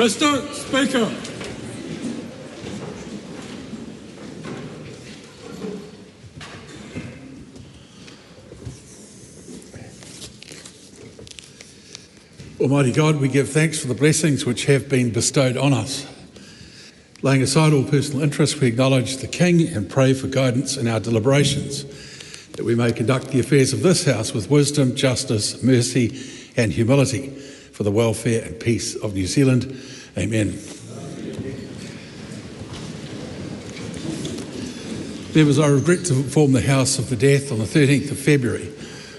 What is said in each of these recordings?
Mr. Speaker. Almighty God, we give thanks for the blessings which have been bestowed on us. Laying aside all personal interests, we acknowledge the King and pray for guidance in our deliberations, that we may conduct the affairs of this House with wisdom, justice, mercy and humility for the welfare and peace of New Zealand. Amen. Members, I regret to inform the House of the death on the 13th of February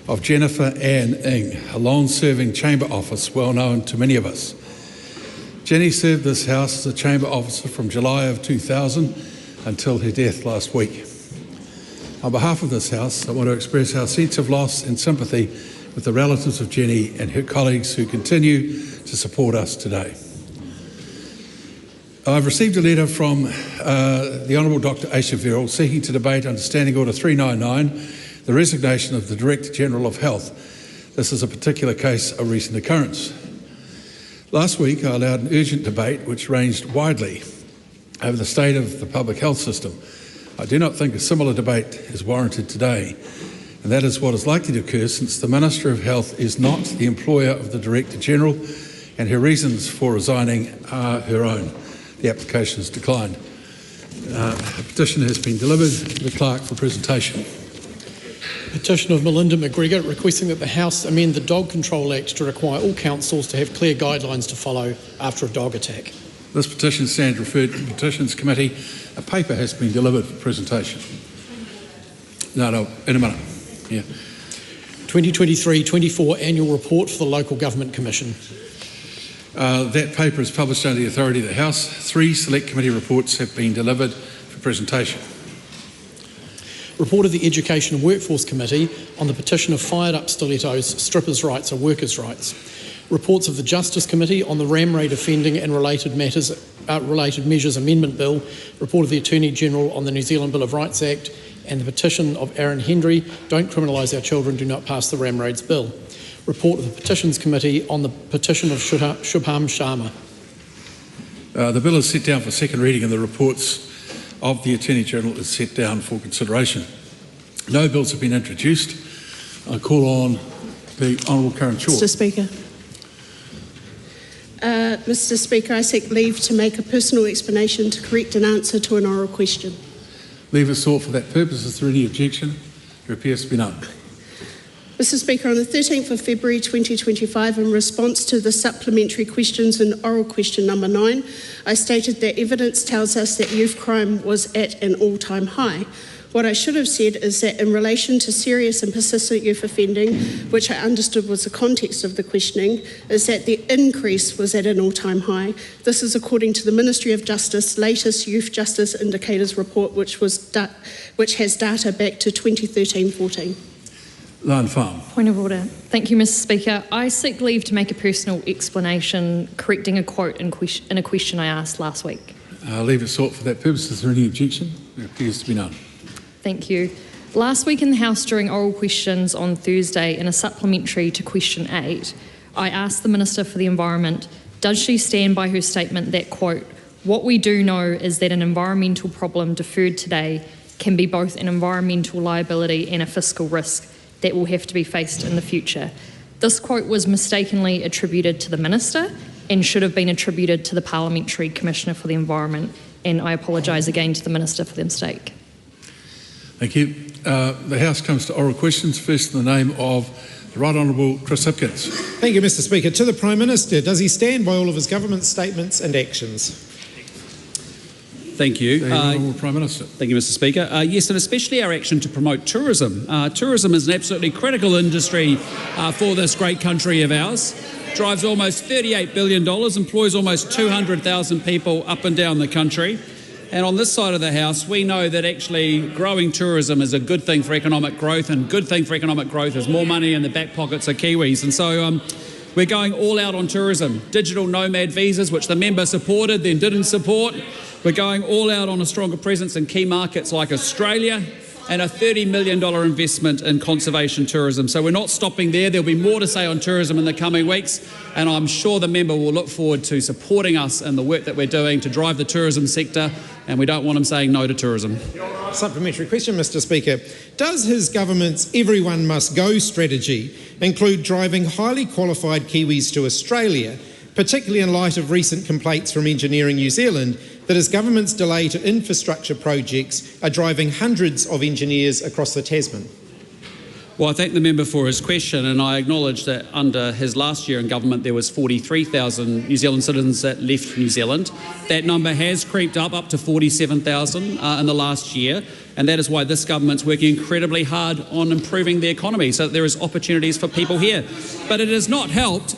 of Jennifer Ann Ing, a long-serving chamber officer well known to many of us. Jenny served this House as a chamber officer from July of 2000 until her death last week. On behalf of this House, I want to express our sense of loss and sympathy with the relatives of Jenny and her colleagues who continue to support us today. I've received a letter from the Honourable Dr Aisha Verrill seeking to debate under Standing Order 399 the resignation of the Director-General of Health. This is a particular case of recent occurrence. Last week I allowed an urgent debate which ranged widely over the state of the public health system. I do not think a similar debate is warranted today, and that is what is likely to occur since the Minister of Health is not the employer of the Director-General and her reasons for resigning are her own. The application is declined. A petition has been delivered to the Clerk for presentation. Petition of Melinda McGregor requesting that the House amend the Dog Control Act to require all councils to have clear guidelines to follow after a dog attack. This petition stands referred to the Petitions Committee. A paper has been delivered for presentation. No, in a minute. Yeah. 2023-24 Annual Report for the Local Government Commission. That paper is published under the authority of the House. 3 select committee reports have been delivered for presentation. Report of the Education and Workforce Committee on the petition of Fired Up Stilettos, strippers' rights are workers' rights. Reports of the Justice Committee on the ram raid offending and related measures amendment bill. Report of the Attorney General on the New Zealand Bill of Rights Act, and the petition of Aaron Hendry, Don't Criminalise Our Children, Do Not Pass the Ram Raids Bill. Report of the Petitions Committee on the petition of Shubham Sharma. The bill is set down for second reading and the reports of the Attorney General is set down for consideration. No bills have been introduced. I call on the Honourable Karen Shaw. Mr Speaker. Mr Speaker, I seek leave to make a personal explanation to correct an answer to an oral question. Leave is sought for that purpose. Is there any objection? There appears to be none. Mr Speaker, on the 13th of February 2025, in response to the supplementary questions in oral question number 9, I stated that evidence tells us that youth crime was at an all-time high. What I should have said is that in relation to serious and persistent youth offending, which I understood was the context of the questioning, is that the increase was at an all-time high. This is according to the Ministry of Justice latest Youth Justice Indicators report, which has data back to 2013-14. Lion Farm. Point of order. Thank you, Mr Speaker. I seek leave to make a personal explanation correcting a quote in a question I asked last week. Leave is sought for that purpose. Is there any objection? There appears to be none. Thank you. Last week in the House during oral questions on Thursday in a supplementary to question 8, I asked the Minister for the Environment, does she stand by her statement that, quote, what we do know is that an environmental problem deferred today can be both an environmental liability and a fiscal risk that will have to be faced in the future. This quote was mistakenly attributed to the Minister and should have been attributed to the Parliamentary Commissioner for the Environment, and I apologise again to the Minister for the mistake. Thank you. The House comes to oral questions. First in the name of the Right Honourable Chris Hipkins. Thank you, Mr Speaker. To the Prime Minister, does he stand by all of his government statements and actions? Thank you. Prime Minister. Thank you, Mr Speaker. Yes, and especially our action to promote tourism. Tourism is an absolutely critical industry for this great country of ours. Drives almost $38 billion, employs almost 200,000 people up and down the country. And on this side of the House, we know that actually growing tourism is a good thing for economic growth, and good thing for economic growth is more money in the back pockets of Kiwis. And so we're going all out on tourism. Digital nomad visas, which the member supported, then didn't support. We're going all out on a stronger presence in key markets like Australia and a $30 million investment in conservation tourism. So we're not stopping there. There'll be more to say on tourism in the coming weeks, and I'm sure the member will look forward to supporting us in the work that we're doing to drive the tourism sector, and we don't want him saying no to tourism. Supplementary question, Mr. Speaker. Does his government's Everyone Must Go strategy include driving highly qualified Kiwis to Australia, particularly in light of recent complaints from Engineering New Zealand that his government's delay to infrastructure projects are driving hundreds of engineers across the Tasman? Well, I thank the member for his question, and I acknowledge that under his last year in government there was 43,000 New Zealand citizens that left New Zealand. That number has creeped up to 47,000 in the last year, and that is why this government's working incredibly hard on improving the economy so that there is opportunities for people here. But it has not helped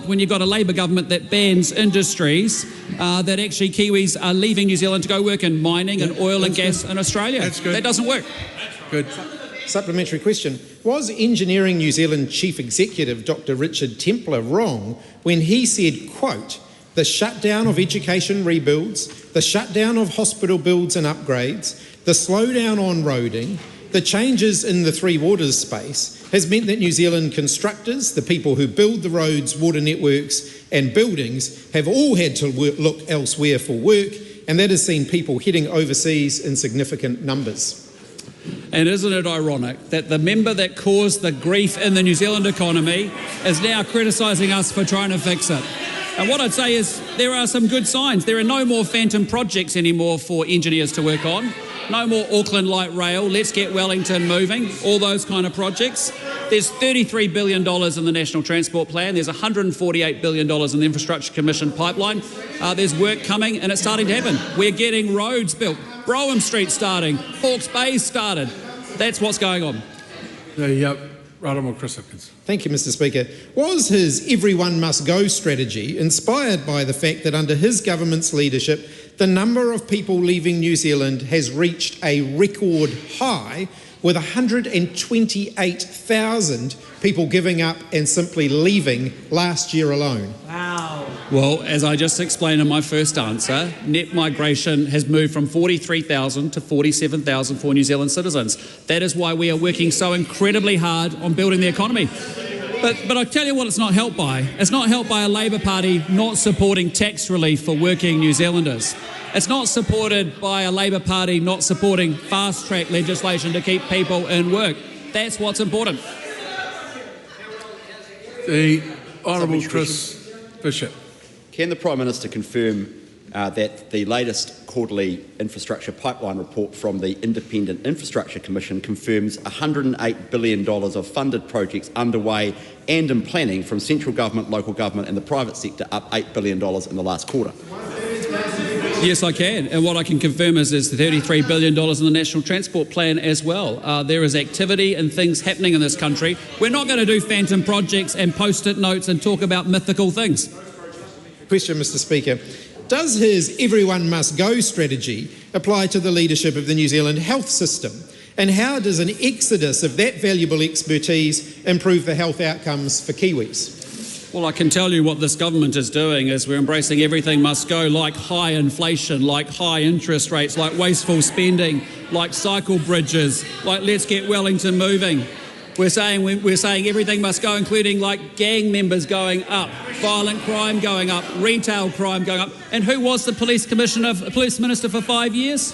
when you've got a Labor government that bans industries that actually Kiwis are leaving New Zealand to go work in mining and oil and gas in Australia. That's good. That doesn't work. Good. Supplementary question. Was Engineering New Zealand Chief Executive Dr. Richard Templer wrong when he said, quote, "The shutdown of education rebuilds, the shutdown of hospital builds and upgrades, the slowdown on roading, the changes in the Three Waters space has meant that New Zealand constructors, the people who build the roads, water networks and buildings, have all had to look elsewhere for work, and that has seen people heading overseas in significant numbers." And isn't it ironic that the member that caused the grief in the New Zealand economy is now criticising us for trying to fix it? And what I'd say is there are some good signs. There are no more phantom projects anymore for engineers to work on. No more Auckland Light Rail, let's get Wellington moving, all those kind of projects. There's $33 billion in the National Transport Plan. There's $148 billion in the Infrastructure Commission pipeline. There's work coming and it's starting to happen. We're getting roads built. Brougham Street starting. Hawke's Bay started. That's what's going on. The Right Honourable Chris Hipkins. Thank you, Mr. Speaker. Was his Everyone Must Go strategy inspired by the fact that under his government's leadership, the number of people leaving New Zealand has reached a record high, with 128,000 people giving up and simply leaving last year alone? Wow. Well, as I just explained in my first answer, net migration has moved from 43,000 to 47,000 for New Zealand citizens. That is why we are working so incredibly hard on building the economy. But I tell you what it's not helped by. It's not helped by a Labor Party not supporting tax relief for working New Zealanders. It's not supported by a Labor Party not supporting fast-track legislation to keep people in work. That's what's important. The Honourable Chris Bishop. Can the Prime Minister confirm that the latest quarterly infrastructure pipeline report from the Independent Infrastructure Commission confirms $108 billion of funded projects underway and in planning from central government, local government and the private sector, up $8 billion in the last quarter? Yes, I can. And what I can confirm is there's $33 billion in the National Transport Plan as well. There is activity and things happening in this country. We're not going to do phantom projects and post-it notes and talk about mythical things. Question, Mr. Speaker. Does his Everyone Must Go strategy apply to the leadership of the New Zealand health system? And how does an exodus of that valuable expertise improve the health outcomes for Kiwis? Well, I can tell you what this government is doing is we're embracing everything must go, like high inflation, like high interest rates, like wasteful spending, like cycle bridges, like let's get Wellington moving. We're saying everything must go, including like gang members going up, violent crime going up, retail crime going up. And who was the police minister for 5 years?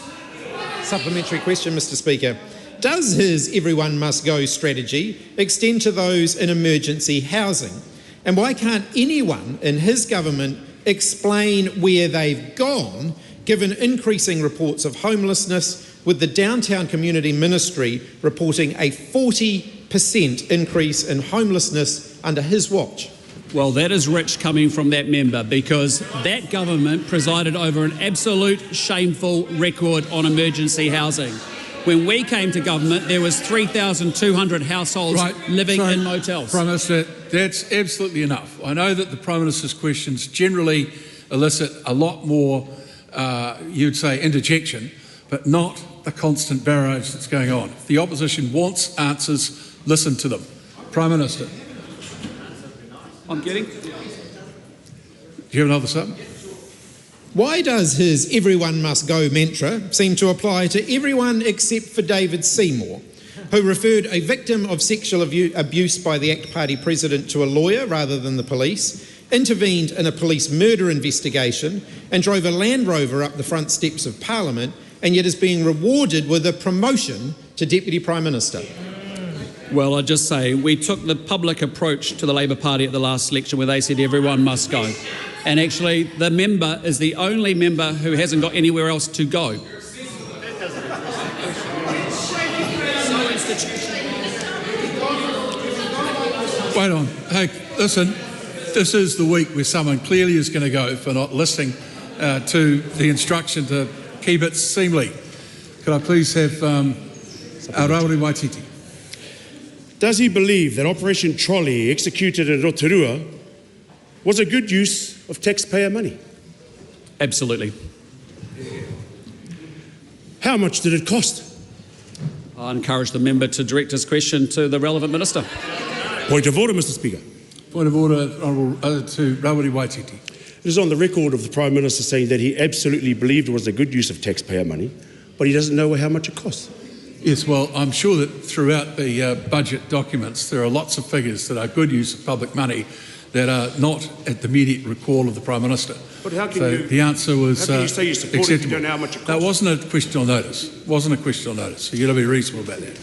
Supplementary question, Mr. Speaker. Does his Everyone Must Go strategy extend to those in emergency housing? And why can't anyone in his government explain where they've gone, given increasing reports of homelessness, with the Downtown Community Ministry reporting a 40% increase in homelessness under his watch? Well, that is rich coming from that member, because that government presided over an absolute shameful record on emergency housing. When we came to government, there was 3,200 households living in motels. Prime Minister, that's absolutely enough. I know that the Prime Minister's questions generally elicit a lot more, you'd say, interjection, but not the constant barrage that's going on. If the opposition wants answers, listen to them. Prime Minister. I'm getting. Do you have another sub? Why does his everyone must go mantra seem to apply to everyone except for David Seymour, who referred a victim of sexual abuse by the ACT Party president to a lawyer rather than the police, intervened in a police murder investigation and drove a Land Rover up the front steps of Parliament, and yet is being rewarded with a promotion to Deputy Prime Minister? Well, I'd just say we took the public approach to the Labor Party at the last election where they said everyone must go. And actually, the member is the only member who hasn't got anywhere else to go. Wait on. Hey, listen, this is the week where someone clearly is going to go for not listening to the instruction to keep it seemly. Could I please have Ō-Rākau Bill? Does he believe that Operation Trolley executed at Aotearoa was a good use of taxpayer money? Absolutely. How much did it cost? I encourage the member to direct his question to the relevant minister. Point of order, Mr. Speaker. Point of order to Rawiri Waititi. It is on the record of the Prime Minister saying that he absolutely believed it was a good use of taxpayer money, but he doesn't know how much it costs. Yes, well, I'm sure that throughout the budget documents there are lots of figures that are good use of public money that are not at the immediate recall of the Prime Minister. But how can so you, the answer was how can you say you support acceptable. it if you don't know how much it costs? No, it wasn't a question on notice. It wasn't a question on notice. So you've got to be reasonable about that.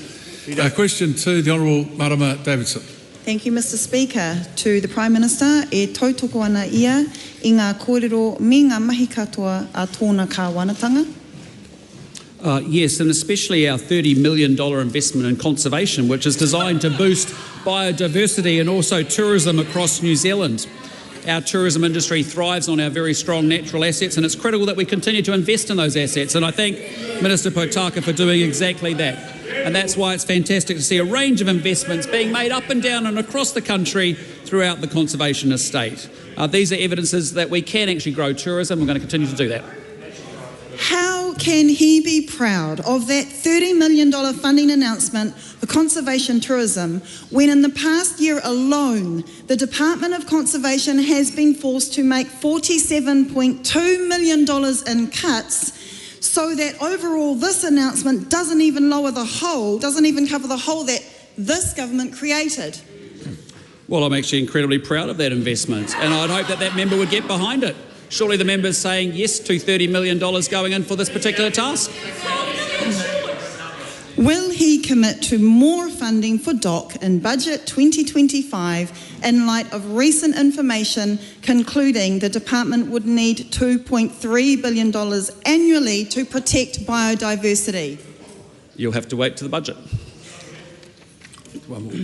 A question to the Honourable Marama Davidson. Thank you, Mr. Speaker. To the Prime Minister, e tautoko ana ia I ngā kōrero me ngā mahi katoa a tōna kāwanatanga. Yes, and especially our $30 million investment in conservation, which is designed to boost biodiversity and also tourism across New Zealand. Our tourism industry thrives on our very strong natural assets, and it's critical that we continue to invest in those assets. And I thank Minister Potaka for doing exactly that. And that's why it's fantastic to see a range of investments being made up and down and across the country throughout the conservation estate. These are evidences that we can actually grow tourism. We're going to continue to do that. How can he be proud of that $30 million funding announcement for conservation tourism when in the past year alone the Department of Conservation has been forced to make $47.2 million in cuts, so that overall this announcement doesn't even cover the hole that this government created? Well, I'm actually incredibly proud of that investment, and I'd hope that that member would get behind it. Surely the member's saying yes to $30 million going in for this particular task. Will he commit to more funding for DOC in Budget 2025 in light of recent information concluding the department would need $2.3 billion annually to protect biodiversity? You'll have to wait to the budget. One more.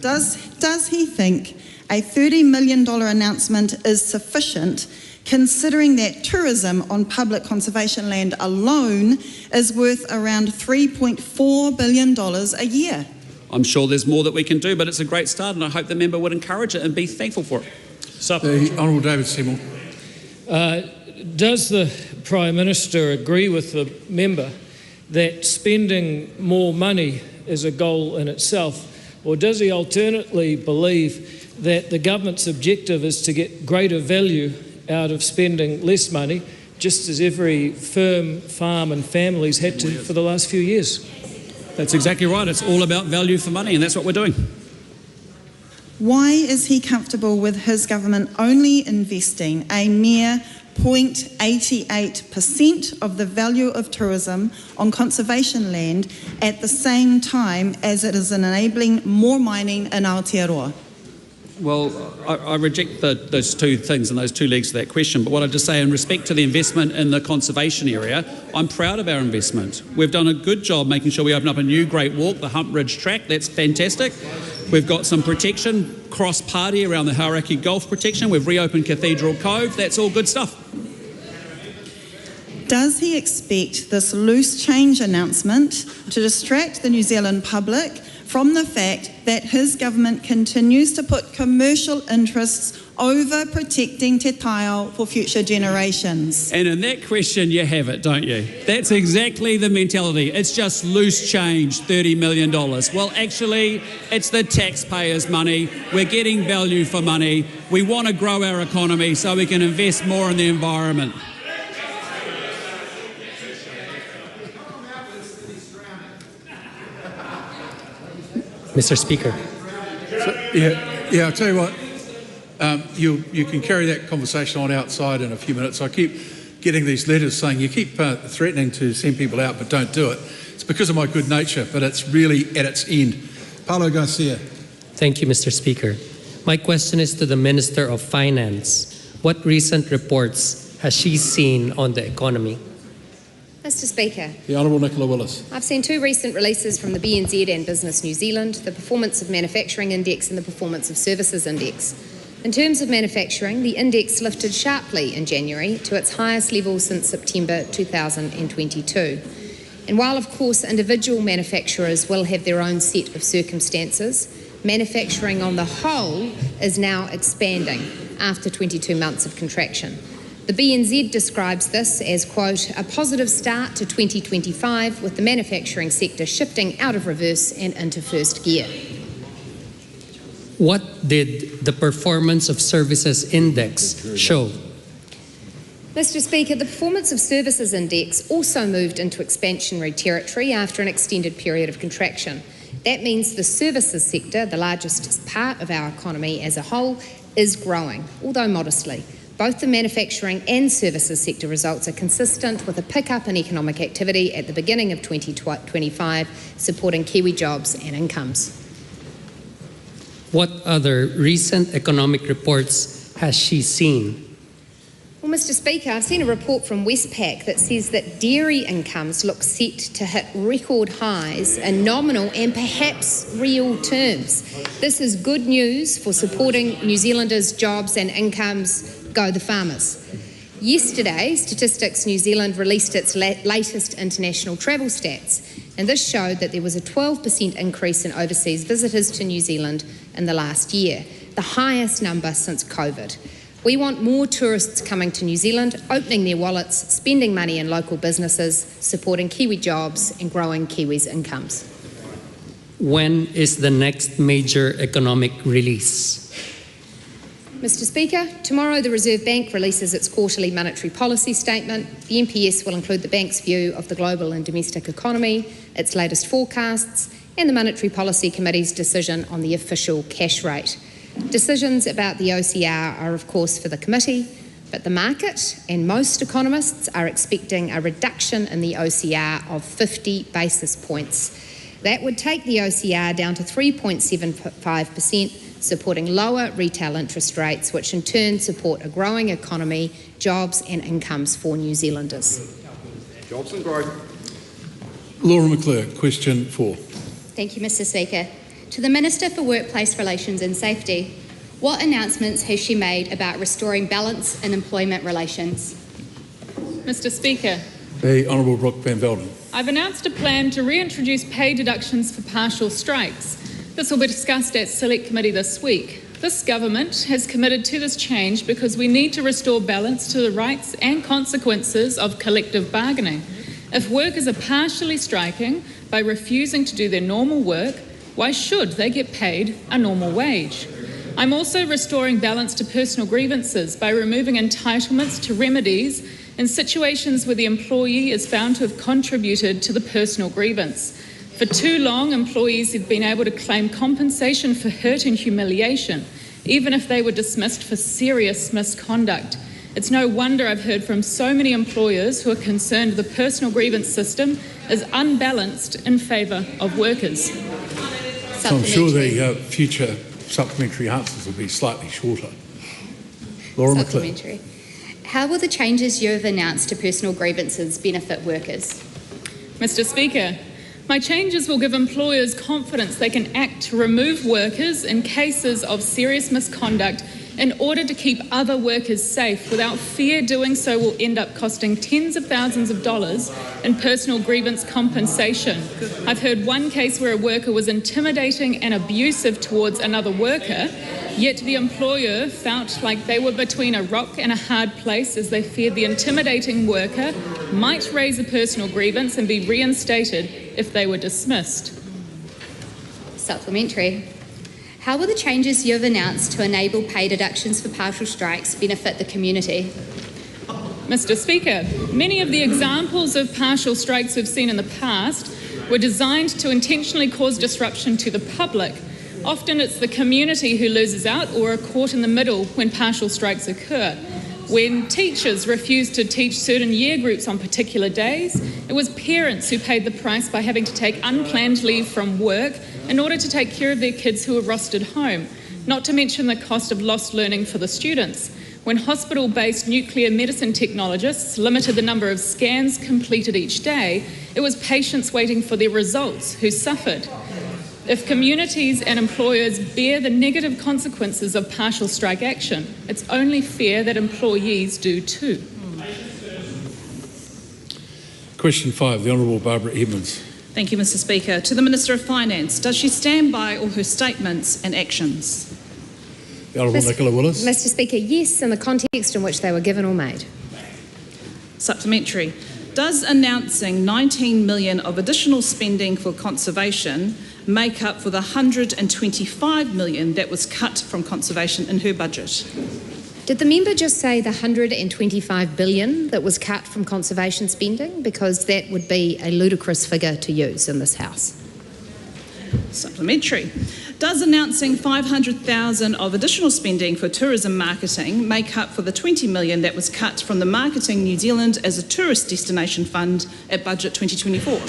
Does he think a $30 million announcement is sufficient, considering that tourism on public conservation land alone is worth around $3.4 billion a year? I'm sure there's more that we can do, but it's a great start, and I hope the member would encourage it and be thankful for it. The Honourable David Seymour. Does the Prime Minister agree with the member that spending more money is a goal in itself, or does he alternately believe that the government's objective is to get greater value out of spending less money, just as every firm, farm and families had to for the last few years? That's exactly right. It's all about value for money, and that's what we're doing. Why is he comfortable with his government only investing a mere 0.88% of the value of tourism on conservation land at the same time as it is enabling more mining in Aotearoa? Well, I reject those two things and those two legs to that question, but what I'd just say in respect to the investment in the conservation area, I'm proud of our investment. We've done a good job making sure we open up a new great walk, the Hump Ridge track. That's fantastic. We've got some protection cross-party around the Hauraki Gulf protection. We've reopened Cathedral Cove. That's all good stuff. Does he expect this loose change announcement to distract the New Zealand public from the fact that his government continues to put commercial interests over protecting te taiao for future generations? And in that question, you have it, don't you? That's exactly the mentality. It's just loose change, $30 million. Well, actually, it's the taxpayers' money. We're getting value for money. We want to grow our economy so we can invest more in the environment. Mr. Speaker. I'll tell you what, you can carry that conversation on outside in a few minutes. I keep getting these letters saying you keep threatening to send people out but don't do it. It's because of my good nature, but it's really at its end. Paulo Garcia. Thank you, Mr. Speaker. My question is to the Minister of Finance. What recent reports has she seen on the economy? Mr. Speaker. The Honourable Nicola Willis. I've seen two recent releases from the BNZ and Business New Zealand, the Performance of Manufacturing Index and the Performance of Services Index. In terms of manufacturing, the index lifted sharply in January to its highest level since September 2022. And while, of course, individual manufacturers will have their own set of circumstances, manufacturing on the whole is now expanding after 22 months of contraction. The BNZ describes this as, quote, a positive start to 2025 with the manufacturing sector shifting out of reverse and into first gear. What did the Performance of Services Index show? Mr. Speaker, the Performance of Services Index also moved into expansionary territory after an extended period of contraction. That means the services sector, the largest part of our economy as a whole, is growing, although modestly. Both the manufacturing and services sector results are consistent with a pickup in economic activity at the beginning of 2025, supporting Kiwi jobs and incomes. What other recent economic reports has she seen? Well, Mr. Speaker, I've seen a report from Westpac that says that dairy incomes look set to hit record highs in nominal and perhaps real terms. This is good news for supporting New Zealanders' jobs and incomes. Go the farmers. Yesterday, Statistics New Zealand released its latest international travel stats, and this showed that there was a 12% increase in overseas visitors to New Zealand in the last year, the highest number since COVID. We want more tourists coming to New Zealand, opening their wallets, spending money in local businesses, supporting Kiwi jobs and growing Kiwis' incomes. When is the next major economic release? Mr. Speaker, tomorrow the Reserve Bank releases its quarterly monetary policy statement. The MPS will include the bank's view of the global and domestic economy, its latest forecasts, and the Monetary Policy Committee's decision on the official cash rate. Decisions about the OCR are, of course, for the committee, but the market and most economists are expecting a reduction in the OCR of 50 basis points. That would take the OCR down to 3.75%, supporting lower retail interest rates, which in turn support a growing economy, jobs and incomes for New Zealanders. Jobs and growth. Laura McClure, question 4. Thank you, Mr. Speaker. To the Minister for Workplace Relations and Safety, what announcements has she made about restoring balance in employment relations? Mr. Speaker. The Honourable Brooke Van Velden. I've announced a plan to reintroduce pay deductions for partial strikes. This will be discussed at Select Committee this week. This government has committed to this change because we need to restore balance to the rights and consequences of collective bargaining. If workers are partially striking by refusing to do their normal work, why should they get paid a normal wage? I'm also restoring balance to personal grievances by removing entitlements to remedies in situations where the employee is found to have contributed to the personal grievance. For too long, employees have been able to claim compensation for hurt and humiliation, even if they were dismissed for serious misconduct. It's no wonder I've heard from so many employers who are concerned the personal grievance system is unbalanced in favour of workers. So I'm sure the future supplementary answers will be slightly shorter. Laura McClure. How will the changes you have announced to personal grievances benefit workers? Mr. Speaker, my changes will give employers confidence they can act to remove workers in cases of serious misconduct in order to keep other workers safe, without fear doing so will end up costing tens of thousands of dollars in personal grievance compensation. I've heard one case where a worker was intimidating and abusive towards another worker, yet the employer felt like they were between a rock and a hard place as they feared the intimidating worker might raise a personal grievance and be reinstated if they were dismissed. Supplementary. How will the changes you have announced to enable pay deductions for partial strikes benefit the community? Mr. Speaker, many of the examples of partial strikes we've seen in the past were designed to intentionally cause disruption to the public. Often it's the community who loses out or are caught in the middle when partial strikes occur. When teachers refused to teach certain year groups on particular days, it was parents who paid the price by having to take unplanned leave from work in order to take care of their kids who were rostered home, not to mention the cost of lost learning for the students. When hospital-based nuclear medicine technologists limited the number of scans completed each day, it was patients waiting for their results who suffered. If communities and employers bear the negative consequences of partial strike action, it's only fair that employees do too. Question 5, the Honourable Barbara Edmonds. Thank you, Mr. Speaker. To the Minister of Finance, does she stand by all her statements and actions? The Honourable Nicola Willis. Mr. Speaker, yes, in the context in which they were given or made. Supplementary. Does announcing 19 million of additional spending for conservation make up for the 125 million that was cut from conservation in her budget? Did the member just say the 125 billion that was cut from conservation spending? Because that would be a ludicrous figure to use in this House. Supplementary. Does announcing 500,000 of additional spending for tourism marketing make up for the 20 million that was cut from the Marketing New Zealand as a Tourist Destination Fund at Budget 2024?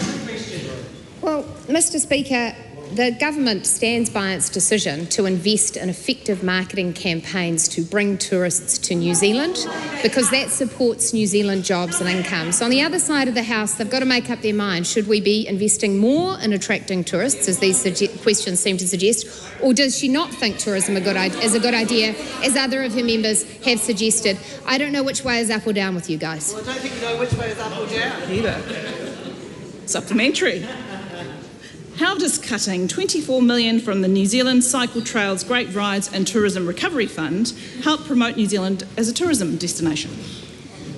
Well, Mr. Speaker, the government stands by its decision to invest in effective marketing campaigns to bring tourists to New Zealand, because that supports New Zealand jobs and incomes. On the other side of the House, they've got to make up their mind. Should we be investing more in attracting tourists, as these questions seem to suggest, or does she not think tourism is a good idea, as other of her members have suggested? I don't know which way is up or down with you guys. Well, I don't think you know which way is up or down either. Supplementary. How does cutting 24 million from the New Zealand Cycle Trails Great Rides and Tourism Recovery Fund help promote New Zealand as a tourism destination?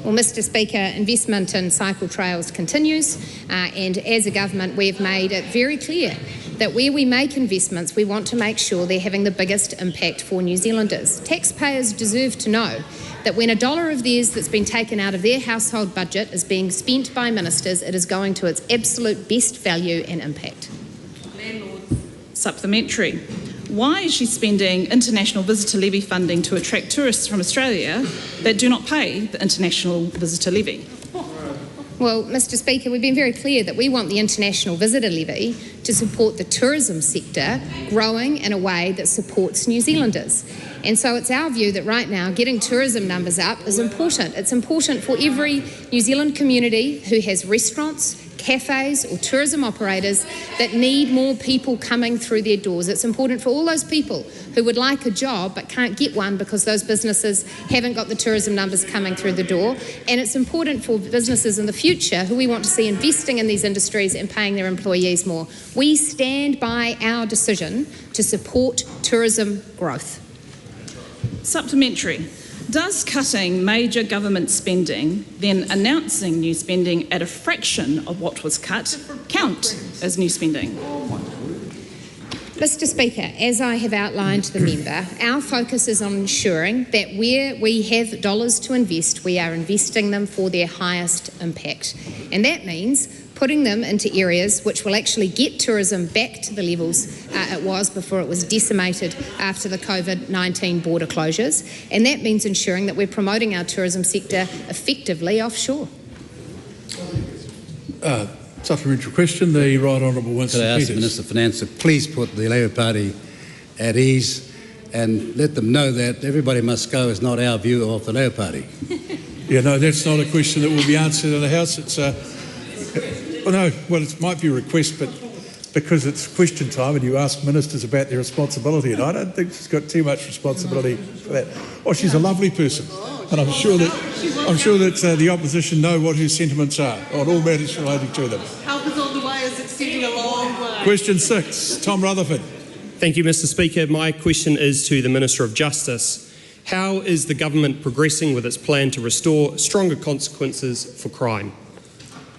Well, Mr. Speaker, investment in cycle trails continues, and as a government we have made it very clear that where we make investments we want to make sure they're having the biggest impact for New Zealanders. Taxpayers deserve to know that when a dollar of theirs that's been taken out of their household budget is being spent by ministers, it is going to its absolute best value and impact. Supplementary. Why is she spending international visitor levy funding to attract tourists from Australia that do not pay the international visitor levy? Well, Mr. Speaker, we've been very clear that we want the international visitor levy to support the tourism sector growing in a way that supports New Zealanders. And so it's our view that right now getting tourism numbers up is important. It's important for every New Zealand community who has restaurants, cafes or tourism operators that need more people coming through their doors. It's important for all those people who would like a job but can't get one because those businesses haven't got the tourism numbers coming through the door. And it's important for businesses in the future who we want to see investing in these industries and paying their employees more. We stand by our decision to support tourism growth. Supplementary. Does cutting major government spending, then announcing new spending at a fraction of what was cut, count as new spending? Mr. Speaker, as I have outlined to the member, our focus is on ensuring that where we have dollars to invest, we are investing them for their highest impact. And that means putting them into areas which will actually get tourism back to the levels it was before it was decimated after the COVID-19 border closures. And that means ensuring that we're promoting our tourism sector effectively offshore. Supplementary question, the Right Honourable Winston Could I ask Peters. the Minister of Finance to please put the Labour Party at ease and let them know that everybody must go is not our view of the Labour Party. Yeah, no, that's not a question that will be answered in the House. It's well, it might be a request, but because it's question time and you ask ministers about their responsibility, and I don't think she's got too much responsibility for that. Oh, she's a lovely person, and I'm sure that the opposition know what her sentiments are on all matters relating to them. Help us on the way is extending a long way. Question 6, Tom Rutherford. Thank you, Mr. Speaker. My question is to the Minister of Justice. How is the government progressing with its plan to restore stronger consequences for crime?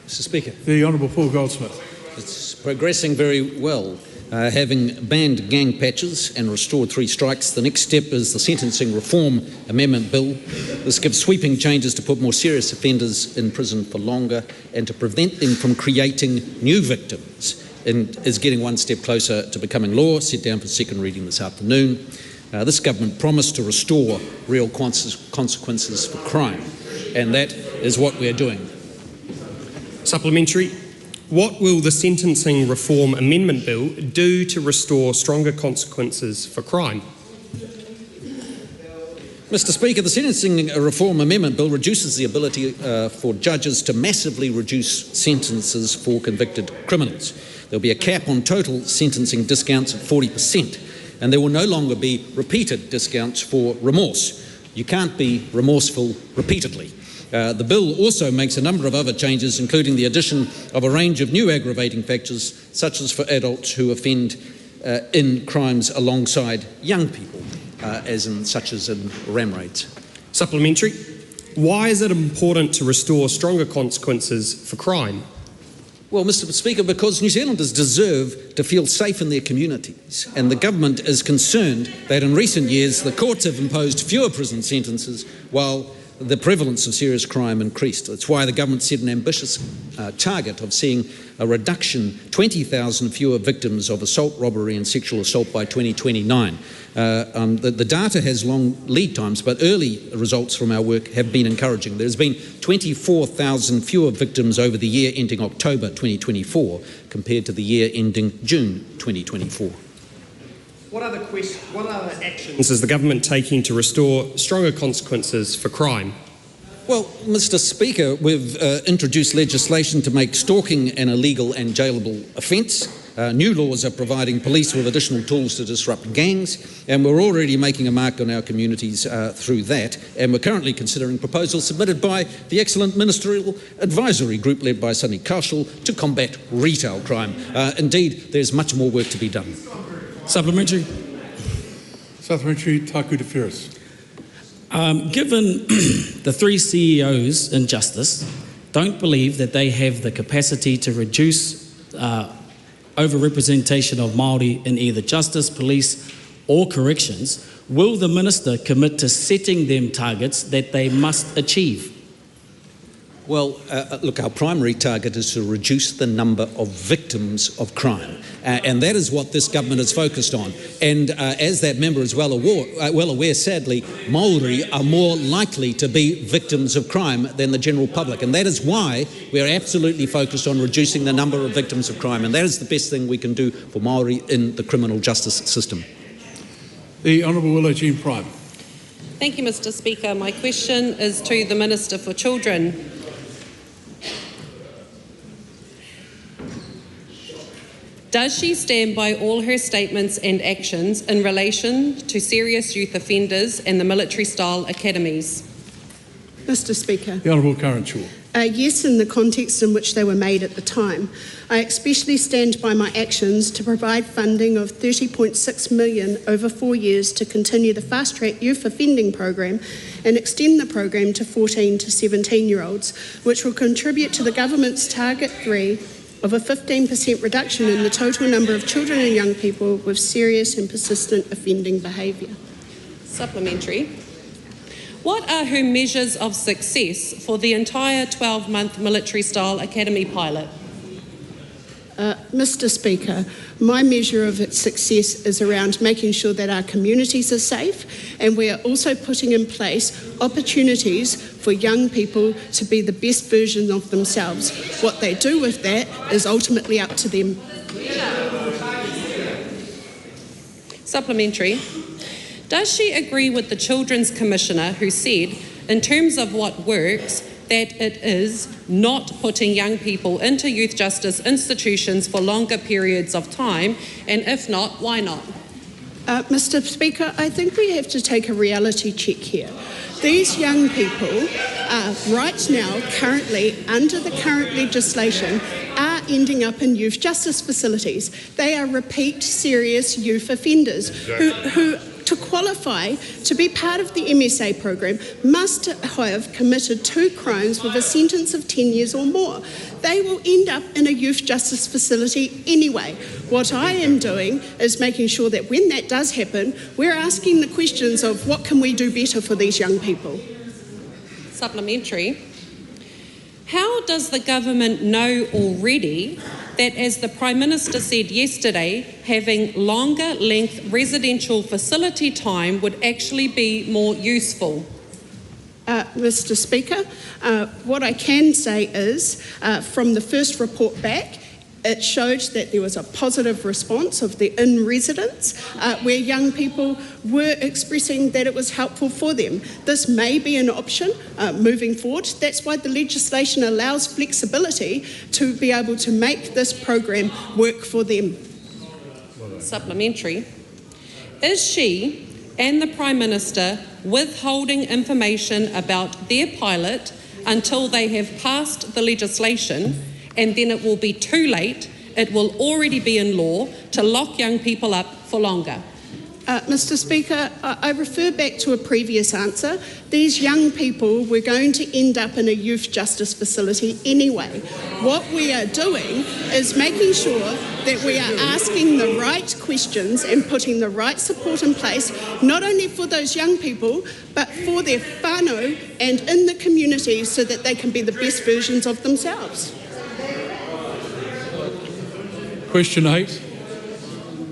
Mr. Speaker. The Honourable Paul Goldsmith. It's progressing very well. Having banned gang patches and restored 3 strikes, the next step is the Sentencing Reform Amendment Bill. This gives sweeping changes to put more serious offenders in prison for longer and to prevent them from creating new victims, and is getting one step closer to becoming law, set down for second reading this afternoon. This government promised to restore real consequences for crime, and that is what we are doing. Supplementary. What will the Sentencing Reform Amendment Bill do to restore stronger consequences for crime? Mr. Speaker, the Sentencing Reform Amendment Bill reduces the ability for judges to massively reduce sentences for convicted criminals. There will be a cap on total sentencing discounts of 40%, and there will no longer be repeated discounts for remorse. You can't be remorseful repeatedly. The bill also makes a number of other changes, including the addition of a range of new aggravating factors, such as for adults who offend in crimes alongside young people, such as in ram raids. Supplementary. Why is it important to restore stronger consequences for crime? Well, Mr. Speaker, because New Zealanders deserve to feel safe in their communities, and the government is concerned that in recent years the courts have imposed fewer prison sentences while the prevalence of serious crime increased. That's why the government set an ambitious target of seeing a reduction, 20,000 fewer victims of assault, robbery and sexual assault by 2029. The data has long lead times, but early results from our work have been encouraging. There's been 24,000 fewer victims over the year ending October 2024 compared to the year ending June 2024. What other actions is the government taking to restore stronger consequences for crime? Well, Mr. Speaker, we've introduced legislation to make stalking an illegal and jailable offence. New laws are providing police with additional tools to disrupt gangs, and we're already making a mark on our communities through that. And we're currently considering proposals submitted by the excellent Ministerial Advisory Group led by Sonny Kaushal to combat retail crime. Indeed, there's much more work to be done. Supplementary. Supplementary, Taku Te Whiris. Given the 3 CEOs in Justice don't believe that they have the capacity to reduce overrepresentation of Māori in either justice, police or corrections, will the Minister commit to setting them targets that they must achieve? Well, look, our primary target is to reduce the number of victims of crime, and that is what this government is focused on. And as that member is well aware, sadly, Māori are more likely to be victims of crime than the general public, and that is why we are absolutely focused on reducing the number of victims of crime, and that is the best thing we can do for Māori in the criminal justice system. The Honourable Willow Jean Prime. Thank you, Mr. Speaker. My question is to the Minister for Children. Does she stand by all her statements and actions in relation to serious youth offenders and the military-style academies? Mr. Speaker. The Honourable Karen Shaw. Yes, in the context in which they were made at the time. I especially stand by my actions to provide funding of $30.6 million over 4 years to continue the fast-track youth offending program and extend the program to 14 to 17-year-olds, which will contribute to the government's Target 3 of a 15% reduction in the total number of children and young people with serious and persistent offending behaviour. Supplementary. What are her measures of success for the entire 12-month military-style academy pilot? Mr. Speaker, my measure of its success is around making sure that our communities are safe, and we are also putting in place opportunities for young people to be the best version of themselves. What they do with that is ultimately up to them. Supplementary. Does she agree with the Children's Commissioner who said, in terms of what works, that it is not putting young people into youth justice institutions for longer periods of time? And if not, why not? Mr. Speaker, I think we have to take a reality check here. These young people right now, currently, under the current legislation, are ending up in youth justice facilities. They are repeat serious youth offenders who to qualify to be part of the MSA program, must have committed 2 crimes with a sentence of 10 years or more. They will end up in a youth justice facility anyway. What I am doing is making sure that when that does happen, we're asking the questions of what can we do better for these young people. Supplementary. How does the government know already that, as the Prime Minister said yesterday, having longer length residential facility time would actually be more useful? Mr. Speaker, what I can say is, from the first report back, it showed that there was a positive response of the in-residents where young people were expressing that it was helpful for them. This may be an option moving forward. That's why the legislation allows flexibility to be able to make this program work for them. Supplementary. Is she and the Prime Minister withholding information about their pilot until they have passed the legislation, and then it will be too late, it will already be in law, to lock young people up for longer? Mr. Speaker, I refer back to a previous answer. These young people were going to end up in a youth justice facility anyway. What we are doing is making sure that we are asking the right questions and putting the right support in place, not only for those young people, but for their whānau and in the community, so that they can be the best versions of themselves. Question 8.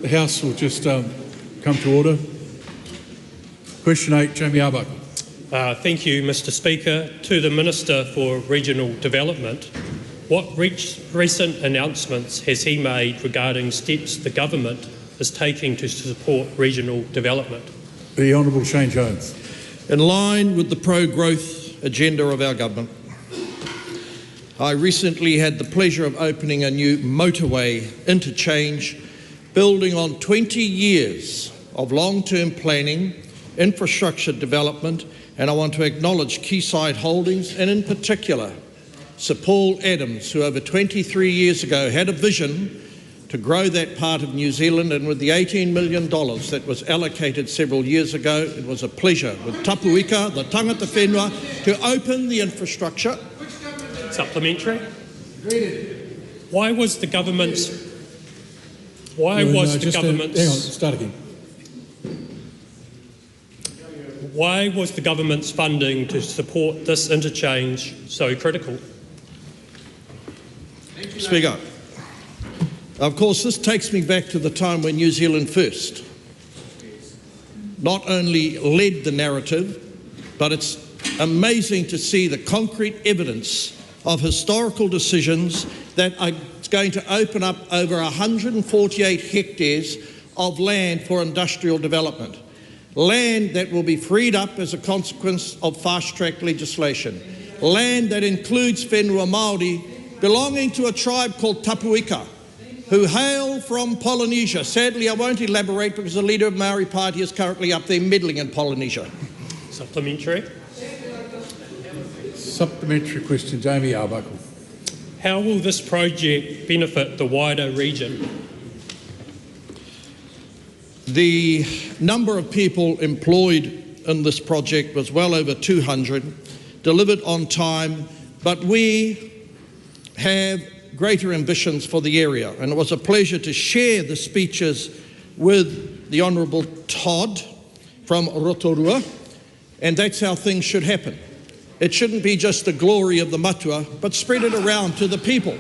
The House will just come to order. Question 8, Jamie Arbuckle. Thank you, Mr. Speaker. To the Minister for Regional Development, what recent announcements has he made regarding steps the government is taking to support regional development? The Honourable Shane Jones. In line with the pro-growth agenda of our government, I recently had the pleasure of opening a new motorway interchange building on 20 years of long-term planning, infrastructure development, and I want to acknowledge Quayside Holdings and in particular Sir Paul Adams, who over 23 years ago had a vision to grow that part of New Zealand, and with the $18 million that was allocated several years ago, it was a pleasure with Tapu Ika, the tangata whenua, to open the infrastructure. Supplementary. Why was the government's Hang on, start again. Why was the government's funding to support this interchange so critical? Speaker, of course this takes me back to the time when New Zealand First not only led the narrative, but it's amazing to see the concrete evidence of historical decisions that are going to open up over 148 hectares of land for industrial development. Land that will be freed up as a consequence of fast-track legislation. Land that includes whenua Māori belonging to a tribe called Tapu Ika, who hail from Polynesia. Sadly, I won't elaborate because the leader of the Maori Party is currently up there meddling in Polynesia. Supplementary. Supplementary question, Jamie Arbuckle. How will this project benefit the wider region? The number of people employed in this project was well over 200, delivered on time, but we have greater ambitions for the area, and it was a pleasure to share the speeches with the Honourable Todd from Rotorua, and that's how things should happen. It shouldn't be just the glory of the matua, but spread it around to the people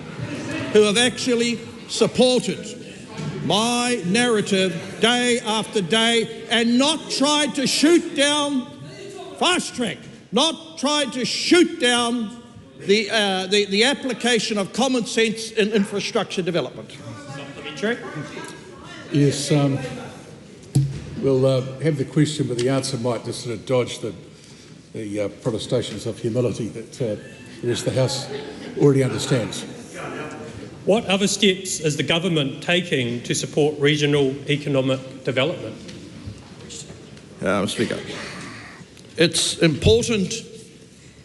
who have actually supported my narrative day after day and not tried to shoot down fast track, not tried to shoot down the application of common sense in infrastructure development. Supplementary. Yes, we'll have the question, but the answer might just sort of dodge the protestations of humility that as the House already understands. What other steps is the government taking to support regional economic development? Speaker, it's important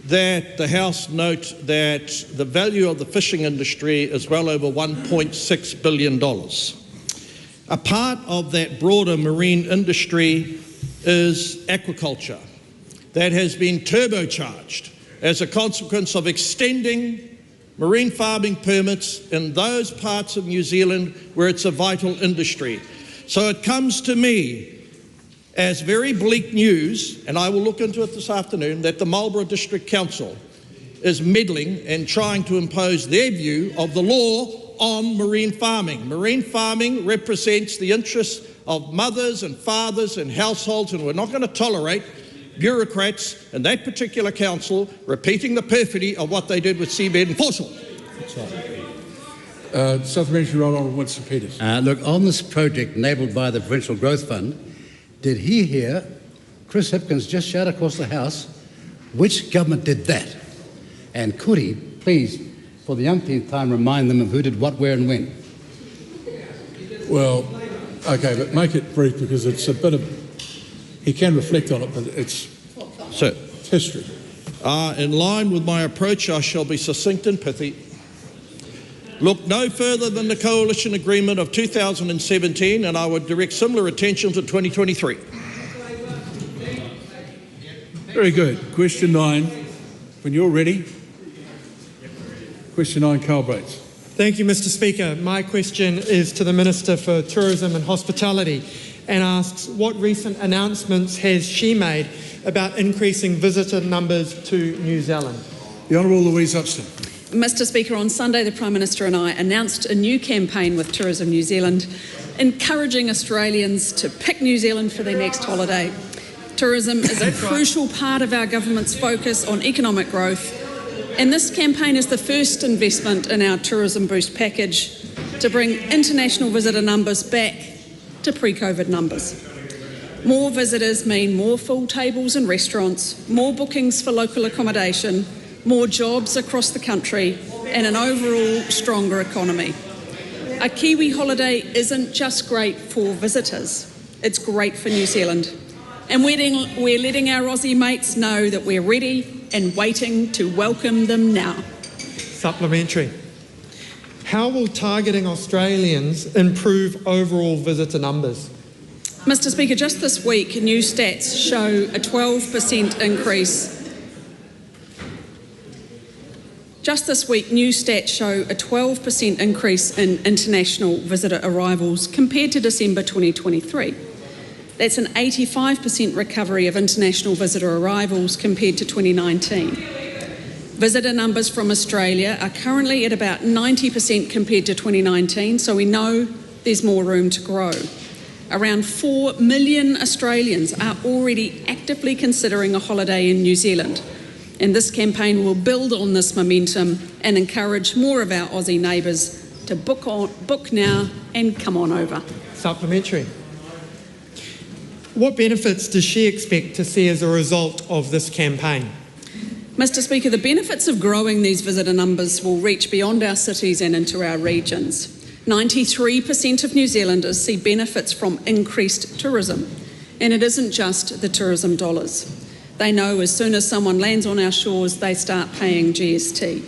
that the House note that the value of the fishing industry is well over $1.6 billion. A part of that broader marine industry is aquaculture that has been turbocharged as a consequence of extending marine farming permits in those parts of New Zealand where it's a vital industry. So it comes to me as very bleak news, and I will look into it this afternoon, that the Marlborough District Council is meddling and trying to impose their view of the law on marine farming. Marine farming represents the interests of mothers and fathers and households, and we're not going to tolerate bureaucrats in that particular council repeating the perfidy of what they did with seabed and foreshore. Supplementary, Right Honourable Winston Peters. Look, on this project enabled by the Provincial Growth Fund, did he hear Chris Hipkins just shout across the House, which government did that? And could he, please, for the umpteenth time, remind them of who did what, where and when? Well, okay, but make it brief because it's a bit of... He can reflect on it, but it's history. In line with my approach, I shall be succinct and pithy. Look no further than the coalition agreement of 2017, and I would direct similar attention to 2023. Very good. Question 9. When you're ready. Question 9, Carl Bates. Thank you, Mr. Speaker. My question is to the Minister for Tourism and Hospitality and asks, what recent announcements has she made about increasing visitor numbers to New Zealand? The Honourable Louise Upston. Mr. Speaker, on Sunday the Prime Minister and I announced a new campaign with Tourism New Zealand, encouraging Australians to pick New Zealand for their next holiday. Tourism is a crucial part of our government's focus on economic growth, and this campaign is the first investment in our Tourism Boost package to bring international visitor numbers back to pre-COVID numbers. More visitors mean more full tables in restaurants, more bookings for local accommodation, more jobs across the country, and an overall stronger economy. A Kiwi holiday isn't just great for visitors, it's great for New Zealand. And we're letting our Aussie mates know that we're ready and waiting to welcome them now. Supplementary. How will targeting Australians improve overall visitor numbers? Mr. Speaker, just this week, new stats show a 12% increase. Just this week, new stats show a 12% increase in international visitor arrivals compared to December 2023. That's an 85% recovery of international visitor arrivals compared to 2019. Visitor numbers from Australia are currently at about 90% compared to 2019, so we know there's more room to grow. Around 4 million Australians are already actively considering a holiday in New Zealand, and this campaign will build on this momentum and encourage more of our Aussie neighbours to book now and come on over. Supplementary. What benefits does she expect to see as a result of this campaign? Mr. Speaker, the benefits of growing these visitor numbers will reach beyond our cities and into our regions. 93% of New Zealanders see benefits from increased tourism, and it isn't just the tourism dollars. They know as soon as someone lands on our shores, they start paying GST.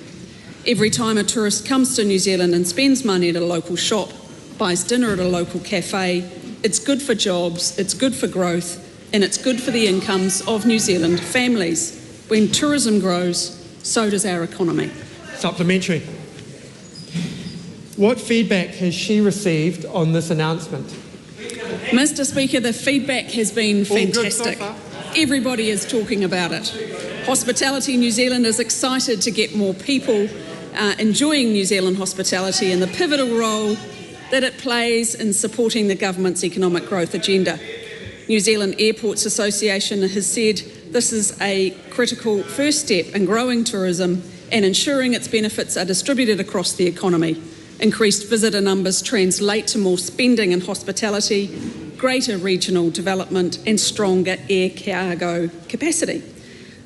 Every time a tourist comes to New Zealand and spends money at a local shop, buys dinner at a local cafe, it's good for jobs, it's good for growth, and it's good for the incomes of New Zealand families. When tourism grows, so does our economy. Supplementary. What feedback has she received on this announcement? Mr. Speaker, the feedback has been fantastic. Everybody is talking about it. Hospitality New Zealand is excited to get more people enjoying New Zealand hospitality and the pivotal role that it plays in supporting the government's economic growth agenda. New Zealand Airports Association has said this is a critical first step in growing tourism and ensuring its benefits are distributed across the economy. Increased visitor numbers translate to more spending in hospitality, greater regional development and stronger air cargo capacity.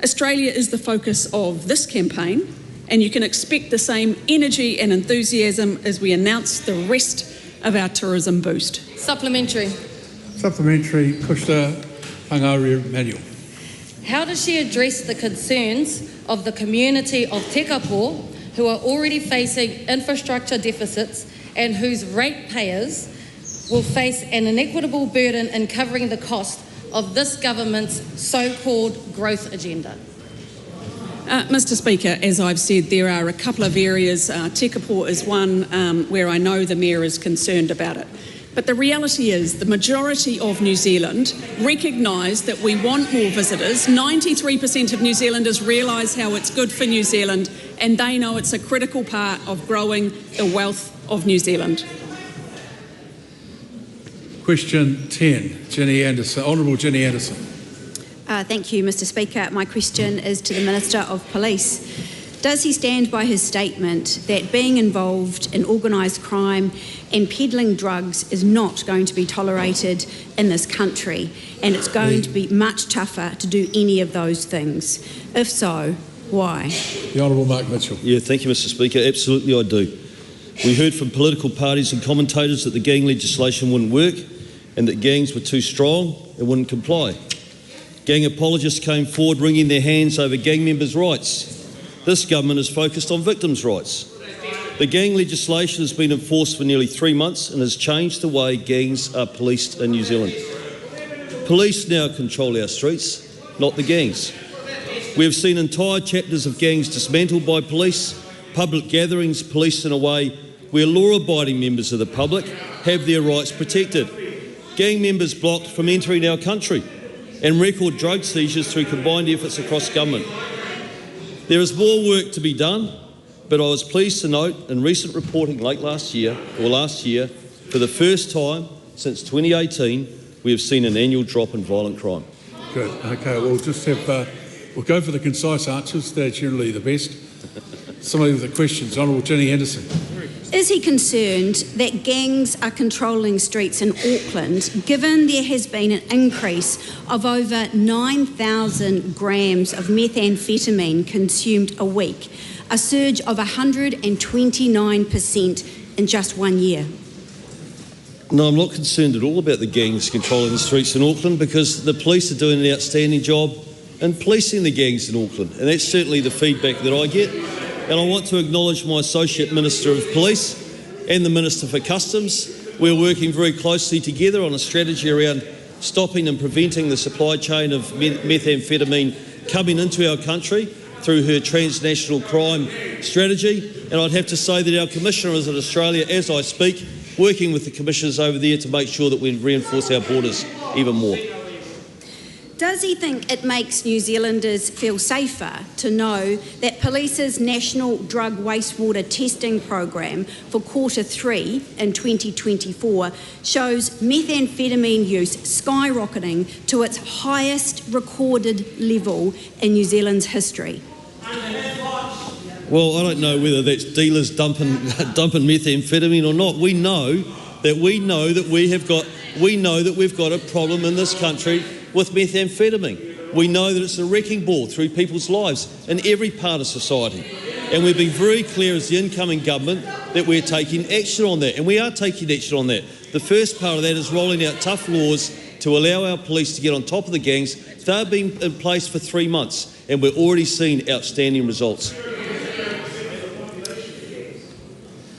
Australia is the focus of this campaign, and you can expect the same energy and enthusiasm as we announce the rest of our tourism boost. Supplementary. Supplementary, Kushta Hangaria Manuel. How does she address the concerns of the community of Tekapo who are already facing infrastructure deficits and whose ratepayers will face an inequitable burden in covering the cost of this government's so-called growth agenda? Mr Speaker, as I've said, there are a couple of areas. Tekapo is one where I know the Mayor is concerned about it. But the reality is the majority of New Zealand recognise that we want more visitors. 93% of New Zealanders realise how it's good for New Zealand, and they know it's a critical part of growing the wealth of New Zealand. Question 10, Ginny Anderson. Honourable Ginny Anderson. Thank you, Mr Speaker. My question is to the Minister of Police. Does he stand by his statement that being involved in organised crime and peddling drugs is not going to be tolerated in this country, and it's going to be much tougher to do any of those things? If so, why? The Honourable Mark Mitchell. Yeah, thank you, Mr Speaker. Absolutely I do. We heard from political parties and commentators that the gang legislation wouldn't work and that gangs were too strong and wouldn't comply. Gang apologists came forward wringing their hands over gang members' rights. This government is focused on victims' rights. The gang legislation has been enforced for nearly 3 months and has changed the way gangs are policed in New Zealand. Police now control our streets, not the gangs. We have seen entire chapters of gangs dismantled by police, public gatherings policed in a way where law-abiding members of the public have their rights protected, gang members blocked from entering our country, and record drug seizures through combined efforts across government. There is more work to be done, but I was pleased to note in recent reporting last year, for the first time since 2018, we have seen an annual drop in violent crime. Good. Okay, we'll just have, we'll go for the concise answers. They're generally the best. Somebody with the questions. Honourable Ginny Anderson. Is he concerned that gangs are controlling streets in Auckland, given there has been an increase of over 9,000 grams of methamphetamine consumed a week, a surge of 129% in just 1 year? No, I'm not concerned at all about the gangs controlling the streets in Auckland, because the police are doing an outstanding job in policing the gangs in Auckland, and that's certainly the feedback that I get. And I want to acknowledge my Associate Minister of Police and the Minister for Customs. We're working very closely together on a strategy around stopping and preventing the supply chain of methamphetamine coming into our country through her transnational crime strategy. And I'd have to say that our Commissioner is in Australia as I speak, working with the Commissioners over there to make sure that we reinforce our borders even more. Does he think it makes New Zealanders feel safer to know that Police's National Drug Wastewater Testing Program for Q3 in 2024 shows methamphetamine use skyrocketing to its highest recorded level in New Zealand's history? Well, I don't know whether that's dealers dumping methamphetamine or not. We know that we've got a problem in this country with methamphetamine. We know that it's a wrecking ball through people's lives in every part of society. And we've been very clear as the incoming government that we're taking action on that, and we are taking action on that. The first part of that is rolling out tough laws to allow our police to get on top of the gangs. They've been in place for 3 months, and we're already seeing outstanding results.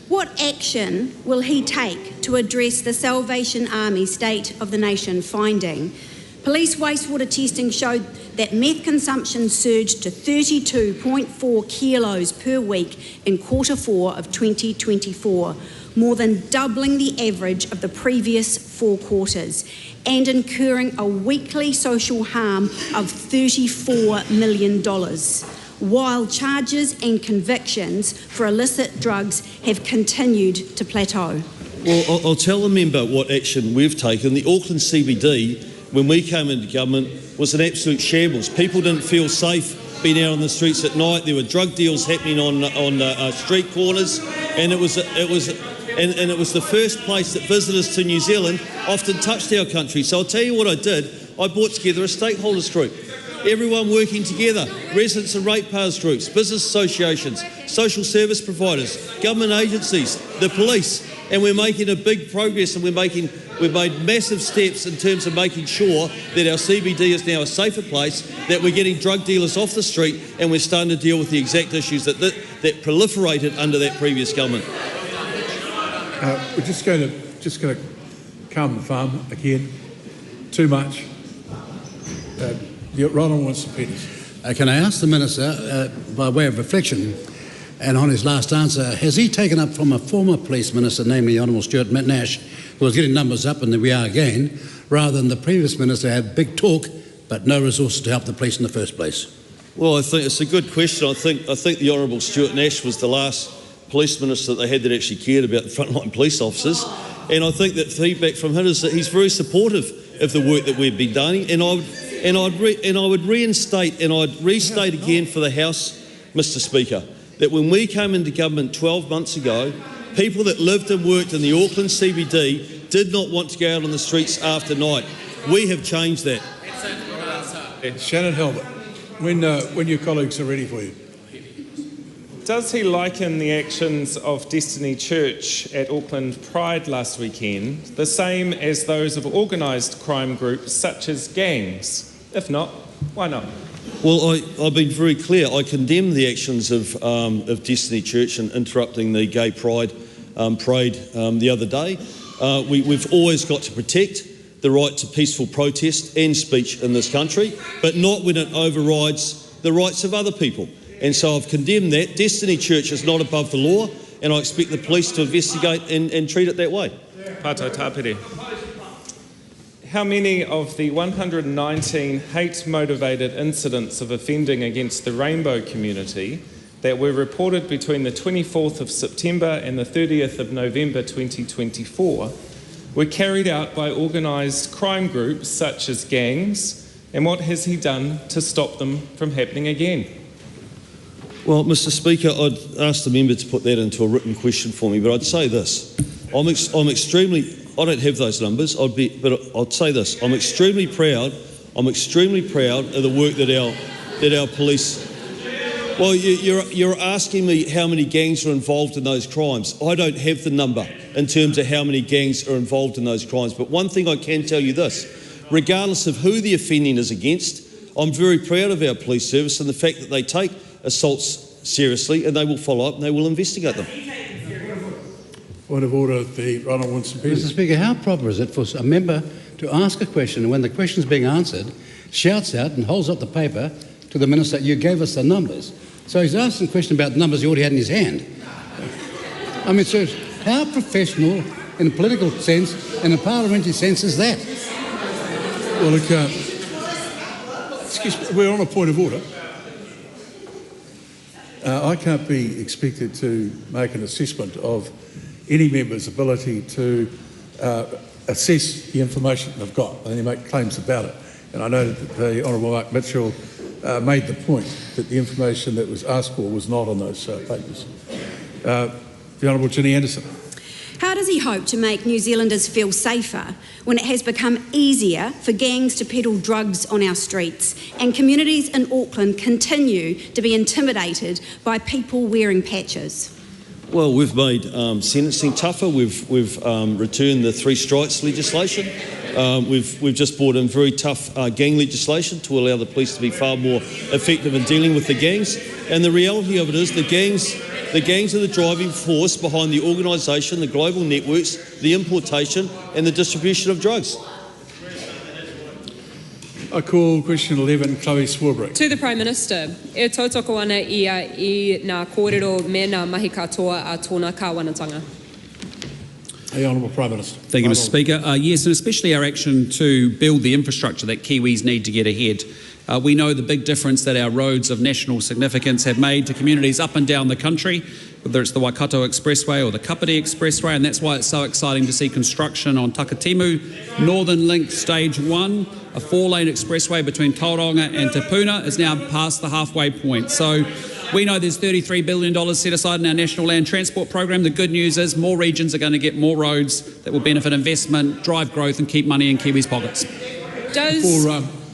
What action will he take to address the Salvation Army State of the Nation finding? Police wastewater testing showed that meth consumption surged to 32.4 kilos per week in Q4 of 2024, more than doubling the average of the previous 4 quarters, and incurring a weekly social harm of $34 million, while charges and convictions for illicit drugs have continued to plateau. Well, I'll tell the member what action we've taken. The Auckland CBD, when we came into government, was an absolute shambles. People didn't feel safe being out on the streets at night. There were drug deals happening on street corners, and it was the first place that visitors to New Zealand often touched our country. So I'll tell you what I did. I brought together a stakeholders group. everyone working together, residents and ratepayers groups, business associations, social service providers, government agencies, the police, and we're making a big progress, and we've made massive steps in terms of making sure that our CBD is now a safer place, that we're getting drug dealers off the street, and we're starting to deal with the exact issues that proliferated under that previous government. We're just going to calm the farm again. Too much. Ronald wants to Peters. Can I ask the Minister, by way of reflection, and on his last answer, has he taken up from a former police minister, namely the Honourable Stuart Nash, who was getting numbers up, and there we are again, rather than the previous minister had big talk but no resources to help the police in the first place? Well, I think it's a good question. I think the Honourable Stuart Nash was the last police minister that they had that actually cared about the frontline police officers, and I think that feedback from him is that he's very supportive of the work that we've been doing, and I would reinstate and I'd restate again for the House, Mr. Speaker, that when we came into government 12 months ago, people that lived and worked in the Auckland CBD did not want to go out on the streets after night. We have changed that. Shannon Halbert, when your colleagues are ready for you. Does he liken the actions of Destiny Church at Auckland Pride last weekend the same as those of organised crime groups such as gangs? If not, why not? Well, I've been very clear. I condemn the actions of Destiny Church in interrupting the gay pride parade the other day. We've always got to protect the right to peaceful protest and speech in this country, but not when it overrides the rights of other people. And so I've condemned that. Destiny Church is not above the law, and I expect the police to investigate and treat it that way. Pato Tāpiri. How many of the 119 hate-motivated incidents of offending against the rainbow community that were reported between the 24th of September and the 30th of November 2024 were carried out by organised crime groups such as gangs, and what has he done to stop them from happening again? Well, Mr. Speaker, I'd ask the member to put that into a written question for me, but I'd say this. I'm extremely... I don't have those numbers, but I'd say this. I'm extremely proud of the work that our police... Well, you're asking me how many gangs are involved in those crimes. I don't have the number in terms of how many gangs are involved in those crimes, but one thing I can tell you this, regardless of who the offending is against, I'm very proud of our police service and the fact that they take assaults seriously, and they will follow up and they will investigate them. Point of order, the Ronald Winston Peters. Mr. Speaker, how proper is it for a member to ask a question, and when the question is being answered, shouts out and holds up the paper to the minister, you gave us the numbers. So he's asking a question about the numbers he already had in his hand. I mean, so how professional in a political sense and a parliamentary sense is that? Well, look, excuse me, we're on a point of order. I can't be expected to make an assessment of any member's ability to assess the information they've got and then make claims about it. And I know that the Honourable Mark Mitchell made the point that the information that was asked for was not on those papers. The Honourable Ginny Anderson. How does he hope to make New Zealanders feel safer when it has become easier for gangs to peddle drugs on our streets and communities in Auckland continue to be intimidated by people wearing patches? Well, we've made sentencing tougher. We've returned the 3 strikes legislation. We've just brought in very tough gang legislation to allow the police to be far more effective in dealing with the gangs. And the reality of it is the gangs are the driving force behind the organisation, the global networks, the importation and the distribution of drugs. I call question 11, Chloe Swarbrick. To the Prime Minister, e tautoko ana ia I ngā kōrero me ngā mahi katoa a tōna kāwanatanga. The Honourable Prime Minister. Thank you, Mr. Speaker. Yes, and especially our action to build the infrastructure that Kiwis need to get ahead. We know the big difference that our roads of national significance have made to communities up and down the country, whether it's the Waikato Expressway or the Kapiti Expressway, and that's why it's so exciting to see construction on Takatimu Northern Link Stage 1, a 4-lane expressway between Tauranga and Te Puna is now past the halfway point. So we know there's $33 billion set aside in our National Land Transport Program. The good news is more regions are going to get more roads that will benefit investment, drive growth and keep money in Kiwis' pockets.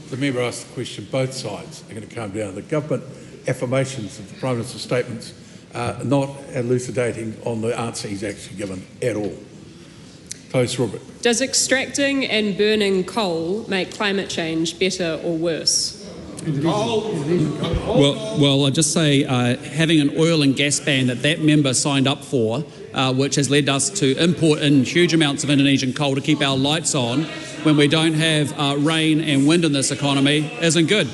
the member asked the question, both sides are going to come down. The government affirmations of the Prime Minister's statements are not elucidating on the answer he's actually given at all. Post Robert. Does extracting and burning coal make climate change better or worse? Well, I'd just say having an oil and gas ban that member signed up for, which has led us to import in huge amounts of Indonesian coal to keep our lights on when we don't have rain and wind in this economy, isn't good.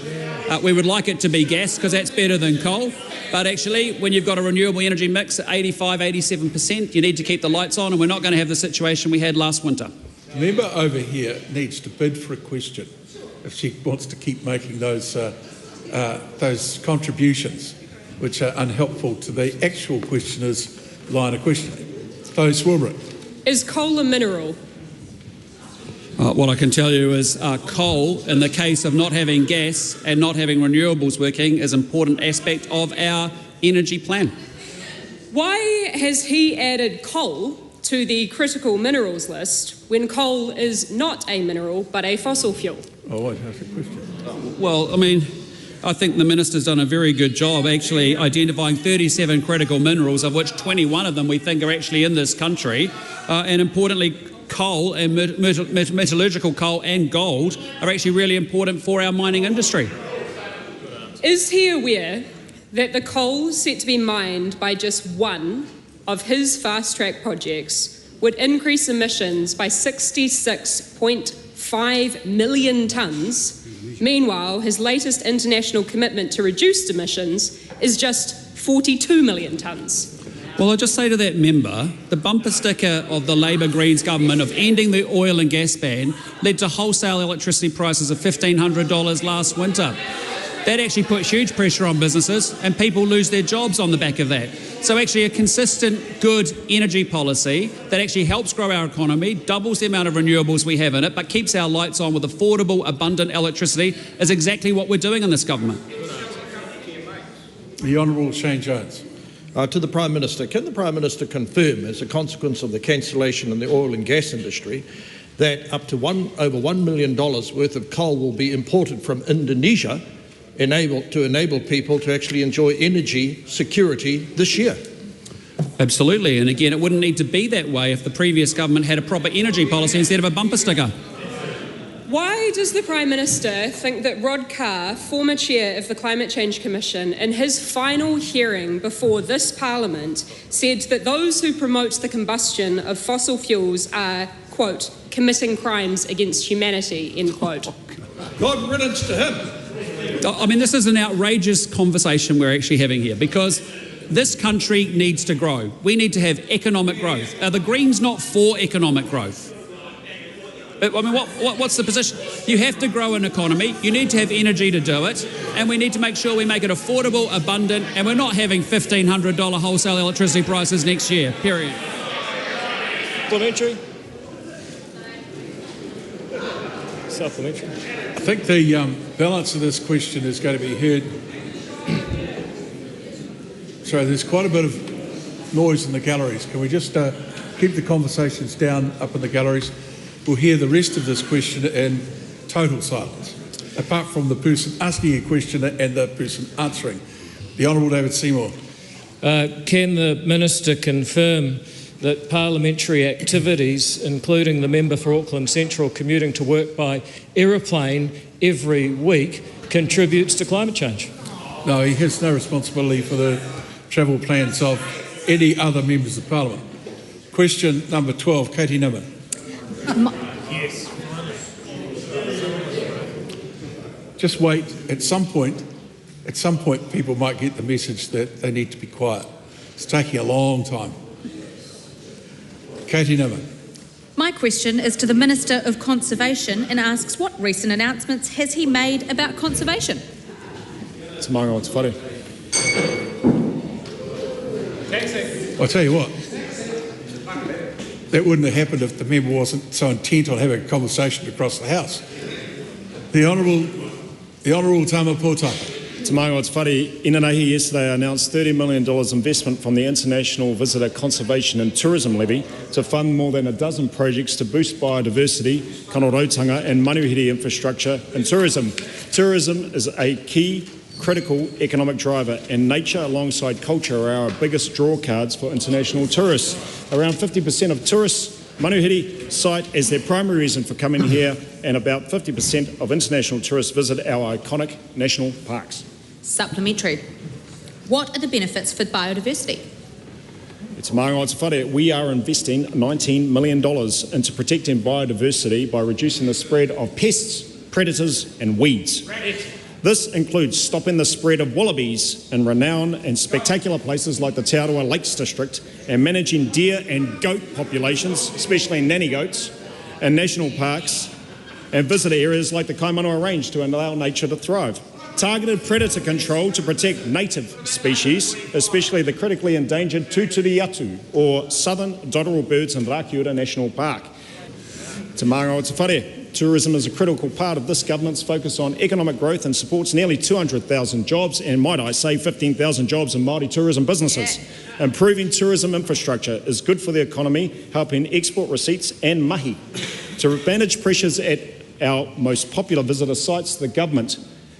We would like it to be gas because that's better than coal. But actually, when you've got a renewable energy mix at 85, 87%, you need to keep the lights on, and we're not going to have the situation we had last winter. The member over here needs to bid for a question if she wants to keep making those contributions, which are unhelpful to the actual questioner's line of questioning. Post Robert. Is coal a mineral? What I can tell you is coal, in the case of not having gas and not having renewables working, is an important aspect of our energy plan. Why has he added coal to the critical minerals list when coal is not a mineral but a fossil fuel? Oh, that's a question. Well, I mean, I think the Minister's done a very good job actually identifying 37 critical minerals, of which 21 of them we think are actually in this country, and importantly, coal and metallurgical coal and gold are actually really important for our mining industry. Is he aware that the coal set to be mined by just one of his fast-track projects would increase emissions by 66.5 million tonnes? Meanwhile, his latest international commitment to reduced emissions is just 42 million tonnes. Well, I'll just say to that member, the bumper sticker of the Labor Greens government of ending the oil and gas ban led to wholesale electricity prices of $1,500 last winter. That actually puts huge pressure on businesses, and people lose their jobs on the back of that. So actually a consistent, good energy policy that actually helps grow our economy, doubles the amount of renewables we have in it, but keeps our lights on with affordable, abundant electricity is exactly what we're doing in this government. The Honourable Shane Jones. To the Prime Minister, can the Prime Minister confirm, as a consequence of the cancellation in the oil and gas industry, that up to over $1 million worth of coal will be imported from Indonesia to enable people to actually enjoy energy security this year? Absolutely, and again, it wouldn't need to be that way if the previous government had a proper energy policy instead of a bumper sticker. Why does the Prime Minister think that Rod Carr, former chair of the Climate Change Commission, in his final hearing before this Parliament, said that those who promote the combustion of fossil fuels are, quote, committing crimes against humanity, end quote? God riddance to him. I mean, this is an outrageous conversation we're actually having here, because this country needs to grow. We need to have economic growth. Are the Greens not for economic growth? I mean, what's the position? You have to grow an economy, you need to have energy to do it, and we need to make sure we make it affordable, abundant, and we're not having $1,500 wholesale electricity prices next year, period. Supplementary. Supplementary. I think the balance of this question is going to be heard. Sorry, there's quite a bit of noise in the galleries. Can we just keep the conversations down up in the galleries? We'll hear the rest of this question in total silence, apart from the person asking a question and the person answering. The Honourable David Seymour. Can the Minister confirm that parliamentary activities, including the member for Auckland Central commuting to work by aeroplane every week, contributes to climate change? No, he has no responsibility for the travel plans of any other members of Parliament. Question number 12, Katie Nimmin. Yes. Just wait. At some point, people might get the message that they need to be quiet. It's taking a long time. Katie Nimmin. My question is to the Minister of Conservation and asks what recent announcements has he made about conservation? It's Mario, it's funny. I'll tell you what, that wouldn't have happened if the member wasn't so intent on having a conversation across the House. The Honourable Tama Potaka. Te Mānga o Te Whare, Inanahi yesterday announced $30 million investment from the International Visitor Conservation and Tourism Levy to fund more than a dozen projects to boost biodiversity, kanorautanga and manuhiri infrastructure and tourism. Tourism is a key critical economic driver, and nature alongside culture are our biggest draw cards for international tourists. Around 50% of tourists manuhiri cite as their primary reason for coming here, and about 50% of international tourists visit our iconic national parks. Supplementary. What are the benefits for biodiversity? It's Mānga o Te Whare. We are investing $19 million into protecting biodiversity by reducing the spread of pests, predators and weeds. This includes stopping the spread of wallabies in renowned and spectacular places like the Aotearoa Lakes District, and managing deer and goat populations, especially nanny goats, in national parks and visitor areas like the Kaimanawa Range to allow nature to thrive. Targeted predator control to protect native species, especially the critically endangered tuturiatu or southern dotterel birds in Ō-Rākau National Park. Te Mānga o Te Whare. Tourism is a critical part of this government's focus on economic growth and supports nearly 200,000 jobs and, might I say, 15,000 jobs in Māori tourism businesses. Improving tourism infrastructure is good for the economy, helping export receipts and mahi. To manage pressures at our most popular visitor sites, the government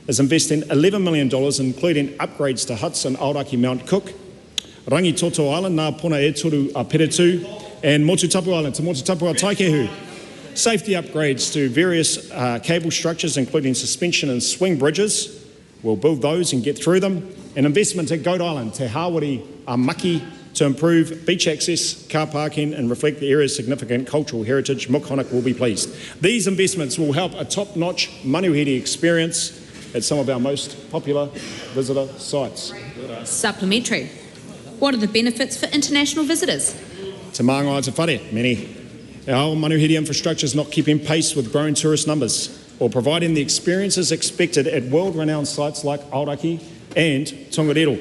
is investing $11 million, including upgrades to huts in Aoraki Mount Cook, Rangitoto Island, Ngā Pona e Toru a Peretu, and Motutapu Island, Te Motutapu a Taikehu. Safety upgrades to various cable structures, including suspension and swing bridges. We'll build those and get through them. And investment at Goat Island, Te Hāwari a Maki, to improve beach access, car parking and reflect the area's significant cultural heritage. Mukhonak will be pleased. These investments will help a top-notch manuhiri experience at some of our most popular visitor sites. Supplementary. What are the benefits for international visitors? Te Mānga o Te Whare, many. Our manuhiri infrastructure is not keeping pace with growing tourist numbers or providing the experiences expected at world-renowned sites like Aoraki and Tongariro.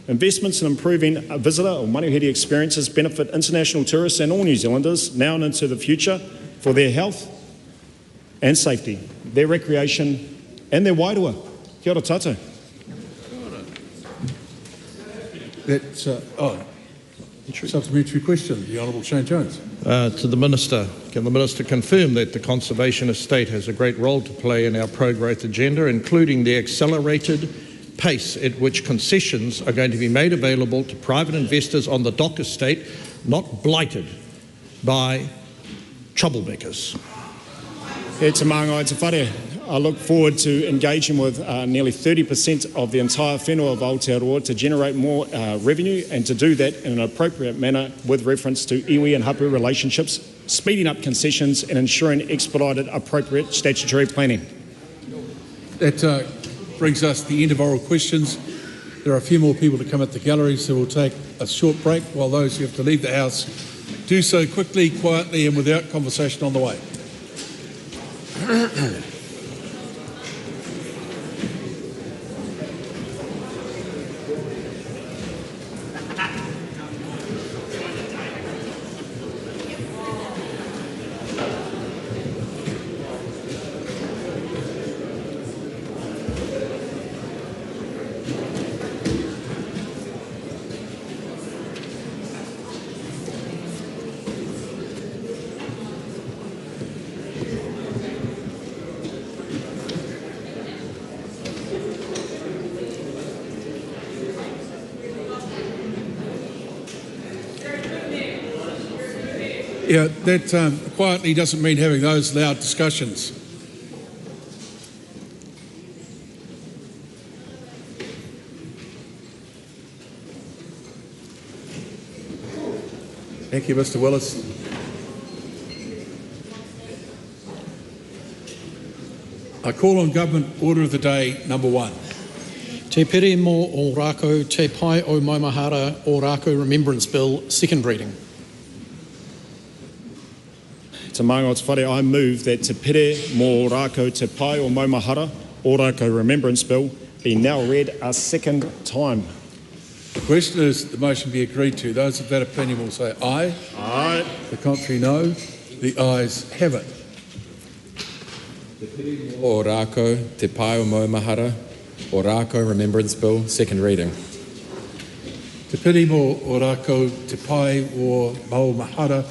Investments in improving visitor or manuhiri experiences benefit international tourists and all New Zealanders now and into the future for their health and safety, their recreation and their wairua. Kia ora tātou. That's supplementary question, the Honourable Shane Jones. To the Minister, can the Minister confirm that the conservation estate has a great role to play in our pro-growth agenda, including the accelerated pace at which concessions are going to be made available to private investors on the dock estate, not blighted by troublemakers? E te Mānga o Te Whare. I look forward to engaging with nearly 30% of the entire whenua of Aotearoa to generate more revenue, and to do that in an appropriate manner with reference to iwi and hapu relationships, speeding up concessions and ensuring expedited appropriate statutory planning. That brings us to the end of oral questions. There are a few more people to come at the gallery, so we'll take a short break while those who have to leave the House do so quickly, quietly and without conversation on the way. Yeah, that quietly doesn't mean having those loud discussions. Thank you, Mr. Willis. I call on Government Order of the Day number 1. Te pere mō Ō-Rākau te pai o Maumahara Ō-Rākau Remembrance Bill, second reading. Te Mānga o Te Whare, I move that Te Pere mō Ō-Rākau te pai o Maumahara Ō-Rākau Remembrance Bill be now read a second time. The question is the motion be agreed to. Those of that opinion will say aye. Aye. The contrary no. The ayes have it. Ō-Rākau te pai o Maumahara Ō-Rākau Remembrance Bill, second reading. Te piri mō Ō-Rākau Te Pai o Maumahara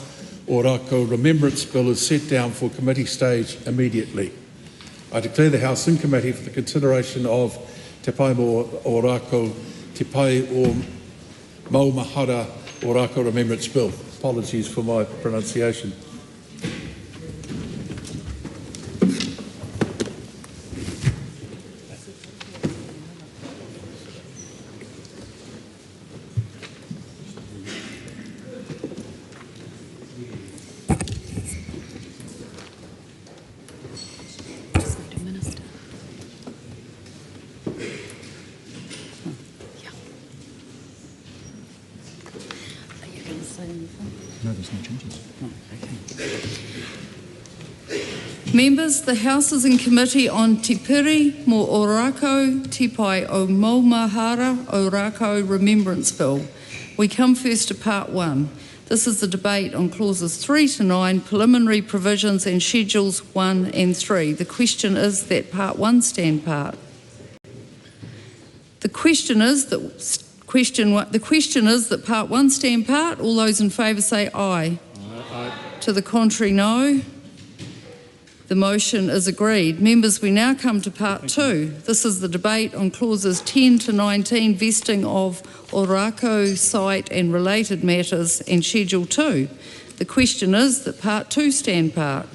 Ō-Rākau Remembrance Bill is set down for committee stage immediately. I declare the House in committee for the consideration of Te Pai mō Ō-Rākau Te Pai o Maumahara Ō-Rākau Remembrance Bill. Apologies for my pronunciation. No, there's no changes. Members, the House is in committee on Te Piri mō Ō-Rākau Te Pai o Maumahara Ō-Rākau Remembrance Bill. We come first to Part 1. This is the debate on clauses 3 to 9, preliminary provisions and schedules 1 and 3. The question is that Part 1 stand part. The question is that Part 1 stand part. All those in favour say aye. Aye. To the contrary, no. The motion is agreed. Members, we now come to Part 2. This is the debate on clauses 10 to 19, vesting of Ō-Rākau site and related matters, and Schedule 2. The question is that Part 2 stand part.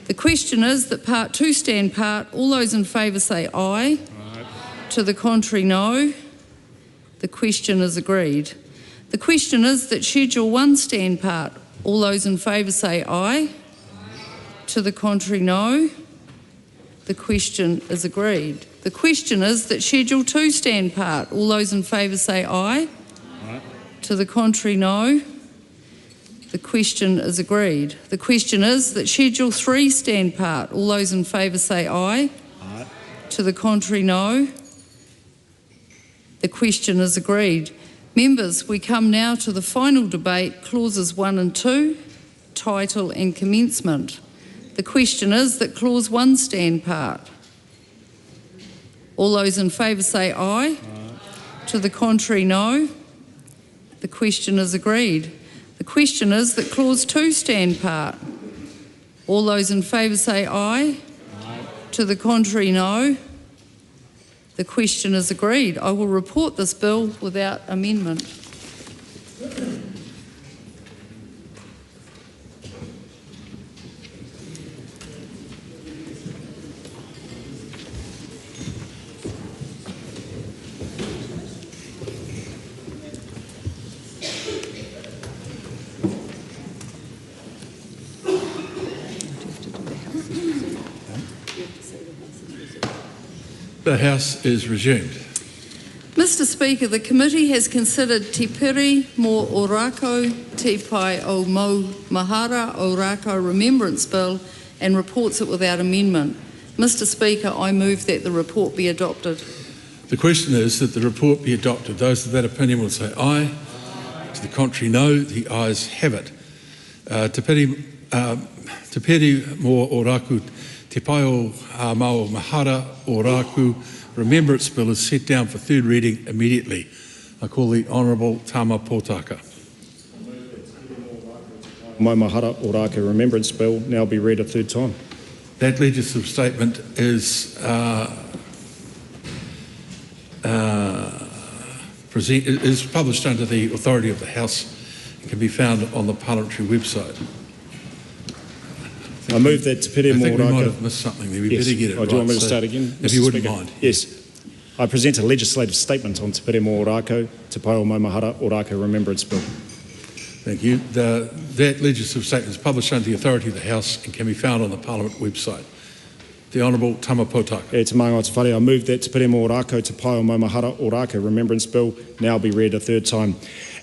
The question is that Part 2 stand part. All those in favour say aye. Aye. To the contrary, no. The question is agreed. The question is that Schedule 1 stand part. All those in favour say aye. To the contrary, no. The question is agreed. The question is that Schedule 2 stand part. All those in favour say aye. Aye. To the contrary, no. The question is agreed. The question is that Schedule 3 stand part. All those in favour say aye. Aye. To the contrary, no. The question is agreed. Members, we come now to the final debate, clauses 1 and 2, title and commencement. The question is that clause 1 stand part. All those in favour say aye. Aye. To the contrary, no. The question is agreed. The question is that clause 2 stand part. All those in favour say aye. Aye. To the contrary, no. The question is agreed. I will report this bill without amendment. The House is resumed. Mr Speaker, the committee has considered Te Piri mō Ō-Rākau Te Pai o Maumahara Ō-Rākau Remembrance Bill and reports it without amendment. Mr Speaker, I move that the report be adopted. The question is that the report be adopted. Those of that opinion will say aye. To the contrary, no. The ayes have it. Te Piri mō Ō-Rākau Te Pai o Maumahara Ō-Rākau Remembrance Bill is set down for third reading immediately. I call the Honourable Tama Potaka. Maumahara Ō-Rākau Remembrance Bill now be read a third time. That legislative statement is published under the authority of the House and can be found on the parliamentary website. I move that Te Piri mō Ō-Rākau... I think we might have missed something there. We better get it right. Do you want me to start again? If you wouldn't mind. Yes. I present a legislative statement on Te Piri mō Ō-Rākau Te Pai o Maumahara Ō-Rākau Remembrance Bill. Thank you. That legislative statement is published under the authority of the House and can be found on the Parliament website. The Honourable Tama Potaka. E te maunga o te whare, I move that Te Piri mō Ō-Rākau Te Pai o Maumahara Ō-Rākau Remembrance Bill now be read a third time.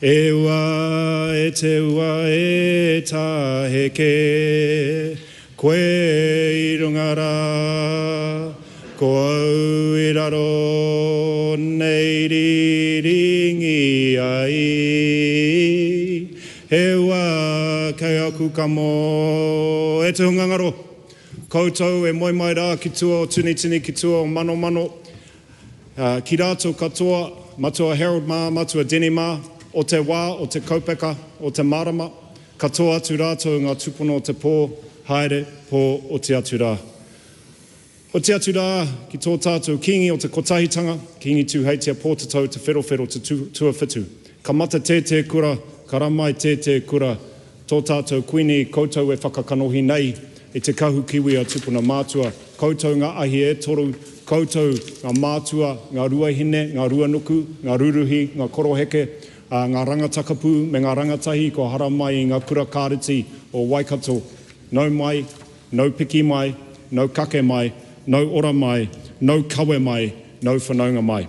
E ua e te ua e tā heke, koe I runga rā, ko au I raro nei riringi ai. He ua kei aku kamo e te hungangaro, Koutou e moi mai rā ki tua o tuni ki tua o mano mano. Ki rātou katoa, matua Harold mā, matua Denny mā, o te wā, o te kaupeka, o te marama. Katoa atu rātou ngā tupuna o te pō, haere pō o te atu rā. O te atu rā ki tō tātou kingi o te kotahitanga, kingi tūheitia pōtatau te whero te tuawhitu. Ka mata tētē kura, ka ramai tētē kura, tō tātou kuini koutou e whakakanohi nei i te kahu kiwi a tupuna mātua. Koutou ngā ahi e toru, koutou ngā mātua, ngā ruahine, ngā ruanuku, ngā ruruhi, ngā koroheke, ngā rangatakapu me ngā rangatahi ko hara mai i ngā kura kāriti o Waikato. Nau mai, nau piki mai, nau kake mai, nau ora mai, nau kawe mai, nau whanaunga mai.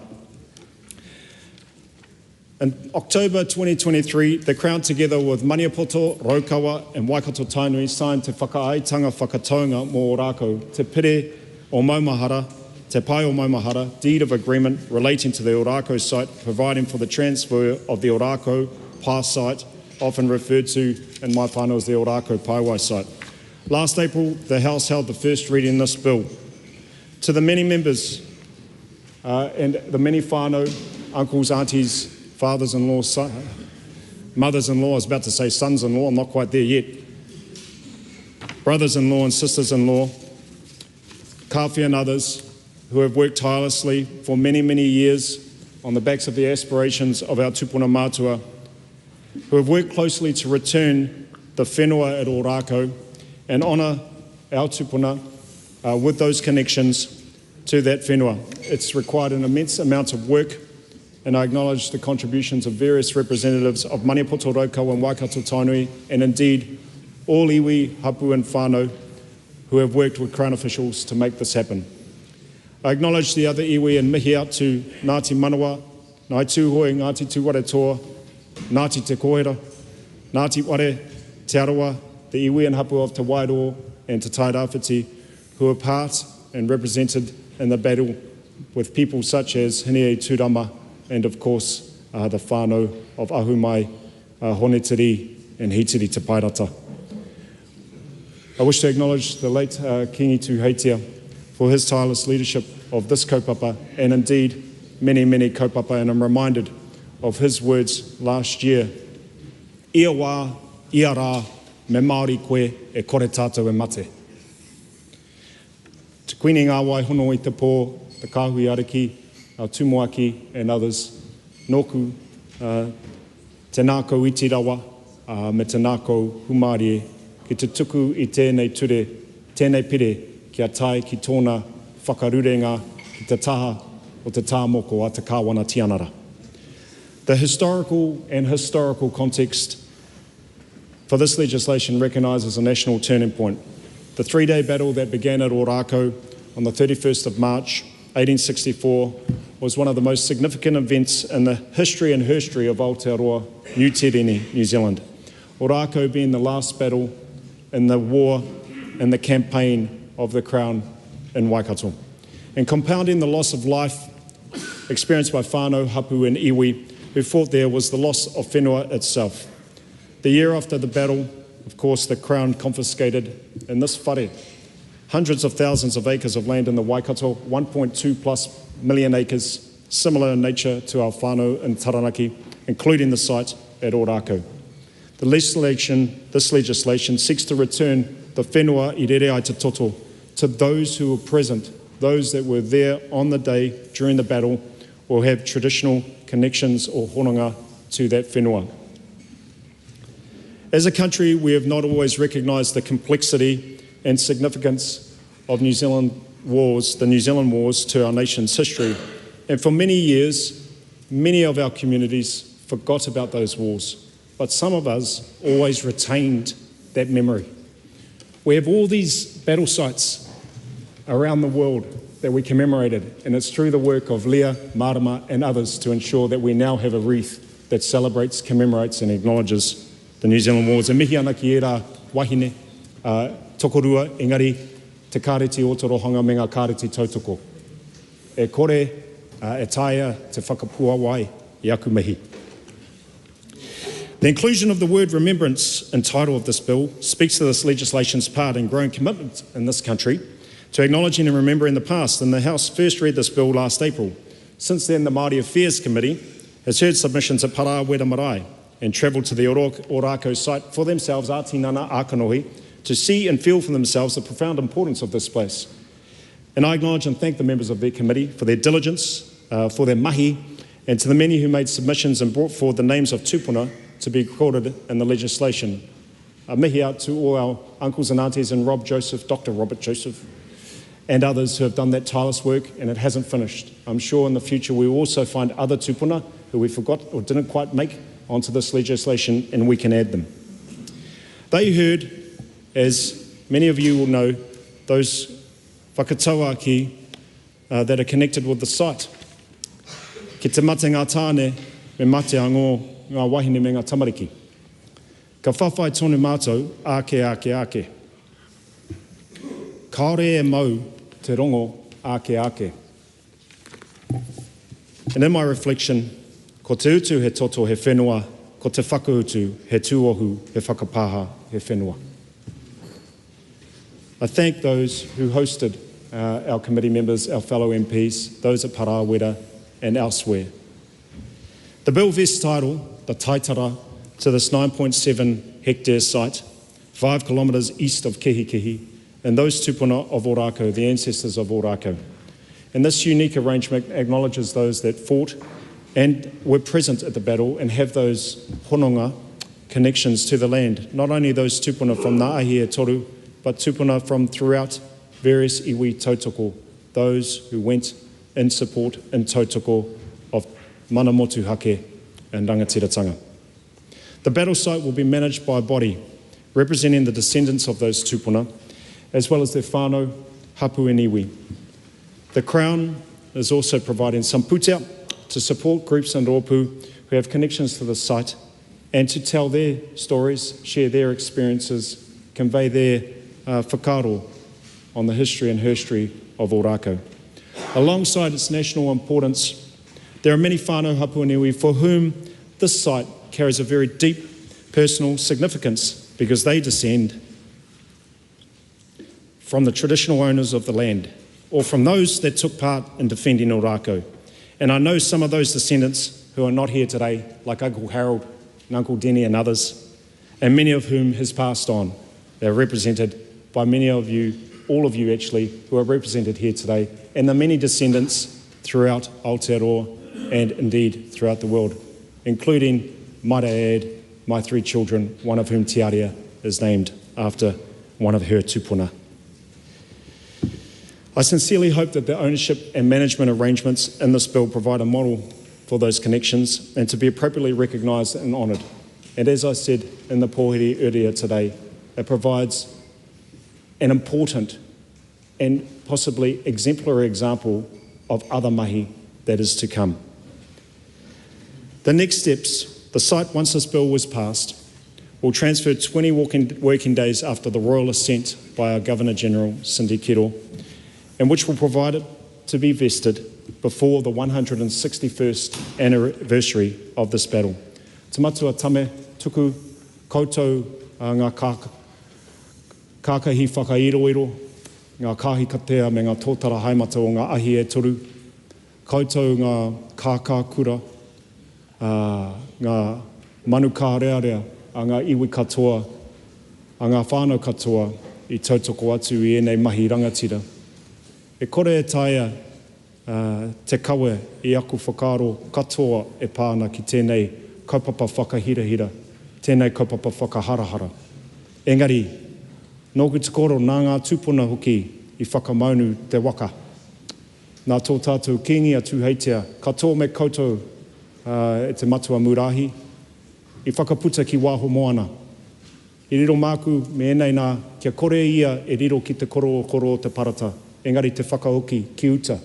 In October 2023, the Crown, together with Maniapoto, Raukawa and Waikato Tainui, signed Te Whakaaetanga Whakataunga mō Ō-Rākau, Te Pire o Maumahara, Te Pai o Maumahara, deed of agreement relating to the Ō-Rākau site, providing for the transfer of the Ō-Rākau Pā site, often referred to in my whānau as the Ō-Rākau Paiwai site. Last April, the House held the first reading of this bill. To the many members and the many whānau, uncles, aunties, fathers-in-law, mothers-in-law, I was about to say sons-in-law, I'm not quite there yet. Brothers-in-law and sisters-in-law, Kāwhia and others who have worked tirelessly for many, many years on the backs of the aspirations of our tupuna mātua, who have worked closely to return the whenua at Ō-Rākau and honour our tupuna with those connections to that whenua. It's required an immense amount of work, and I acknowledge the contributions of various representatives of Maniapoto, Raukawa and Waikato Tainui, and indeed all iwi, hapu and whānau who have worked with Crown officials to make this happen. I acknowledge the other iwi and mihi out to Ngāti Manawa, Ngāi Tūhoi, Ngāti Tūware-toa, Ngāti Te Kōhera, Ngāti Ware, Te Arawa, the iwi and hapu of Te Wairoa and Te Tairāwhiti, who are part and represented in the battle with people such as Hinei Tūrama and, of course, the whānau of Ahumai, Honetiri and Hitiri Te Pairata. I wish to acknowledge the late Kingi Tūheitia for his tireless leadership of this kaupapa and indeed many, many kaupapa, and I'm reminded of his words last year. Ia wā, ia rā, me Māori koe e kore tātou e mate. Te kuini ngā wai hono i te pō, the kāhui ariki, our tumuaki and others, nōku te nākau iti rawa me te nākau humārie, ki te tuku i tēnei ture, tēnei pire, kia tai ki tōna whakarurenga, ki te taha o te tāmoko a te kāwana tianara. The historical context for this legislation recognises a national turning point. The three-day battle that began at Ō-Rākau on the 31st of March 1864 was one of the most significant events in the history and herstory of Aotearoa, New Tirene, New Zealand. Ō-Rākau being the last battle in the war and the campaign of the Crown in Waikato. And compounding the loss of life experienced by whānau, hapu and iwi who fought there was the loss of whenua itself. The year after the battle, of course, the Crown confiscated in this whare hundreds of thousands of acres of land in the Waikato, 1.2+ million acres, similar in nature to our whānau in Taranaki, including the site at Ō-Rākau. This legislation seeks to return the whenua I rere ai te toto to those who were present, those that were there on the day during the battle or have traditional connections or hononga to that whenua. As a country, we have not always recognised the complexity and significance of New Zealand wars, the New Zealand wars, to our nation's history. And for many years, many of our communities forgot about those wars. But some of us always retained that memory. We have all these battle sites around the world that we commemorated, and it's through the work of Lea, Marama and others to ensure that we now have a wreath that celebrates, commemorates and acknowledges the New Zealand wars. E mihi ana ki e rā wahine, tokorua, engari, te kāreti otorohanga me ngā kāreti tautoko. E kore, e taia te whakapua wai I aku mihi. The inclusion of the word remembrance in title of this bill speaks to this legislation's part in growing commitment in this country to acknowledging and remembering the past, and the House first read this bill last April. Since then, the Māori Affairs Committee has heard submissions at Parawera Marae and travelled to the Ō-Rākau site for themselves, Ātinana Ākanohi, to see and feel for themselves the profound importance of this place. And I acknowledge and thank the members of their committee for their diligence, for their mahi, and to the many who made submissions and brought forward the names of tupuna to be recorded in the legislation. A mihi out to all our uncles and aunties and Rob Joseph, Dr. Robert Joseph, and others who have done that tireless work, and it hasn't finished. I'm sure in the future we will also find other tupuna who we forgot or didn't quite make onto this legislation, and we can add them. They heard, as many of you will know, those whakatauaki that are connected with the site. Ki te mate ngā tāne, me mate ango ngā wahine me ngā tamariki. Ka whawhai tonu mātou, ake. Kaore e mau te rongo, ake. And in my reflection, ko te utu he toto he whenua, ko te whakautu he tūohu he whakapaha he whenua. I thank those who hosted our committee members, our fellow MPs, those at Parawera and elsewhere. The bill vests title, the taitara, to this 9.7 hectare site, 5 kilometres east of Kihikihi, and those tupuna of Ō-Rākau, the ancestors of Ō-Rākau. And this unique arrangement acknowledges those that fought and were present at the battle and have those hononga connections to the land. Not only those tupuna from Ngā Ahi e Toru, but tupuna from throughout various iwi tautoko, those who went in support in tautoko of mana motu hake and rangatiratanga. The battle site will be managed by a body representing the descendants of those tupuna, as well as their whānau, hapu and iwi. The Crown is also providing some putau to support groups and rōpū who have connections to the site and to tell their stories, share their experiences, convey their whakaaro on the history and herstory of Ō-Rākau. Alongside its national importance, there are many whānau hapu and iwi for whom this site carries a very deep personal significance because they descend from the traditional owners of the land or from those that took part in defending Ō-Rākau. And I know some of those descendants who are not here today, like Uncle Harold and Uncle Denny and others, and many of whom has passed on. They're represented by many of you, all of you actually, who are represented here today, and the many descendants throughout Aotearoa and indeed throughout the world, including, might I add, my 3 children, one of whom Tiaria is named after one of her tupuna. I sincerely hope that the ownership and management arrangements in this bill provide a model for those connections and to be appropriately recognised and honoured. And as I said in the pōhiri earlier today, it provides an important and possibly exemplary example of other mahi that is to come. The next steps, the site, once this bill was passed, will transfer 20 working days after the royal assent by our Governor-General, Cindy Kiro, and which will provide it to be vested before the 161st anniversary of this battle. Te matua tame, tuku, koutou ngā kākahi whakairoiro, ngā kāhi katea me ngā tōtara haimata o ngā ahi e toru, koutou ngā kākākura, ngā manu kārearea, a ngā iwi katoa, a ngā whānau katoa I tautoko atu I enei mahi rangatira. E kore e taia te kawe I aku whakaaro katoa e pāna ki tēnei kaupapa whakahirahira, tēnei kaupapa whakaharahara. Engari, nōku te koro nā ngā tūpuna hoki I whakamaunu te waka. Nā tō tātou kingi atu heitea, katoa me koutou e te matua murahi, I whakaputa ki wāho moana. I riro māku me enei nā kia kore ia e riro ki te koro o te parata. Engari te whakaoki ki uta,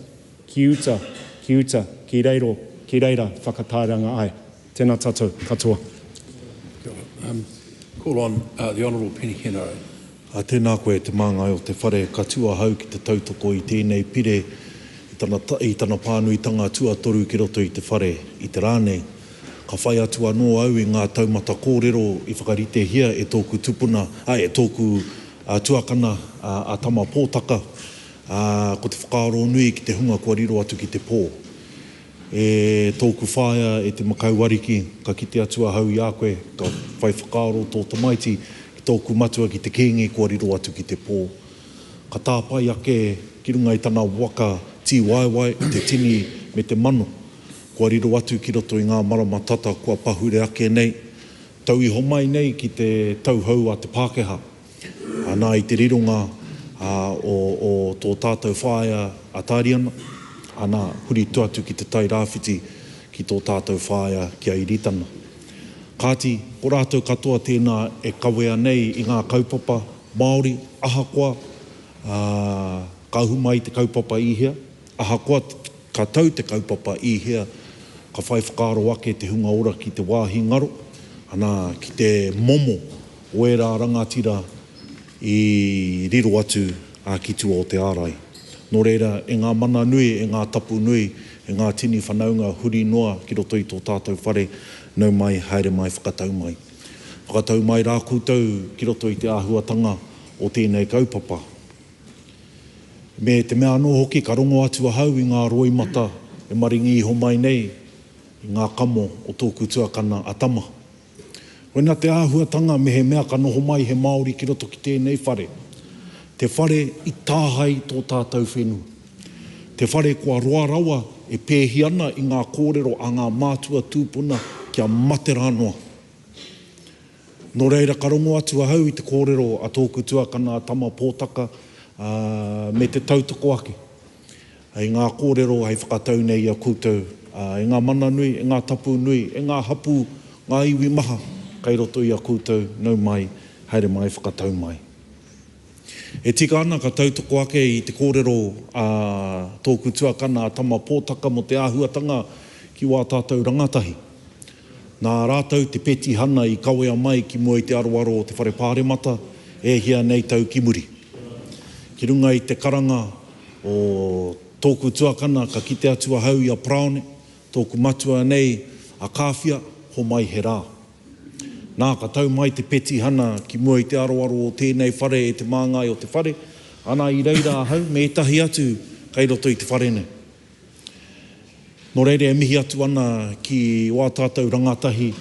ki uta, ki uta, ki reiro, ki reira whakatāranga ai. Tēnā tātou, katoa. Call on the Honourable Penny Henare. Tēnā koe te māngai o te whare katua hau ki te tautoko I tēnei pire I tana pānuitanga tuatoru ki roto I te whare I te rānei. Ka whai atu anō au i ngā taumata kōrero i whakarite hia e tōku tupuna, e tōku tuakana a tama pōtaka, ko te whakaaro nui ki te hunga kua riro atu ki te pō. E tōku whaia e te makauariki, ka kite atu ahau i a koe, ka whai whakaaro tō tamaiti ki tōku matua ki te kēngi kua riro atu ki te pō. Ka tāpai ake ki runga i tana waka ti waiwai i te tini me te mano. Kua riro atu ki roto i ngā marama tata kua pahure ake nei. Tau i homai nei ki te tauhau a te Pākehā. Nā i te rironga o tō tātou whaia a Tāriana. Nā huri tuatu ki te tai rāwhiti ki tō tātou whaia ki a Iritana. Kāti, ko rātou katoa tēnā e kawea nei i ngā kaupapa Māori, ahakoa, ka humai te kaupapa ihia, ahakoa ka tau te kaupapa ihia, ka whai whakaaro ake te hunga ora ki te wāhi ngaro, ana ki te momo o e rā rangatira i riro atu ki tu Aotearoa. Nō reira, e ngā mana nui, e ngā tapu nui, e ngā tini whanaunga huri noa ki roto i tō tātou whare, nau mai, haere mai, whakatau mai. Whakatau mai rā koutou ki roto i te āhuatanga o tēnei kaupapa. Me te mea anō hoki, ka rongo atu ahau i ngā roimata e maringi i homai nei, i ngā kamo o tōku tuakana a tama. Wena te āhuatanga me he mea ka noho mai he Māori ki roto ki tēnei whare. Te whare i tāhai tō tātou whenua. Te whare kua roa rawa e pēhi ana i ngā kōrero a ngā mātua tūpuna kia mate rānoa. Nō reira ka rongo atu ahau i te kōrero a tōku tuakana a tama pōtaka me te tautoko ake. I ngā kōrero hei whakatau nei a koutou, i ngā mana nui, i ngā tapu nui, i ngā hapu, ngā iwi maha, kei roto i a koutou, nau mai, haere mai, whakatau mai. E tika ana ka tautoko ake i te kōrero tōku tuakana a tama pōtaka mo te āhuatanga ki wā tātou rangatahi. Nā rātou te peti hana i kawea mai ki mua i te aroaro o te whare pāremata, e hia nei tau ki muri. Ki runga i te karanga o tōku tuakana ka kite atu ahau i a praone, tōku matua nei a kāwhia, ho mai he rā. Nā ka tau mai te peti hana ki mua i te aroaro o tēnei whare e te māngai o te whare, ana i reira ahau me tahi atu kei roto i te whare nei. Nō reire e mihi atu ana ki wā tātou rangatahi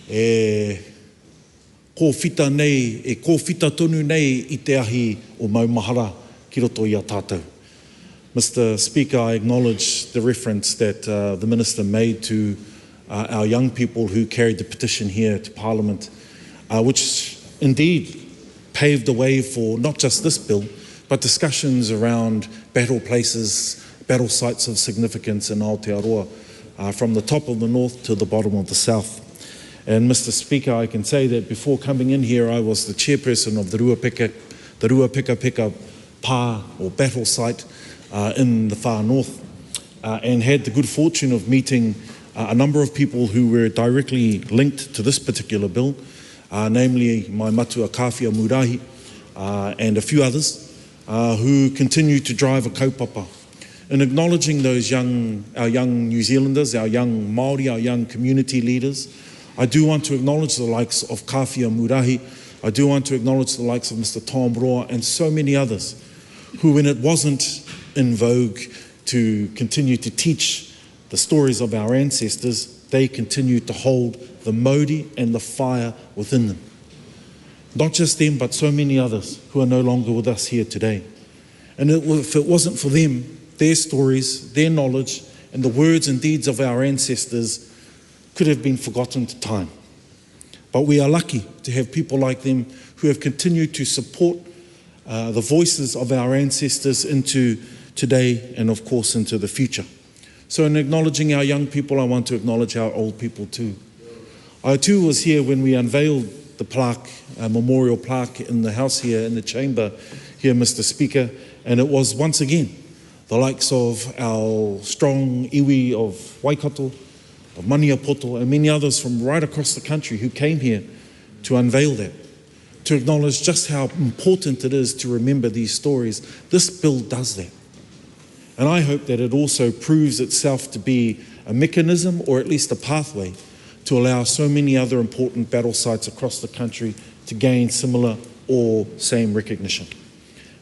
e kōwhita nei, e kōwhita tonu nei i te ahi o maumahara ki roto i a tātou. Mr. Speaker, I acknowledge the reference that the Minister made to our young people who carried the petition here to Parliament, which indeed paved the way for not just this bill, but discussions around battle places, battle sites of significance in Aotearoa, from the top of the north to the bottom of the south. And Mr. Speaker, I can say that before coming in here, I was the chairperson of the Ruapeka Pā or battle site in the far north, and had the good fortune of meeting a number of people who were directly linked to this particular bill, namely my matua Kāwhia Murahi and a few others who continue to drive a kaupapa. In acknowledging those our young New Zealanders, our young Māori, our young community leaders, I do want to acknowledge the likes of Kāwhia Murahi. I do want to acknowledge the likes of Mr. Tom Roa and so many others who, when it wasn't in vogue to continue to teach the stories of our ancestors, they continued to hold the mauri and the fire within them. Not just them, but so many others who are no longer with us here today. And if it wasn't for them, their stories, their knowledge, and the words and deeds of our ancestors could have been forgotten to time. But we are lucky to have people like them who have continued to support the voices of our ancestors into today and, of course, into the future. So in acknowledging our young people, I want to acknowledge our old people too. I too was here when we unveiled the plaque, a memorial plaque in the house here, in the chamber here, Mr. Speaker, and it was once again the likes of our strong iwi of Waikato, of Maniapoto, and many others from right across the country who came here to unveil that, to acknowledge just how important it is to remember these stories. This bill does that. And I hope that it also proves itself to be a mechanism, or at least a pathway, to allow so many other important battle sites across the country to gain similar or same recognition.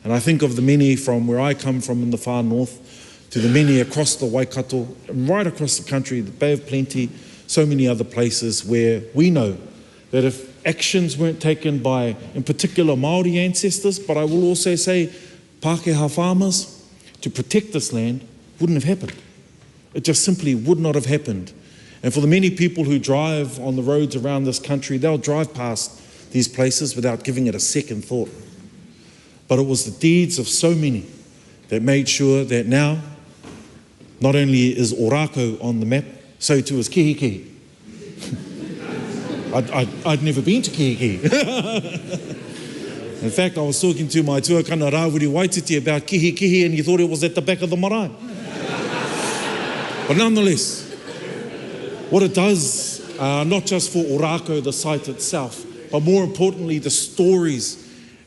And I think of the many from where I come from in the far north, to the many across the Waikato, and right across the country, the Bay of Plenty, so many other places where we know that if actions weren't taken by, in particular, Māori ancestors, but I will also say Pākehā farmers, to protect this land, wouldn't have happened. It just simply would not have happened. And for the many people who drive on the roads around this country, they'll drive past these places without giving it a second thought. But it was the deeds of so many that made sure that now, not only is Ō-Rākau on the map, so too is Kihikihi. I'd never been to Kihikihi. In fact, I was talking to my tuakana Rawiri Waititi about Kihikihi, and he thought it was at the back of the marae. But nonetheless, what it does, not just for Ō-Rākau, the site itself, but more importantly, the stories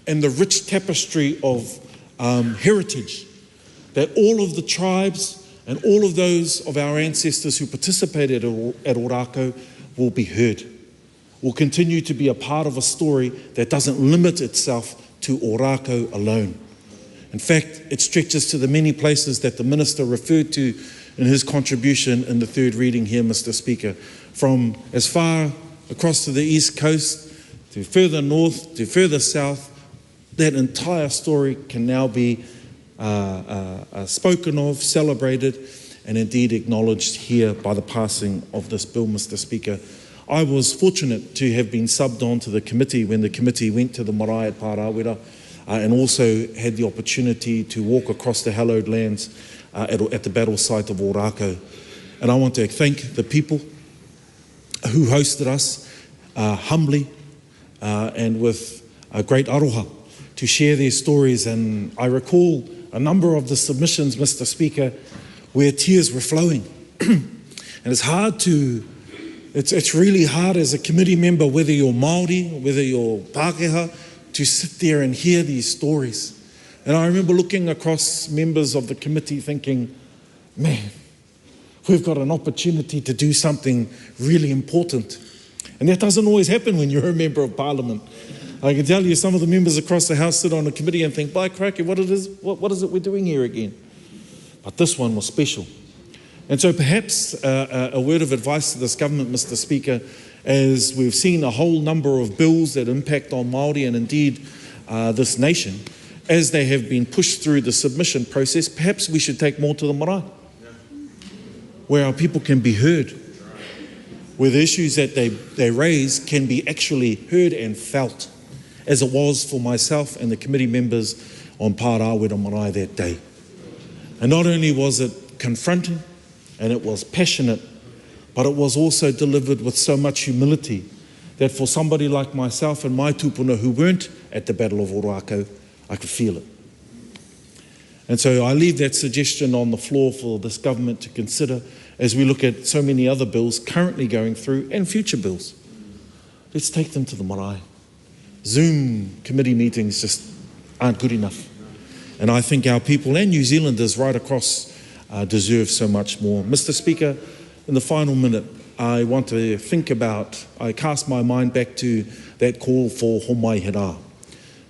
and the rich tapestry of heritage that all of the tribes and all of those of our ancestors who participated at Ō-Rākau will be heard, will continue to be a part of a story that doesn't limit itself to Ō-Rākau alone. In fact, it stretches to the many places that the Minister referred to in his contribution in the third reading here, Mr. Speaker, from as far across to the East Coast, to further north, to further south. That entire story can now be spoken of, celebrated, and indeed acknowledged here by the passing of this bill, Mr. Speaker. I was fortunate to have been subbed on to the committee when the committee went to the marae at Pārāwera, and also had the opportunity to walk across the hallowed lands at the battle site of Ō-Rākau. And I want to thank the people who hosted us humbly and with a great aroha to share their stories. And I recall a number of the submissions, Mr. Speaker, where tears were flowing. And it's hard to, it's really hard as a committee member, whether you're Māori, whether you're Pākehā, to sit there and hear these stories. And I remember looking across members of the committee thinking, man, we've got an opportunity to do something really important. And that doesn't always happen when you're a member of Parliament. I can tell you some of the members across the House sit on a committee and think, by crikey, what is it we're doing here again? But this one was special. And so perhaps a word of advice to this government, Mr. Speaker, as we've seen a whole number of bills that impact on Māori and indeed this nation, as they have been pushed through the submission process, perhaps we should take more to the marae, where our people can be heard, where the issues that they raise can be actually heard and felt, as it was for myself and the committee members on Pārāwera marae that day. And not only was it confronting and it was passionate, but it was also delivered with so much humility that for somebody like myself and my tupuna who weren't at the Battle of Ō-Rākau, I could feel it. And so I leave that suggestion on the floor for this government to consider as we look at so many other bills currently going through and future bills. Let's take them to the marae. Zoom committee meetings just aren't good enough. And I think our people and New Zealanders right across deserve so much more. Mr. Speaker, in the final minute, I want to think about, I cast my mind back to that call for Hon CHRIS,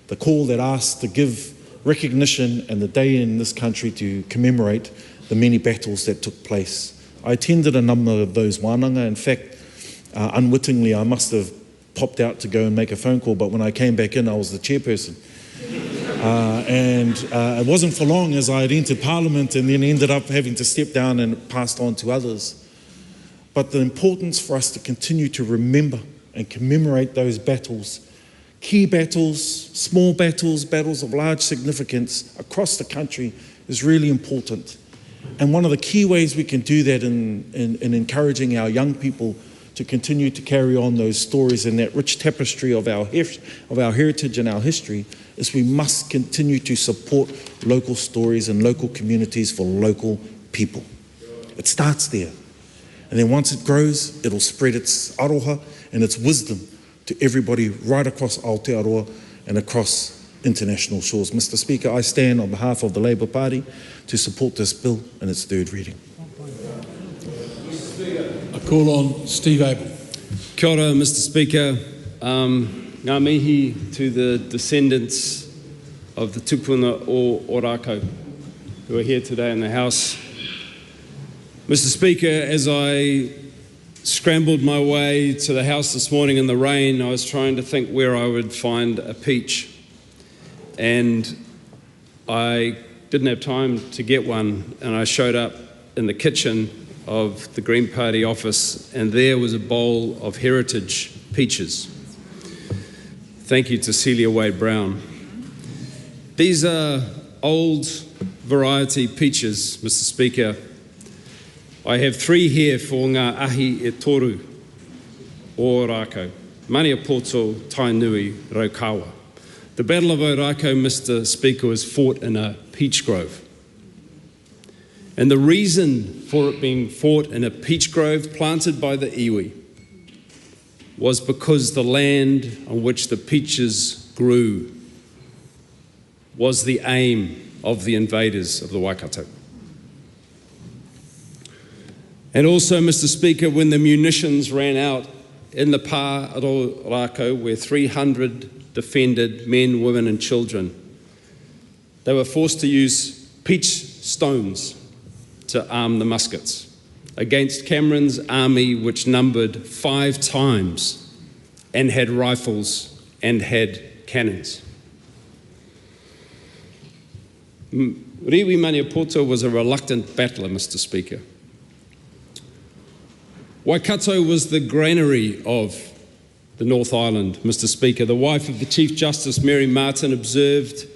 the call that asked to give recognition and the day in this country to commemorate the many battles that took place. I attended a number of those wānanga. In fact, unwittingly, I must have popped out to go and make a phone call, but when I came back in, I was the chairperson. It wasn't for long as I had entered Parliament and then ended up having to step down and passed on to others. But the importance for us to continue to remember and commemorate those battles, key battles, small battles, battles of large significance across the country, is really important. And one of the key ways we can do that in encouraging our young people to continue to carry on those stories and that rich tapestry of our heritage and our history is we must continue to support local stories and local communities for local people. It starts there. And then once it grows, it'll spread its aroha and its wisdom to everybody right across Aotearoa and across international shores. Mr. Speaker, I stand on behalf of the Labour Party to support this bill in its third reading. I call on Steve Abel. Kia ora, Mr. Speaker. Ngā mihi to the descendants of the tupuna o Ō-Rākau who are here today in the House. Mr. Speaker, as I scrambled my way to the House this morning in the rain, I was trying to think where I would find a peach. And I didn't have time to get one, and I showed up in the kitchen of the Green Party office, and there was a bowl of heritage peaches. Thank you to Celia Wade-Brown. These are old variety peaches, Mr. Speaker. I have 3 here for ngā ahi e toru Ō-Rākau, Maniapoto, Tainui, Raukawa. The Battle of Ō-Rākau, Mr. Speaker, was fought in a peach grove. And the reason for it being fought in a peach grove planted by the iwi was because the land on which the peaches grew was the aim of the invaders of the Waikato. And also, Mr. Speaker, when the munitions ran out in the pā at Ō-Rākau, where 300 defended men, women and children, they were forced to use peach stones to arm the muskets against Cameron's army, which numbered 5 times and had rifles and had cannons. Riwi Maniapoto was a reluctant battler, Mr. Speaker. Waikato was the granary of the North Island, Mr. Speaker. The wife of the Chief Justice, Mary Martin, observed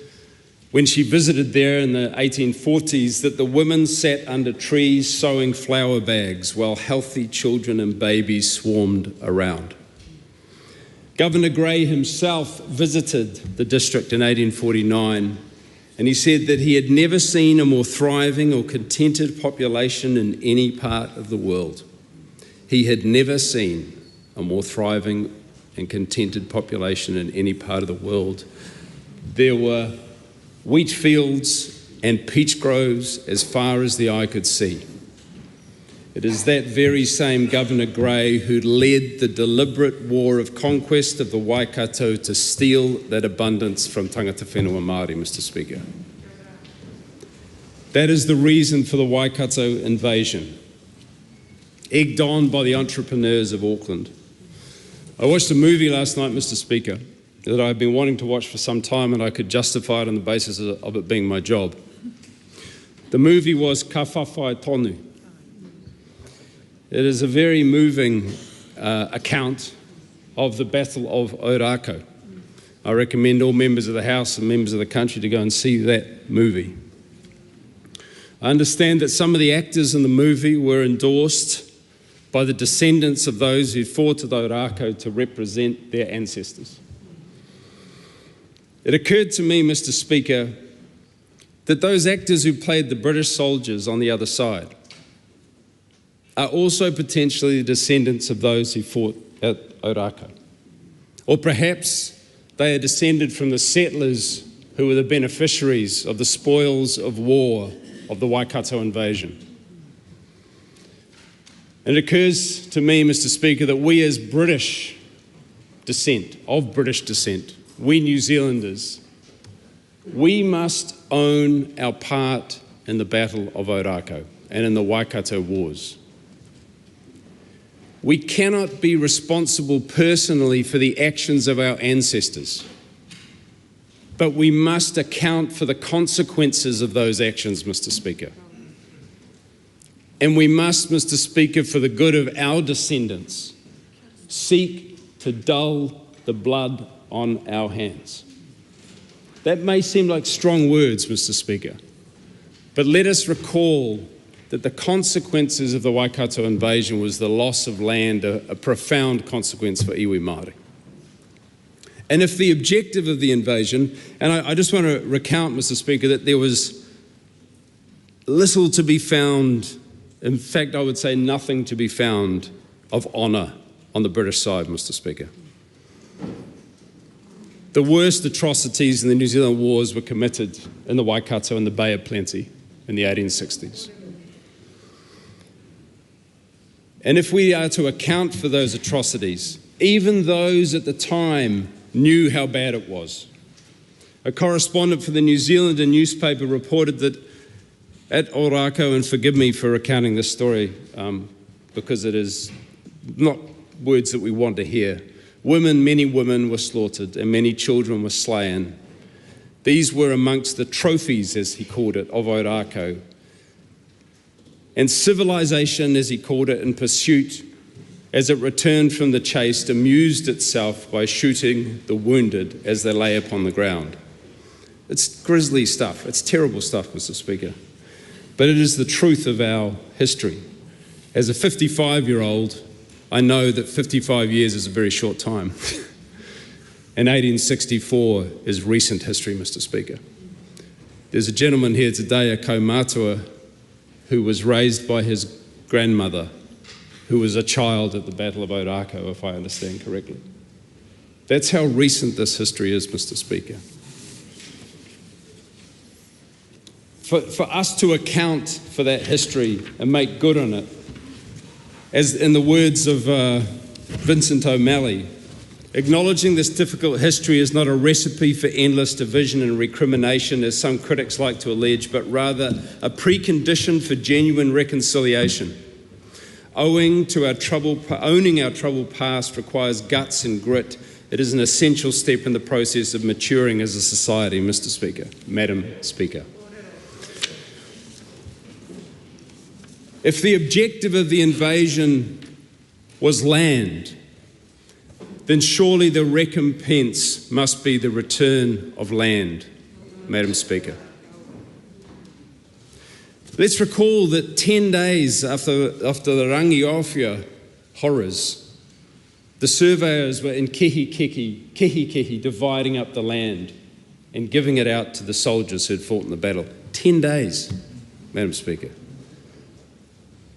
when she visited there in the 1840s that the women sat under trees sewing flour bags while healthy children and babies swarmed around. Governor Grey himself visited the district in 1849, and he said that he had never seen a more thriving or contented population in any part of the world. He had never seen a more thriving and contented population in any part of the world. There were wheat fields and peach groves as far as the eye could see. It is that very same Governor Grey who led the deliberate war of conquest of the Waikato to steal that abundance from tangata whenua Māori, Mr. Speaker. That is the reason for the Waikato invasion, egged on by the entrepreneurs of Auckland. I watched a movie last night, Mr. Speaker, that I've been wanting to watch for some time, and I could justify it on the basis of it being my job. The movie was Ka Whawhai Tonu. It is a very moving account of the Battle of Ō-Rākau. I recommend all members of the House and members of the country to go and see that movie. I understand that some of the actors in the movie were endorsed by the descendants of those who fought at Ō-Rākau to represent their ancestors. It occurred to me, Mr. Speaker, that those actors who played the British soldiers on the other side are also potentially the descendants of those who fought at Ō-Rākau. Or perhaps they are descended from the settlers who were the beneficiaries of the spoils of war of the Waikato invasion. And it occurs to me, Mr. Speaker, that we as British descent, we New Zealanders, we must own our part in the Battle of Ō-Rākau and in the Waikato Wars. We cannot be responsible personally for the actions of our ancestors, but we must account for the consequences of those actions, Mr. Speaker. And we must, Mr. Speaker, for the good of our descendants, seek to dull the blood on our hands. That may seem like strong words, Mr. Speaker, but let us recall that the consequences of the Waikato invasion was the loss of land, a profound consequence for iwi Māori. And if the objective of the invasion, and I just want to recount, Mr. Speaker, that there was little to be found, in fact, I would say nothing to be found of honour on the British side, Mr. Speaker. The worst atrocities in the New Zealand Wars were committed in the Waikato and the Bay of Plenty in the 1860s. And if we are to account for those atrocities, even those at the time knew how bad it was. A correspondent for the New Zealander newspaper reported that at Ō-Rākau, and forgive me for recounting this story because it is not words that we want to hear, many women were slaughtered and many children were slain. These were amongst the trophies, as he called it, of Ō-Rākau. And civilization, as he called it, in pursuit, as it returned from the chase, amused itself by shooting the wounded as they lay upon the ground. It's grisly stuff. It's terrible stuff, Mr. Speaker. But it is the truth of our history. As a 55-year-old, I know that 55 years is a very short time. And 1864 is recent history, Mr. Speaker. There's a gentleman here today, a kaumātua, who was raised by his grandmother, who was a child at the Battle of Ō-Rākau, if I understand correctly. That's how recent this history is, Mr. Speaker. For us to account for that history and make good on it, as in the words of Vincent O'Malley, acknowledging this difficult history is not a recipe for endless division and recrimination, as some critics like to allege, but rather a precondition for genuine reconciliation. Owning our troubled past requires guts and grit. It is an essential step in the process of maturing as a society, Mr. Speaker, Madam Speaker. If the objective of the invasion was land, then surely the recompense must be the return of land, Madam Speaker. Let's recall that 10 days after the Rangiawhia horrors, the surveyors were in kehi dividing up the land and giving it out to the soldiers who had fought in the battle. 10 days, Madam Speaker.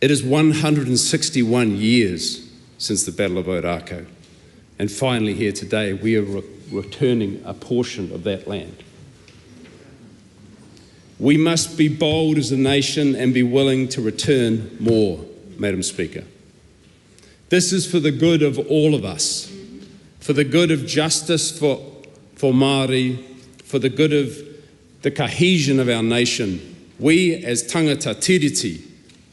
It is 161 years since the Battle of Ō-Rākau. And finally here today, we are returning a portion of that land. We must be bold as a nation and be willing to return more, Madam Speaker. This is for the good of all of us, for the good of justice for Māori, for the good of the cohesion of our nation. We as tangata tiriti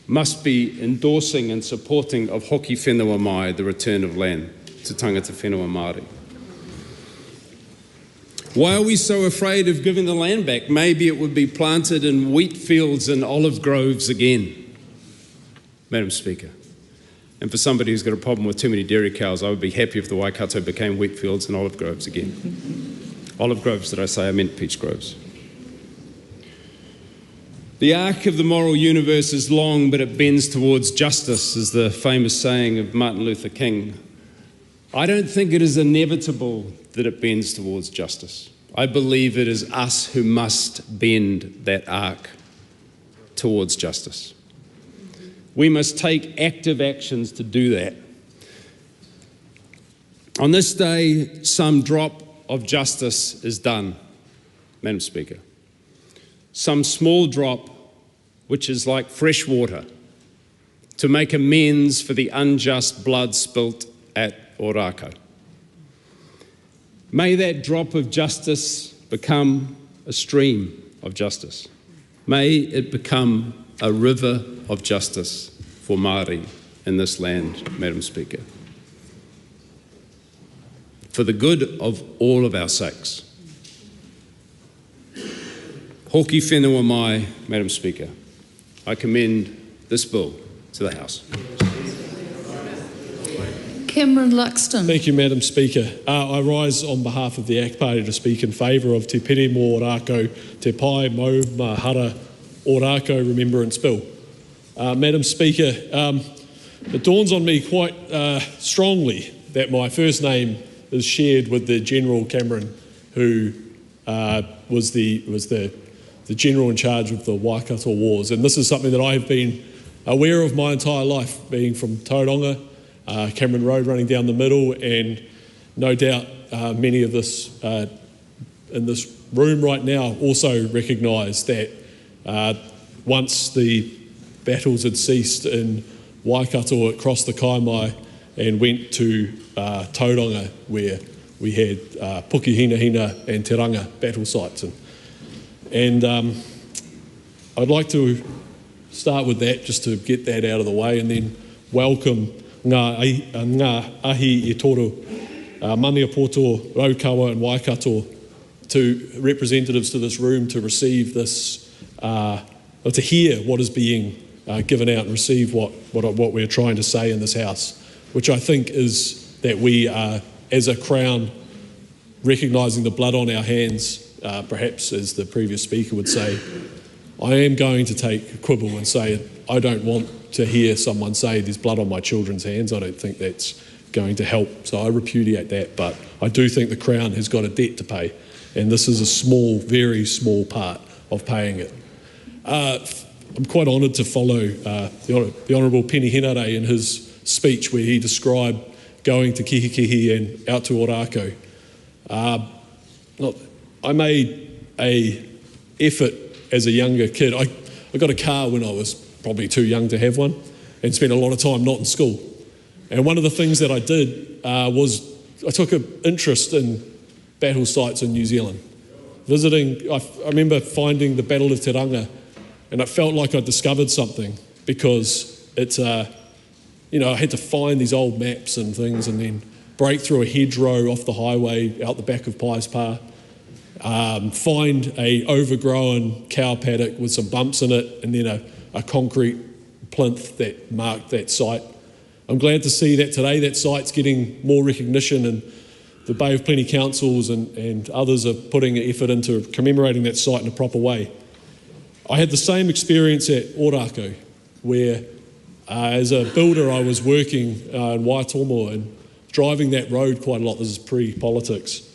must be endorsing and supporting of hoki whenua mai, the return of land to tangata whenua Māori. Why are we so afraid of giving the land back? Maybe it would be planted in wheat fields and olive groves again, Madam Speaker. And for somebody who's got a problem with too many dairy cows, I would be happy if the Waikato became wheat fields and olive groves again. Olive groves, did I say? I meant peach groves. The arc of the moral universe is long, but it bends towards justice, is the famous saying of Martin Luther King. I don't think it is inevitable that it bends towards justice. I believe it is us who must bend that arc towards justice. We must take active actions to do that. On this day, some drop of justice is done, Madam Speaker. Some small drop, which is like fresh water, to make amends for the unjust blood spilt at Ō-Rākau. May that drop of justice become a stream of justice. May it become a river of justice for Māori in this land, Madam Speaker. For the good of all of our sakes. Hoki whenua mai, Madam Speaker. I commend this bill to the House. Cameron Luxton. Thank you, Madam Speaker. I rise on behalf of the ACT Party to speak in favour of Te Pere mō Ō-Rākau Te Pai Mau Mahara Ō-Rākau Remembrance Bill. Madam Speaker, it dawns on me quite strongly that my first name is shared with the General Cameron, who was the General in charge of the Waikato Wars. And this is something that I have been aware of my entire life, being from Tauranga, Cameron Road running down the middle, and no doubt many of us in this room right now also recognise that once the battles had ceased in Waikato across the Kaimai and went to Tauranga, where we had Pukihina and Te Ranga battle sites. And I'd like to start with that, just to get that out of the way, and then welcome ngā ahi e toro, Maniapoto, Raukawa and Waikato, to representatives to this room to receive this, or to hear what is being given out and receive what we're trying to say in this House, which I think is that we are, as a Crown, recognising the blood on our hands, perhaps as the previous speaker would say. I am going to take a quibble and say I don't want to hear someone say there's blood on my children's hands. I don't think that's going to help, so I repudiate that, but I do think the Crown has got a debt to pay, and this is a small, very small part of paying it. I'm quite honoured to follow the Honourable Penny Henare in his speech where he described going to Kihikihi and out to Ō-Rākau. I made an effort as a younger kid. I got a car when I was probably too young to have one, and spent a lot of time not in school. And one of the things that I did was I took an interest in battle sites in New Zealand. Visiting, I remember finding the Battle of Te Ranga, and it felt like I discovered something, because it's, I had to find these old maps and things, and then break through a hedgerow off the highway out the back of Pies Pa, find a overgrown cow paddock with some bumps in it, and then a concrete plinth that marked that site. I'm glad to see that today that site's getting more recognition, and the Bay of Plenty councils and others are putting effort into commemorating that site in a proper way. I had the same experience at Ō-Rākau, where as a builder I was working in Waitomo and driving that road quite a lot. This is pre-politics.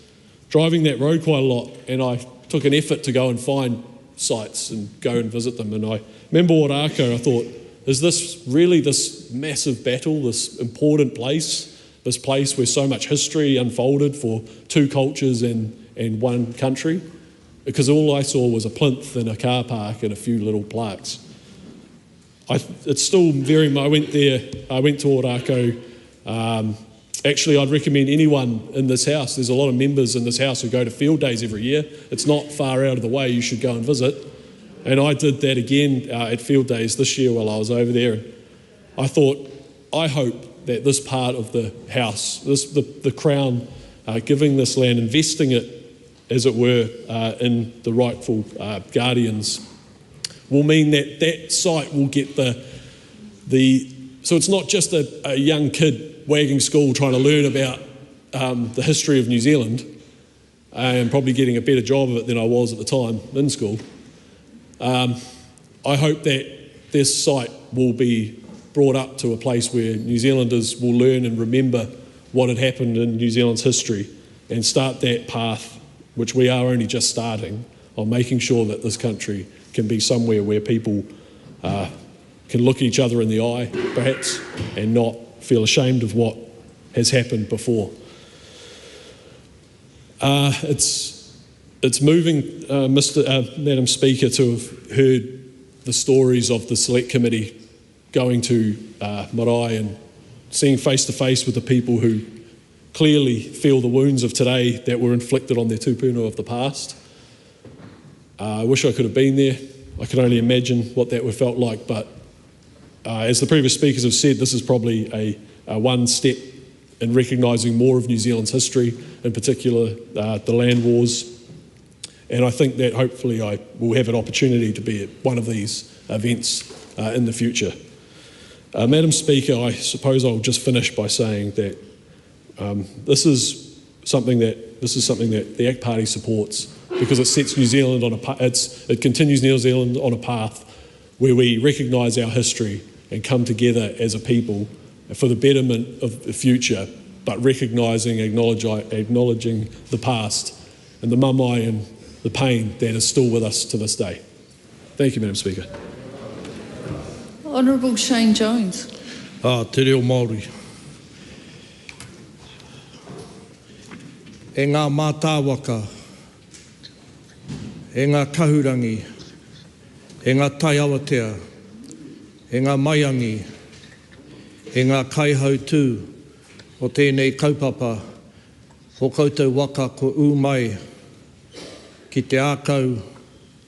Driving that road quite a lot, and I took an effort to go and find sites and go and visit them. And I remember Ō-Rākau, I thought, is this really this massive battle, this important place, this place where so much history unfolded for two cultures and one country? Because all I saw was a plinth and a car park and a few little plaques. It's still very, I went to Ō-Rākau. Actually, I'd recommend anyone in this House, there's a lot of members in this House who go to field days every year. It's not far out of the way, you should go and visit. And I did that again at field days this year while I was over there. I thought, I hope that this part of the House, the Crown, giving this land, investing it, as it were, in the rightful guardians, will mean that that site will get so it's not just a young kid wagging school trying to learn about the history of New Zealand and probably getting a better job of it than I was at the time in school. I hope that this site will be brought up to a place where New Zealanders will learn and remember what had happened in New Zealand's history and start that path, which we are only just starting, on making sure that this country can be somewhere where people can look each other in the eye, perhaps, and not feel ashamed of what has happened before. It's moving, Madam Speaker, to have heard the stories of the Select Committee going to Marae and seeing face to face with the people who clearly feel the wounds of today that were inflicted on their tupuna of the past. I wish I could have been there. I can only imagine what that would have felt like, but as the previous speakers have said, this is probably a one step in recognising more of New Zealand's history, in particular the land wars. And I think that hopefully I will have an opportunity to be at one of these events in the future. Madam Speaker, I suppose I'll just finish by saying that this is something that the ACT Party supports, because it sets New Zealand on it continues New Zealand on a path where we recognise our history and come together as a people for the betterment of the future, but recognising, acknowledging the past and the mamai and the pain that is still with us to this day. Thank you, Madam Speaker. Honourable Shane Jones. Te reo Māori. E ngā mātāwaka, e ngā kahurangi, e ngā tai awatea, e ngā maiangi, e ngā kaihau tū o tēnei kaupapa o koutou waka ko mai ki te ākau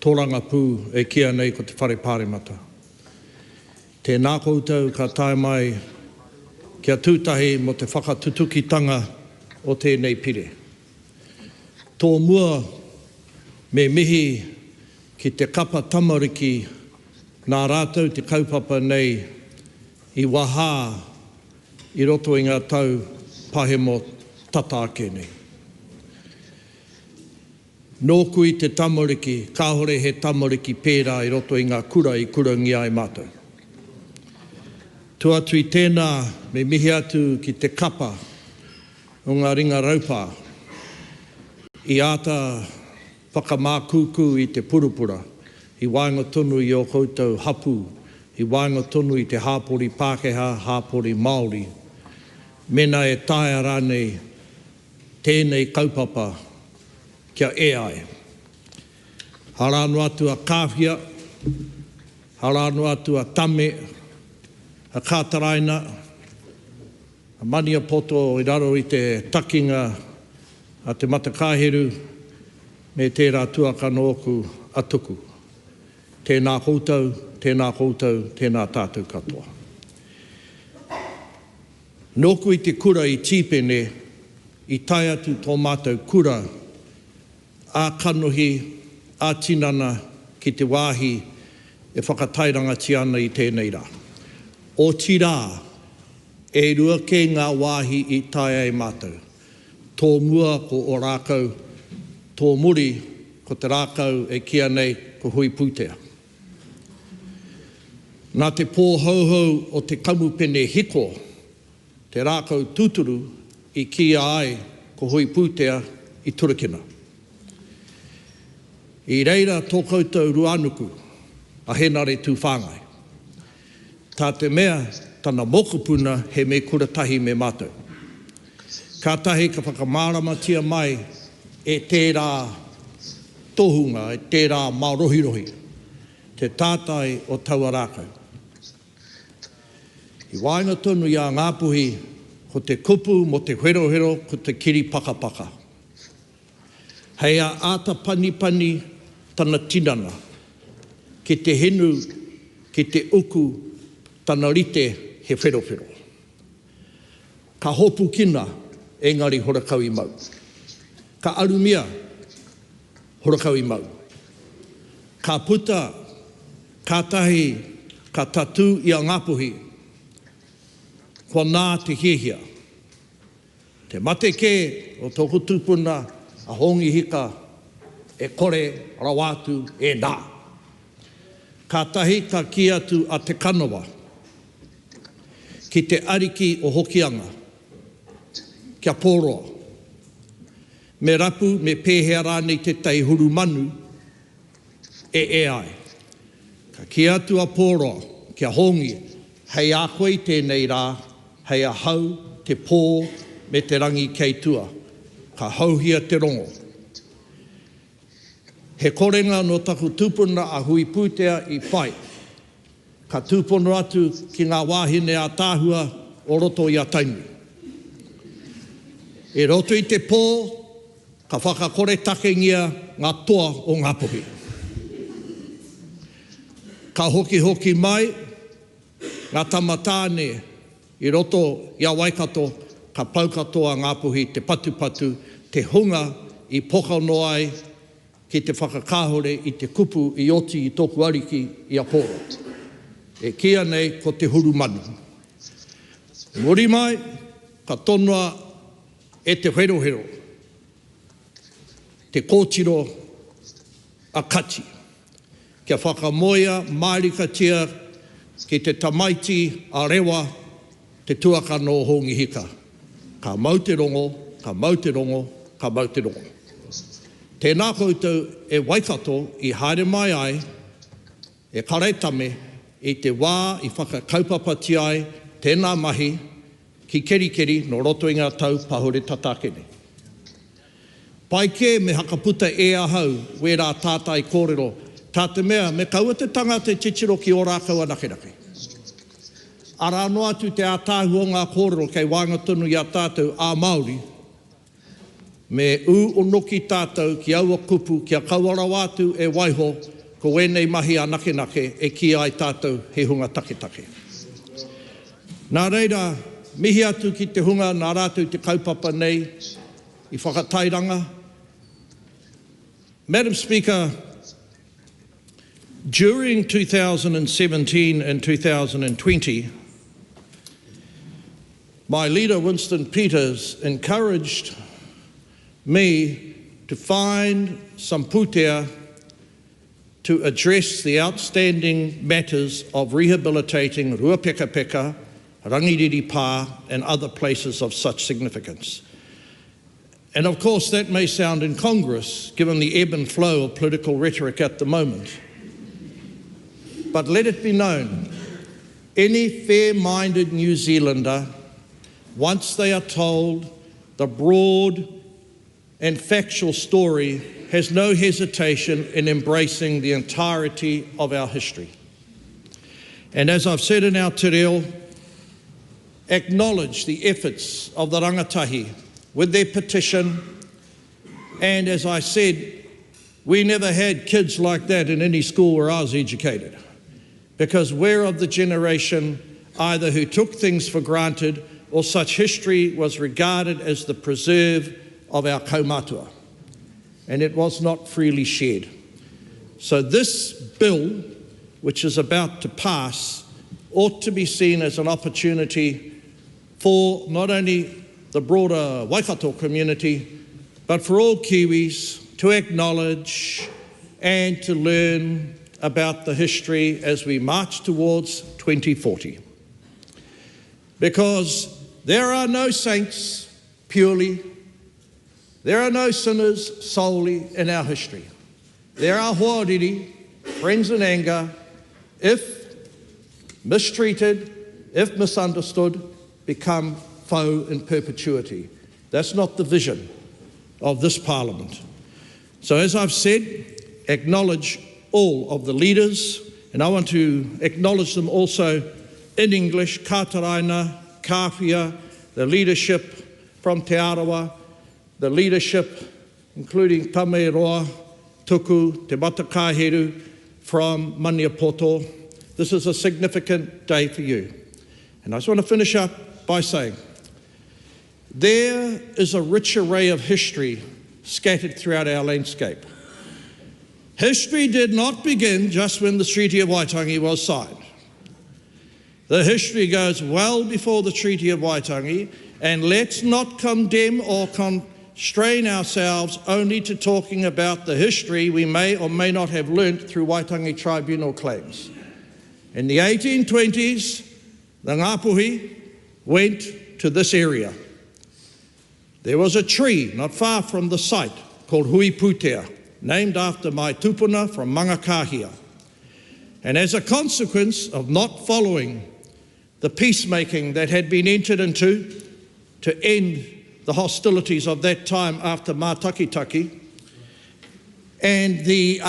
tōranga pū e kia nei ko te whare pāremata. Tēnā koutou ka tae mai kia tūtahi mo te whakatutukitanga o tēnei pire. Tō mua me mihi ki te kapa tamariki nā rātou te kaupapa nei i wahā i roto i ngā tau pahe mo tataake nei. Nōku i te tamariki, kāhore he tamariki pērā i roto i ngā kura i kurangi ai mātou. Tuatu i tēnā me mihi atu ki te kapa o ngā ringa raupā i āta whakamākuku i te purupura, i wainga tonu i o koutou hapu, i wainga tonu i te hāpori Pākehā, hāpori Māori. Mena e tae rānei tēnei kaupapa kia e ai. Harano atu a kāwhia, harano atu a tame, a kātaraina, a mania poto i raro i te takinga a te matakāheru, me tērā tuaka nōku atuku. Tēnā koutou, tēnā koutou, tēnā tātou katoa. Nōku i te kura i tīpene, i tai atu tō mātou kura, a kanohi, a tinana ki te wāhi e whakatairanga tiana i tēnei rā. O tirā, e rua ke ngā wāhi i tai ai mātou. Tō mua ko Ō-Rākau, tō muri ko te Rākau e kia nei ko hui pūtea. Nā te pōhauhau o te kamupene hiko, te Rākau tūturu i kia ai ko hui pūtea i Turakina. I reira tō koutou ruanuku a henare tū whāngai. Tā te mea, tana mokopuna he me kuratahi me mātou. Ka tahi ka whakamārama tia mai e tērā tohunga, e tērā maurohirohi, te tātai o Taua Rākau. I wainga tonu i a ngāpuhi ko te kupu mo te herohero ko te kiri pakapaka. Hei a āta panipani tana tinana, ki te henu, ki te uku, tana rite he wherowhero. Ka hopu kina, engari horakau i mau. Ka arumia, horakau i mau. Ka puta, ka tahi, ka tatu i a ngāpuhi, ko nā te hiehia. Te mate ke o tōku tūpuna a hongi hika e kore rawatu e nā. Ka tahi ka ki atu a te kanawa, ki te ariki o hokianga, kia pōroa. Me rapu me pēhea rānei te taihuru manu e ai. Ka ki atu a pōroa, kia hongi, hei a koe tēnei rā, hei a hau te pō me te rangi kei tua. Ka hauhia te rongo. He korenga no taku tūpuna a hui pūtea i whai. Ka tūpono atu ki ngā wāhine a tāhua o roto i a taimi. E roto i te pō, ka whakakore takengia ngā toa o ngā pohi. Ka hoki mai, ngā tamatāne i roto i a Waikato, ka paukatoa ngā pohi, te patupatu, te hunga i pokano ai, ki te whakakāhore i te kupu i oti i tōku ariki i a pōro. E kia nei ko te huru manu. Muri mai, ka tonua e te herohero, te kōtiro a kati. Kia whakamoia maarikatia ki te tamaiti a rewa te tuakano o hongi hika. Ka mau te rongo, ka mau te rongo, ka mau te rongo. Tēnā koutou e Waikato i haere mai ai, e karetame i te wā i whakakaupapati ai tēnā mahi ki kerikeri no roto i ngā tau pahore tatakene. Pai ke me hakaputa e ahau we rā tātai kōrero, tā te mea me kaua te tanga te titiro ki Ō-Rākau anakerake. Ara noa atu te ātāhu o ngā kōrero kei wānga tonu i a tātou a Māori, me o noki tātou ki aua kupu, ki a kauarau atu e waiho, ko wēnei mahi a nake nake e ki ai tātou he hunga take take. Nā reira, mihi atu ki te hunga, nā rātou te kaupapa nei, I whakatairanga. Madam Speaker, during 2017 and 2020, my leader, Winston Peters, encouraged me to find some pūtea to address the outstanding matters of rehabilitating Ruapekapeka, Rangiriri and other places of such significance. And of course that may sound incongruous given the ebb and flow of political rhetoric at the moment. But let it be known, any fair-minded New Zealander, once they are told the broad and factual story, has no hesitation in embracing the entirety of our history. And as I've said in Aotearoa, acknowledge the efforts of the rangatahi with their petition, and as I said, we never had kids like that in any school where I was educated, because we're of the generation either who took things for granted or such history was regarded as the preserve of our kaumatua, and it was not freely shared. So this bill, which is about to pass, ought to be seen as an opportunity for not only the broader Waikato community, but for all Kiwis to acknowledge and to learn about the history as we march towards 2040. Because there are no saints purely, there are no sinners solely in our history. There are hoariri, friends in anger, if mistreated, if misunderstood, become foe in perpetuity. That's not the vision of this Parliament. So as I've said, acknowledge all of the leaders, and I want to acknowledge them also in English, Kātaraina, Kāwhia, the leadership from Te Arawa, the leadership including Tameroa, Tuku, Te Matakaheru from Maniapoto. This is a significant day for you. And I just want to finish up by saying, there is a rich array of history scattered throughout our landscape. History did not begin just when the Treaty of Waitangi was signed. The history goes well before the Treaty of Waitangi, and let's not condemn or constrain ourselves only to talking about the history we may or may not have learnt through Waitangi Tribunal claims. In the 1820s, the Ngāpuhi went to this area. There was a tree not far from the site called Hui Putea, named after my tupuna from Mangakahia. And as a consequence of not following the peacemaking that had been entered into to end the hostilities of that time after Mātakitaki, and the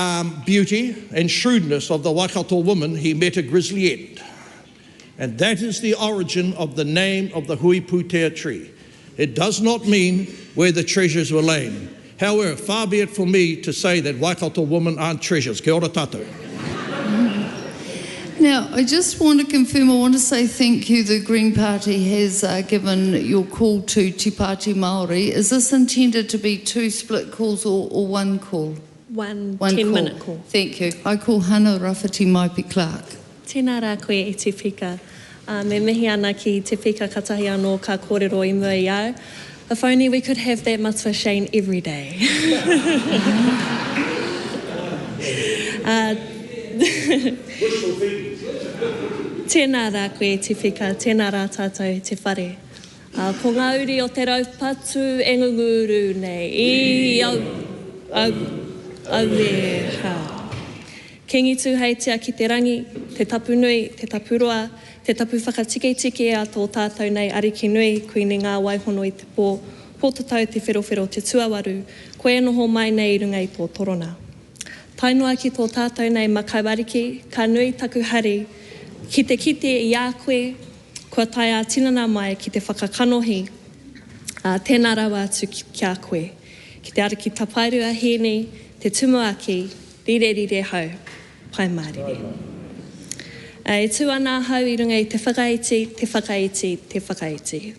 beauty and shrewdness of the Waikato woman, he met a grisly end. And that is the origin of the name of the Hui Putea tree. It does not mean where the treasures were laid. However, far be it for me to say that Waikato women aren't treasures. Kia ora tātou. Now, I just want to confirm, I want to say thank you. The Green Party has given your call to Te Pāti Māori. Is this intended to be two split calls or one call? One 10-minute call. Thank you. I call Hana Rafiti Maipi Clark. Tēnā rā koe e te whika. Me mihi ana ki te whika katahi anō ka kōrero I mua I au. If only we could have that mitzvah Shane every day. Tēnā rā koe te whika, tēnā rā tātou te whare. Ko ngā uri o te raupatu e ngunguru nei, au e ha. Kengi tū hei tia ki te rangi, te tapu nui, te tapuroa, te tapu whakatike a tō tātou nei ariki nui, koini ngā waihono I te pōtatau te wherowhero te tuawaru, koe noho mai nei runga I tō torona. Tainua ki tō tātou nei makau ariki, ka nui taku hari, ki te kite I a koe, Kua taia tinana mai ki te whakakanohi tēnā rawa atu kia koe. Ki te ara ki tapairua hēni, te tumuaki, rire hau, pai mārire. E tū ana hau I runga I te whakaiti, te whakaiti, te whakaiti.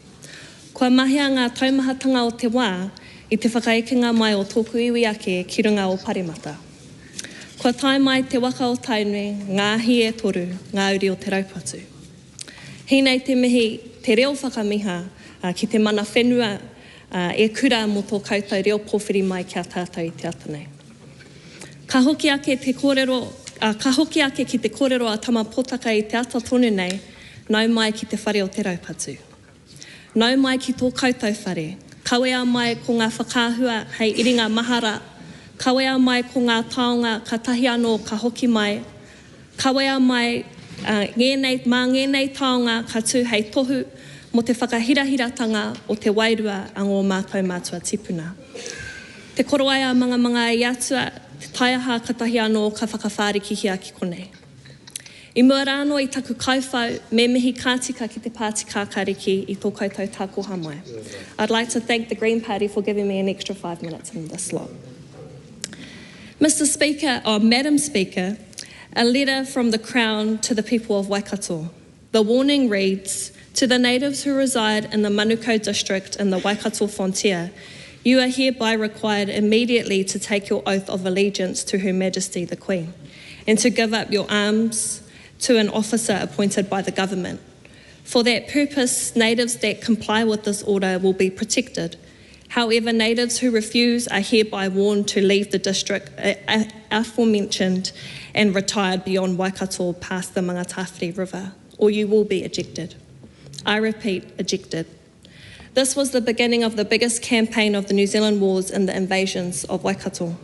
Kua mahia ngā taumahatanga o te wā I te whakaikinga mai o tōku iwi ake ki runga o Parimata. Kua tai mai te waka o tainui, ngāhi e toru, ngā uri o te raupatu. Hīnei te mihi, te reo whakamiha ki te mana whenua e kura mo tō koutou reo pōwhiri mai kia tātou I te atanei. Ka hoki ake ki te kōrero a tama potaka I te ata tonu nei, nau mai ki te whare o te raupatu. Nau mai ki tō koutou whare, kawea mai ko ngā whakāhua hei iringa mahara, kawea mai ko ngā taonga ka tahi anō ka hoki mai, kawea mai ngēnei taonga ka tū hei tohu mo te whakahirahiratanga o te wairua a ngō mātua tipuna. Te koroaia manga I atua, te taiaha ka tahi anō ka whakawhārikihia ki konei. I mua rāno I taku kauwhau, me mihi kātika ki te Pāti Kākāriki I tō koutou tākoha mai. I'd like to thank the Green Party for giving me an extra 5 minutes in this slot. Madam Speaker, a letter from the Crown to the people of Waikato. The warning reads, to the natives who reside in the Manukau district in the Waikato frontier, you are hereby required immediately to take your oath of allegiance to Her Majesty the Queen and to give up your arms to an officer appointed by the government. For that purpose, natives that comply with this order will be protected. However, natives who refuse are hereby warned to leave the district aforementioned and retired beyond Waikato past the Mangatawhiri River, or you will be ejected. I repeat, ejected. This was the beginning of the biggest campaign of the New Zealand Wars in the invasions of Waikato.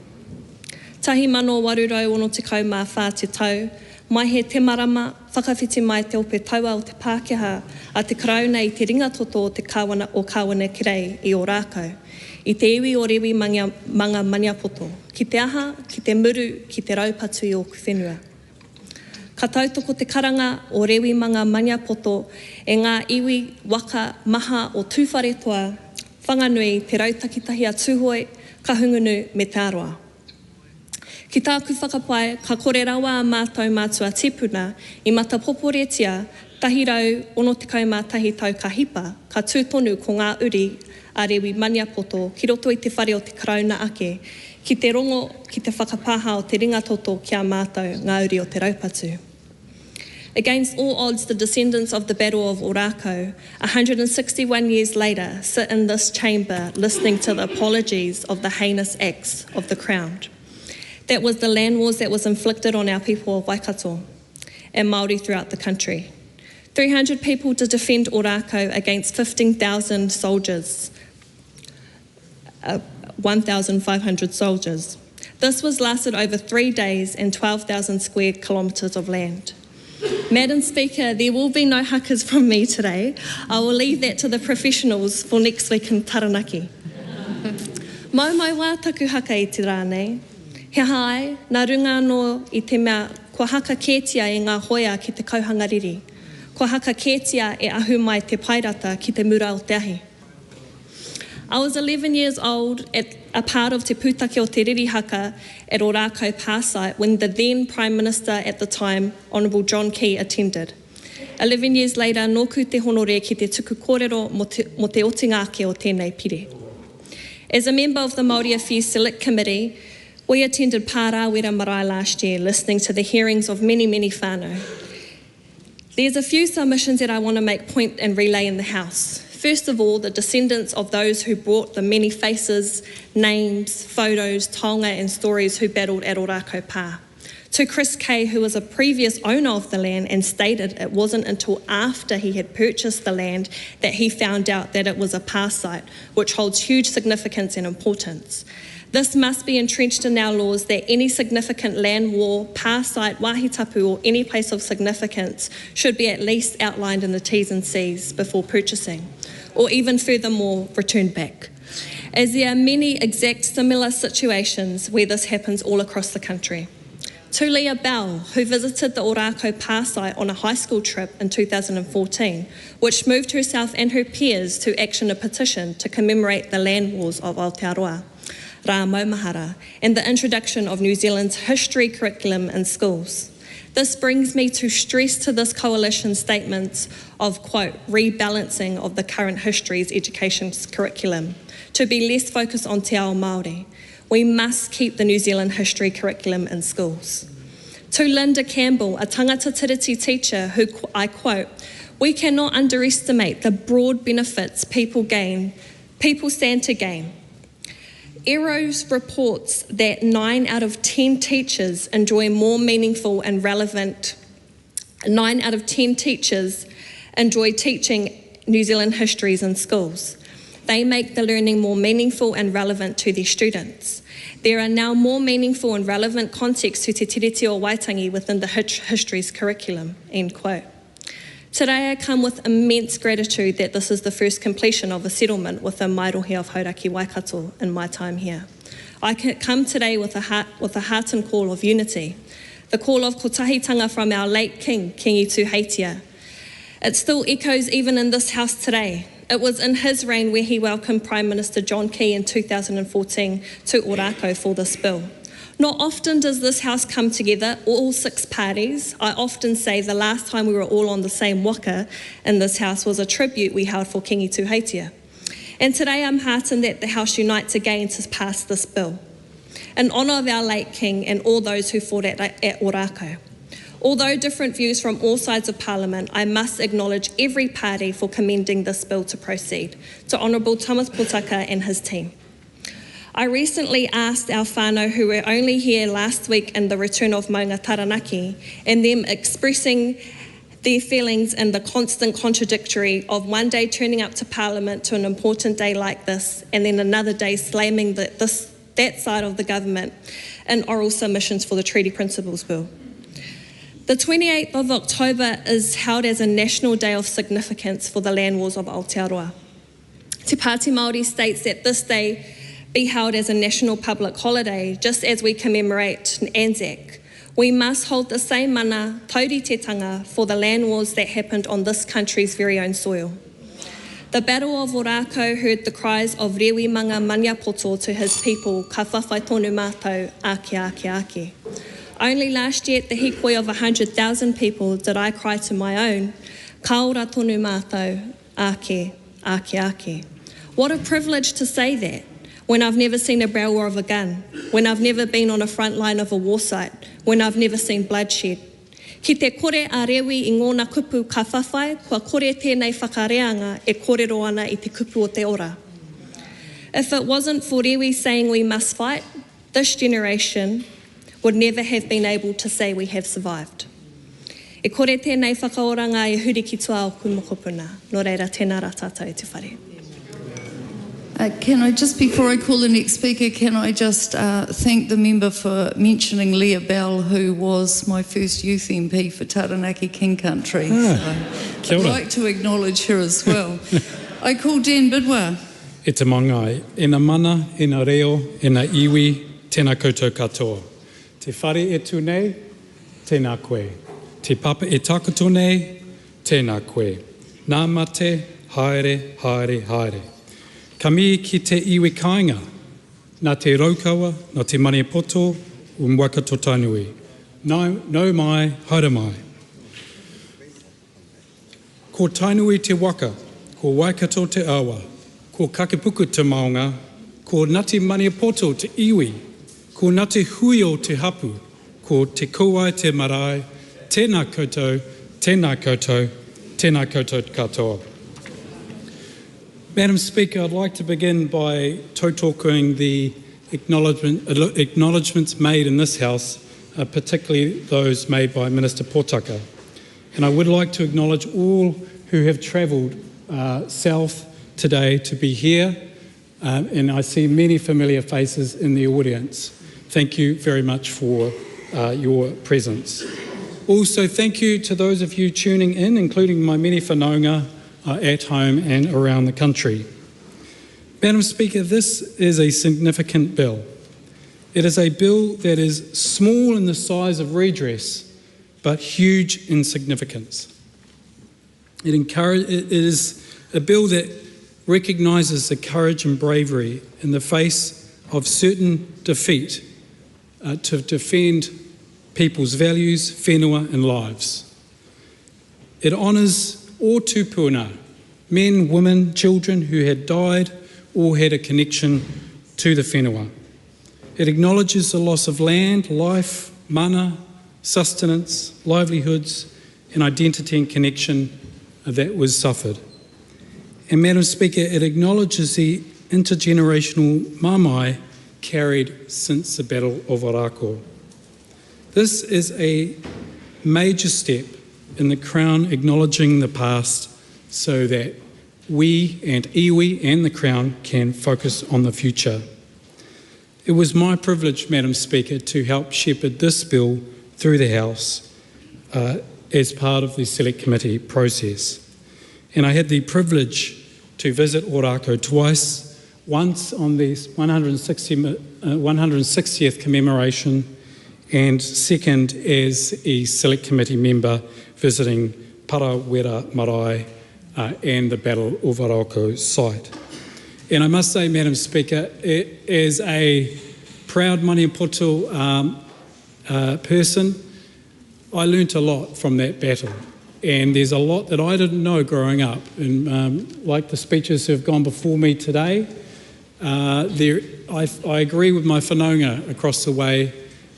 Tahi mano warurau ono te kau mā whā te tau, mai he te marama, whakawhiti mai te ope taua o te Pākehā, a te karauna I te ringatoto o te kawana o kawana kirei I Ō-Rākau, I te iwi o rewi manga maniapoto, ki te aha, ki te muru, ki te raupatu I oku whenua. Ka tautoko te karanga o rewi manga maniapoto e ngā iwi waka maha o tūwharetoa, whanganui te rautakitahi a tūhoi, ka hungunu me te aroa. Ki tāku whakapai, ka kore rawa a mātou mātua tipuna I mata poporetia, tahi rau ono te kaumā tahi tau ka hipa, ka tūtonu ko ngā uri a rewi maniapoto ki roto I te whare o te karauna ake, ki te rongo ki te whakapāha o te ringatoto kia mātou ngā uri o te raupatu. Against all odds, the descendants of the Battle of Ō-Rākau, 161 years later, sit in this chamber listening to the apologies of the heinous acts of the Crown. That was the land wars that was inflicted on our people of Waikato and Māori throughout the country. 300 people to defend Ō-Rākau against 15,000 soldiers, 1,500 soldiers. This was lasted over 3 days and 12,000 square kilometres of land. Madam Speaker, there will be no hakas from me today. I will leave that to the professionals for next week in Taranaki. Mau mai wā taku haka I te rānei. He hae, nā runga anō I te mea, kua haka kētia e ngā hoia ki te kauhangariri. Kua haka kētia e ahu mai te pairata ki te mura o te ahi. I was 11 years old, a part of te pūtake o te ririhaka at Ō-Rākau Power Site when the then Prime Minister at the time, Honourable John Key, attended. 11 years later, nōku te honore ki te tuku kōrero mo te otingake o tēnei pire. As a member of the Māori Affairs Select Committee, we attended Pārāwera Marae last year, listening to the hearings of many whānau. There's a few submissions that I want to make point and relay in the House. First of all, the descendants of those who brought the many faces, names, photos, taonga and stories who battled at Ō-Rākau Pā. To Chris Kay, who was a previous owner of the land and stated it wasn't until after he had purchased the land that he found out that it was a Pā site, which holds huge significance and importance. This must be entrenched in our laws that any significant land war, Pā site, wahitapu or any place of significance should be at least outlined in the T's and C's before purchasing, or even furthermore returned back, as there are many exact similar situations where this happens all across the country. To Leah Bell, who visited the Ō-Rākau Pā site on a high school trip in 2014, which moved herself and her peers to action a petition to commemorate the land wars of Aotearoa, Rā Maumahara, and the introduction of New Zealand's history curriculum in schools. This brings me to stress to this coalition's statements of, quote, rebalancing of the current history's education curriculum to be less focused on te ao Māori. We must keep the New Zealand history curriculum in schools. To Linda Campbell, a tangata tiriti teacher, who, I quote, we cannot underestimate the broad benefits people stand to gain. Eros reports that 9 out of 10 teachers enjoy more meaningful and relevant. 9 out of 10 teachers enjoy teaching New Zealand histories in schools. They make the learning more meaningful and relevant to their students. There are now more meaningful and relevant contexts to te tiriti o Waitangi within the history's curriculum, end quote. Today I come with immense gratitude that this is the first completion of a settlement with the Mairohe of Hauraki Waikato in my time here. I come today with a heart and call of unity, the call of kotahitanga from our late king, Kingi Tuheitia. It still echoes even in this house today. It was in his reign where he welcomed Prime Minister John Key in 2014 to Ō-Rākau for this bill. Not often does this house come together, all 6 parties. I often say the last time we were all on the same waka in this house was a tribute we held for Kingi Tuheitia. And today I'm heartened that the House unites again to pass this bill, in honour of our late king and all those who fought at Ō-Rākau. Although different views from all sides of Parliament, I must acknowledge every party for commending this bill to proceed. To Honourable Thomas Potaka and his team. I recently asked our whānau who were only here last week in the return of Maunga Taranaki and them expressing their feelings and the constant contradictory of one day turning up to Parliament to an important day like this and then another day slamming that side of the government in oral submissions for the Treaty Principles Bill. The 28th of October is held as a national day of significance for the land wars of Aotearoa. Te Pāti Māori states that this day be held as a national public holiday, just as we commemorate Anzac. We must hold the same mana, taurititanga, for the land wars that happened on this country's very own soil. The Battle of Ō-Rākau heard the cries of Rewi Manga Maniapoto to his people, ka whawhai tonu mātou, ake, ake, ake. Only last year at the hikoi of 100,000 people did I cry to my own, ka ora tonu mātou, ake, ake, ake. What a privilege to say that, when I've never seen a barrel of a gun, when I've never been on a front line of a war site, when I've never seen bloodshed. Ki te kore a rewi I ngōna kupu ka whawhai, kua kore tēnei whakareanga e kōrero ana I te kupu o te ora. If it wasn't for rewi saying we must fight, this generation would never have been able to say we have survived. E kore tēnei whakaoranga e huri ki tua o kumokopuna. Nō reira, tēnā rā tātou te whare. Can I just, before I call the next speaker, can I just thank the member for mentioning Leah Bell, who was my first youth MP for Taranaki King Country. So I'd like to acknowledge her as well. I call Dan Bidwa. E te mangai, e na mana, e na reo, e na iwi, tēnā koutou katoa. Te whare e tu nei, tēnā koe. Te papa e takoto nei, tēnā koe. Nā mate, haere, haere, haere. Ka mi ki te iwi kāinga, nā te raukawa, nā te maniapoto, Waikato Tainui. Nau mai, haere mai. Ko Tainui te waka, ko Waikato te awa, ko Kakepuku te maunga, ko Ngāti Maniapoto te iwi, ko Ngāti Huio te hapu, ko te kouai te marae, tēnā koutou, tēnā koutou, tēnā koutou katoa. Madam Speaker, I'd like to begin by tautōkuing the acknowledgements made in this House, particularly those made by Minister Potaka. And I would like to acknowledge all who have travelled south today to be here, and I see many familiar faces in the audience. Thank you very much for your presence. Also, thank you to those of you tuning in, including my many whanaunga at home and around the country. Madam Speaker, this is a significant bill. It is a bill that is small in the size of redress, but huge in significance. It is a bill that recognises the courage and bravery in the face of certain defeat to defend people's values, whenua and lives. It honours all tupuna, men, women, children who had died or had a connection to the whenua. It acknowledges the loss of land, life, mana, sustenance, livelihoods and identity and connection that was suffered. And Madam Speaker, it acknowledges the intergenerational mamae carried since the Battle of Ō-Rākau. This is a major step in the Crown acknowledging the past so that we and iwi and the Crown can focus on the future. It was my privilege, Madam Speaker, to help shepherd this bill through the House as part of the Select Committee process. And I had the privilege to visit Ō-Rākau twice, once on the 160th commemoration and second as a Select Committee member visiting Parawera Marae and the Battle of Ō-Rākau site. And I must say, Madam Speaker, as a proud Maniapoto person, I learnt a lot from that battle. And there's a lot that I didn't know growing up. And like the speeches who have gone before me today, I agree with my whanaunga across the way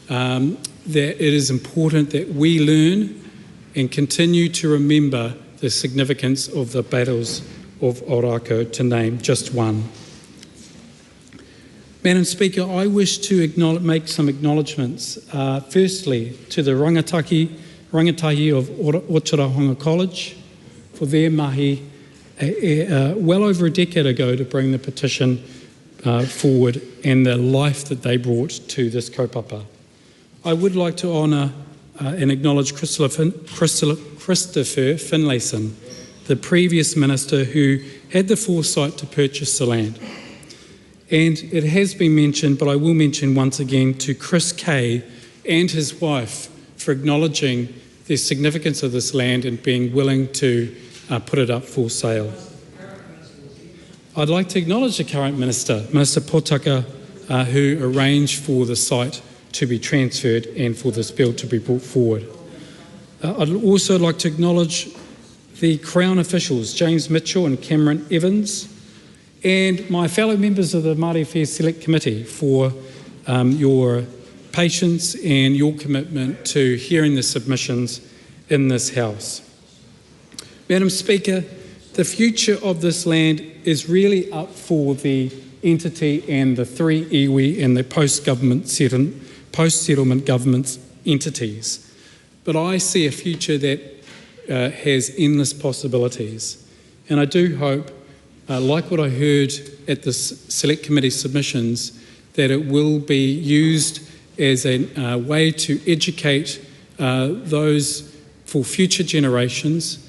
that it is important that we learn and continue to remember the significance of the battles of Ō-Rākau, to name just one. Madam Speaker, I wish to make some acknowledgements. Firstly, to the rangatahi of Ōtira College for their mahi well over a decade ago to bring the petition forward and the life that they brought to this kaupapa. I would like to honour and acknowledge Christopher Finlayson, the previous minister who had the foresight to purchase the land. And it has been mentioned, but I will mention once again to Chris Kay and his wife for acknowledging the significance of this land and being willing to put it up for sale. I'd like to acknowledge the current Minister, Minister Potaka, who arranged for the site to be transferred and for this bill to be brought forward. I'd also like to acknowledge the Crown officials, James Mitchell and Cameron Evans, and my fellow members of the Māori Affairs Select Committee for your patience and your commitment to hearing the submissions in this House. Madam Speaker, the future of this land is really up for the entity and the three iwi and the post-settlement government entities. But I see a future that has endless possibilities. And I do hope, like what I heard at the Select Committee submissions, that it will be used as a way to educate those for future generations,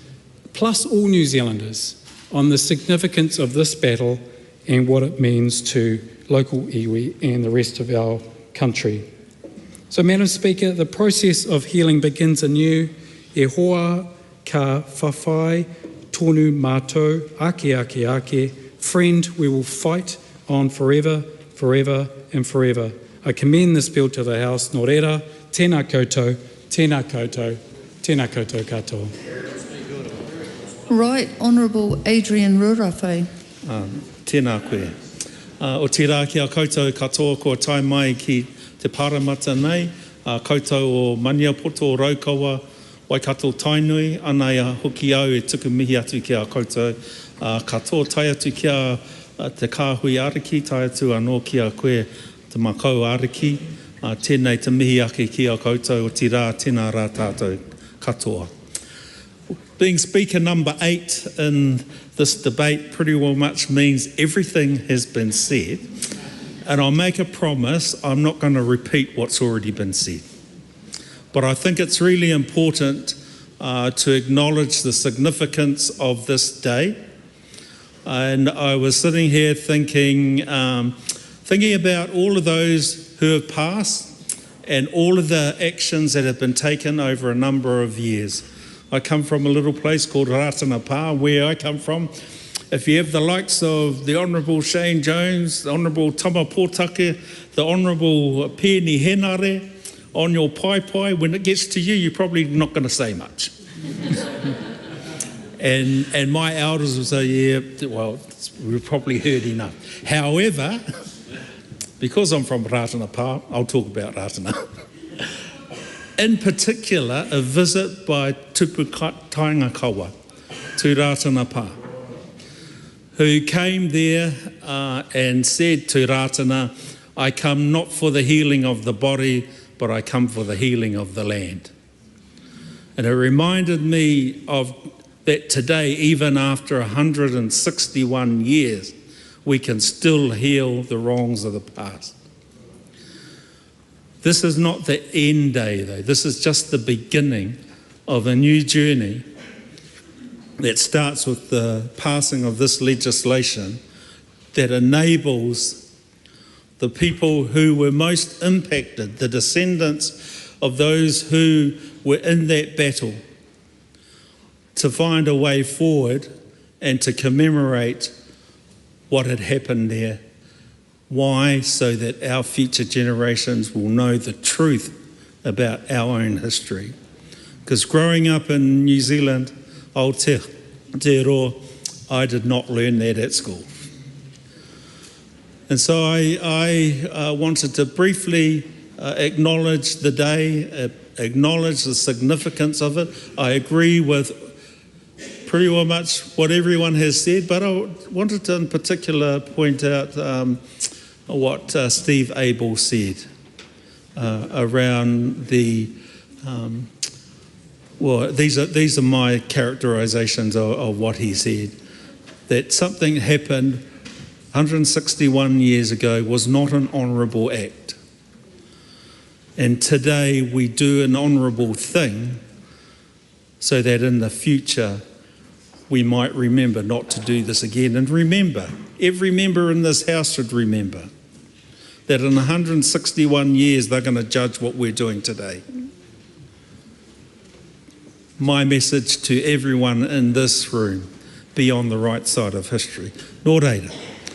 plus all New Zealanders, on the significance of this battle and what it means to local iwi and the rest of our country. So, Madam Speaker, the process of healing begins anew. E hoa ka whawhai tonu mātou, ake. Friend, we will fight on forever, forever and forever. I commend this bill to the House. Nō reira, tēnā koutou, tēnā koutou, tēnā koutou katoa. Right, Honourable Adrian Rurawhai. Tēnā koe. O te rā ki a koutou katoa kua tai mai ki te paramata nei, koutou o Maniapoto o Raukawa, Waikato Tainui, anei a hoki au e tuku mihi atu ki a koutou katoa, tai atu ki a te kāhui ariki, tai atu anō ki a koe te makau ariki, tēnei te mihi ake ki a koutou o te rā, tēnā rā tātou katoa. Being speaker number 8 in this debate pretty well much means everything has been said, and I'll make a promise, I'm not going to repeat what's already been said. But I think it's really important to acknowledge the significance of this day. And I was sitting here thinking about all of those who have passed and all of the actions that have been taken over a number of years. I come from a little place called Ratanapa, where I come from. If you have the likes of the Honourable Shane Jones, the Honourable Tama Pōtake, the Honourable Pēni Henare on your pai, when it gets to you, you're probably not going to say much. and my elders will say, yeah, well, we've probably heard enough. However, because I'm from Ratanapa, I'll talk about Ratana. In particular, a visit by Tupu Taingakawa to Ratanapa, who came there and said to Ratana, I come not for the healing of the body, but I come for the healing of the land. And it reminded me of that today, even after 161 years, we can still heal the wrongs of the past. This is not the end day, though. This is just the beginning of a new journey that starts with the passing of this legislation that enables the people who were most impacted, the descendants of those who were in that battle, to find a way forward and to commemorate what had happened there. Why? So that our future generations will know the truth about our own history. Because growing up in New Zealand, Aotearoa, I did not learn that at school. And so I wanted to briefly acknowledge the day, acknowledge the significance of it. I agree with pretty well much what everyone has said, but I wanted to in particular point out what Steve Abel said around the, well, these are my characterizations of what he said, that something happened 161 years ago was not an honourable act. And today we do an honourable thing so that in the future we might remember not to do this again. And remember, every member in this house should remember that in 161 years they're going to judge what we're doing today. My message to everyone in this room, be on the right side of history. Nō reira,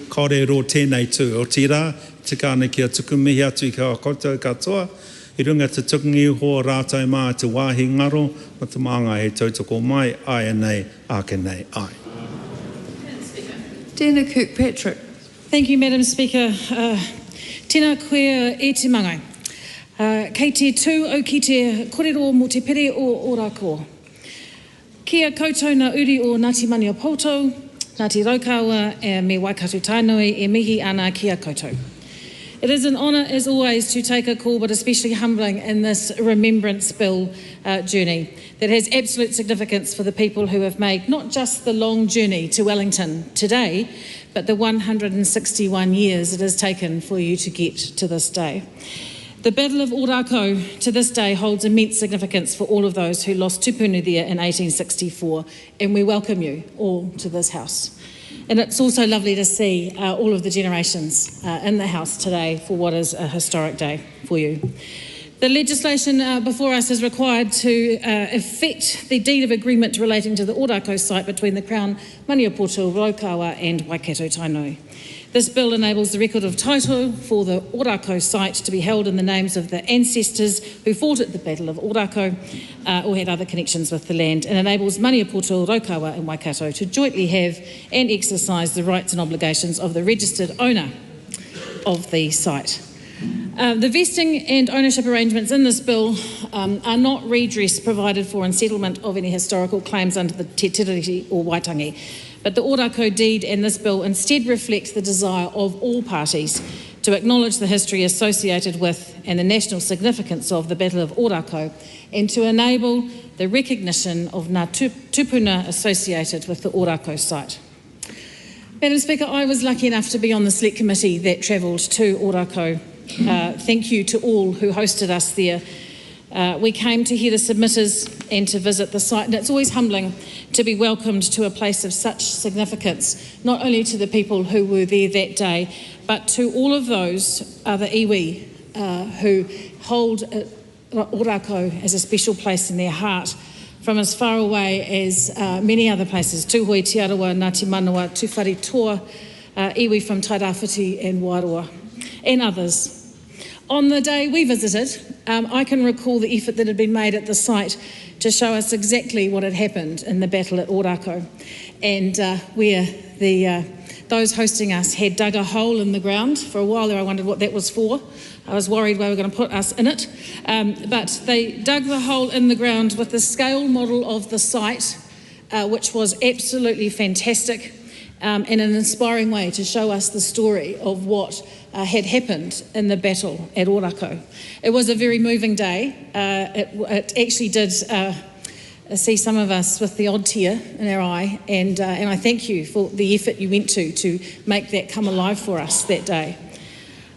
kore ro tēnei tū, o tira, tikane kia tukumihi atu I ka koutou katoa, I runga te tukungi ho rātou mā te wāhi ngaro, ma te maanga he tautoko mai, ai nei, ake nei, ai. Dana Kirkpatrick. Thank you, Madam Speaker. Tēnā koe e te mangai. Kei te tū au ki te korero mo te pere o Ō-Rākau. Kia koutou na uri o Ngāti Mani o Poto, Ngāti Raukawa me Waikato Tainui e mihi ana kia koutou. It is an honour, as always, to take a call, but especially humbling in this Remembrance Bill journey that has absolute significance for the people who have made not just the long journey to Wellington today, but the 161 years it has taken for you to get to this day. The Battle of Ō-Rākau to this day holds immense significance for all of those who lost tupuna there in 1864, and we welcome you all to this House. And it's also lovely to see all of the generations in the House today for what is a historic day for you. The legislation before us is required to effect the deed of agreement relating to the Ō-Rākau site between the Crown Maniapoto, Raukawa and Waikato Tainui. This bill enables the record of title for the Ō-Rākau site to be held in the names of the ancestors who fought at the Battle of Ō-Rākau or had other connections with the land, and enables Maniapoto, Raukawa and Waikato to jointly have and exercise the rights and obligations of the registered owner of the site. The vesting and ownership arrangements in this bill are not redress provided for in settlement of any historical claims under the Te Tiriti or Waitangi, but the Ō-Rākau deed and this bill instead reflect the desire of all parties to acknowledge the history associated with and the national significance of the Battle of Ō-Rākau and to enable the recognition of ngā tupuna associated with the Ō-Rākau site. Madam Speaker, I was lucky enough to be on the select committee that travelled to Ō-Rākau. Thank you to all who hosted us there. We came to hear the submitters and to visit the site, and it's always humbling to be welcomed to a place of such significance, not only to the people who were there that day, but to all of those other iwi who hold Ō-Rākau as a special place in their heart from as far away as many other places, Tūhoi, Aotearoa, Ngāti Manawa, Tūwhare Toa, iwi from Tairāwhiti and Wairoa, and others. On the day we visited, I can recall the effort that had been made at the site to show us exactly what had happened in the battle at Ō-Rākau, and where those hosting us had dug a hole in the ground. For a while there I wondered what that was for. I was worried they were going to put us in it, but they dug the hole in the ground with the scale model of the site, which was absolutely fantastic, and an inspiring way to show us the story of what had happened in the battle at Ō-Rākau. It was a very moving day. It actually did see some of us with the odd tear in our eye, and I thank you for the effort you went to make that come alive for us that day.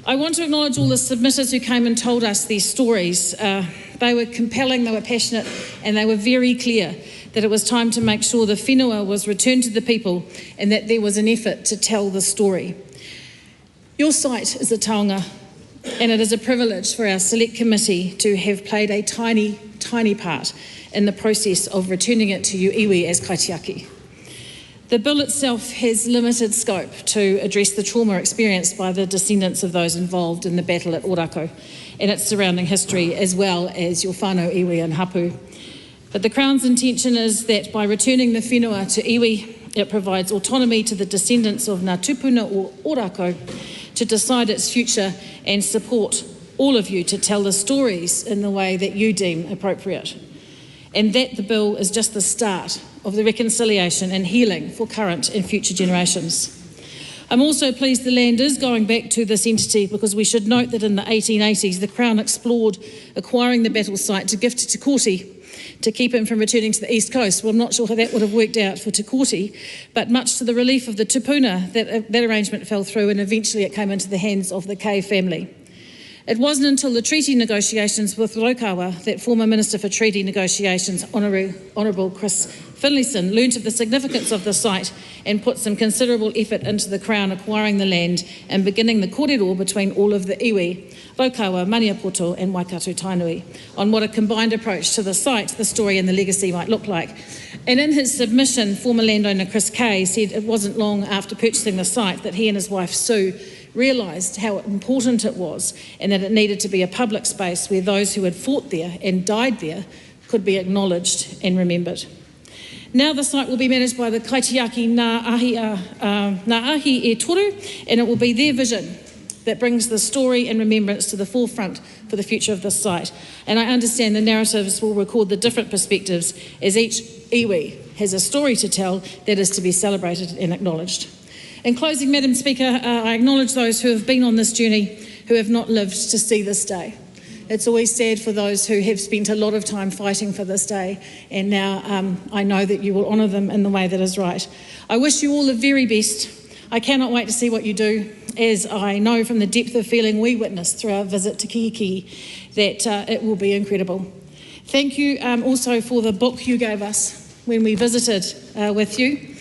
I want to acknowledge all the submitters who came and told us these stories. They were compelling, they were passionate, and they were very clear that it was time to make sure the whenua was returned to the people and that there was an effort to tell the story. Your site is a taonga, and it is a privilege for our select committee to have played a tiny, tiny part in the process of returning it to you iwi as kaitiaki. The bill itself has limited scope to address the trauma experienced by the descendants of those involved in the battle at Ō-Rākau and its surrounding history, as well as your whānau iwi and hapu. But the Crown's intention is that by returning the whenua to iwi, it provides autonomy to the descendants of Ngā Tupuna o Ō-Rākau to decide its future and support all of you to tell the stories in the way that you deem appropriate. And that the bill is just the start of the reconciliation and healing for current and future generations. I'm also pleased the land is going back to this entity, because we should note that in the 1880s the Crown explored acquiring the battle site to gift to Te Kooti to keep him from returning to the East Coast. Well, I'm not sure how that would have worked out for Te Kooti, but much to the relief of the Tupuna, that arrangement fell through and eventually it came into the hands of the Kay family. It wasn't until the treaty negotiations with Raukawa that former Minister for Treaty Negotiations, Honourable Chris Finlayson, learnt of the significance of the site and put some considerable effort into the Crown acquiring the land and beginning the kōrero between all of the iwi, Raukawa, Maniapoto and Waikato Tainui, on what a combined approach to the site, the story and the legacy might look like. And in his submission, former landowner Chris Kay said it wasn't long after purchasing the site that he and his wife Sue realised how important it was and that it needed to be a public space where those who had fought there and died there could be acknowledged and remembered. Now the site will be managed by the kaitiaki Ngā Ahi e Toru, and it will be their vision that brings the story and remembrance to the forefront for the future of this site. And I understand the narratives will record the different perspectives as each iwi has a story to tell that is to be celebrated and acknowledged. In closing, Madam Speaker, I acknowledge those who have been on this journey who have not lived to see this day. It's always sad for those who have spent a lot of time fighting for this day, and now I know that you will honour them in the way that is right. I wish you all the very best. I cannot wait to see what you do, as I know from the depth of feeling we witnessed through our visit to Kiwikiwi that it will be incredible. Thank you also for the book you gave us when we visited with you.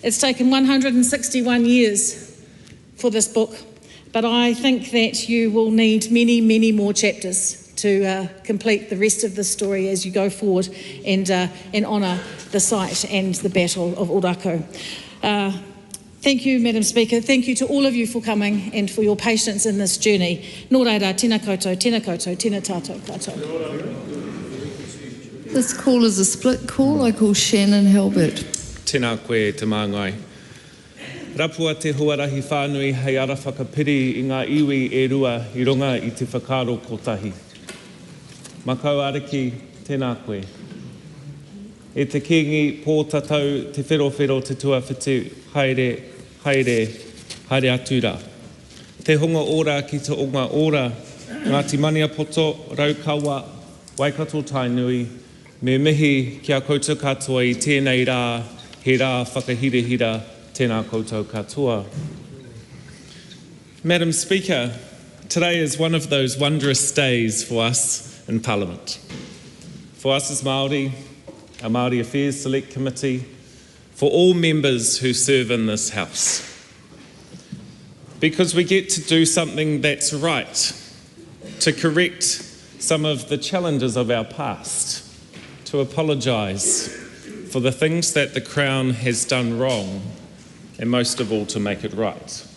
It's taken 161 years for this book, but I think that you will need many, many more chapters to complete the rest of the story as you go forward and honour the site and the Battle of Ō-Rākau. Thank you, Madam Speaker. Thank you to all of you for coming and for your patience in this journey. Nō reira, tēnā koutou, tēnā koutou, tēnā tātou katoa. This call is a split call. I call Shannon Halbert. Tēnā koe te māngai. Rapua te huarahi whānui hei ara whakapiri I ngā iwi e rua I runga I te whakaro kotahi. Makau ariki, tēnā koe. E te kingi pōtatau te whero te tuawhitu haere atura. Te hunga ora ki te onga ora, Ngāti Maniapoto, Raukawa, Waikato Tainui, me mihi kia koutou katoa I tēnei rā, he rā whakahirihira tēnā koutou katoa. Madam Speaker, today is one of those wondrous days for us in Parliament. For us as Māori, our Māori Affairs Select Committee, for all members who serve in this House. Because we get to do something that's right. to correct some of the challenges of our past, to apologise for the things that the Crown has done wrong, and most of all, to make it right.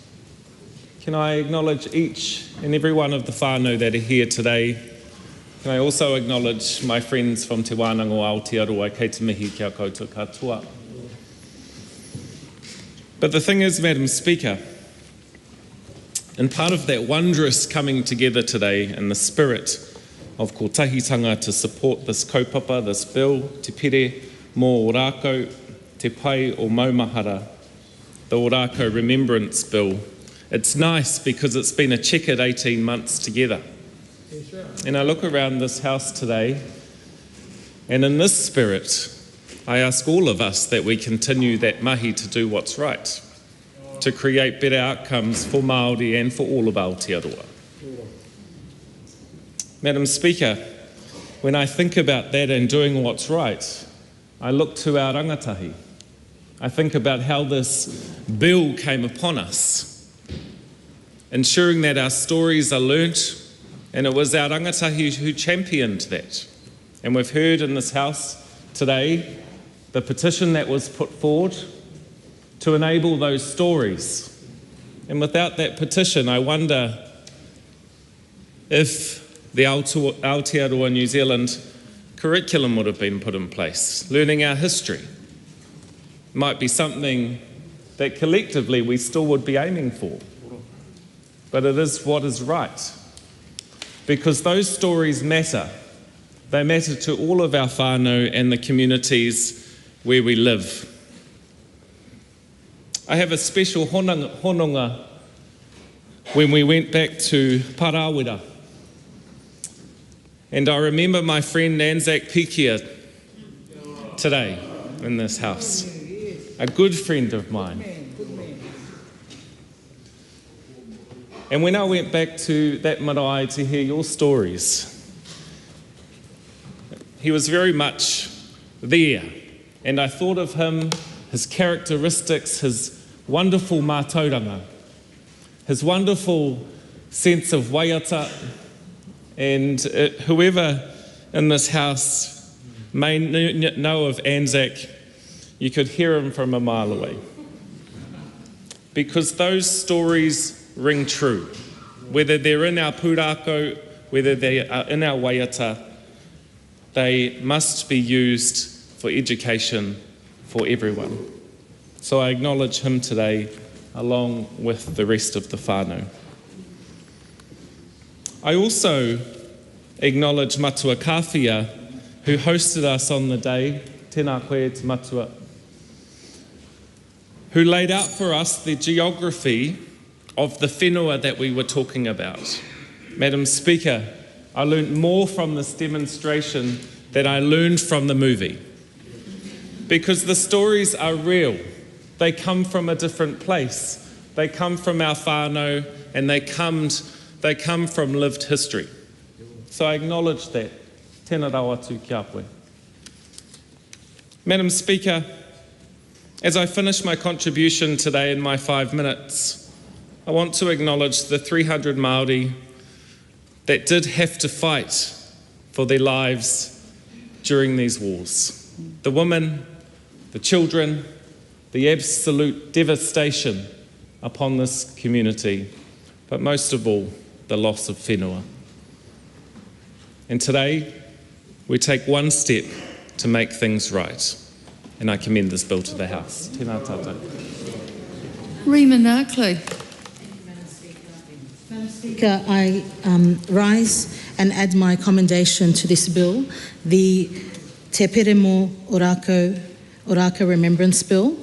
Can I acknowledge each and every one of the whānau that are here today? Can I also acknowledge my friends from Te Wānanga o Aotearoa, kei te mihi kia koutou katoa. But the thing is, Madam Speaker, and part of that wondrous coming together today in the spirit of kotahitanga to support this kaupapa, this bill, te pere mō Ō-Rākau, te pai o Maumahara, the Ō-Rākau Remembrance Bill. It's nice because it's been a checkered 18 months together. And I look around this house today, and in this spirit, I ask all of us that we continue that mahi to do what's right, to create better outcomes for Māori and for all of Aotearoa. Madam Speaker, when I think about that and doing what's right, I look to our rangatahi. I think about how this bill came upon us, ensuring that our stories are learnt, and it was our rangatahi who championed that. And we've heard in this house today the petition that was put forward to enable those stories. And without that petition, I wonder if the Aotearoa New Zealand curriculum would have been put in place. Learning our history might be something that collectively we still would be aiming for. But it is what is right. Because those stories matter. They matter to all of our whānau and the communities where we live. I have a special hononga when we went back to Parawira. And I remember my friend Anzac Pikia today in this house, a good friend of mine. And when I went back to that marae to hear your stories, he was very much there. And I thought of him, his characteristics, his wonderful mātauranga, his wonderful sense of waiata, and whoever in this house may know of Anzac, you could hear him from a mile away. Because those stories ring true. Whether they're in our pūrākau, whether they are in our waiata, they must be used for education for everyone. So I acknowledge him today along with the rest of the whānau. I also acknowledge Matua Kāwhia, who hosted us on the day, tēnā koe te matua, who laid out for us the geography of the whenua that we were talking about. Madam Speaker, I learned more from this demonstration than I learned from the movie. Because the stories are real. They come from a different place. They come from our whānau, and they come from lived history. So I acknowledge that. Tēnā rawa tū kia koe. Madam Speaker, as I finish my contribution today in my 5 minutes, I want to acknowledge the 300 Māori that did have to fight for their lives during these wars. The women, the children, the absolute devastation upon this community, but most of all, the loss of whenua. And today, we take one step to make things right, and I commend this bill to the House. Tēnā tātou. Rima Narkley. Madam Speaker, I rise and add my commendation to this bill, the Te Pere mō Ō-Rākau Remembrance Bill.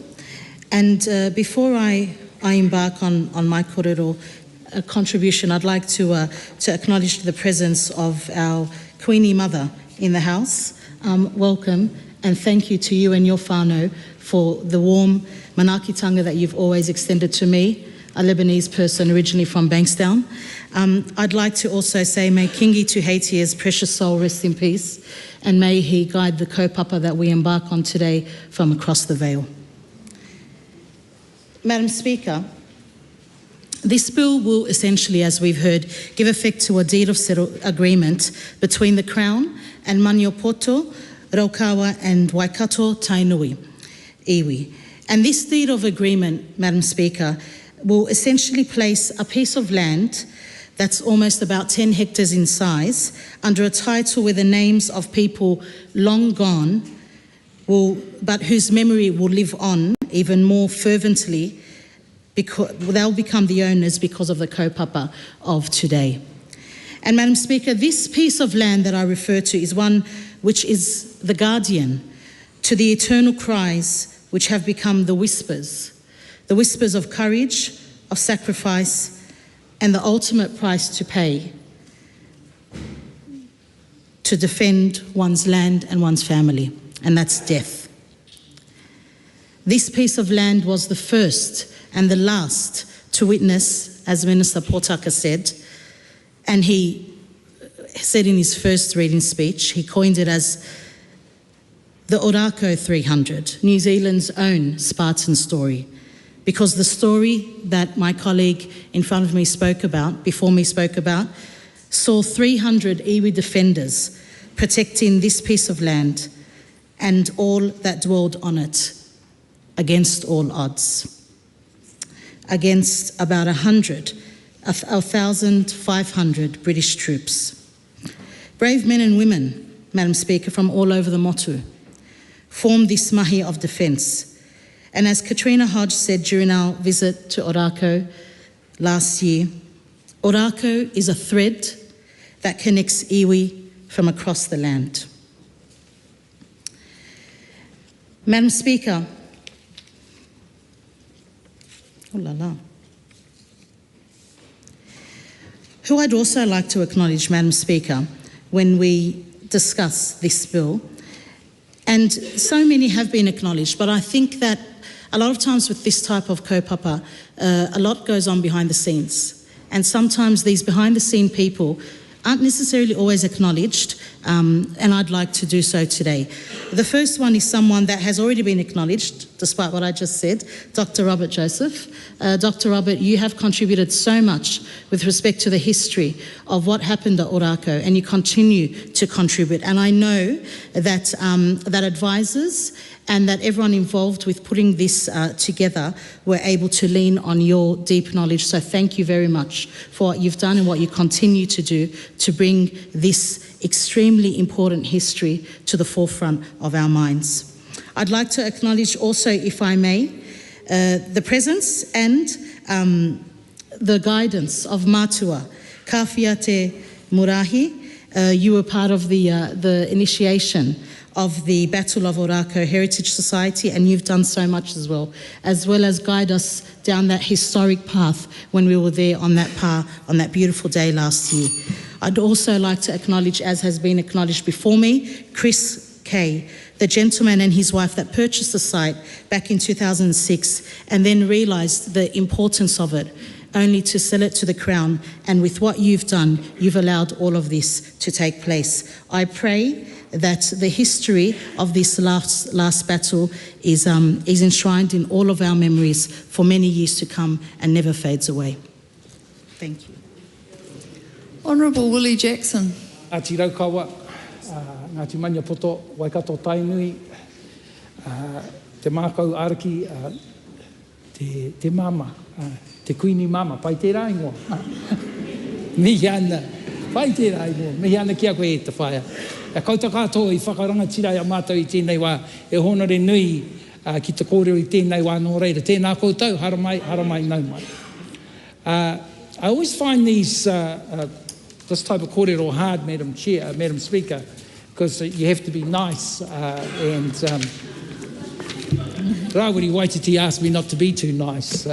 And before I embark on my kōrero contribution, I'd like to acknowledge the presence of our Queenie Mother in the House. Welcome, and thank you to you and your whānau for the warm manaakitanga that you've always extended to me, a Lebanese person originally from Bankstown. I'd like to also say, may Kingi Tuhatia's precious soul rest in peace, and may he guide the kaupapa that we embark on today from across the veil. Madam Speaker, This bill will essentially, as we've heard, give effect to a deed of agreement between the Crown and Maniapoto, Raukawa and Waikato Tainui, iwi. And this deed of agreement, Madam Speaker, will essentially place a piece of land that's almost about 10 hectares in size under a title where the names of people long gone but whose memory will live on even more fervently, because they'll become the owners because of the kaupapa of today. And Madam Speaker, this piece of land that I refer to is one which is the guardian to the eternal cries which have become the whispers of courage, of sacrifice, and the ultimate price to pay to defend one's land and one's family, and that's death. This piece of land was the first and the last to witness, as Minister Potaka said, and he said in his first reading speech, he coined it as the Ō-Rākau 300, New Zealand's own Spartan story, because the story that my colleague in front of me before me spoke about, saw 300 iwi defenders protecting this piece of land and all that dwelled on it against all odds, against about 1,500 British troops. Brave men and women, Madam Speaker, from all over the motu, formed this mahi of defence. And as Katrina Hodge said during our visit to Ō-Rākau last year, Ō-Rākau is a thread that connects iwi from across the land. Madam Speaker, who I'd also like to acknowledge, Madam Speaker, when we discuss this bill, and so many have been acknowledged, but I think that a lot of times with this type of kaupapa, a lot goes on behind the scenes. And sometimes these behind-the-scene people aren't necessarily always acknowledged, and I'd like to do so today. The first one is someone that has already been acknowledged, despite what I just said, Dr. Robert Joseph. Dr. Robert, you have contributed so much with respect to the history of what happened at Ō-Rākau, and you continue to contribute. And I know that, that advisors and that everyone involved with putting this together were able to lean on your deep knowledge. So thank you very much for what you've done and what you continue to do to bring this extremely important history to the forefront of our minds. I'd like to acknowledge also, if I may, the presence and the guidance of Mātua, Kawhiate Murahi. You were part of the initiation of the Battle of Ō-Rākau Heritage Society, and you've done so much as well as guide us down that historic path when we were there on that beautiful day last year. I'd also like to acknowledge, as has been acknowledged before me, Chris Kay, the gentleman and his wife that purchased the site back in 2006 and then realised the importance of it, only to sell it to the Crown. And with what you've done, you've allowed all of this to take place. I pray that the history of this last battle is enshrined in all of our memories for many years to come and never fades away. Thank you. Honourable Willie Jackson. Aotearoa, Ngāti Maniapoto, Waikato Tainui, te mākau araki, te mama, te kuini mama, pai te rāingoa. Mihi ana, pai te rāingoa, mihi ana kia koe e te whaia. E kouta katoa I whakaranga tirai a mātou I tēnei wā, e honore nui ki te kōrero I tēnei wā nō reira. Tēnā koutou, haramai, nau mai. I always find these, this type of kōrero hard, Madam Speaker, because you have to be nice and Rawiri Waititi asked me not to be too nice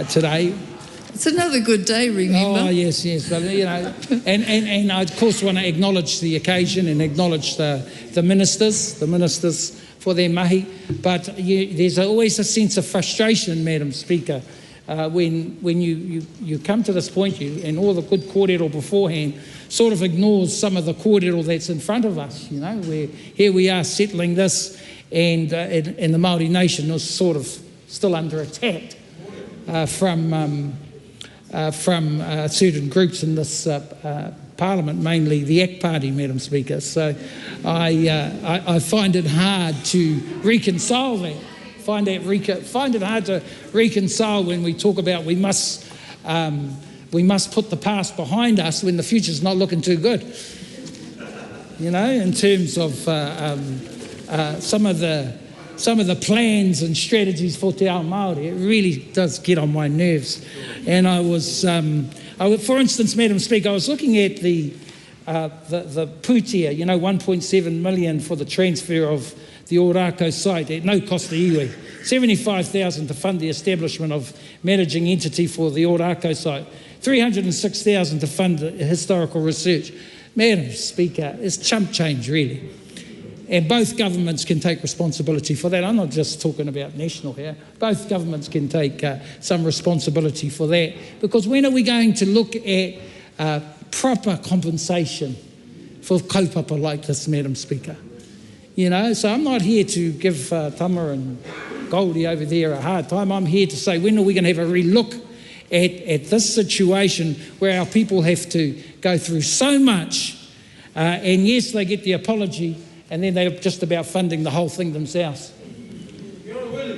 today. It's another good day, remember? Oh, yes, but, you know, and I, of course, want to acknowledge the occasion and acknowledge the ministers for their mahi, but there's always a sense of frustration, Madam Speaker, when you come to this point, and all the good kōrero beforehand sort of ignores some of the kōrero that's in front of us, you know, where here we are settling this, and the Māori nation was sort of still under attack from from certain groups in this Parliament, mainly the ACT Party, Madam Speaker. So I find it hard to reconcile that. Find it hard to reconcile when we talk about we must put the past behind us when the future's not looking too good. You know, in terms of some of the plans and strategies for Te Ao Māori, it really does get on my nerves. And for instance, Madam Speaker, I was looking at the pūtea, 1.7 million for the transfer of the Ō-Rākau site at no cost to iwi, 75,000 to fund the establishment of managing entity for the Ō-Rākau site, 306,000 to fund historical research. Madam Speaker, it's chump change, really. And both governments can take responsibility for that. I'm not just talking about national here. Both governments can take some responsibility for that. Because when are we going to look at proper compensation for kaupapa like this, Madam Speaker? You know, so I'm not here to give Tama and Goldie over there a hard time. I'm here to say, when are we going to have a relook at this situation where our people have to go through so much, and yes, they get the apology, and then they're just about funding the whole thing themselves.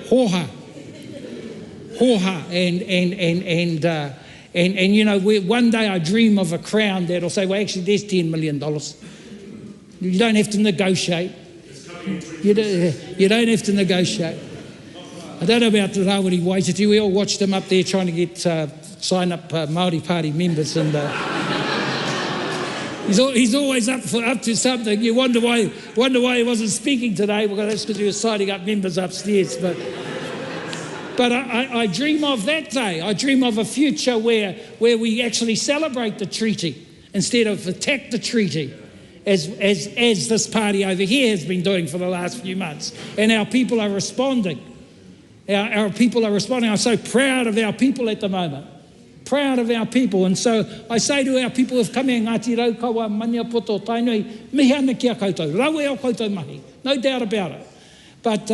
Hoha. And you know, one day I dream of a crown that'll say, well, actually, there's $10 million. You don't have to negotiate. You don't have to negotiate. I don't know about the Rawiri Waititi. We all watched him up there trying to get sign up Māori Party members, and he's always up to something. You wonder why he wasn't speaking today. Well, that's because he was signing up members upstairs. But I dream of that day. I dream of a future where we actually celebrate the treaty instead of attack the treaty, as this party over here has been doing for the last few months. And our people are responding. Our people are responding. I'm so proud of our people at the moment. Proud of our people. And so I say to our people who have come here, Ngāti Raukawa, Mania Poto, Tainui, mihi ana kia koutou, rawe o koutou mahi, no doubt about it. But,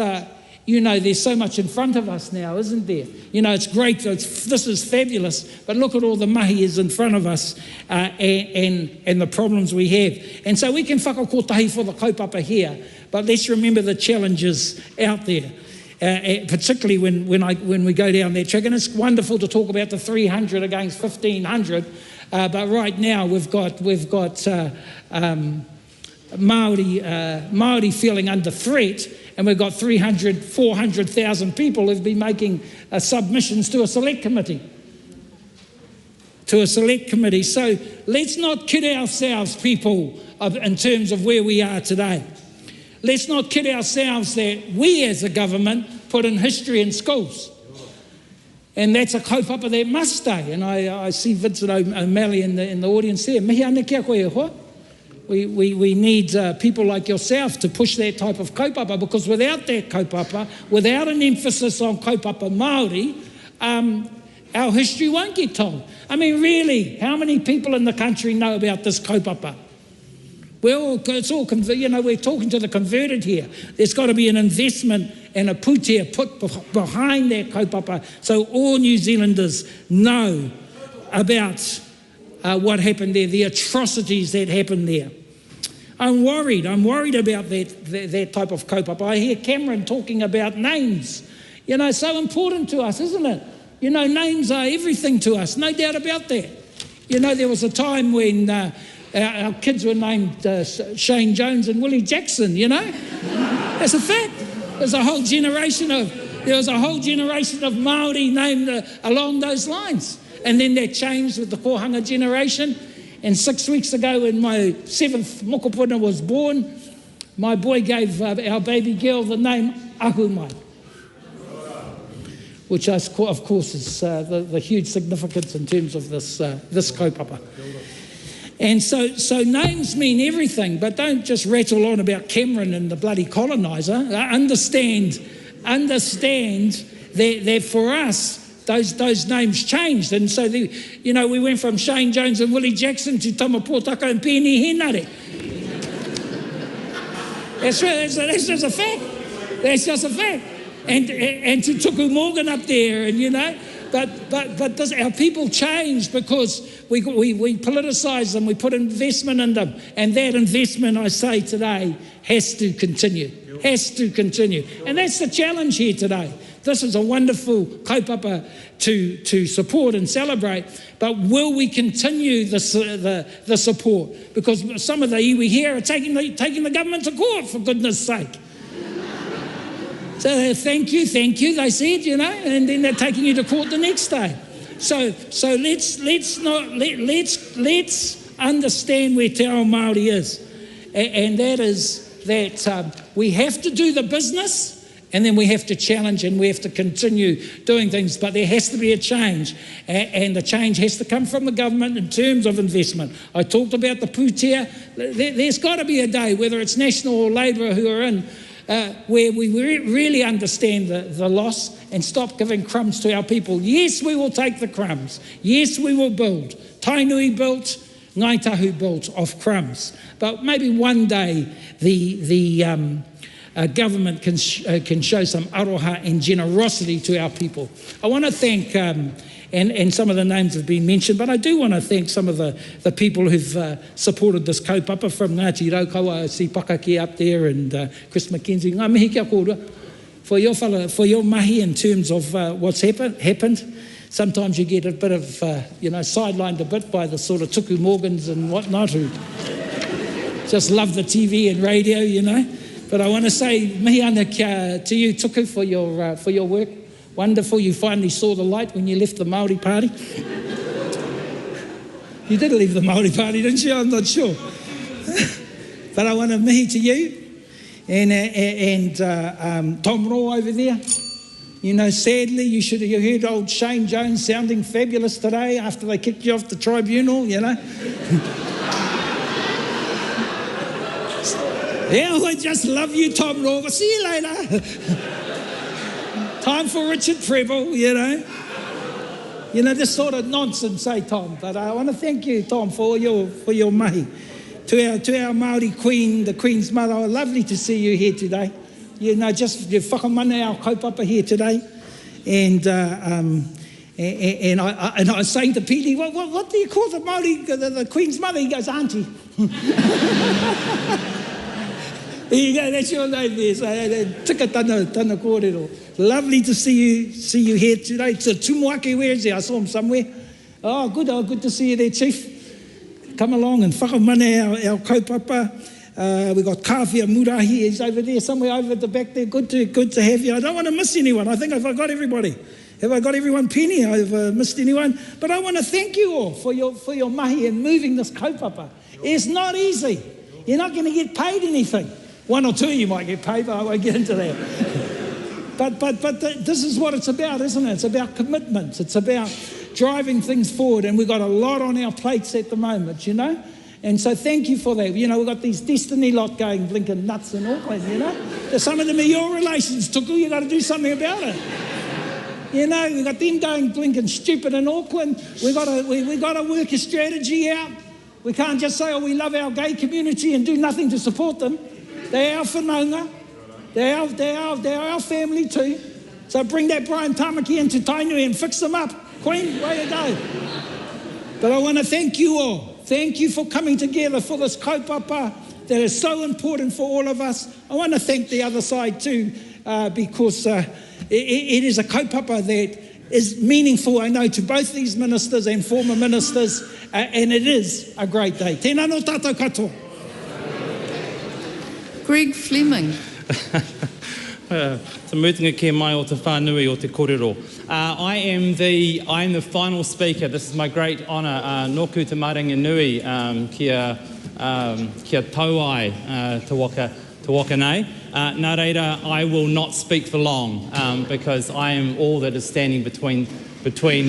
you know, there's so much in front of us now, isn't there? You know, it's great, this is fabulous, but look at all the mahi is in front of us and the problems we have. And so we can whakakotahi for the kaupapa here, but let's remember the challenges out there. Particularly when we go down that track, and it's wonderful to talk about the 300 against 1,500, but right now we've got Māori feeling under threat, and we've got 400,000 people who've been making submissions to a select committee. So let's not kid ourselves, people, in terms of where we are today. Let's not kid ourselves that we as a government put in history in schools. And that's a kaupapa that must stay. And I see Vincent O'Malley in the audience there. Mihi ana kia koe e hoa. We need people like yourself to push that type of kaupapa, because without that kaupapa, without an emphasis on kaupapa Māori, our history won't get told. I mean, really, how many people in the country know about this kaupapa? It's all, you know, we're talking to the converted here. There's got to be an investment and a pūtea put behind that kaupapa so all New Zealanders know about what happened there, the atrocities that happened there. I'm worried about that type of kaupapa. I hear Cameron talking about names. You know, so important to us, isn't it? You know, names are everything to us, no doubt about that. You know, there was a time when our kids were named Shane Jones and Willie Jackson, you know. That's a fact. There was a whole generation of Māori named along those lines. And then that changed with the Kohanga generation. And 6 weeks ago, when my 7th mokopuna was born, my boy gave our baby girl the name Ahumai, which of course is the huge significance in terms of this kaupapa. And so names mean everything, but don't just rattle on about Cameron and the bloody coloniser. Understand that for us, those names changed. And so, you know, we went from Shane Jones and Willie Jackson to Tama Pōtaka and Pēni Henare. That's just a fact. That's just a fact. And to Tuku Morgan up there, and, you know, our people change because we politicise them, we put investment in them, and that investment, I say today, has to continue. Has to continue. And that's the challenge here today. This is a wonderful kaupapa to support and celebrate, but will we continue the support? Because some of the iwi here are taking the government to court, for goodness sake. So thank you, they said, you know, and then they're taking you to court the next day. So let's understand where Te Ao Māori is, and that is that we have to do the business, and then we have to challenge and we have to continue doing things, but there has to be a change, and the change has to come from the government in terms of investment. I talked about the pūtea. There's got to be a day, whether it's National or Labour who are in, where we really understand the loss and stop giving crumbs to our people. Yes, we will take the crumbs. Yes, we will build. Tainui built, Ngāi Tahu built off crumbs. But maybe one day the government can show some aroha and generosity to our people. I want to thank, and some of the names have been mentioned, but I do want to thank some of the people who've supported this kaupapa, from Ngāti Raukawa, Si Pakaki up there, and Chris Mackenzie. Ngā mihi kia kōrua for your mahi in terms of what's happened. Sometimes you get a bit of, sidelined a bit by the sort of tuku Morgans and whatnot who just love the TV and radio, you know. But I want to say mihi ana kia to you, tuku, for your work. Wonderful, you finally saw the light when you left the Māori Party. You did leave the Māori Party, didn't you? I'm not sure. But I want to mihi to you and Tom Raw over there. You know, sadly, you should have heard old Shane Jones sounding fabulous today after they kicked you off the tribunal, you know. Yeah, I just love you, Tom Raw. See you later. Time for Richard Prebble, you know. You know, this sort of nonsense, eh, Tom? But I want to thank you, Tom, for your mahi. To our Māori Queen, the Queen's mother, lovely to see you here today. You know, just you whakamana our kaupapa here today. And I was saying to Petey, what do you call the Māori, the Queen's mother? He goes, Auntie. There you go, that's your name there. So, tika tana kōrero. Lovely to see you here today. So Tumuake, where is he? I saw him somewhere. Oh, good to see you there, Chief. Come along and whakamane our kaupapa. We've got Kāwhia Murahi, he's over there, somewhere over at the back there. Good to have you. I don't want to miss anyone. I think I've got everybody. Have I got everyone, Penny? I've missed anyone? But I want to thank you all for your mahi and moving this kaupapa. It's not easy. You're not going to get paid anything. One or two you might get paid, but I won't get into that. But this is what it's about, isn't it? It's about commitment. It's about driving things forward, and we've got a lot on our plates at the moment, you know? And so thank you for that. You know, we've got these Destiny lot going blinking nuts in Auckland, you know? Some of them are your relations, Tuku. You've got to do something about it. You know, we've got them going blinking stupid in Auckland. We've got to work a strategy out. We can't just say, oh, we love our gay community and do nothing to support them. They're our whanaunga. They're our family too. So bring that Brian Tamaki into Tainui and fix them up. Queen, way to go. But I want to thank you all. Thank you for coming together for this kaupapa that is so important for all of us. I want to thank the other side too, because it is a kaupapa that is meaningful, I know, to both these ministers and former ministers, and it is a great day. Tēnā no tātou katoa. Greg Fleming. Te mutunga kia mai o te whānui o te kōrero. I am the final speaker. This is my great honour. Nōku te maringa nui kia tauai te waka nei. Nā reira, I will not speak for long because I am all that is standing between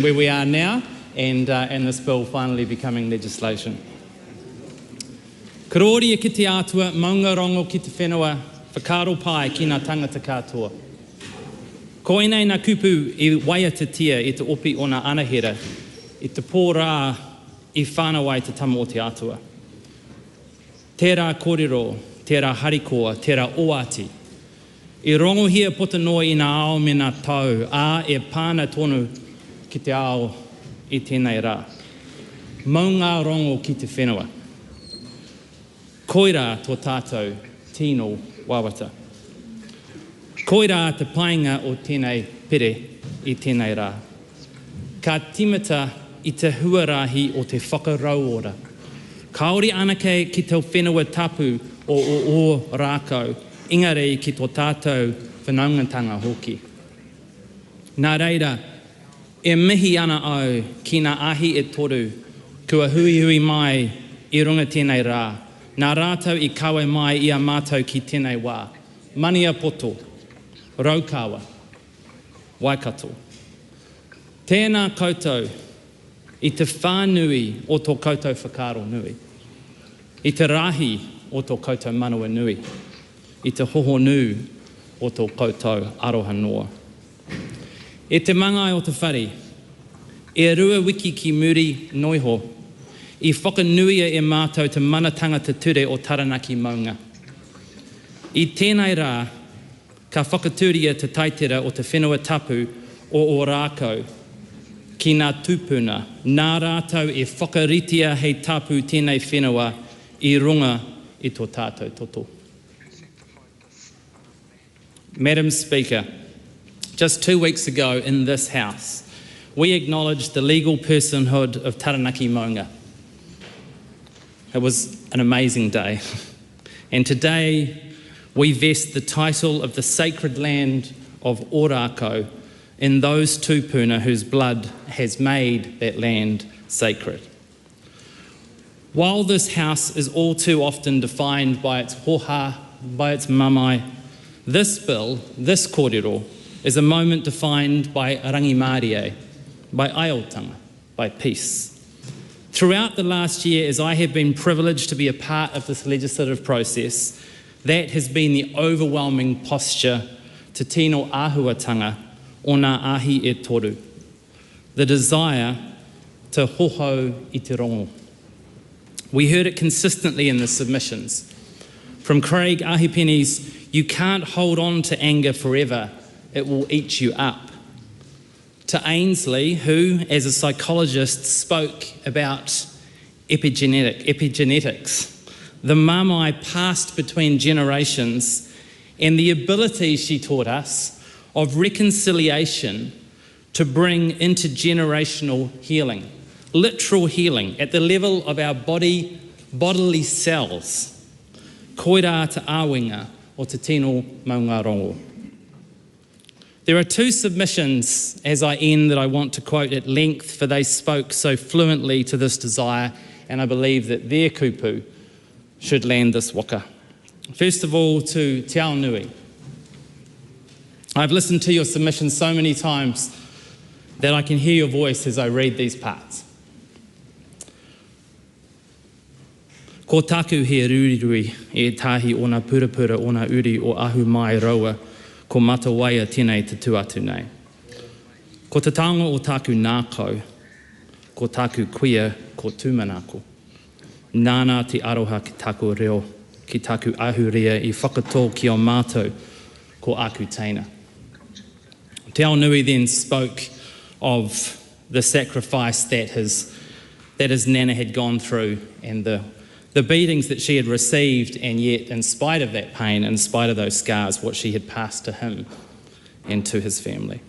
where we are now and this bill finally becoming legislation. Karoria ki te atua, maungarongo ki te whenua, whakaro pai ki ngā tangata katoa. Ko enei ngā kupu e waia te tia e te opi o ngā anahera, e te pōrā i whānawai te tama o te atua. Tērā kōrero, tērā harikoa, tērā oati. E rongohia potanoi i ngā ao me ngā tau, e pāna tonu ki te ao I tēnei rā. Maunga rongo ki te whenua. Koira tō tātou tino wawata. Koira te painga o tēnei pere I tēnei rā. Ka timata I te huarahi o te whakarauora. Kaori anake ki te whenua tapu o Ō-Rākau, ingarei ki tō tātou whanaungatanga hoki. Nā reira, e mihi ana au ki ngā ahi e toru, kua hui mai I runga tēnei rā. Nā rātou I kawe mai I a mātou ki tēnei wā. Mania poto, raukawa, waikato. Tēnā koutou I te whānui o tō koutou whakaro nui. I te rahi o tō koutou manua nui. I te hoho nū o tō koutou aroha noa. E te mangai o te whare, e rua wiki ki muri noiho, I whakanuia e mātou te manatanga te ture o Taranaki Maunga. I tēnei rā, ka whakaturia te taitera o te whenua tapu o Ō-Rākau, ki ngā tūpuna, nā rātou e whakaritia hei tapu tēnei whenua I runga I tō tātou toto. Madam Speaker, just 2 weeks ago in this House, we acknowledged the legal personhood of Taranaki Maunga. It was an amazing day. And today, we vest the title of the sacred land of Ō-Rākau in those tūpuna whose blood has made that land sacred. While this House is all too often defined by its hoha, by its mamae, this bill, this kōrero, is a moment defined by rangimarie, by aiotanga, by peace. Throughout the last year, as I have been privileged to be a part of this legislative process, that has been the overwhelming posture te tino āhuatanga o ngā ahi e toru, the desire to hoho I te rongo. We heard it consistently in the submissions. From Craig Ahipene's, you can't hold on to anger forever, it will eat you up. To Ainsley, who, as a psychologist, spoke about epigenetics, the mamae passed between generations, and the ability, she taught us, of reconciliation to bring intergenerational healing, literal healing at the level of our bodily cells. Koira te āwinga o te tino maunga rongo. There are 2 submissions as I end that I want to quote at length, for they spoke so fluently to this desire, and I believe that their kupu should land this waka. First of all, to Te Ao Nui. I've listened to your submissions so many times that I can hear your voice as I read these parts. Ko taku he rurirui e tahi o ngā purapura o ngā uri o ahu mai raua, ko matawaia tēnei te tuatu nei. Ko te taonga o taku nākau, ko taku kuia, ko tūmanako. Nāna te aroha ki taku reo, ki taku ahurea I whakatō ki o mātou, ko aku teina. Te Ao Nui then spoke of the sacrifice that his nana had gone through and the beatings that she had received, and yet in spite of that pain, in spite of those scars, what she had passed to him and to his family.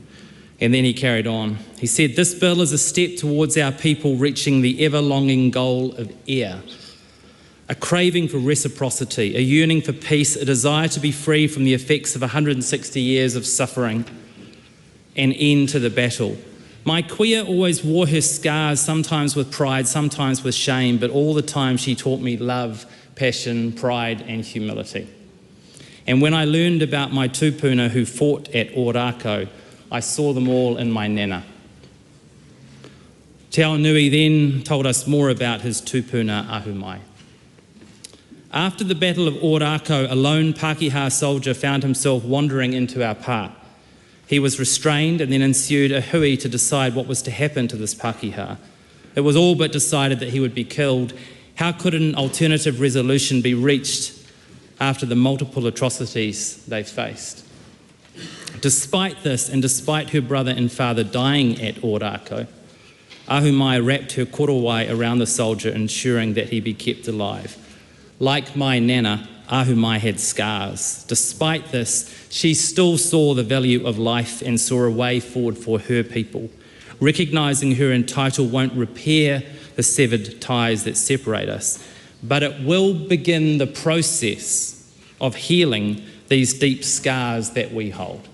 And then he carried on. He said, this bill is a step towards our people reaching the ever-longing goal of air, a craving for reciprocity, a yearning for peace, a desire to be free from the effects of 160 years of suffering, an end to the battle. My kuia always wore her scars, sometimes with pride, sometimes with shame, but all the time she taught me love, passion, pride and humility. And when I learned about my tūpuna who fought at Ō-Rākau, I saw them all in my nana. Te Ao Nui then told us more about his tūpuna ahumai. After the Battle of Ō-Rākau, a lone Pākehā soldier found himself wandering into our pā. He was restrained, and then ensued a hui to decide what was to happen to this Pākehā. It was all but decided that he would be killed. How could an alternative resolution be reached after the multiple atrocities they faced? Despite this, and despite her brother and father dying at Ō-Rākau, Ahumai wrapped her korowai around the soldier, ensuring that he be kept alive. Like my nana, Ahumai had scars. Despite this, she still saw the value of life and saw a way forward for her people. Recognising her entitled won't repair the severed ties that separate us, but it will begin the process of healing these deep scars that we hold.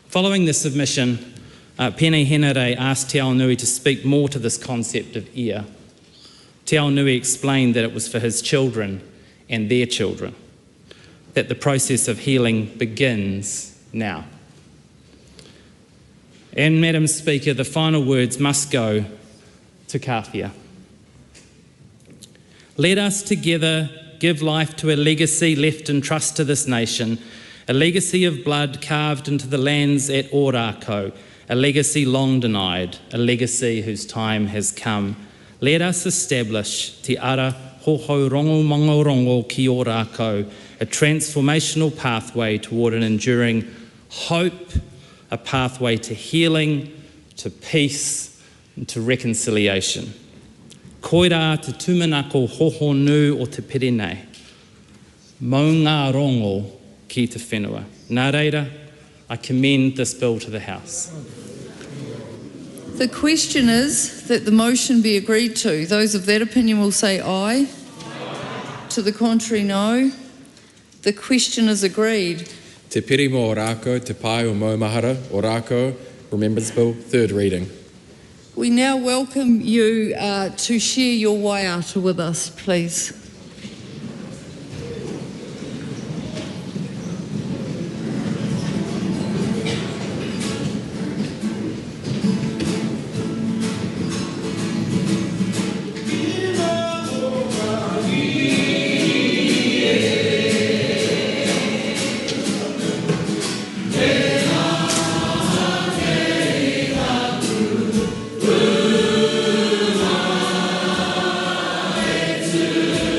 Following the submission, Pene Henare asked Te Aonui to speak more to this concept of ear. Te Aonui explained that it was for his children and their children, that the process of healing begins now. And Madam Speaker, the final words must go to Kāwhia. Let us together give life to a legacy left in trust to this nation, a legacy of blood carved into the lands at Ō-Rākau, a legacy long denied, a legacy whose time has come. Let us establish Te Ara Hoho Rongo Mango Rongo ki Ō-Rākau, a transformational pathway toward an enduring hope, a pathway to healing, to peace, and to reconciliation. Koira te tumanako hoho nū o te pere nei. Mau ngā rongo ki te whenua. Nā reira, I commend this bill to the House. The question is that the motion be agreed to. Those of that opinion will say aye. To the contrary, no. The question is agreed. Te piri mō Ō-Rākau, te pai o Maumahara, Ō-Rākau, Remembrance Bill, third reading. We now welcome you to share your waiata with us, please. To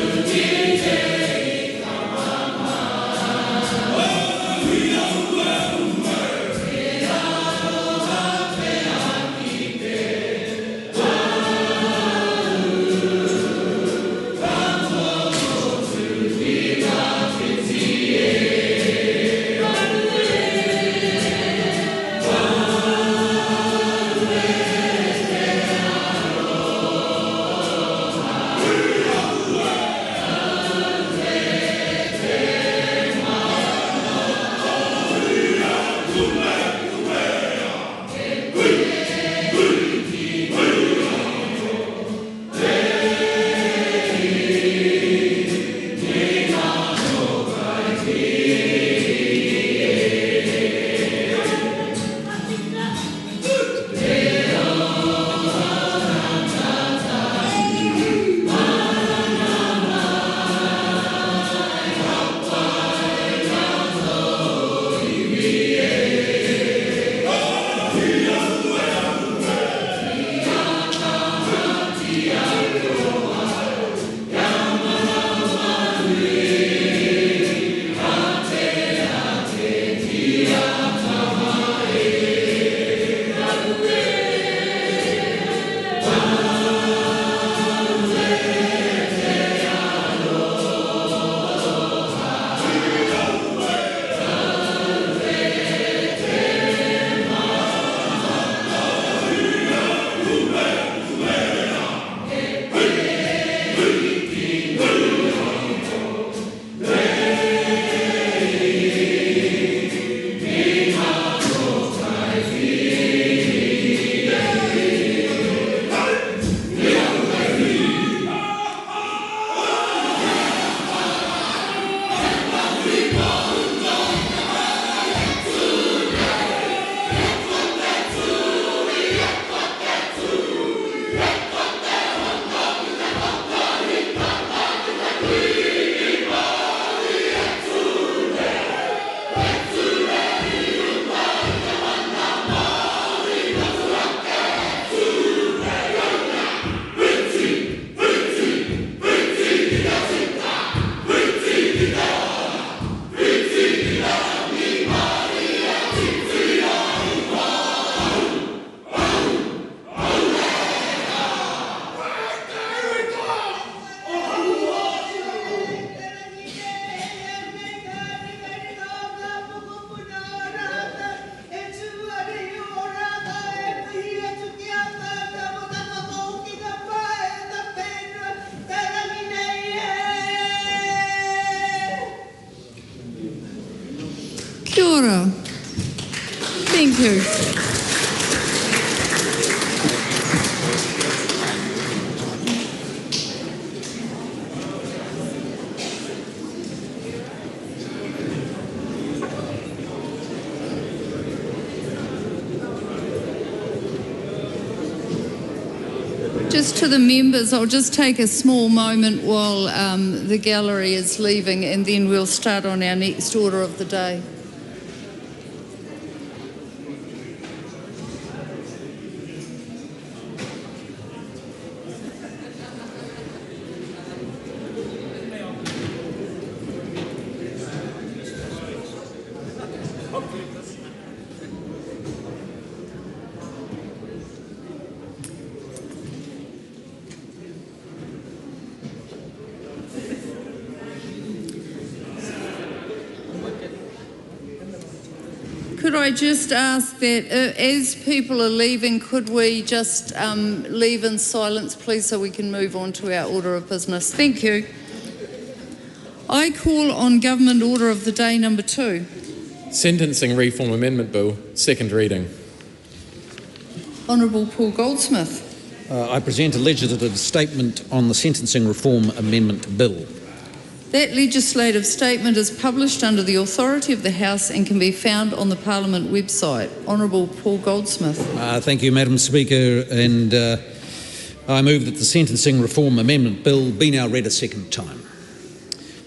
Kia ora. Thank you. Just to the members, I'll just take a small moment while the gallery is leaving, and then we'll start on our next order of the day. Could I just ask that as people are leaving, could we just leave in silence, please, so we can move on to our order of business? Thank you. I call on Government Order of the Day number 2. Sentencing Reform Amendment Bill, second reading. Honourable Paul Goldsmith. I present a legislative statement on the Sentencing Reform Amendment Bill. That legislative statement is published under the authority of the House and can be found on the Parliament website. Honourable Paul Goldsmith. Thank you, Madam Speaker, and I move that the Sentencing Reform Amendment Bill be now read a second time.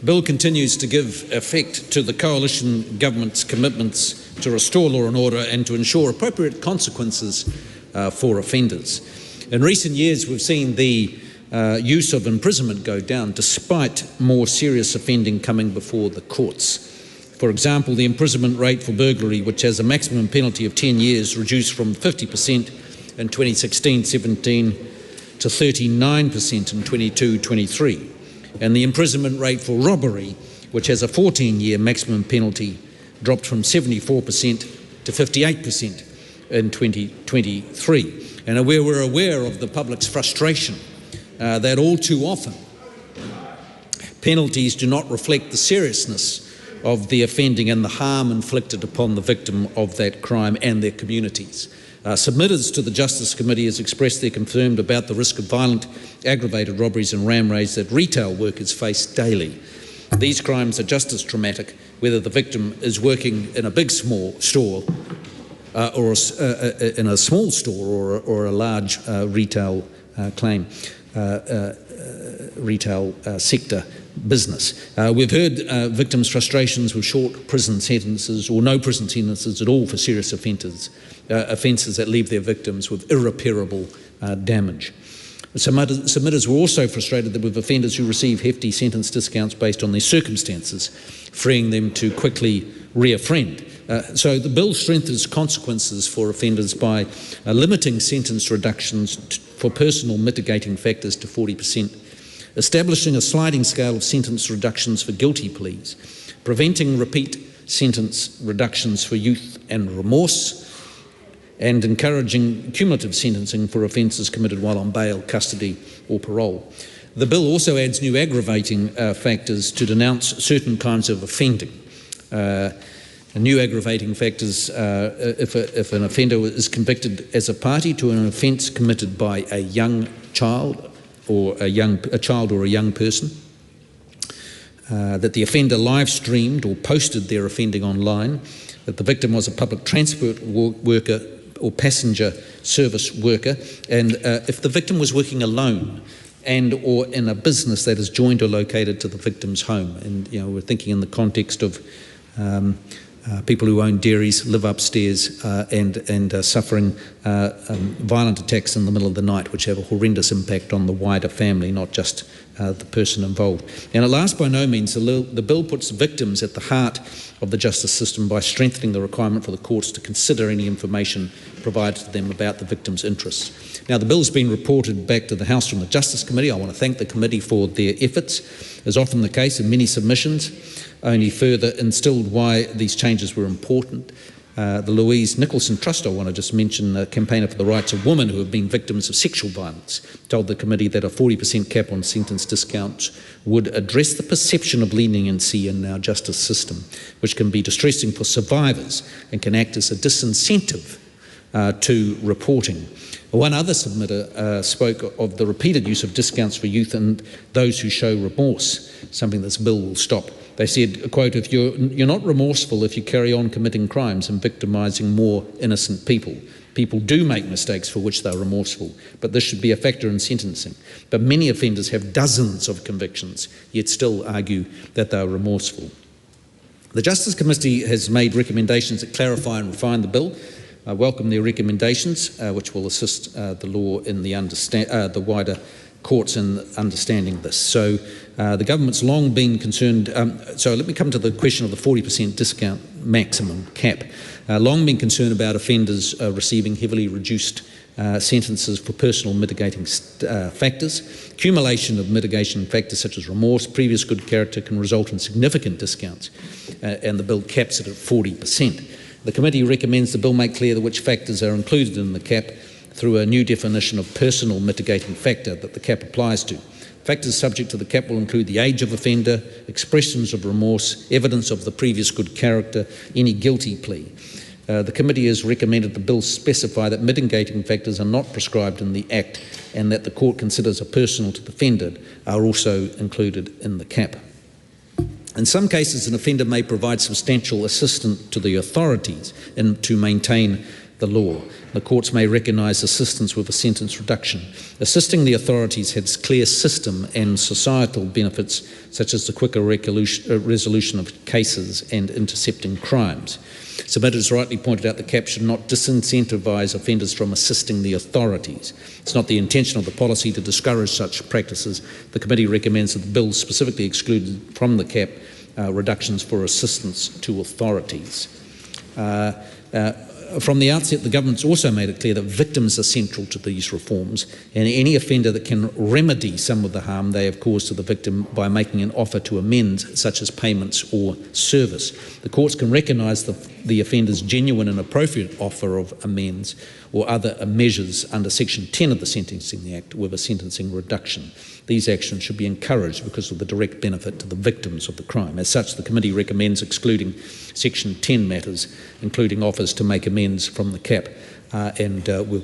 The bill continues to give effect to the Coalition Government's commitments to restore law and order and to ensure appropriate consequences for offenders. In recent years, we've seen the use of imprisonment go down despite more serious offending coming before the courts. For example, the imprisonment rate for burglary, which has a maximum penalty of 10 years, reduced from 50% in 2016-17 to 39% in 22-23. And the imprisonment rate for robbery, which has a 14-year maximum penalty, dropped from 74% to 58% in 2023. And we're aware of the public's frustration that all too often penalties do not reflect the seriousness of the offending and the harm inflicted upon the victim of that crime and their communities. Submitters to the Justice Committee has expressed their concern about the risk of violent, aggravated robberies and ram raids that retail workers face daily. These crimes are just as traumatic whether the victim is working in a big small store or in a small store or a large retail sector business. We've heard victims' frustrations with short prison sentences or no prison sentences at all for serious offences that leave their victims with irreparable damage. Submitters were also frustrated with offenders who receive hefty sentence discounts based on their circumstances, freeing them to quickly reoffend. So the bill strengthens consequences for offenders by limiting sentence reductions for personal mitigating factors to 40%, establishing a sliding scale of sentence reductions for guilty pleas, preventing repeat sentence reductions for youth and remorse, and encouraging cumulative sentencing for offences committed while on bail, custody or parole. The bill also adds new aggravating factors to denounce certain kinds of offending. New aggravating factors if an offender is convicted as a party to an offence committed by a young child or a young person, that the offender live streamed or posted their offending online, that the victim was a public transport worker or passenger service worker, and if the victim was working alone and or in a business that is joined or located to the victim's home. And we're thinking in the context of people who own dairies, live upstairs and suffering violent attacks in the middle of the night, which have a horrendous impact on the wider family, not just the person involved. And at last, by no means, the bill puts victims at the heart of the justice system by strengthening the requirement for the courts to consider any information provided to them about the victim's interests. Now, the bill has been reported back to the House from the Justice Committee. I want to thank the committee for their efforts. As often the case in many submissions, only further instilled why these changes were important. The Louise Nicholson Trust, I want to just mention, a campaigner for the rights of women who have been victims of sexual violence, told the committee that a 40% cap on sentence discounts would address the perception of leniency in our justice system, which can be distressing for survivors and can act as a disincentive to reporting. One other submitter spoke of the repeated use of discounts for youth and those who show remorse, something this bill will stop. They said, quote, if you're not remorseful if you carry on committing crimes and victimising more innocent people. People do make mistakes for which they're remorseful, but this should be a factor in sentencing. But many offenders have dozens of convictions, yet still argue that they're remorseful. The Justice Committee has made recommendations that clarify and refine the bill. I welcome their recommendations, which will assist the law in the wider courts in understanding this. So the government's long been concerned, so let me come to the question of the 40% discount maximum cap. Long been concerned about offenders receiving heavily reduced sentences for personal mitigating factors. Accumulation of mitigation factors such as remorse, previous good character can result in significant discounts, and the bill caps it at 40%. The committee recommends the bill make clear which factors are included in the cap through a new definition of personal mitigating factor that the cap applies to. Factors subject to the cap will include the age of offender, expressions of remorse, evidence of the previous good character, any guilty plea. The committee has recommended the bill specify that mitigating factors are not prescribed in the Act and that the court considers are personal to the offender are also included in the cap. In some cases, an offender may provide substantial assistance to the authorities to maintain the law. The courts may recognise assistance with a sentence reduction. Assisting the authorities has clear system and societal benefits, such as the quicker resolution of cases and intercepting crimes. Submitters rightly pointed out the cap should not disincentivise offenders from assisting the authorities. It's not the intention of the policy to discourage such practices. The committee recommends that the bill specifically exclude from the cap reductions for assistance to authorities. From the outset, the government's also made it clear that victims are central to these reforms, and any offender that can remedy some of the harm they have caused to the victim by making an offer to amend, such as payments or service. The courts can recognise the offender's genuine and appropriate offer of amends or other measures under Section 10 of the Sentencing Act with a sentencing reduction. These actions should be encouraged because of the direct benefit to the victims of the crime. As such, the committee recommends excluding Section 10 matters, including offers to make amends from the cap, and we're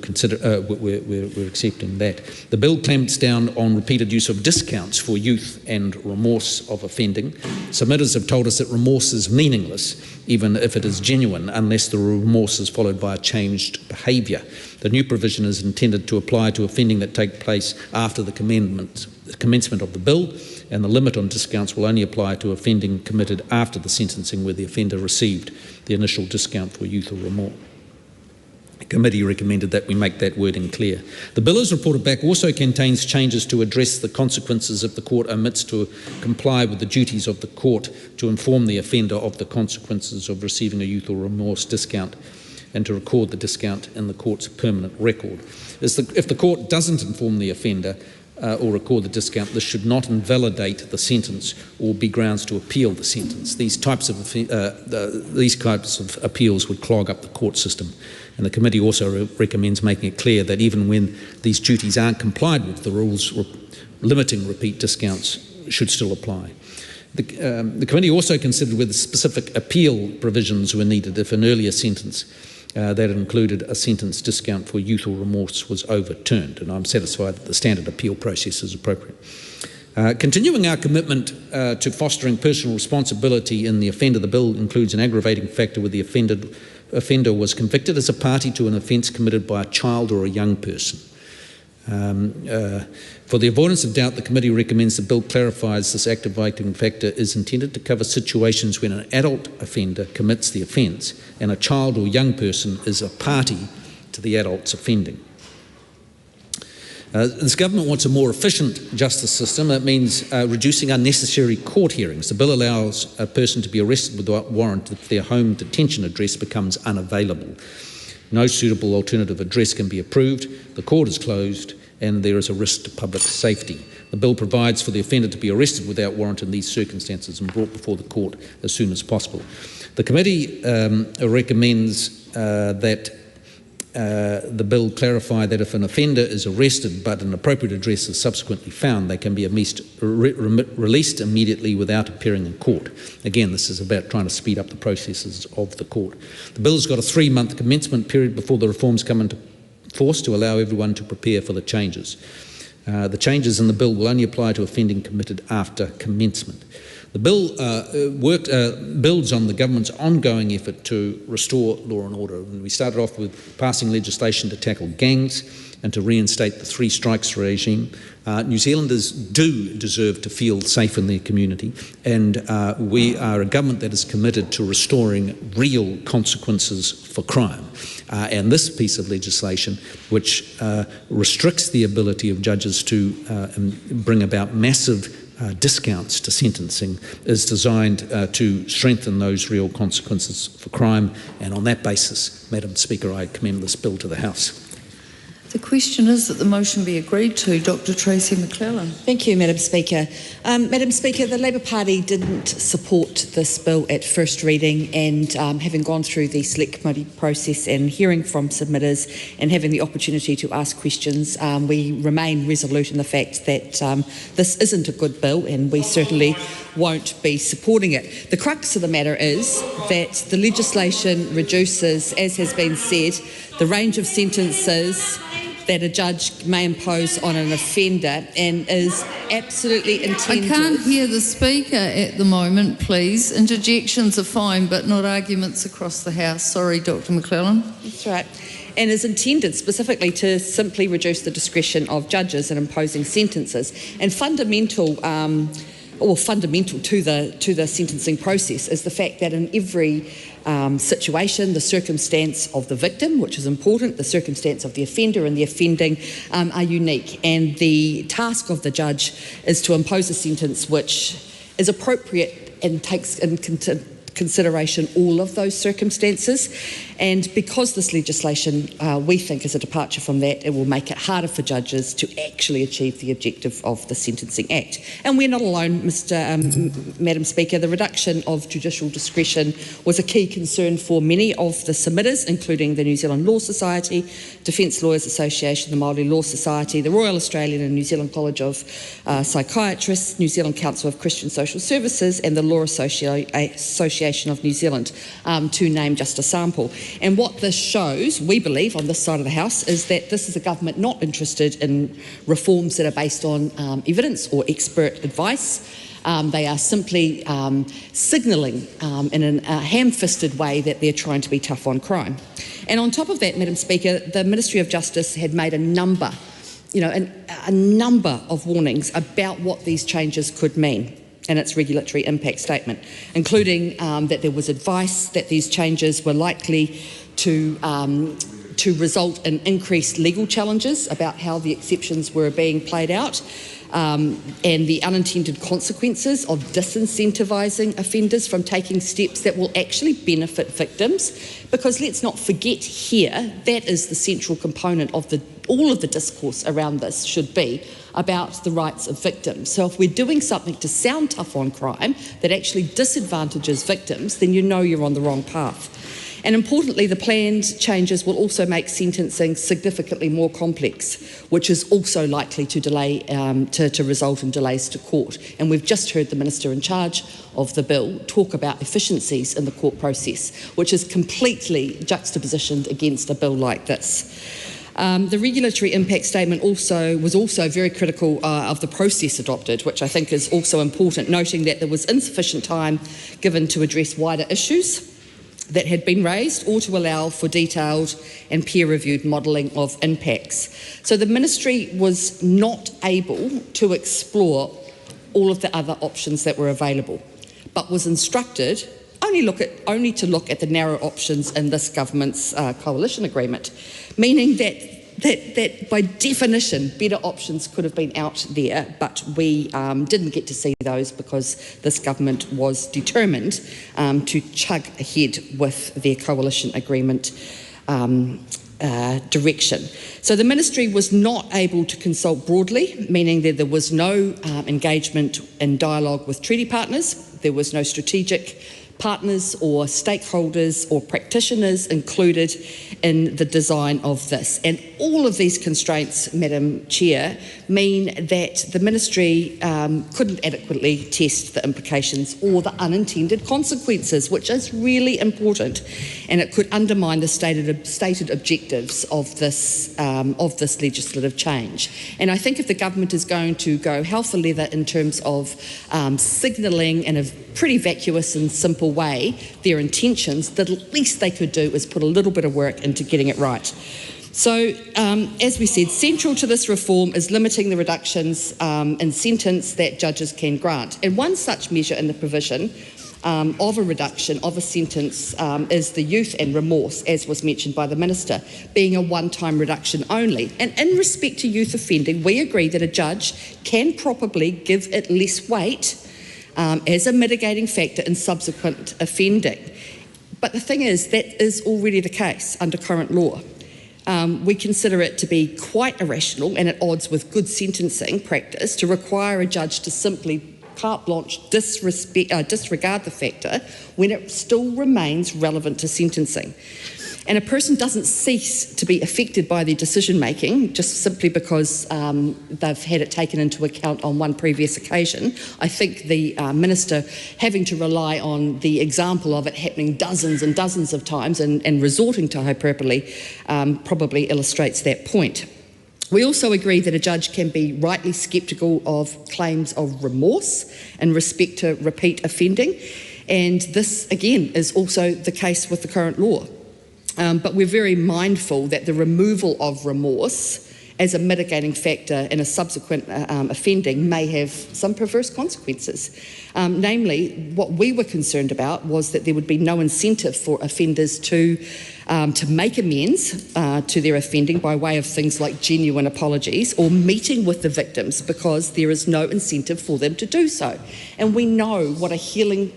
accepting that. The bill clamps down on repeated use of discounts for youth and remorse of offending. Submitters have told us that remorse is meaningless, even if it is genuine, unless the remorse is followed by a changed behaviour. The new provision is intended to apply to offending that take place after the commencement of the bill, and the limit on discounts will only apply to offending committed after the sentencing where the offender received the initial discount for youth or remorse. The committee recommended that we make that wording clear. The bill as reported back also contains changes to address the consequences if the court omits to comply with the duties of the court to inform the offender of the consequences of receiving a youth or remorse discount and to record the discount in the court's permanent record. If the court doesn't inform the offender or record the discount, this should not invalidate the sentence or be grounds to appeal the sentence. These types of appeals would clog up the court system. And the committee also recommends making it clear that even when these duties aren't complied with, the rules limiting repeat discounts should still apply. The committee also considered whether specific appeal provisions were needed if an earlier sentence that included a sentence discount for youth or remorse was overturned, and I'm satisfied that the standard appeal process is appropriate. Continuing our commitment to fostering personal responsibility in the offender, the bill includes an aggravating factor where the offender was convicted as a party to an offence committed by a child or a young person. For the avoidance of doubt, the committee recommends the bill clarifies this aggravating factor is intended to cover situations when an adult offender commits the offence and a child or young person is a party to the adult's offending. This government wants a more efficient justice system. That means reducing unnecessary court hearings. The bill allows a person to be arrested without warrant if their home detention address becomes unavailable. No suitable alternative address can be approved, the court is closed, and there is a risk to public safety. The bill provides for the offender to be arrested without warrant in these circumstances and brought before the court as soon as possible. The committee recommends that the bill clarify that if an offender is arrested but an appropriate address is subsequently found, they can be released immediately without appearing in court. Again, this is about trying to speed up the processes of the court. The bill's got a 3-month commencement period before the reforms come into force to allow everyone to prepare for the changes. The changes in the bill will only apply to offending committed after commencement. The bill builds on the government's ongoing effort to restore law and order. And we started off with passing legislation to tackle gangs and to reinstate the 3 strikes regime. New Zealanders do deserve to feel safe in their community, and we are a government that is committed to restoring real consequences for crime. And this piece of legislation, which restricts the ability of judges to bring about massive discounts to sentencing, is designed to strengthen those real consequences for crime. And on that basis, Madam Speaker, I commend this bill to the House. The question is that the motion be agreed to. Dr Tracy McClellan. Thank you, Madam Speaker. Madam Speaker, the Labour Party didn't support this bill at first reading, and having gone through the select committee process and hearing from submitters and having the opportunity to ask questions, we remain resolute in the fact that this isn't a good bill, and we certainly won't be supporting it. The crux of the matter is that the legislation reduces, as has been said, the range of sentences that a judge may impose on an offender, and is absolutely intended... I can't hear the speaker at the moment, please. Interjections are fine, but not arguments across the House. Sorry, Dr McClellan. That's right. And is intended specifically to simply reduce the discretion of judges in imposing sentences. And fundamental to the sentencing process is the fact that in every situation, the circumstance of the victim, which is important, the circumstance of the offender and the offending are unique. And the task of the judge is to impose a sentence which is appropriate and takes into consideration all of those circumstances. And because this legislation, we think, is a departure from that, it will make it harder for judges to actually achieve the objective of the Sentencing Act. And we're not alone, Madam Speaker. The reduction of judicial discretion was a key concern for many of the submitters, including the New Zealand Law Society, Defence Lawyers Association, the Māori Law Society, the Royal Australian and New Zealand College of Psychiatrists, New Zealand Council of Christian Social Services, and the Law Association of New Zealand, to name just a sample. And what this shows, we believe, on this side of the House, is that this is a government not interested in reforms that are based on evidence or expert advice. They are simply signalling in a ham-fisted way that they're trying to be tough on crime. And on top of that, Madam Speaker, the Ministry of Justice had made a number of warnings about what these changes could mean in its regulatory impact statement, including that there was advice that these changes were likely to result in increased legal challenges about how the exceptions were being played out, and the unintended consequences of disincentivising offenders from taking steps that will actually benefit victims. Because let's not forget here, that is the central component of all of the discourse around this should be about the rights of victims. So if we're doing something to sound tough on crime that actually disadvantages victims, then you know you're on the wrong path. And importantly, the planned changes will also make sentencing significantly more complex, which is also likely to delay to result in delays to court. And we've just heard the Minister in charge of the bill talk about efficiencies in the court process, which is completely juxtapositioned against a bill like this. The regulatory impact statement was also very critical of the process adopted, which I think is also important, noting that there was insufficient time given to address wider issues that had been raised or to allow for detailed and peer-reviewed modelling of impacts. So the Ministry was not able to explore all of the other options that were available, but was instructed only to look at the narrow options in this government's coalition agreement, meaning that by definition better options could have been out there, but we didn't get to see those because this government was determined to chug ahead with their coalition agreement direction. So the ministry was not able to consult broadly, meaning that there was no engagement and dialogue with treaty partners. There was no strategic partners or stakeholders or practitioners included in the design of this. And all of these constraints, Madam Chair, mean that the ministry couldn't adequately test the implications or the unintended consequences, which is really important, and it could undermine the stated objectives of this legislative change. And I think if the government is going to go hell for leather in terms of signalling in a pretty vacuous and simple way their intentions, the least they could do is put a little bit of work into getting it right. So, as we said, central to this reform is limiting the reductions in sentence that judges can grant. And one such measure in the provision of a reduction of a sentence is the youth and remorse, as was mentioned by the Minister, being a one-time reduction only. And in respect to youth offending, we agree that a judge can probably give it less weight as a mitigating factor in subsequent offending. But the thing is, that is already the case under current law. We consider it to be quite irrational and at odds with good sentencing practice to require a judge to simply carte blanche disregard the factor when it still remains relevant to sentencing. And a person doesn't cease to be affected by their decision-making just simply because they've had it taken into account on one previous occasion. I think the Minister having to rely on the example of it happening dozens and dozens of times and resorting to hyperbole probably illustrates that point. We also agree that a judge can be rightly sceptical of claims of remorse in respect to repeat offending, and this, again, is also the case with the current law. But we're very mindful that the removal of remorse as a mitigating factor in a subsequent offending may have some perverse consequences. Namely, what we were concerned about was that there would be no incentive for offenders to make amends to their offending by way of things like genuine apologies or meeting with the victims, because there is no incentive for them to do so. And we know what a healing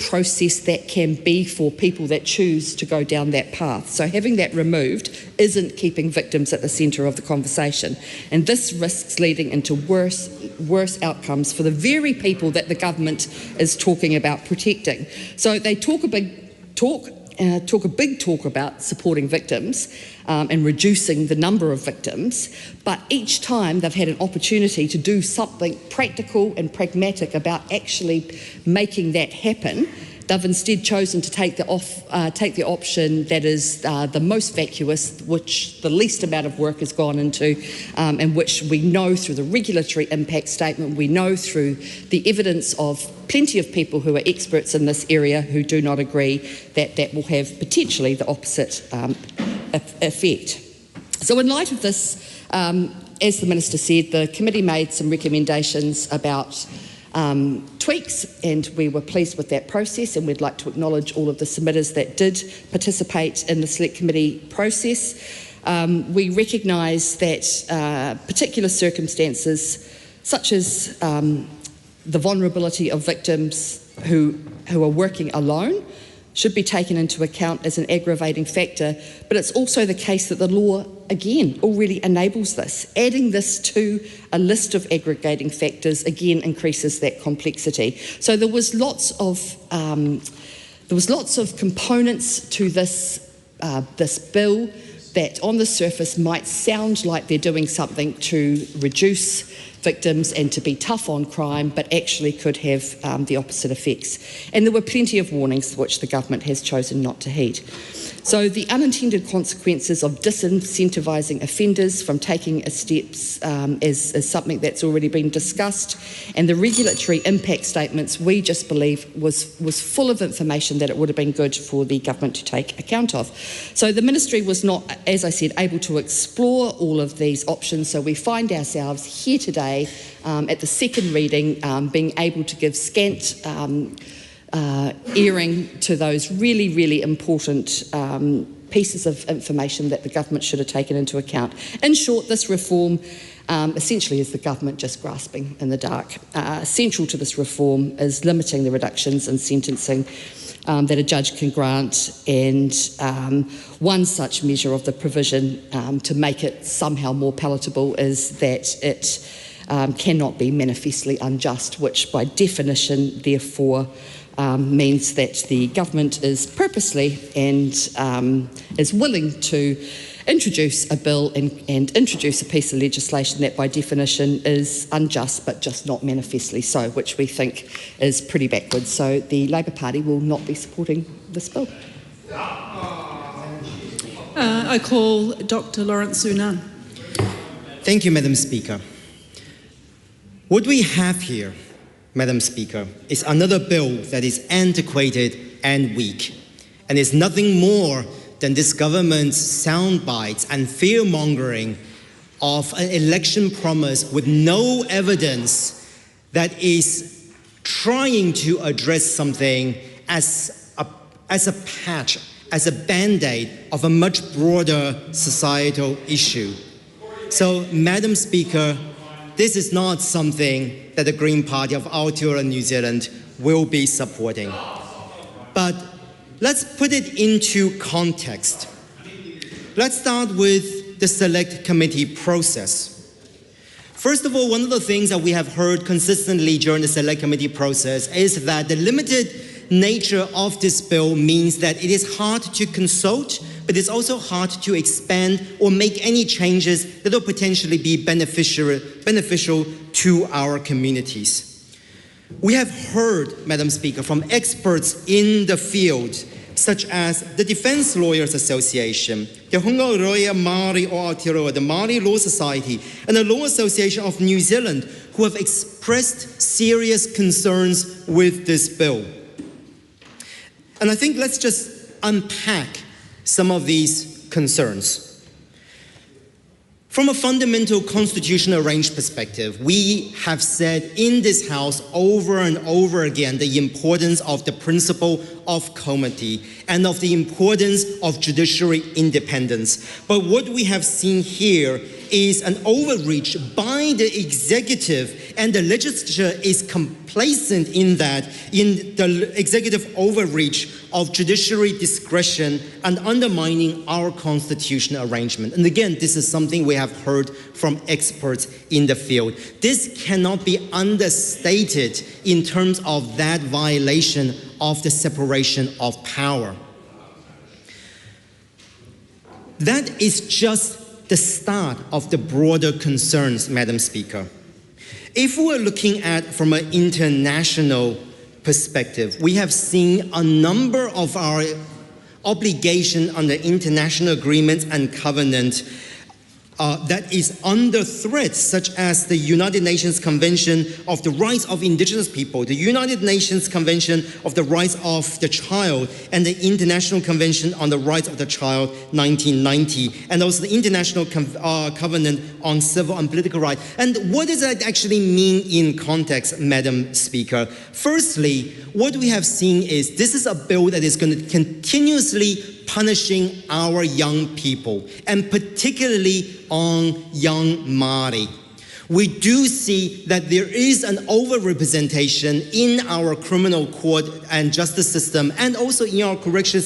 process that can be for people that choose to go down that path. So having that removed isn't keeping victims at the centre of the conversation. And this risks leading into worse outcomes for the very people that the government is talking about protecting. So they talk a big talk about supporting victims and reducing the number of victims, but each time they've had an opportunity to do something practical and pragmatic about actually making that happen, they've instead chosen to take the option that is the most vacuous, which the least amount of work has gone into, and which we know through the regulatory impact statement, we know through the evidence of plenty of people who are experts in this area who do not agree that that will have potentially the opposite effect. So in light of this, as the Minister said, the committee made some recommendations about tweaks, and we were pleased with that process, and we'd like to acknowledge all of the submitters that did participate in the Select Committee process. We recognise that particular circumstances, such as the vulnerability of victims who are working alone, should be taken into account as an aggravating factor, but it's also the case that the law, again, already enables this. Adding this to a list of aggregating factors, again, increases that complexity. So there was lots of components to this bill that on the surface might sound like they're doing something to reduce victims and to be tough on crime, but actually could have the opposite effects. And there were plenty of warnings which the government has chosen not to heed. So the unintended consequences of disincentivising offenders from taking steps is something that's already been discussed, and the regulatory impact statements, we just believe, was full of information that it would have been good for the government to take account of. So the ministry was not, as I said, able to explore all of these options, so we find ourselves here today at the second reading, being able to give scant earring to those really, really important pieces of information that the government should have taken into account. In short, this reform essentially is the government just grasping in the dark. Central to this reform is limiting the reductions in sentencing that a judge can grant, and one such measure of the provision to make it somehow more palatable is that it cannot be manifestly unjust, which by definition therefore means that the government is purposely and is willing to introduce a bill and introduce a piece of legislation that by definition is unjust but just not manifestly so, which we think is pretty backwards. So the Labour Party will not be supporting this bill. I call Dr. Lawrence Sunan. Thank you, Madam Speaker. What we have here, Madam Speaker, is another bill that is antiquated and weak, and is nothing more than this government's sound bites and fear-mongering of an election promise with no evidence that is trying to address something as a patch, as a band-aid of a much broader societal issue. So, Madam Speaker, this is not something that the Green Party of Aotearoa, New Zealand will be supporting. But let's put it into context. Let's start with the Select Committee process. First of all, one of the things that we have heard consistently during the Select Committee process is that the limited nature of this bill means that it is hard to consult, but it's also hard to expand or make any changes that will potentially be beneficial to our communities. We have heard, Madam Speaker, from experts in the field, such as the Defence Lawyers Association, the Hongaroa Māori o Aotearoa, the Māori Law Society, and the Law Association of New Zealand, who have expressed serious concerns with this bill. And I think let's just unpack some of these concerns. From a fundamental constitutional range perspective, we have said in this House over and over again the importance of the principle of comity and of the importance of judiciary independence. But what we have seen here is an overreach by the executive, and the legislature is complacent in that, in the executive overreach of judiciary discretion and undermining our constitutional arrangement. And again, this is something we have heard from experts in the field. This cannot be understated in terms of that violation of the separation of power. That is just the start of the broader concerns, Madam Speaker. If we're looking at from an international perspective, we have seen a number of our obligations under international agreements and covenants that is under threat, such as the United Nations Convention of the Rights of Indigenous People, the United Nations Convention of the Rights of the Child, and the International Convention on the Rights of the Child, 1990, and also the International Covenant on Civil and Political Rights. And what does that actually mean in context, Madam Speaker? Firstly, what we have seen is this is a bill that is going to continuously punishing our young people, and particularly on young Māori. We do see that there is an overrepresentation in our criminal court and justice system, and also in our correction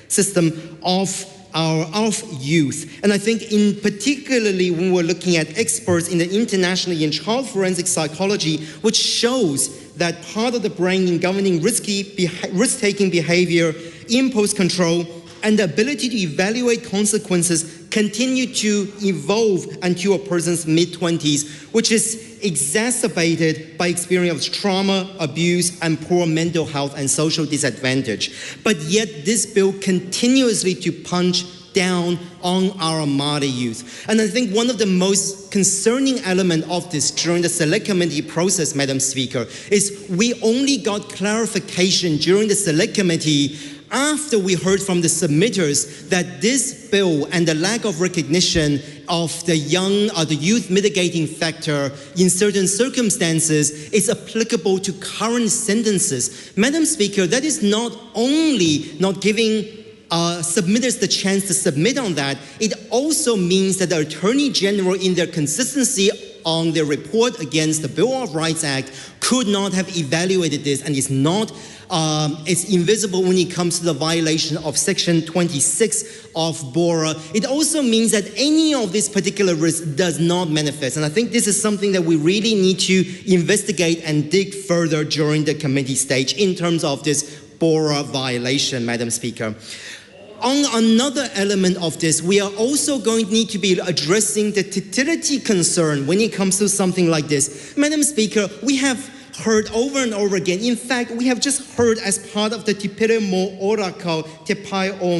system of youth. And I think in particularly when we're looking at experts in the internationally in child forensic psychology, which shows that part of the brain in governing risk-taking behavior, impulse control, and the ability to evaluate consequences continue to evolve until a person's mid-20s, which is exacerbated by experience of trauma, abuse, and poor mental health and social disadvantage. But yet this bill continuously to punch down on our Māori youth. And I think one of the most concerning elements of this during the Select Committee process, Madam Speaker, is we only got clarification during the Select Committee after we heard from the submitters that this bill and the lack of recognition of the youth mitigating factor in certain circumstances is applicable to current sentences. Madam Speaker, that is not only not giving submitters the chance to submit on that, it also means that the Attorney General in their consistency on their report against the Bill of Rights Act could not have evaluated this, and is not, it's invisible when it comes to the violation of Section 26 of BORA. It also means that any of this particular risk does not manifest. And I think this is something that we really need to investigate and dig further during the committee stage in terms of this BORA violation, Madam Speaker. On another element of this, we are also going to need to be addressing the futility concern when it comes to something like this. Madam Speaker, we have heard over and over again. In fact, we have just heard as part of the Te Pere Mō Ō-Rākau Te Pai o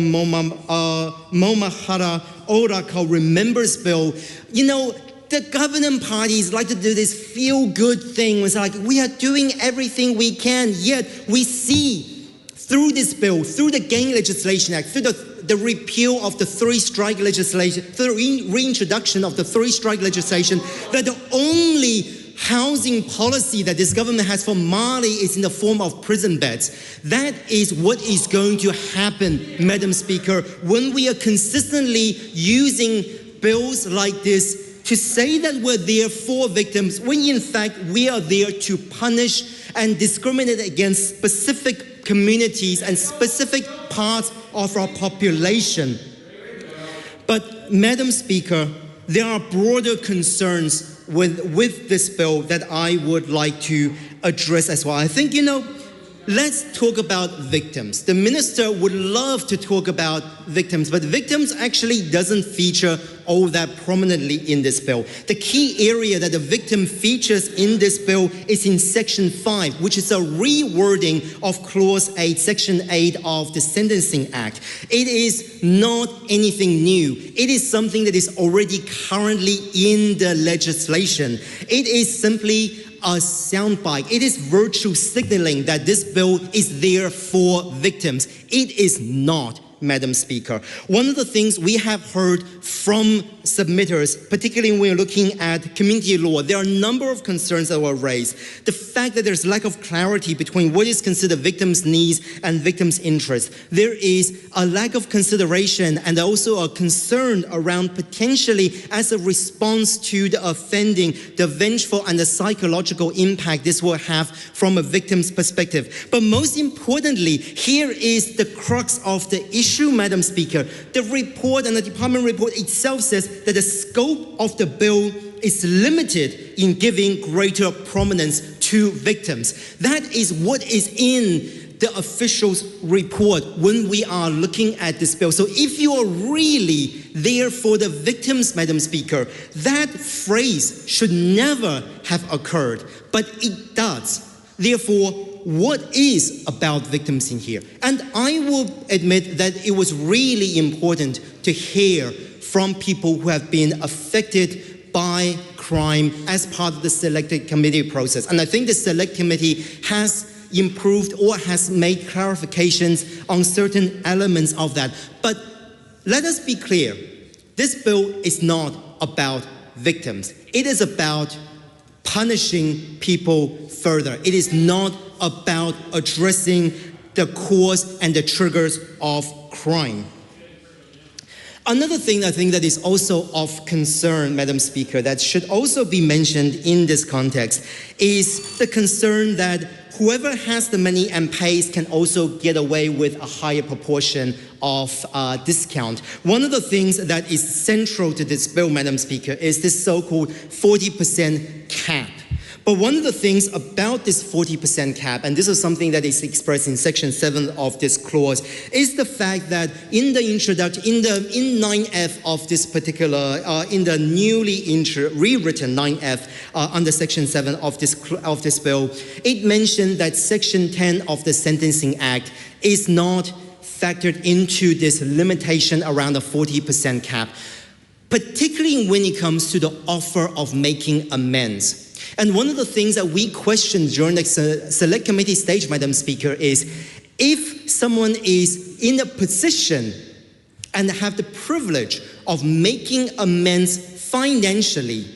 Maumahara Ō-Rākau Remembers Bill, you know, the governing parties like to do this feel-good thing. It's like, we are doing everything we can, yet we see through this bill, through the Gang Legislation Act, through the repeal of the three-strike legislation, through the reintroduction of the three-strike legislation, that the only housing policy that this government has for Mali is in the form of prison beds. That is what is going to happen, Madam Speaker, when we are consistently using bills like this to say that we're there for victims, when in fact we are there to punish and discriminate against specific communities and specific parts of our population. But, Madam Speaker, there are broader concerns with this bill that I would like to address as well. I think, you know, let's talk about victims. The minister would love to talk about victims, but victims actually doesn't feature all that prominently in this bill. The key area that the victim features in this bill is in Section 5, which is a rewording of Clause 8, Section 8 of the Sentencing Act. It is not anything new. It is something that is already currently in the legislation. It is simply a soundbite. It is virtue signaling that this bill is there for victims. It is not, Madam Speaker. One of the things we have heard from submitters, particularly when we're looking at community law, there are a number of concerns that were raised. The fact that there's lack of clarity between what is considered victims' needs and victims' interests. There is a lack of consideration and also a concern around potentially as a response to the offending, the vengeful and the psychological impact this will have from a victim's perspective. But most importantly, here is the crux of the issue, Madam Speaker. The report and the department report itself says that the scope of the bill is limited in giving greater prominence to victims. That is what is in the official's report when we are looking at this bill. So if you are really there for the victims, Madam Speaker, that phrase should never have occurred, but it does. Therefore, what is about victims in here? And I will admit that it was really important to hear from people who have been affected by crime as part of the selected committee process. And I think the select committee has improved or has made clarifications on certain elements of that. But let us be clear, this bill is not about victims. It is about punishing people further. It is not about addressing the cause and the triggers of crime. Another thing I think that is also of concern, Madam Speaker, that should also be mentioned in this context is the concern that whoever has the money and pays can also get away with a higher proportion of discount. One of the things that is central to this bill, Madam Speaker, is this so-called 40% cap. But one of the things about this 40% cap, and this is something that is expressed in Section 7 of this clause, is the fact that in the introduction, in 9F of this particular, in the newly rewritten 9F under Section 7 of this bill, it mentioned that Section 10 of the Sentencing Act is not factored into this limitation around the 40% cap, particularly when it comes to the offer of making amends. And one of the things that we questioned during the select committee stage, Madam Speaker, is if someone is in a position and have the privilege of making amends financially,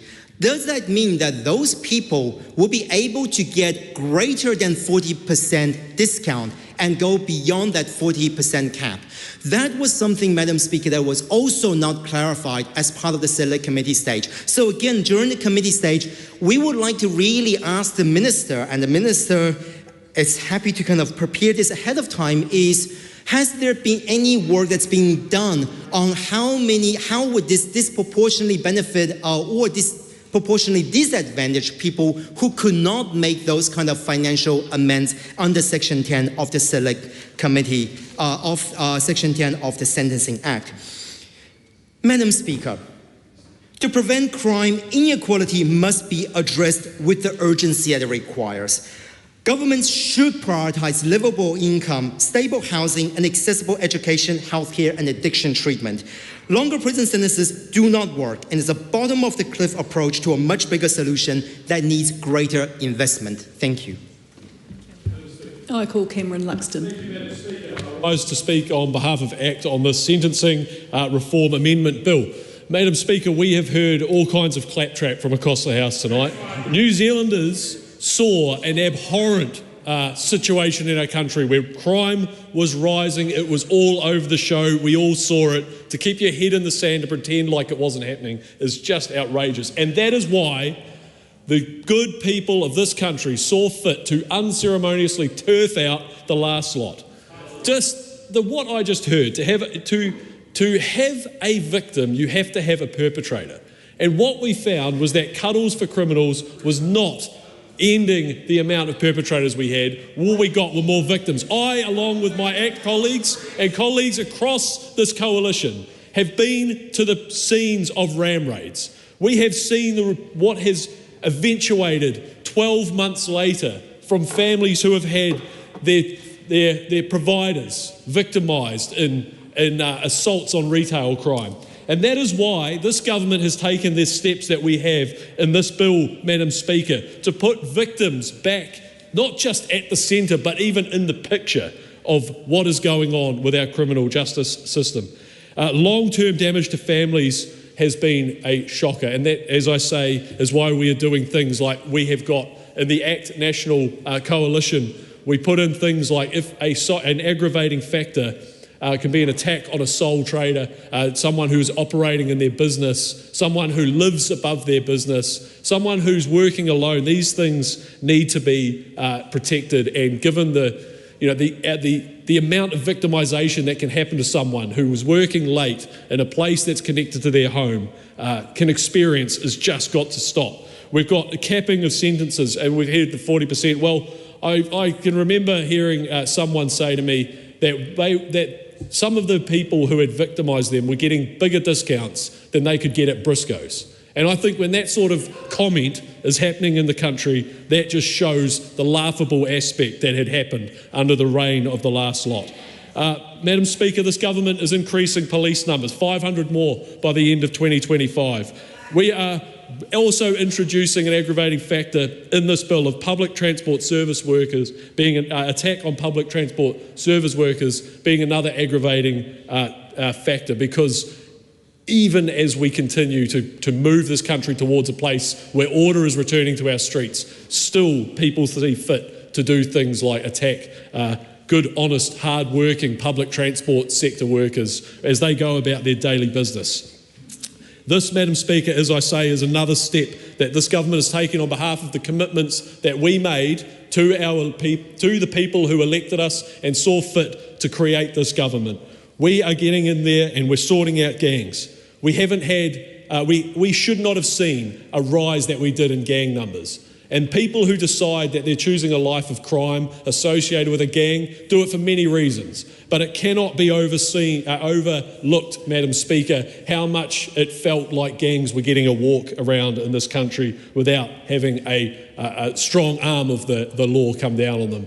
does that mean that those people will be able to get greater than 40% discount and go beyond that 40% cap. That was something, Madam Speaker, that was also not clarified as part of the Select Committee stage. So again, during the committee stage, we would like to really ask the Minister, and the Minister is happy to kind of prepare this ahead of time, has there been any work that's being done on how would this disproportionately benefit or disproportionately disadvantage people who could not make those kind of financial amends under Section 10 of the Select Committee Section 10 of the Sentencing Act? Madam Speaker, to prevent crime, inequality must be addressed with the urgency that it requires. Governments should prioritize livable income, stable housing, and accessible education, healthcare, and addiction treatment. Longer prison sentences do not work, and it's a bottom-of-the-cliff approach to a much bigger solution that needs greater investment. Thank you. I call Cameron Luxton. I rise to speak on behalf of ACT on the Sentencing Reform Amendment Bill. Madam Speaker, we have heard all kinds of claptrap from across the House tonight. New Zealanders saw an abhorrent situation in our country where crime was rising. It was all over the show. We all saw it. To keep your head in the sand to pretend like it wasn't happening is just outrageous. And that is why the good people of this country saw fit to unceremoniously turf out the last lot. Just what I just heard, to have a victim, you have to have a perpetrator. And what we found was that cuddles for criminals was not ending the amount of perpetrators we had. All we got were more victims. I, along with my ACT colleagues and colleagues across this coalition, have been to the scenes of ram raids. We have seen what has eventuated 12 months later from families who have had their providers victimised in assaults on retail crime. And that is why this government has taken the steps that we have in this bill, Madam Speaker, to put victims back, not just at the centre, but even in the picture of what is going on with our criminal justice system. Long-term damage to families has been a shocker, and that, as I say, is why we are doing things like we have got in the ACT National Coalition. We put in things like if an aggravating factor can be an attack on a sole trader, someone who's operating in their business, someone who lives above their business, someone who's working alone. These things need to be protected, and given the amount of victimisation that can happen to someone who was working late in a place that's connected to their home can experience, has just got to stop. We've got a capping of sentences, and we've heard the 40%. Well, I can remember hearing someone say to me that some of the people who had victimised them were getting bigger discounts than they could get at Briscoe's. And I think when that sort of comment is happening in the country, that just shows the laughable aspect that had happened under the reign of the last lot. Madam Speaker, this government is increasing police numbers, 500 more by the end of 2025. We are also introducing an aggravating factor in this bill of public transport service workers being an attack on public transport service workers being another aggravating factor, because even as we continue to move this country towards a place where order is returning to our streets, still people see fit to do things like attack good, honest, hard-working public transport sector workers as they go about their daily business. This, Madam Speaker, as I say, is another step that this government has taken on behalf of the commitments that we made to the people who elected us and saw fit to create this government. We are getting in there and we're sorting out gangs. We haven't had, we should not have seen a rise that we did in gang numbers. And people who decide that they're choosing a life of crime associated with a gang do it for many reasons. But it cannot be overlooked, Madam Speaker, how much it felt like gangs were getting a walk around in this country without having a strong arm of the law come down on them.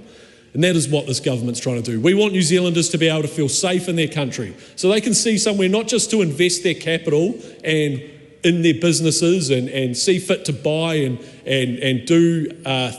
And that is what this government's trying to do. We want New Zealanders to be able to feel safe in their country so they can see somewhere not just to invest their capital and in their businesses and see fit to buy and do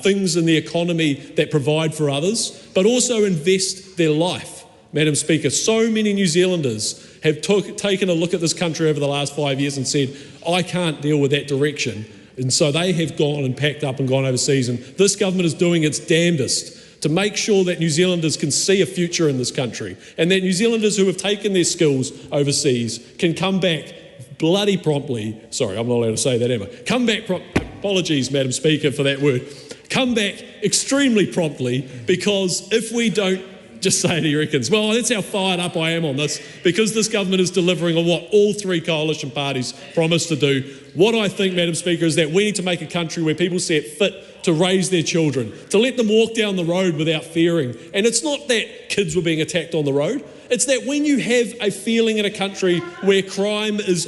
things in the economy that provide for others, but also invest their life. Madam Speaker, so many New Zealanders have taken a look at this country over the last 5 years and said, I can't deal with that direction. And so they have gone and packed up and gone overseas. And this government is doing its damnedest to make sure that New Zealanders can see a future in this country and that New Zealanders who have taken their skills overseas can come back bloody promptly. Sorry, I'm not allowed to say that, am I? Come back, apologies, Madam Speaker, for that word. Come back extremely promptly, because if we don't just say it, he reckons, well, that's how fired up I am on this, because this government is delivering on what all three coalition parties promised to do. What I think, Madam Speaker, is that we need to make a country where people see it fit to raise their children, to let them walk down the road without fearing. And it's not that kids were being attacked on the road. It's that when you have a feeling in a country where crime is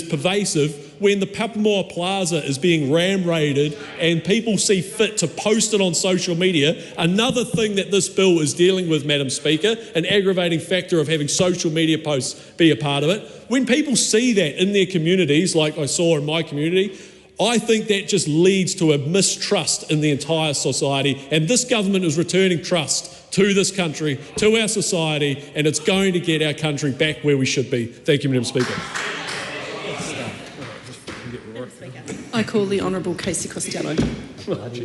pervasive, when the Papamoa Plaza is being ram-raided and people see fit to post it on social media, another thing that this bill is dealing with, Madam Speaker, an aggravating factor of having social media posts be a part of it, when people see that in their communities, like I saw in my community, I think that just leads to a mistrust in the entire society, and this government is returning trust to this country, to our society, and it's going to get our country back where we should be. Thank you, Madam Speaker. I call the Honourable Casey Costello.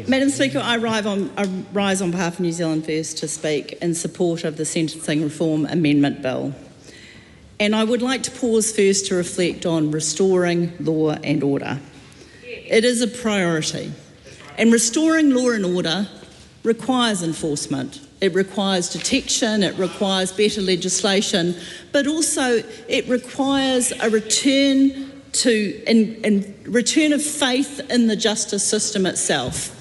Madam Speaker, I rise on behalf of New Zealand First to speak in support of the Sentencing Reform Amendment Bill. And I would like to pause first to reflect on restoring law and order. It is a priority. And restoring law and order requires enforcement. It requires detection, it requires better legislation, but also it requires a return of faith in the justice system itself.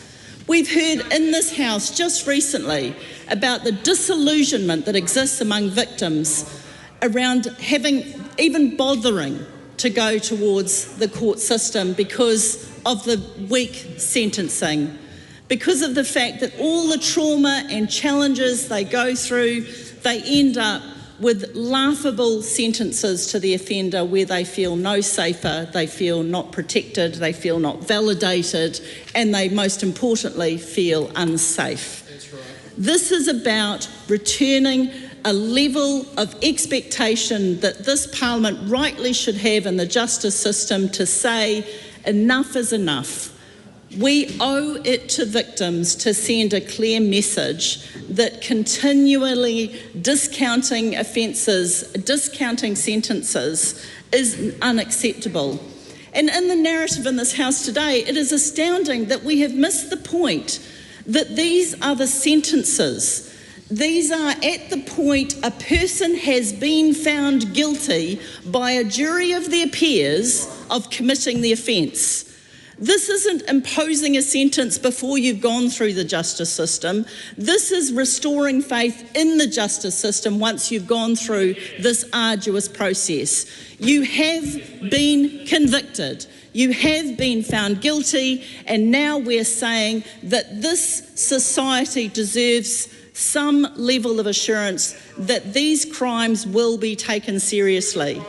We've heard in this House just recently about the disillusionment that exists among victims around even bothering to go towards the court system because of the weak sentencing, because of the fact that all the trauma and challenges they go through, they end up with laughable sentences to the offender where they feel no safer, they feel not protected, they feel not validated, and they most importantly feel unsafe. That's right. This is about returning a level of expectation that this Parliament rightly should have in the justice system to say enough is enough. We owe it to victims to send a clear message that continually discounting offences, discounting sentences is unacceptable. And in the narrative in this House today, it is astounding that we have missed the point that these are the sentences. These are at the point a person has been found guilty by a jury of their peers of committing the offence. This isn't imposing a sentence before you've gone through the justice system. This is restoring faith in the justice system once you've gone through this arduous process. You have been convicted. You have been found guilty, and now we're saying that this society deserves some level of assurance that these crimes will be taken seriously.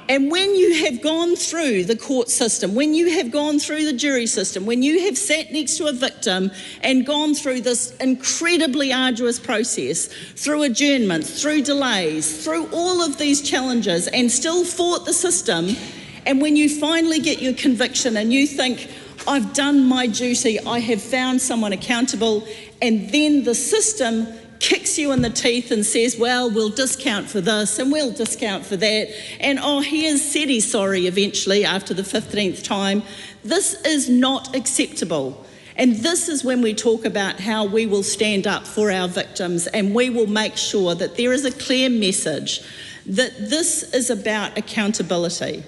And when you have gone through the court system, when you have gone through the jury system, when you have sat next to a victim and gone through this incredibly arduous process, through adjournment, through delays, through all of these challenges, and still fought the system, and when you finally get your conviction and you think, I've done my duty, I have found someone accountable, and then the system kicks you in the teeth and says, well, we'll discount for this and we'll discount for that, and oh, he has said he's sorry eventually after the 15th time. This is not acceptable. And this is when we talk about how we will stand up for our victims, and we will make sure that there is a clear message that this is about accountability.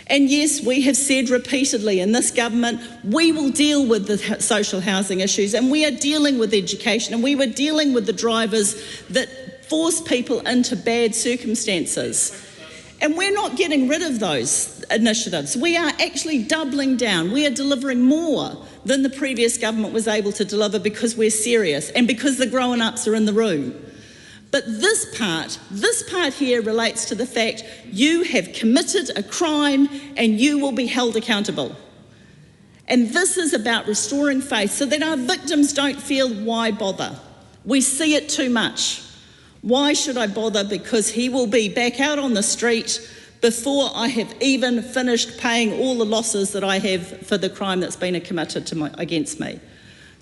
And yes, we have said repeatedly in this government, we will deal with the social housing issues, and we are dealing with education, and we were dealing with the drivers that force people into bad circumstances. And we're not getting rid of those initiatives. We are actually doubling down. We are delivering more than the previous government was able to deliver because we're serious and because the grown-ups are in the room. But this part here relates to the fact you have committed a crime and you will be held accountable. And this is about restoring faith so that our victims don't feel, why bother? We see it too much. Why should I bother? Because he will be back out on the street before I have even finished paying all the losses that I have for the crime that's been committed against me.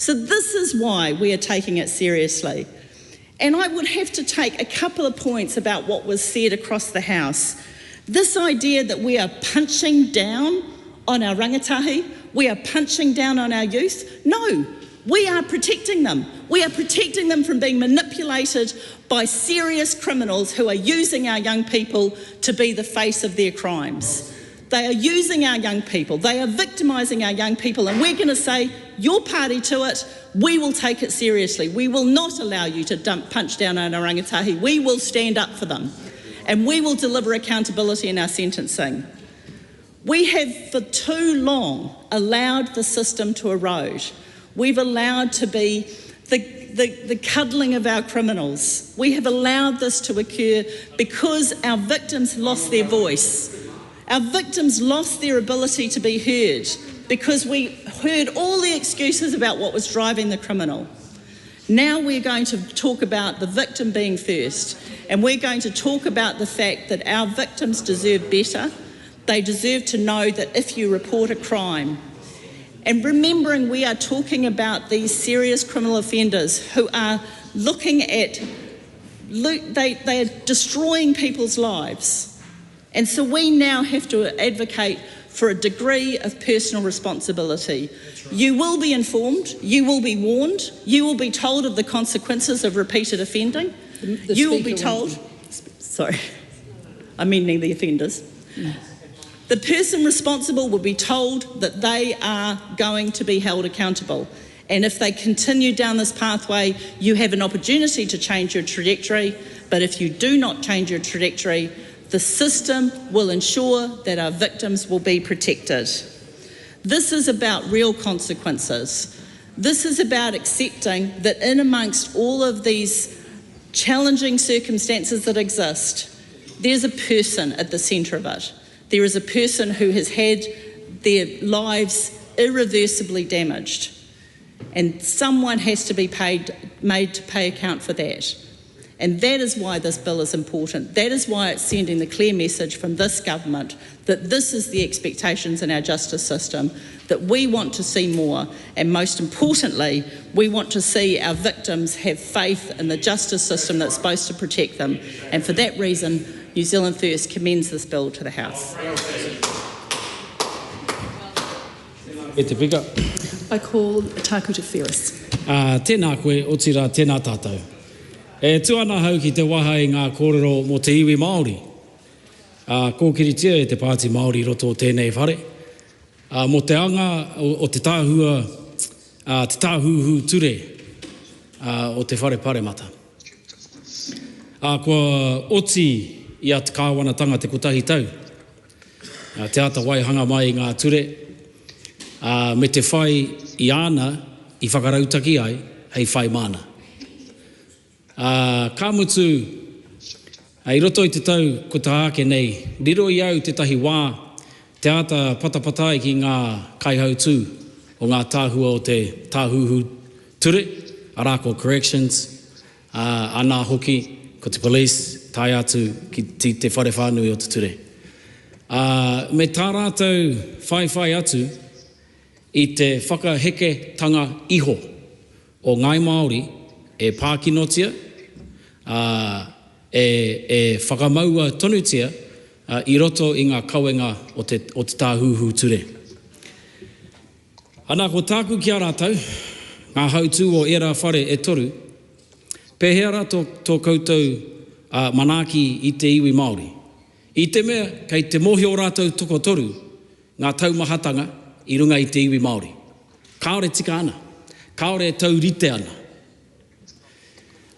So this is why we are taking it seriously. And I would have to take a couple of points about what was said across the House. This idea that we are punching down on our rangatahi, we are punching down on our youth. No, we are protecting them. We are protecting them from being manipulated by serious criminals who are using our young people to be the face of their crimes. They are using our young people, they are victimising our young people, and we're going to say, you're party to it, we will take it seriously. We will not allow you to punch down on our rangatahi. We will stand up for them, and we will deliver accountability in our sentencing. We have for too long allowed the system to erode. We've allowed to be the cuddling of our criminals. We have allowed this to occur because our victims lost their voice. Our victims lost their ability to be heard because we heard all the excuses about what was driving the criminal. Now we're going to talk about the victim being first, and we're going to talk about the fact that our victims deserve better. They deserve to know that if you report a crime, and remembering we are talking about these serious criminal offenders who are looking at, they are destroying people's lives. And so we now have to advocate for a degree of personal responsibility. You will be informed, you will be warned, you will be told of the consequences of repeated offending. You will be told, sorry, I'm meaning the offenders. The person responsible will be told that they are going to be held accountable. And if they continue down this pathway, you have an opportunity to change your trajectory. But if you do not change your trajectory, the system will ensure that our victims will be protected. This is about real consequences. This is about accepting that in amongst all of these challenging circumstances that exist, there's a person at the centre of it. There is a person who has had their lives irreversibly damaged, and someone has to be made to pay account for that. And that is why this bill is important. That is why it's sending the clear message from this government that this is the expectations in our justice system, that we want to see more, and most importantly, we want to see our victims have faith in the justice system that's supposed to protect them. And for that reason, New Zealand First commends this bill to the House. I call Takuta Ferris. Tēnā koe, o tira, tēnā tātou. E tuana hau ki te waha i ngā kōrero mō te iwi Māori. Kōkiritia e te pāti Māori roto o tēnei whare. Mō te anga o te tāhua, te tāhuhu ture o te whare paremata. Kua oti i a te kāwanatanga te kotahi tau. Te ata waihanga mai i ngā ture. Me te whai i ana i whakarautaki ai, hei whai mana. Ka mutu, i roto i te tau ko te ake nei, riro i au te tahi wā, te ata patapatai ki ngā kaihau tū o ngā tāhua o te tāhuhu ture, Ō-Rākau Corrections, ana hoki ko te police, tai atu ki te whare whānui o te ture. Me tā rātou whai atu i te whakaheke tanga iho o ngai Māori e pākinotia, e whakamaua tonutia i roto i ngā kauenga o te tāhuhu ture. Ana ko tāku ki a rātou, ngā hautū o era whare e toru, pēhea rā tō koutou manaki i te iwi Māori. I te mea, kei te mohi o rātou toko toru, ngā taumahatanga i runga i te iwi Māori. Kāore tika ana, kāore tau rite ana.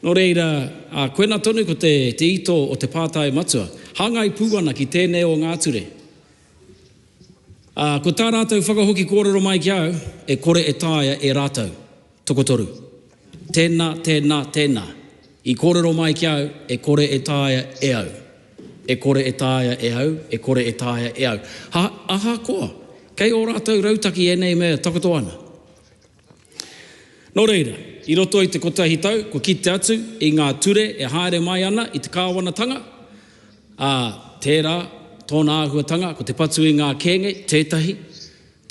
Nō reira, koena tonu ko te ito o te pātai matua, hangai pūana ki tēnei o ngā ture. Ko tā rātou whakahoki kōrero mai ki au, e kore e tāia e rātou, toko toru. Tēnā, tēnā, tēnā. I kōrero mai ki au, e kore e tāia e au. E kore e tāia e au, e kore e tāia e au. Aha koa, kei o rātou rautaki e nei mea takoto ana. Nō reira, i roto i te kotahi tau, ko kite atu i ngā ture e haere mai ana i te kāwanatanga. Tērā, tōna āhuatanga, ko te patu i ngā kenge, tētahi,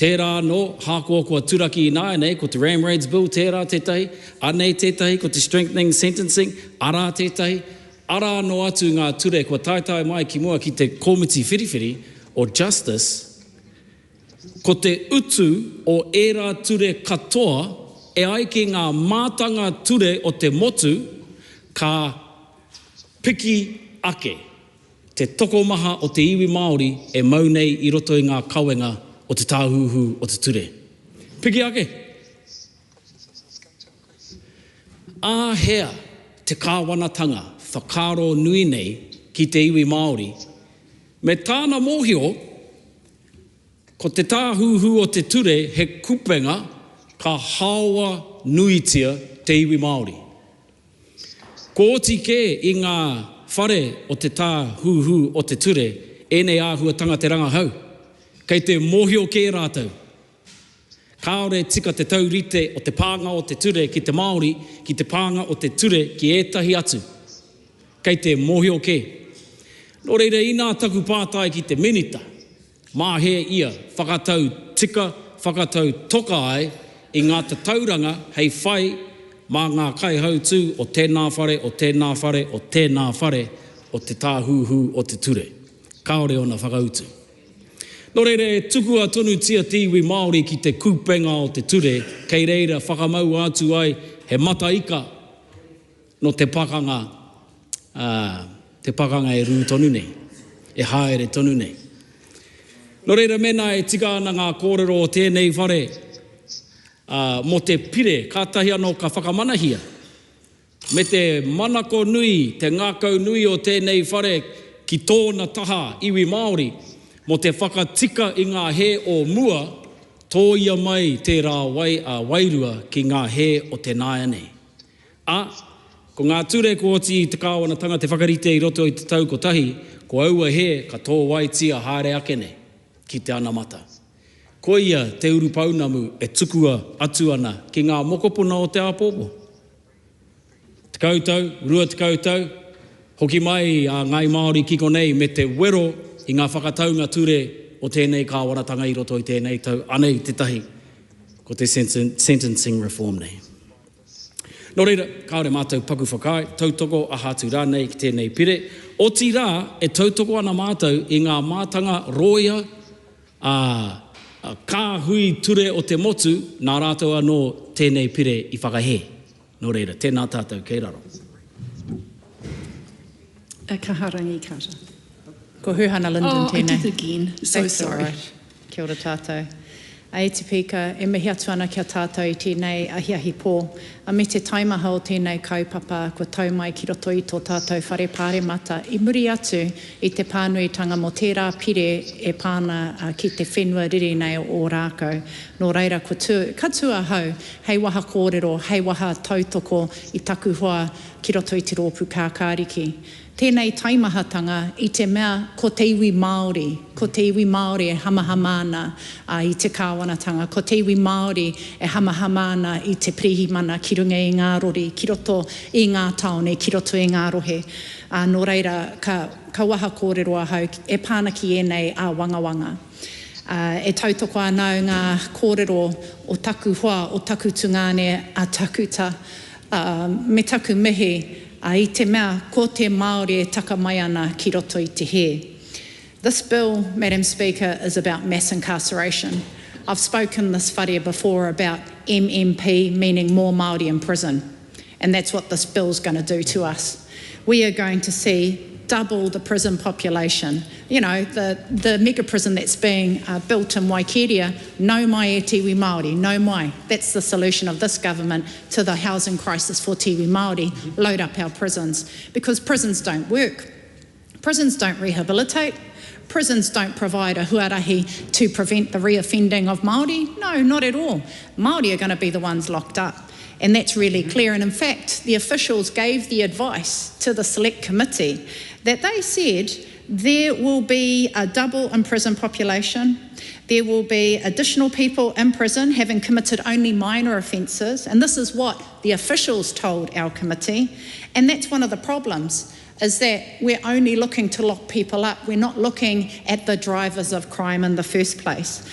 Tērā no, hākua kua turaki i nāia nei, ko te Ram Raids Bill, tērā tētahi, anei tētahi, ko te strengthening sentencing, arā tētahi, arā no atu ngā ture, kua taitai mai ki mua ki te komiti whiriwhiri o justice, ko te utu o ērā ture katoa, e ai ki ngā mātanga ture o te motu, ka piki ake. Te tokomaha o te iwi Māori e mau nei i roto i ngā kauenga o te tāhuhu o te ture. Piki ake. Āhea te kāwanatanga, whakaro nui nei ki te iwi Māori, me tāna mōhio, ko te tāhuhu o te ture he kupenga ka hawa nuitia te iwi Māori. Ko oti ke i ngā whare o te tāhuhu o te ture, enei āhuatanga te rangahau. Kei te mōhio ke rātou. Kāore tika te taurite o te pānga o te ture ki te Māori, ki te pānga o te ture ki ētahi atu. Kei te mōhio ke. Nō reira ina taku pātai ki te minita, mā he ia whakatau tika, whakatau toka ai i ngā tauranga hei whai mā ngā kai hautū o tēnā whare, o tēnā whare, o tēnā whare, o te tāhuhu o te ture. Kāore ona whakautu. Nō reira e tukua tonu tia te iwi Māori ki te kupenga o te ture, kei reira whakamau atu ai he mataika no te pakanga, e rū tonu nei, e haere tonu nei. Nō reira mena e tika ana ngā kōrero o tēnei whare, mo te pire, kātahi anō ka whakamanahia. Me te manako nui, te ngākau nui o tēnei whare ki tōna taha iwi Māori, mo te whakatika i ngā he o mua, tō ia mai tērā wairua ki ngā he o te nāia nei. Ko ngā ture ko oti i te kāwanatanga te whakarite i roto i te tau kotahi, ko aua he ka tō waitia haere ake nei ki te anamata. Ko ia te uru paunamu e tukua atu ana ki ngā mokopuna o te āpōpo. Te kautau, rua te kautau, hoki mai a ngai Māori kiko nei me te wero i ngā whakataunga ture o tēnei kāwanatanga i roto i tēnei tau, anei te tahi, ko te sentencing reform nei. Nō reira, kāore mātou paku whakai, tautoko a hātu rānei ki tēnei pire. O ti rā, e tautoko ana mātou i ngā mātanga roia, kā hui ture o te motu, nā rātou anō tēnei pire i whakahe. Nō reira, tēnā tātou kei raro. Ka harangi kata. Ko Huhana Linden tēnei. I did again. So sorry. Right. Kia ora tātou. A te pika, e mihi atu ana kia tātou i tēnei ahiahi pō. A me te taimaha o tēnei kaupapa, ko tau mai ki roto i tō tātou whare pāre mata. I muri atu i te pānuitanga mo tērā pire e pāna ki te whenua riri nei o Ō-Rākau. Nō reira, ko katua hau, hei waha kōrero, hei waha tautoko i taku hoa ki roto i te rōpu kākāriki. Tēnei taimahatanga i te mea ko te iwi Māori e hamahamana i te kāwanatanga, ko te iwi Māori e hamahamana i te pirihimana ki runga i ngā rori, ki roto i ngā taone, ki roto i ngā rohe. Nō reira, ka waha kōrero ahau, e pānaki e nei a wangawanga. E tautoko anau ngā kōrero o taku hoa, o taku tungane a takuta, me taku mihi, I te mea, ko te Māori e taka mai ana ki roto i te he. This bill, Madam Speaker, is about mass incarceration. I've spoken this whare before about MMP, meaning more Māori in prison. And that's what this bill's going to do to us. We are going to see double the prison population. You know, the mega prison that's being built in Waikeria, no mai e tiwi Māori, no mai. That's the solution of this government to the housing crisis for tiwi Māori, load up our prisons. Because prisons don't work. Prisons don't rehabilitate. Prisons don't provide a huarahi to prevent the reoffending of Māori. No, not at all. Māori are going to be the ones locked up. And that's really clear. And in fact, the officials gave the advice to the select committee that they said there will be a double in prison population. There will be additional people in prison having committed only minor offences. And this is what the officials told our committee. And that's one of the problems, is that we're only looking to lock people up. We're not looking at the drivers of crime in the first place.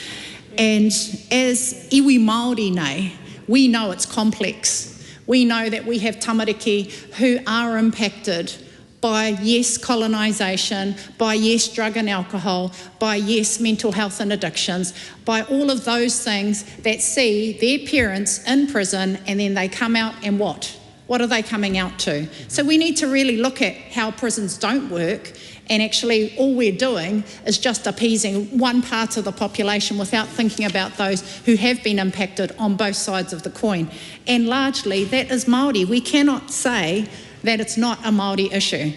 And as iwi Māori nei, we know it's complex. We know that we have tamariki who are impacted by, yes, colonisation, by, yes, drug and alcohol, by, yes, mental health and addictions, by all of those things that see their parents in prison and then they come out and what? What are they coming out to? So we need to really look at how prisons don't work, and actually all we're doing is just appeasing one part of the population without thinking about those who have been impacted on both sides of the coin. And largely that is Māori. We cannot say that it's not a Māori issue.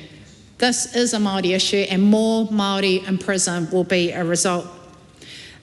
This is a Māori issue, and more Māori in prison will be a result.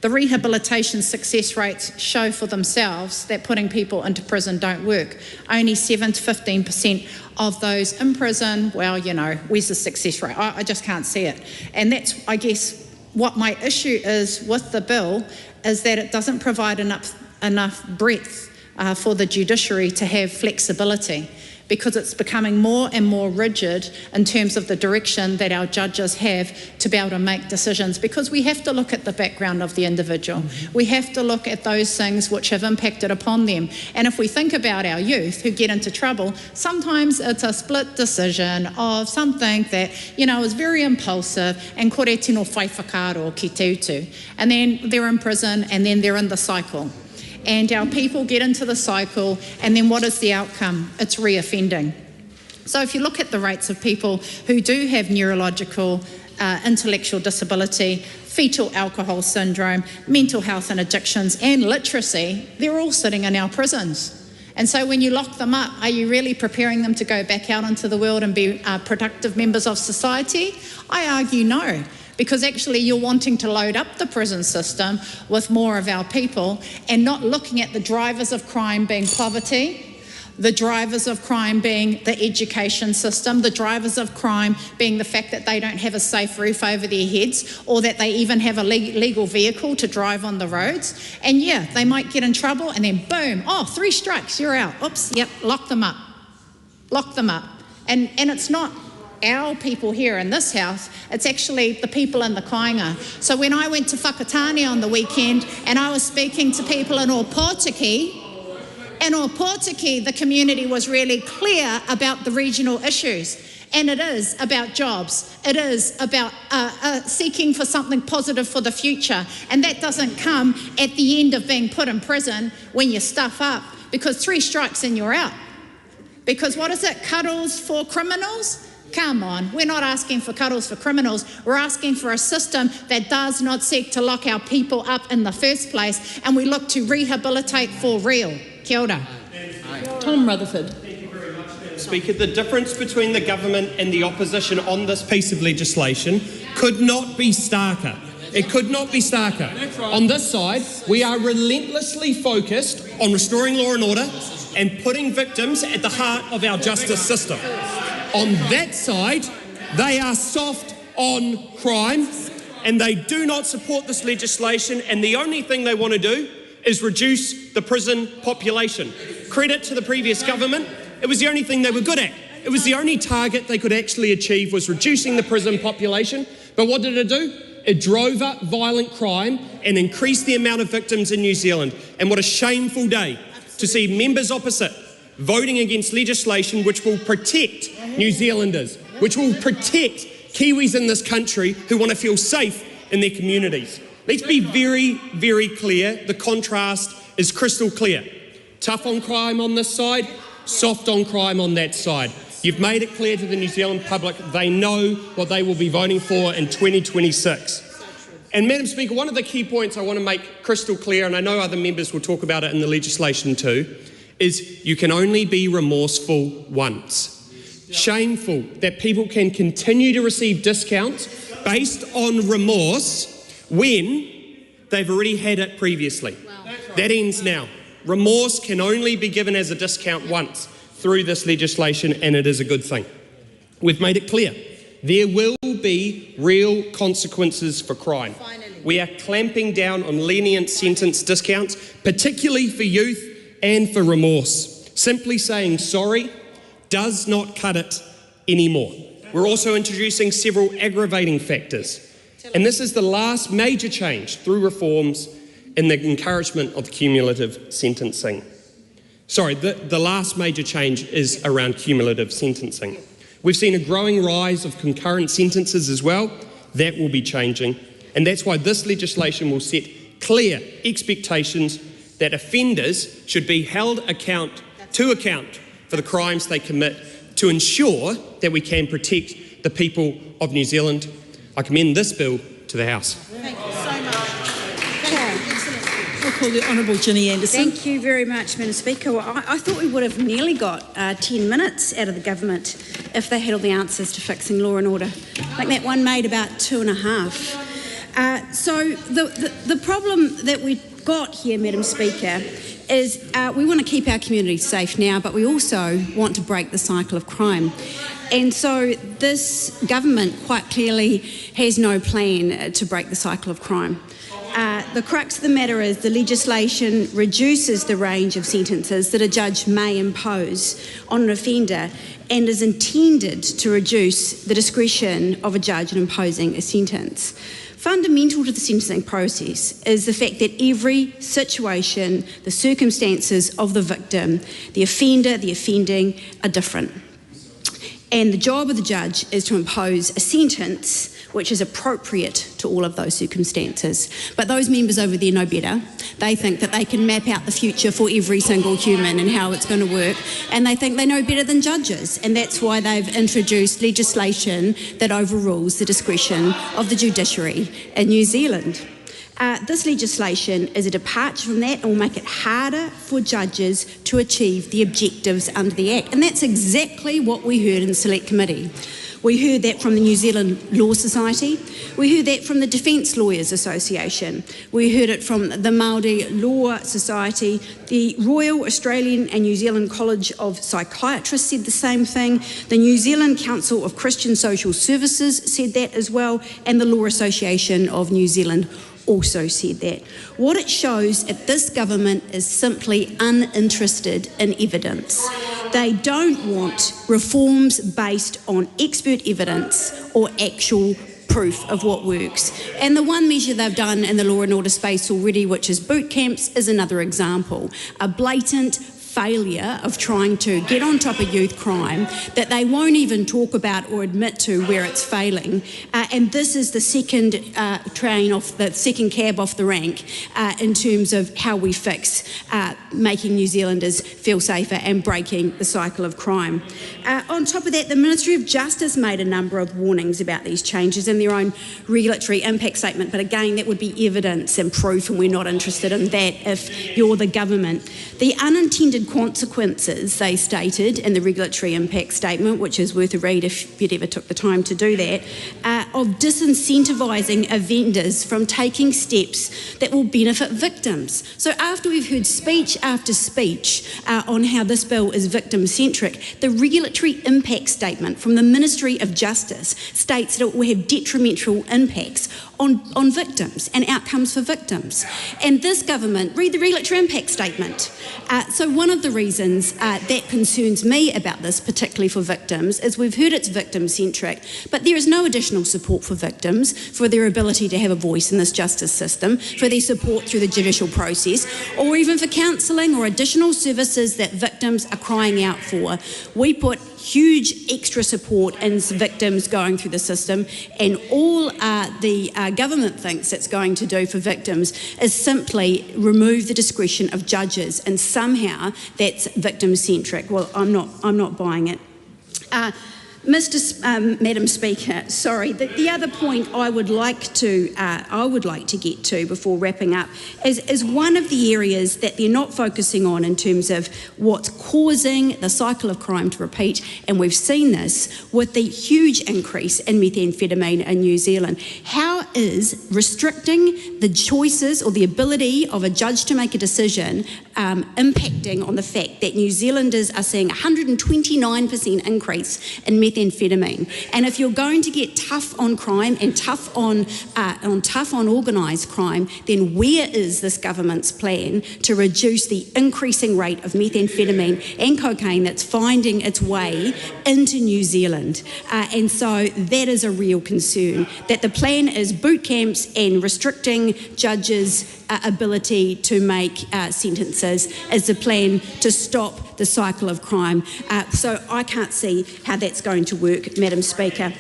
The rehabilitation success rates show for themselves that putting people into prison don't work. Only 7 to 15% of those in prison, well, you know, where's the success rate? I just can't see it. And that's, I guess, what my issue is with the bill, is that it doesn't provide enough breadth for the judiciary to have flexibility, because it's becoming more and more rigid in terms of the direction that our judges have to be able to make decisions, because we have to look at the background of the individual. We have to look at those things which have impacted upon them. And if we think about our youth who get into trouble, sometimes it's a split decision of something that, you know, is very impulsive and kore tino whai whakaaro ki te utu. And then they're in prison, and then they're in the cycle. And our people get into the cycle, and then what is the outcome? It's reoffending. So if you look at the rates of people who do have neurological, intellectual disability, fetal alcohol syndrome, mental health and addictions, and literacy, they're all sitting in our prisons. And so when you lock them up, are you really preparing them to go back out into the world and be productive members of society? I argue no. Because actually you're wanting to load up the prison system with more of our people and not looking at the drivers of crime being poverty, the drivers of crime being the education system, the drivers of crime being the fact that they don't have a safe roof over their heads, or that they even have a legal vehicle to drive on the roads. And yeah, they might get in trouble and then boom, oh, 3 strikes, you're out. Oops, yep, lock them up. Lock them up. And it's not our people here in this house, it's actually the people in the kāinga. So when I went to Whakatane on the weekend and I was speaking to people in Ōpōtiki, the community was really clear about the regional issues. And it is about jobs. It is about seeking for something positive for the future. And that doesn't come at the end of being put in prison when you stuff up, because 3 strikes and you're out. Because what is it, cuddles for criminals? Come on, we're not asking for cuddles for criminals. We're asking for a system that does not seek to lock our people up in the first place, and we look to rehabilitate for real. Kia ora. Tom Rutherford. Speaker, the difference between the government and the opposition on this piece of legislation could not be starker. It could not be starker. On this side, we are relentlessly focused on restoring law and order and putting victims at the heart of our justice system. On that side, they are soft on crime, and they do not support this legislation, and the only thing they want to do is reduce the prison population. Credit to the previous government, it was the only thing they were good at. It was the only target they could actually achieve, was reducing the prison population. But what did it do? It drove up violent crime and increased the amount of victims in New Zealand. And what a shameful day to see members opposite voting against legislation which will protect New Zealanders, which will protect Kiwis in this country who want to feel safe in their communities. Let's be very, very clear. The contrast is crystal clear. Tough on crime on this side, soft on crime on that side. You've made it clear to the New Zealand public they know what they will be voting for in 2026. And Madam Speaker, one of the key points I want to make crystal clear, and I know other members will talk about it in the legislation too, is you can only be remorseful once. Shameful that people can continue to receive discounts based on remorse when they've already had it previously. Wow. That ends now. Remorse can only be given as a discount once through this legislation, and it is a good thing. We've made it clear. There will be real consequences for crime. Finally. We are clamping down on lenient sentence discounts, particularly for youth and for remorse. Simply saying sorry does not cut it anymore. We're also introducing several aggravating factors. And this is the last major change through reforms and the encouragement of cumulative sentencing. Sorry, the last major change is around cumulative sentencing. We've seen a growing rise of concurrent sentences as well. That will be changing, and that's why this legislation will set clear expectations that offenders should be held to account for the crimes they commit to ensure that we can protect the people of New Zealand. I commend this bill to the House. Thank you so much. I call the Honourable Ginny Anderson. Thank you very much, Madam Speaker. Well, I thought we would have nearly got 10 minutes out of the government if they had all the answers to fixing law and order. I think that one made about 2.5. So the problem that we've got here, Madam Speaker, is we want to keep our community safe now, but we also want to break the cycle of crime. And so this government quite clearly has no plan to break the cycle of crime. The crux of the matter is the legislation reduces the range of sentences that a judge may impose on an offender and is intended to reduce the discretion of a judge in imposing a sentence. Fundamental to the sentencing process is the fact that every situation, the circumstances of the victim, the offender, the offending are different. And the job of the judge is to impose a sentence which is appropriate to all of those circumstances. But those members over there know better. They think that they can map out the future for every single human and how it's going to work, and they think they know better than judges, and that's why they've introduced legislation that overrules the discretion of the judiciary in New Zealand. This legislation is a departure from that and will make it harder for judges to achieve the objectives under the Act. And that's exactly what we heard in Select Committee. We heard that from the New Zealand Law Society. We heard that from the Defence Lawyers Association. We heard it from the Māori Law Society. The Royal Australian and New Zealand College of Psychiatrists said the same thing. The New Zealand Council of Christian Social Services said that as well. And the Law Association of New Zealand also said that. What it shows is this government is simply uninterested in evidence. They don't want reforms based on expert evidence or actual proof of what works. And the one measure they've done in the law and order space already, which is boot camps, is another example. A blatant failure of trying to get on top of youth crime that they won't even talk about or admit to where it's failing. And this is the second second cab off the rank in terms of how we fix making New Zealanders feel safer and breaking the cycle of crime. On top of that, the Ministry of Justice made a number of warnings about these changes in their own regulatory impact statement, but again, that would be evidence and proof, and we're not interested in that if you're the government. The unintended consequences, they stated in the regulatory impact statement, which is worth a read if you'd ever took the time to do that, of disincentivising offenders from taking steps that will benefit victims. So after we've heard speech after speech on how this bill is victim-centric, the regulatory impact statement from the Ministry of Justice states that it will have detrimental impacts on victims and outcomes for victims. And this government, read the regulatory impact statement. So one of the reasons that concerns me about this, particularly for victims, is we've heard it's victim-centric, but there is no additional support for victims, for their ability to have a voice in this justice system, for their support through the judicial process, or even for counselling or additional services that victims are crying out for. We put huge extra support in victims going through the system, and all the government thinks it's going to do for victims is simply remove the discretion of judges, and somehow that's victim-centric. Well, I'm not buying it. Madam Speaker, sorry. The other point I would like to get to before wrapping up is one of the areas that they're not focusing on in terms of what's causing the cycle of crime to repeat, and we've seen this with the huge increase in methamphetamine in New Zealand. How is restricting the choices or the ability of a judge to make a decision impacting on the fact that New Zealanders are seeing 129% increase in methamphetamine? And if you're going to get tough on crime and tough on organised crime, then where is this government's plan to reduce the increasing rate of methamphetamine and cocaine that's finding its way into New Zealand? And so that is a real concern, that the plan is boot camps and restricting judges' ability to make sentences is the plan to stop the cycle of crime. So I can't see how that's going to work, Madam Speaker.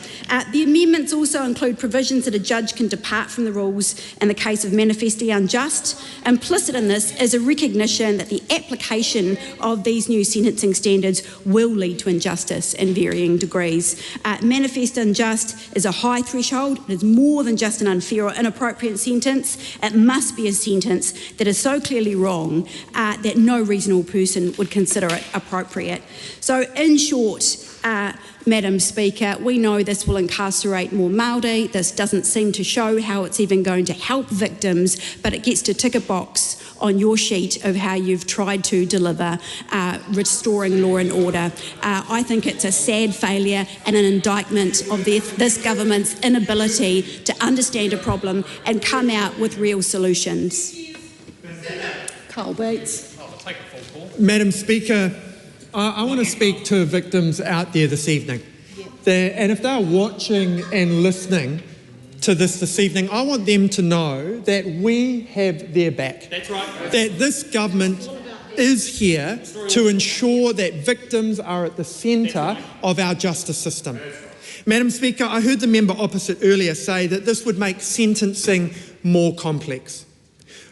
The amendments also include provisions that a judge can depart from the rules in the case of manifestly unjust. Implicit in this is a recognition that the application of these new sentencing standards will lead to injustice in varying degrees. Manifest unjust is a high threshold. It is more than just an unfair or inappropriate sentence. It must be a sentence that is so clearly wrong that no reasonable person would consider it appropriate. So in short, Madam Speaker, we know this will incarcerate more Māori. This doesn't seem to show how it's even going to help victims, but it gets to tick a box on your sheet of how you've tried to deliver restoring law and order. I think it's a sad failure and an indictment of this government's inability to understand a problem and come out with real solutions. Carl Bates. Madam Speaker, I want to speak to victims out there this evening. And if they're watching and listening to this evening, I want them to know that we have their back. That's right. That this government is here to ensure that victims are at the centre of our justice system. Madam Speaker, I heard the member opposite earlier say that this would make sentencing more complex.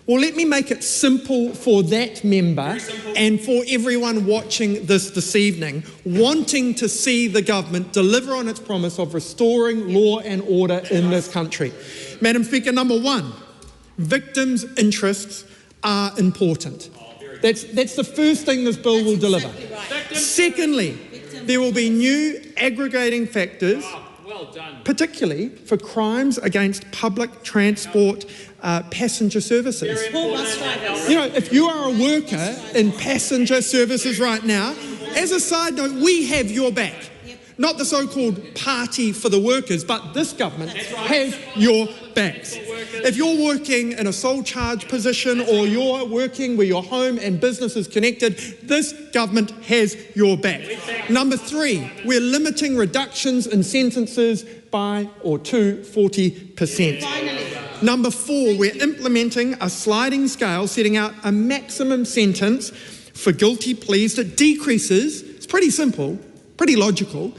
Well, let me make it simple for that member and for everyone watching this evening, wanting to see the government deliver on its promise of restoring law and order in this country. Madam Speaker, number one, victims' interests are important. That's the first thing this bill will deliver. Secondly, there will be new aggregating factors, particularly for crimes against public transport passenger services. You know, if you are a worker in passenger services right now, as a side note, we have your back. Not the so-called party for the workers, but this government has your backs. If you're working in a sole charge position or you're working where your home and business is connected, this government has your back. Number three, we're limiting reductions in sentences by or to 40%. Number four, we're implementing a sliding scale setting out a maximum sentence for guilty pleas that decreases, it's pretty simple, pretty logical,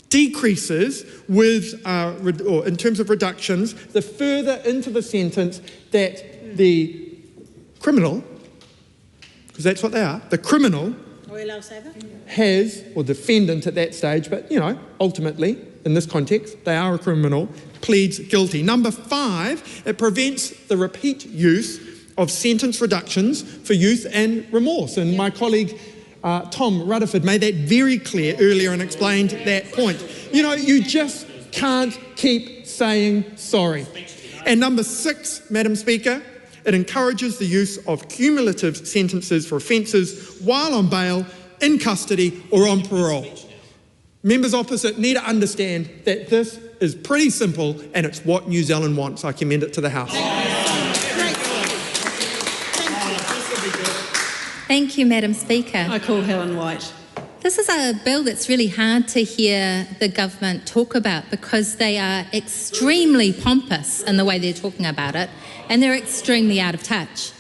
decreases with, or in terms of reductions, the further into the sentence that the criminal, because that's what they are, the criminal has, or defendant at that stage, but you know, ultimately, in this context, they are a criminal, pleads guilty. Number five, it prevents the repeat use of sentence reductions for youth and remorse. And my colleague Tom Rutherford made that very clear earlier and explained that point. You know, you just can't keep saying sorry. And number six, Madam Speaker, it encourages the use of cumulative sentences for offences while on bail, in custody or on parole. Members opposite need to understand that this is pretty simple and it's what New Zealand wants. I commend it to the House. Thank you, Madam Speaker. I call Helen White. This is a bill that's really hard to hear the government talk about because they are extremely pompous in the way they're talking about it and they're extremely out of touch.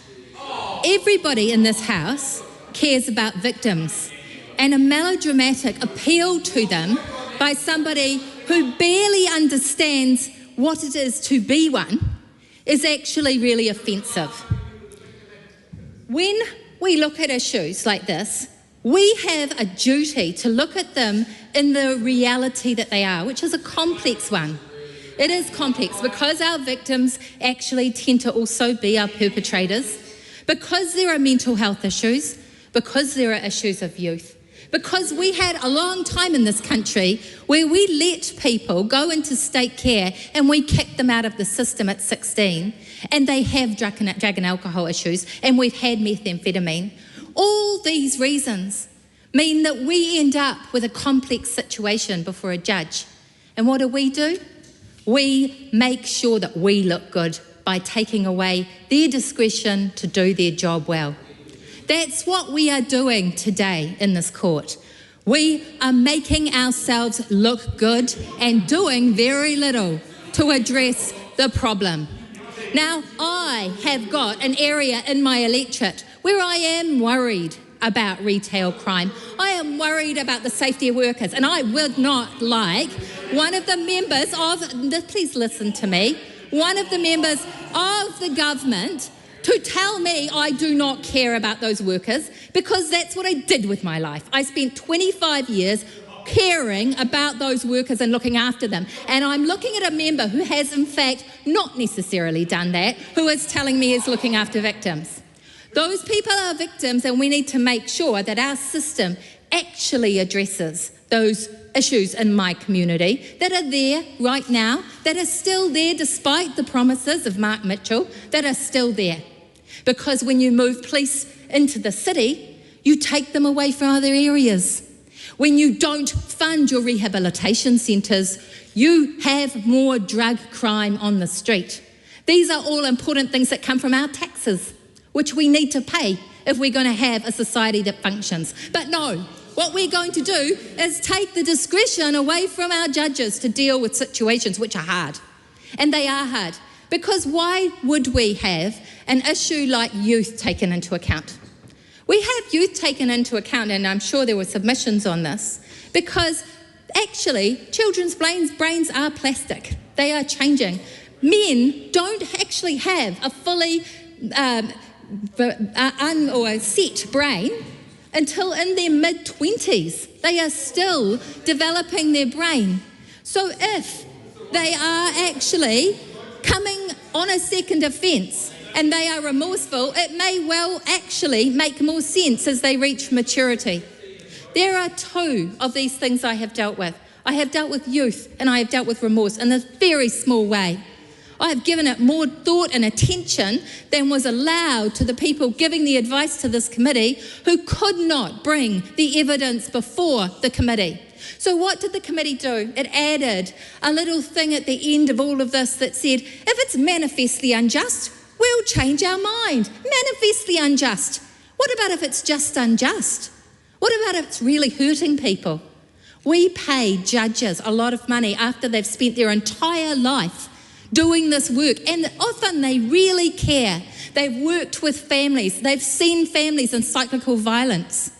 Everybody in this House cares about victims, and a melodramatic appeal to them by somebody who barely understands what it is to be one is actually really offensive. When we look at issues like this, we have a duty to look at them in the reality that they are, which is a complex one. It is complex because our victims actually tend to also be our perpetrators, because there are mental health issues, because there are issues of youth, because we had a long time in this country where we let people go into state care and we kicked them out of the system at 16, and they have drug and alcohol issues, and we've had methamphetamine. All these reasons mean that we end up with a complex situation before a judge. And what do? We make sure that we look good by taking away their discretion to do their job well. That's what we are doing today in this court. We are making ourselves look good and doing very little to address the problem. Now, I have got an area in my electorate where I am worried about retail crime. I am worried about the safety of workers, and I would not like one of the members of, please listen to me, one of the members of the government to tell me I do not care about those workers, because that's what I did with my life. I spent 25 years caring about those workers and looking after them. And I'm looking at a member who has, in fact, not necessarily done that, who is telling me he's looking after victims. Those people are victims, and we need to make sure that our system actually addresses those issues in my community that are there right now, that are still there despite the promises of Mark Mitchell, that are still there. Because when you move police into the city, you take them away from other areas. When you don't fund your rehabilitation centres, you have more drug crime on the street. These are all important things that come from our taxes, which we need to pay if we're going to have a society that functions. But no, what we're going to do is take the discretion away from our judges to deal with situations which are hard. And they are hard, because why would we have an issue like youth taken into account? We have youth taken into account, and I'm sure there were submissions on this, because actually children's brains are plastic. They are changing. Men don't actually have a fully or set brain until in their mid-20s. They are still developing their brain. So if they are actually coming on a second offence and they are remorseful, it may well actually make more sense as they reach maturity. There are two of these things I have dealt with. I have dealt with youth and I have dealt with remorse in a very small way. I have given it more thought and attention than was allowed to the people giving the advice to this committee who could not bring the evidence before the committee. So what did the committee do? It added a little thing at the end of all of this that said, if it's manifestly unjust, we'll change our mind. Manifestly unjust. What about if it's just unjust? What about if it's really hurting people? We pay judges a lot of money after they've spent their entire life doing this work, and often they really care. They've worked with families. They've seen families in cyclical violence.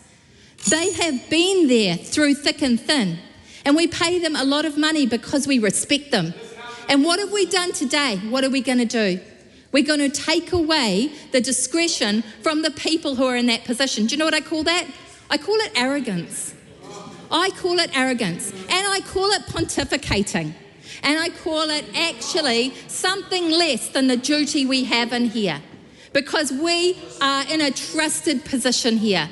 They have been there through thick and thin, and we pay them a lot of money because we respect them. And what have we done today? What are we going to do? We're going to take away the discretion from the people who are in that position. Do you know what I call that? I call it arrogance. I call it arrogance, and I call it pontificating. And I call it actually something less than the duty we have in here, because we are in a trusted position here.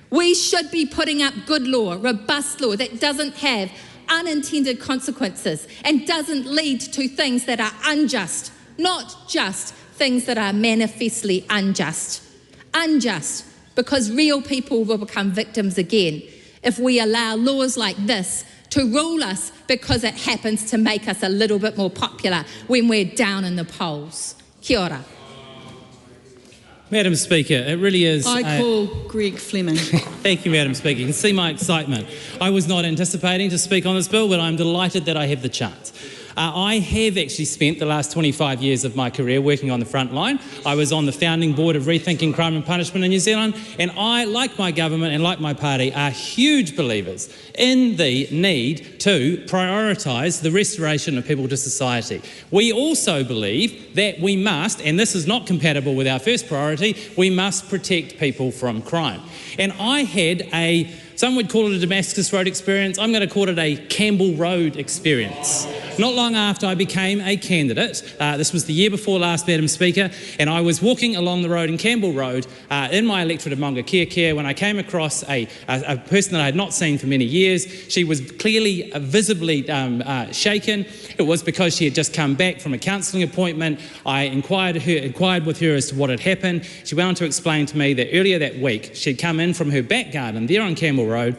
We should be putting up good law, robust law that doesn't have unintended consequences and doesn't lead to things that are unjust, not just things that are manifestly unjust. Unjust, because real people will become victims again if we allow laws like this to rule us because it happens to make us a little bit more popular when we're down in the polls. Kia ora. Madam Speaker, it really is... I call Greg Fleming. Thank you, Madam Speaker. You can see my excitement. I was not anticipating to speak on this bill, but I'm delighted that I have the chance. I have actually spent the last 25 years of my career working on the front line. I was on the founding board of Rethinking Crime and Punishment in New Zealand, and I, like my government and like my party, are huge believers in the need to prioritise the restoration of people to society. We also believe that we must, and this is not compatible with our first priority, we must protect people from crime. And I had some would call it a Damascus Road experience. I'm going to call it a Campbell Road experience. Not long after I became a candidate, this was the year before last, Madam Speaker, and I was walking along the road in Campbell Road in my electorate of Maungakea when I came across a person that I had not seen for many years. She was clearly, visibly shaken. It was because she had just come back from a counselling appointment. I inquired with her as to what had happened. She went on to explain to me that earlier that week she'd come in from her back garden there on Campbell Road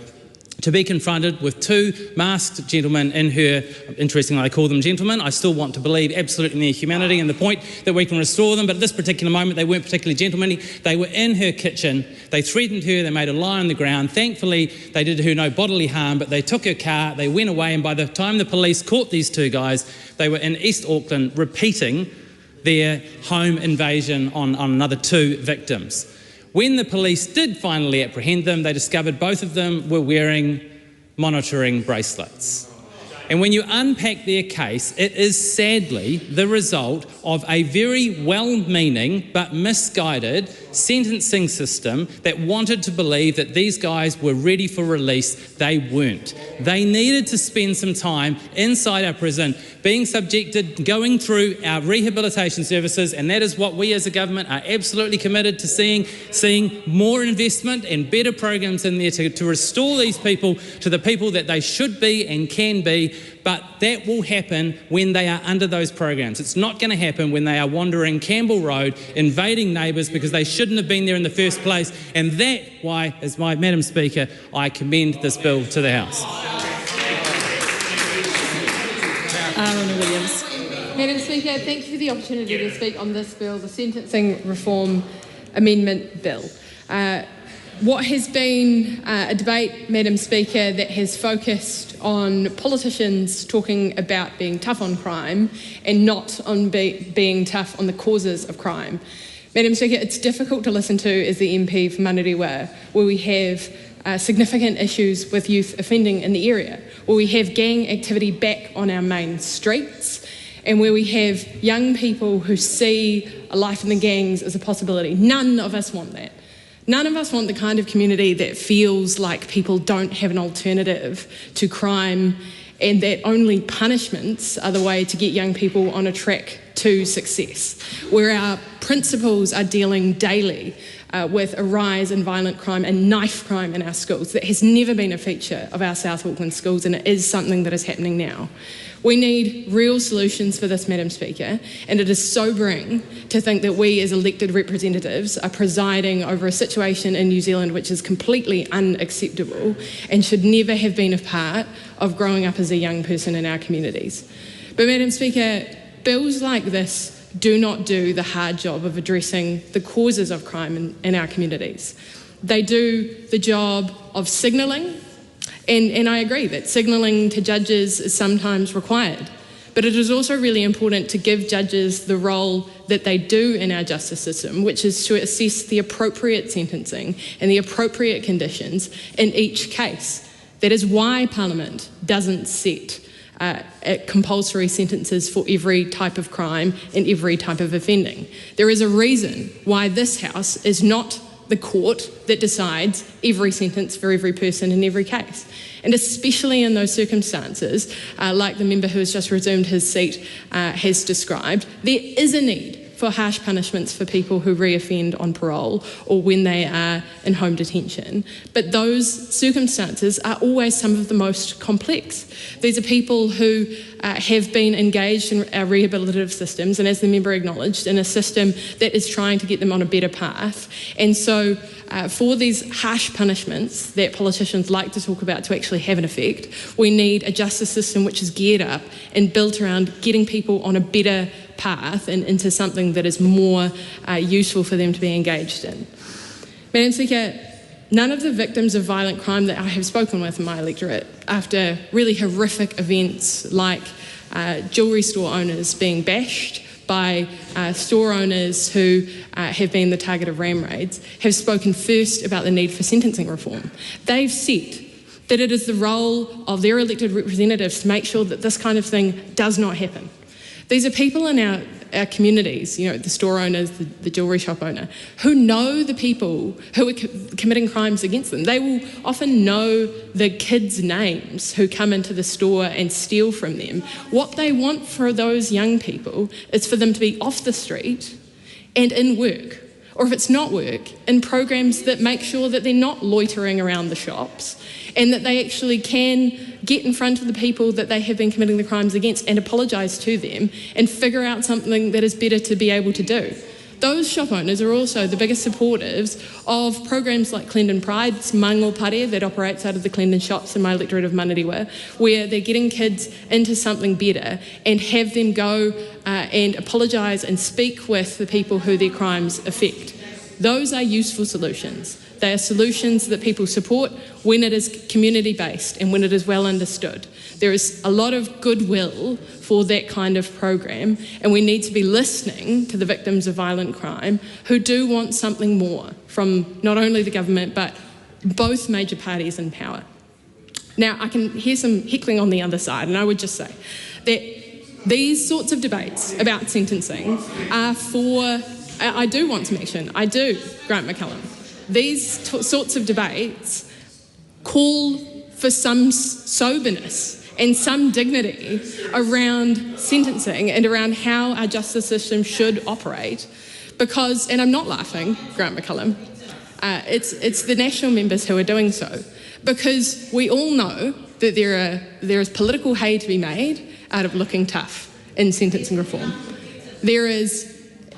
to be confronted with two masked gentlemen in her, interestingly I call them gentlemen, I still want to believe absolutely in their humanity and the point that we can restore them, but at this particular moment they weren't particularly gentlemanly. They were in her kitchen, they threatened her, they made her lie on the ground. Thankfully they did her no bodily harm, but they took her car, they went away, and by the time the police caught these two guys, they were in East Auckland repeating their home invasion on another 2 victims. When the police did finally apprehend them, they discovered both of them were wearing monitoring bracelets. And when you unpack their case, it is sadly the result of a very well-meaning but misguided sentencing system that wanted to believe that these guys were ready for release. They weren't. They needed to spend some time inside our prison, being subjected, going through our rehabilitation services, and that is what we as a government are absolutely committed to seeing more investment and better programs in there to restore these people to the people that they should be and can be. But that will happen when they are under those programs. It's not going to happen when they are wandering Campbell Road, invading neighbours because they shouldn't have been there in the first place. And that's why, as my Madam Speaker, I commend this bill to the House. Williams. Madam Speaker, thank you for the opportunity to speak on this bill, the Sentencing Reform Amendment Bill. What has been a debate, Madam Speaker, that has focused on politicians talking about being tough on crime and not on being tough on the causes of crime. Madam Speaker, it's difficult to listen to as the MP for Manariwa, where we have significant issues with youth offending in the area, where we have gang activity back on our main streets, and where we have young people who see a life in the gangs as a possibility. None of us want that. None of us want the kind of community that feels like people don't have an alternative to crime and that only punishments are the way to get young people on a track to success, where our principals are dealing daily with a rise in violent crime and knife crime in our schools. That has never been a feature of our South Auckland schools, and it is something that is happening now. We need real solutions for this, Madam Speaker, and it is sobering to think that we as elected representatives are presiding over a situation in New Zealand which is completely unacceptable and should never have been a part of growing up as a young person in our communities. But Madam Speaker, bills like this do not do the hard job of addressing the causes of crime in our communities. They do the job of signalling, and I agree that signalling to judges is sometimes required, but it is also really important to give judges the role that they do in our justice system, which is to assess the appropriate sentencing and the appropriate conditions in each case. That is why Parliament doesn't set compulsory sentences for every type of crime and every type of offending. There is a reason why this House is not the court that decides every sentence for every person in every case. And especially in those circumstances, like the member who has just resumed his seat has described, there is a need for harsh punishments for people who reoffend on parole or when they are in home detention. But those circumstances are always some of the most complex. These are people who have been engaged in our rehabilitative systems, and as the member acknowledged, in a system that is trying to get them on a better path. And so for these harsh punishments that politicians like to talk about to actually have an effect, we need a justice system which is geared up and built around getting people on a better path and into something that is more useful for them to be engaged in. Madam Speaker, none of the victims of violent crime that I have spoken with in my electorate after really horrific events like jewellery store owners being bashed by store owners who have been the target of ram raids have spoken first about the need for sentencing reform. They've said that it is the role of their elected representatives to make sure that this kind of thing does not happen. These are people in our communities, you know, the store owners, the jewellery shop owner, who know the people who are committing crimes against them. They will often know the kids' names who come into the store and steal from them. What they want for those young people is for them to be off the street and in work, or if it's not work, in programs that make sure that they're not loitering around the shops and that they actually can get in front of the people that they have been committing the crimes against and apologise to them and figure out something that is better to be able to do. Those shop owners are also the biggest supporters of programs like Clendon Pride's Mango Pare that operates out of the Clendon shops in my electorate of Manariwa, where they're getting kids into something better and have them go and apologise and speak with the people who their crimes affect. Those are useful solutions. They are solutions that people support when it is community-based and when it is well understood. There is a lot of goodwill for that kind of program, and we need to be listening to the victims of violent crime who do want something more from not only the government but both major parties in power. Now, I can hear some heckling on the other side, and I would just say that these sorts of debates about sentencing are for, I do want some action, I do, Grant McCallum. These sorts of debates call for some soberness and some dignity around sentencing and around how our justice system should operate, because, and I'm not laughing, Grant McCallum, it's the national members who are doing so, because we all know that there is political hay to be made out of looking tough in sentencing reform.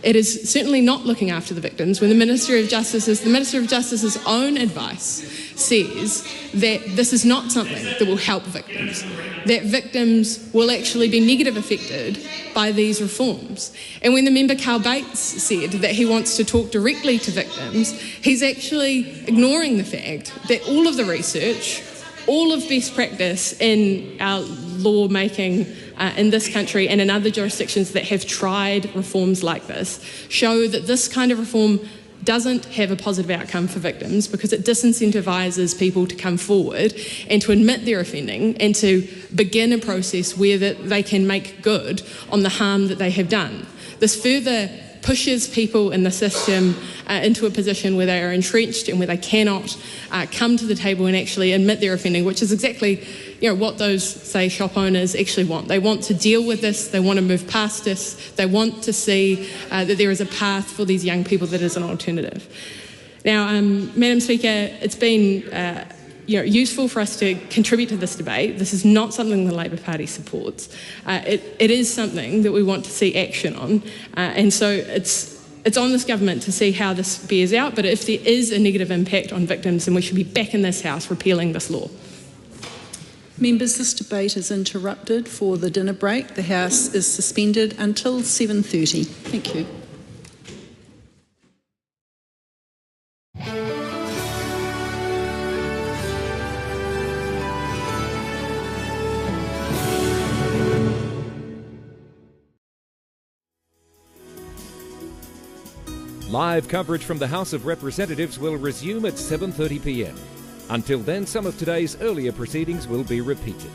It is certainly not looking after the victims when the Minister of Justice's own advice says that this is not something that will help victims, that victims will actually be negatively affected by these reforms. And when the member Carl Bates said that he wants to talk directly to victims, he's actually ignoring the fact that all of the research, all of best practice in our lawmaking in this country and in other jurisdictions that have tried reforms like this show that this kind of reform doesn't have a positive outcome for victims because it disincentivises people to come forward and to admit their offending and to begin a process where that they can make good on the harm that they have done. This further pushes people in the system into a position where they are entrenched and where they cannot come to the table and actually admit their offending, which is exactly what those, say, shop owners actually want. They want to deal with this, they want to move past this, they want to see that there is a path for these young people that is an alternative. Now, Madam Speaker, it's been useful for us to contribute to this debate. This is not something the Labor Party supports. It is something that we want to see action on, and so it's on this government to see how this bears out, but if there is a negative impact on victims, then we should be back in this House repealing this law. Members, this debate is interrupted for the dinner break. The House is suspended until 7:30. Thank you. Live coverage from the House of Representatives will resume at 7:30 p.m. Until then, some of today's earlier proceedings will be repeated.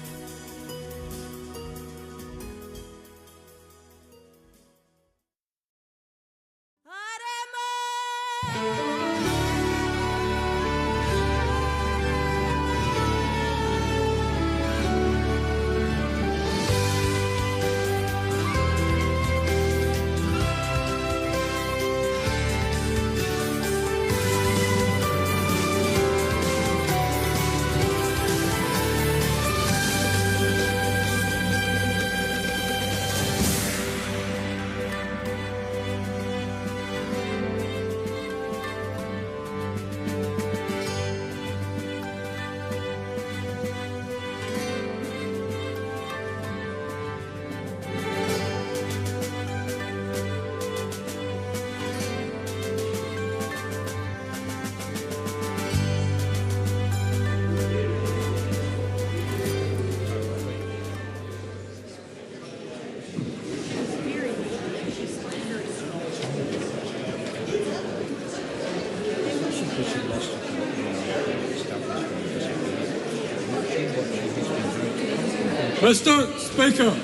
Mr. Speaker.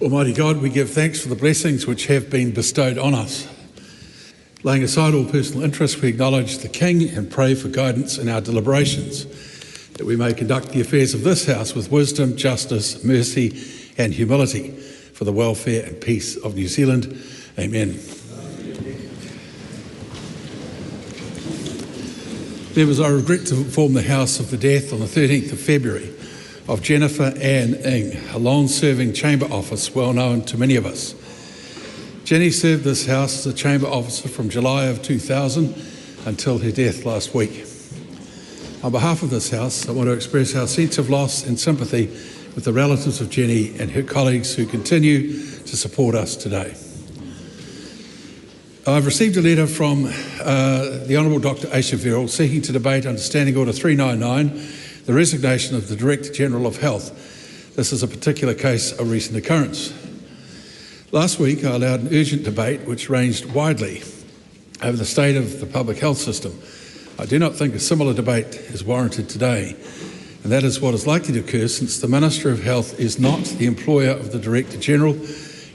Almighty God, we give thanks for the blessings which have been bestowed on us. Laying aside all personal interests, we acknowledge the King and pray for guidance in our deliberations, that we may conduct the affairs of this House with wisdom, justice, mercy and humility for the welfare and peace of New Zealand. Amen. Members, I regret to inform the House of the death on the 13th of February of Jennifer Ann Ing, a long-serving chamber officer well known to many of us. Jenny served this House as a chamber officer from July of 2000 until her death last week. On behalf of this House, I want to express our sense of loss and sympathy with the relatives of Jenny and her colleagues who continue to support us today. I've received a letter from the Honourable Dr Ō-Rākau seeking to debate under Standing Order 399, the resignation of the Director-General of Health. This is a particular case of recent occurrence. Last week I allowed an urgent debate which ranged widely over the state of the public health system. I do not think a similar debate is warranted today, and that is what is likely to occur since the Minister of Health is not the employer of the Director-General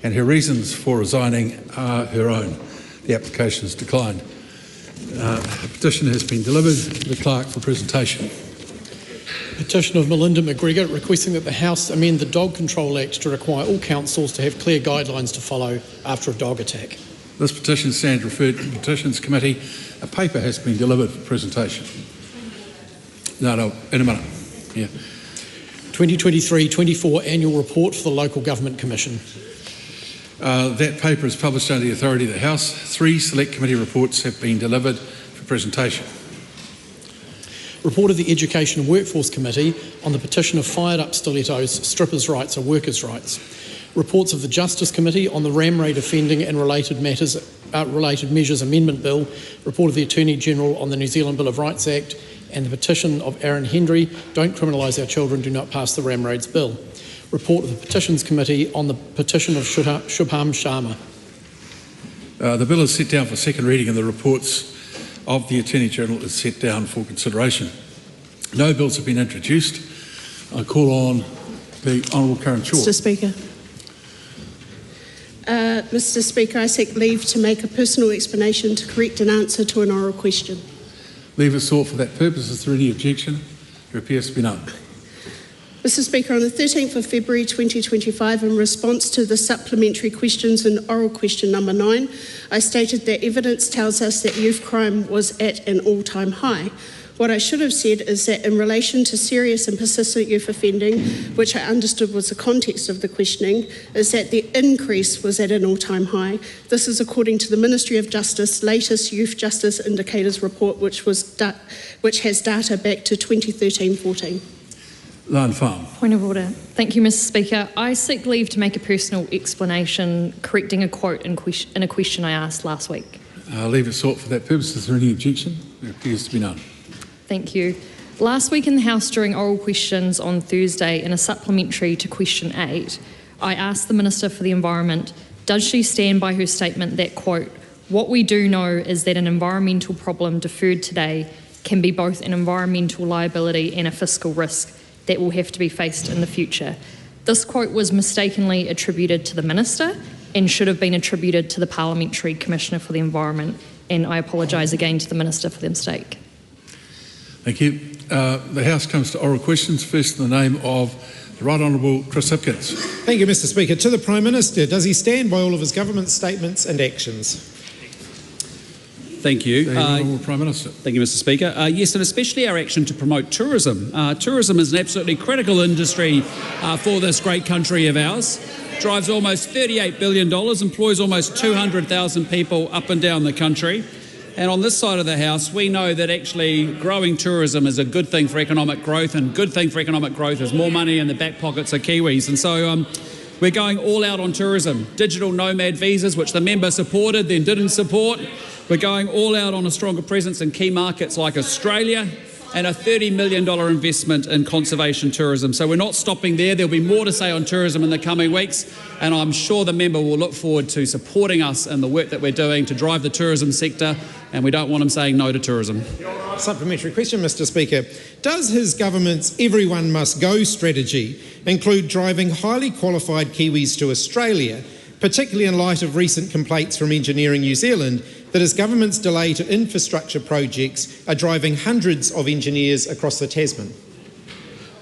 and her reasons for resigning are her own. The application is declined. A petition has been delivered to the Clerk for presentation. Petition of Melinda McGregor requesting that the House amend the Dog Control Act to require all councils to have clear guidelines to follow after a dog attack. This petition stands referred to the Petitions Committee. A paper has been delivered for presentation. No, in a minute. Yeah. 2023-24 Annual Report for the Local Government Commission. That paper is published under the authority of the House. 3 select committee reports have been delivered for presentation. Report of the Education and Workforce Committee on the petition of fired up stilettos, strippers' rights are workers' rights. Reports of the Justice Committee on the ram raid offending and related measures amendment bill. Report of the Attorney General on the New Zealand Bill of Rights Act and the petition of Aaron Hendry, Don't Criminalise Our Children, Do Not Pass the Ram Raids Bill. Report of the Petitions Committee on the petition of Shubham Sharma. The bill is set down for second reading and the reports of the Attorney General is set down for consideration. No bills have been introduced. I call on the Honourable Karen Shaw. Mr Speaker. Mr Speaker, I seek leave to make a personal explanation to correct an answer to an oral question. Leave is sought for that purpose. Is there any objection? There appears to be none. Mr Speaker, on the 13th of February 2025, in response to the supplementary questions in oral question number 9, I stated that evidence tells us that youth crime was at an all-time high. What I should have said is that in relation to serious and persistent youth offending, which I understood was the context of the questioning, is that the increase was at an all-time high. This is according to the Ministry of Justice latest Youth Justice Indicators report, which has data back to 2013-14. Lion Farm. Point of order. Thank you, Mr Speaker. I seek leave to make a personal explanation correcting a quote in a question I asked last week. Leave is sought for that purpose. Is there any objection? There appears to be none. Thank you. Last week in the House during oral questions on Thursday in a supplementary to question 8, I asked the Minister for the Environment, does she stand by her statement that, quote, what we do know is that an environmental problem deferred today can be both an environmental liability and a fiscal risk that will have to be faced in the future. This quote was mistakenly attributed to the Minister and should have been attributed to the Parliamentary Commissioner for the Environment, and I apologise again to the Minister for the mistake. Thank you. The House comes to oral questions. First in the name of the Right Honourable Chris Hipkins. Thank you, Mr Speaker. To the Prime Minister, does he stand by all of his government statements and actions? Thank you. Prime Minister. Thank you, Mr Speaker. Yes, and especially our action to promote tourism. Tourism is an absolutely critical industry for this great country of ours. Drives almost $38 billion, employs almost 200,000 people up and down the country. And on this side of the House, we know that actually growing tourism is a good thing for economic growth, and good thing for economic growth is more money in the back pockets of Kiwis. And so we're going all out on tourism. Digital nomad visas, which the member supported, then didn't support. We're going all out on a stronger presence in key markets like Australia, and a $30 million investment in conservation tourism. So we're not stopping there. There'll be more to say on tourism in the coming weeks, and I'm sure the member will look forward to supporting us in the work that we're doing to drive the tourism sector, and we don't want him saying no to tourism. Supplementary question, Mr Speaker. Does his government's Everyone Must Go strategy include driving highly qualified Kiwis to Australia, particularly in light of recent complaints from Engineering New Zealand that his government's delay to infrastructure projects are driving hundreds of engineers across the Tasman?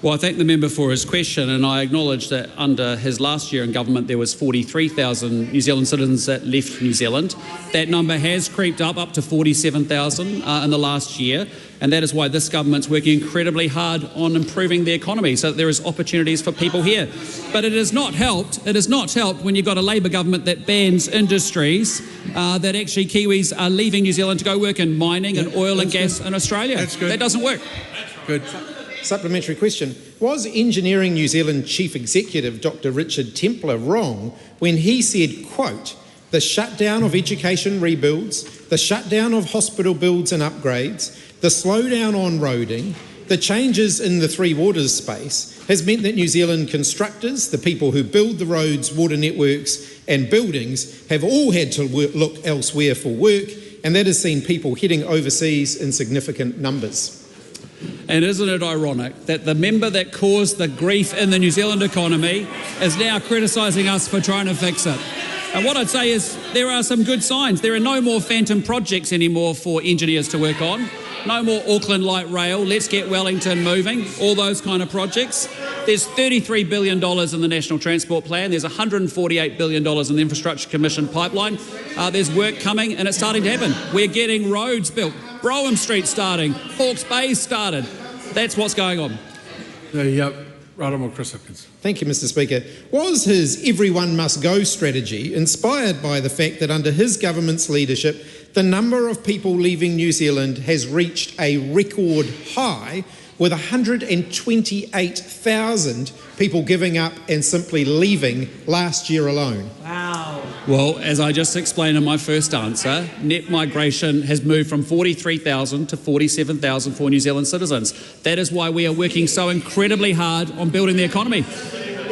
Well, I thank the member for his question, and I acknowledge that under his last year in government there was 43,000 New Zealand citizens that left New Zealand. That number has creeped up to 47,000 in the last year, and that is why this government's working incredibly hard on improving the economy so that there is opportunities for people here. But it has not helped when you've got a Labour government that bans industries that actually Kiwis are leaving New Zealand to go work in mining and oil and gas in Australia. That doesn't work. Good. Supplementary question. Was Engineering New Zealand Chief Executive Dr. Richard Templer wrong when he said, quote, "The shutdown of education rebuilds, the shutdown of hospital builds and upgrades, the slowdown on roading, the changes in the Three Waters space has meant that New Zealand constructors, the people who build the roads, water networks and buildings, have all had to look elsewhere for work, and that has seen people heading overseas in significant numbers." And isn't it ironic that the member that caused the grief in the New Zealand economy is now criticising us for trying to fix it? And what I'd say is there are some good signs. There are no more phantom projects anymore for engineers to work on. No more Auckland Light Rail, let's get Wellington moving, all those kind of projects. There's $33 billion in the National Transport Plan. There's $148 billion in the Infrastructure Commission pipeline. There's work coming and it's starting to happen. We're getting roads built. Brougham Street starting. Hawke's Bay started. That's what's going on. Hon CHRIS HIPKINS. Thank you, Mr. Speaker. Was his everyone must go strategy inspired by the fact that under his government's leadership, the number of people leaving New Zealand has reached a record high, with 128,000 people giving up and simply leaving last year alone? Wow. Well, as I just explained in my first answer, net migration has moved from 43,000 to 47,000 for New Zealand citizens. That is why we are working so incredibly hard on building the economy.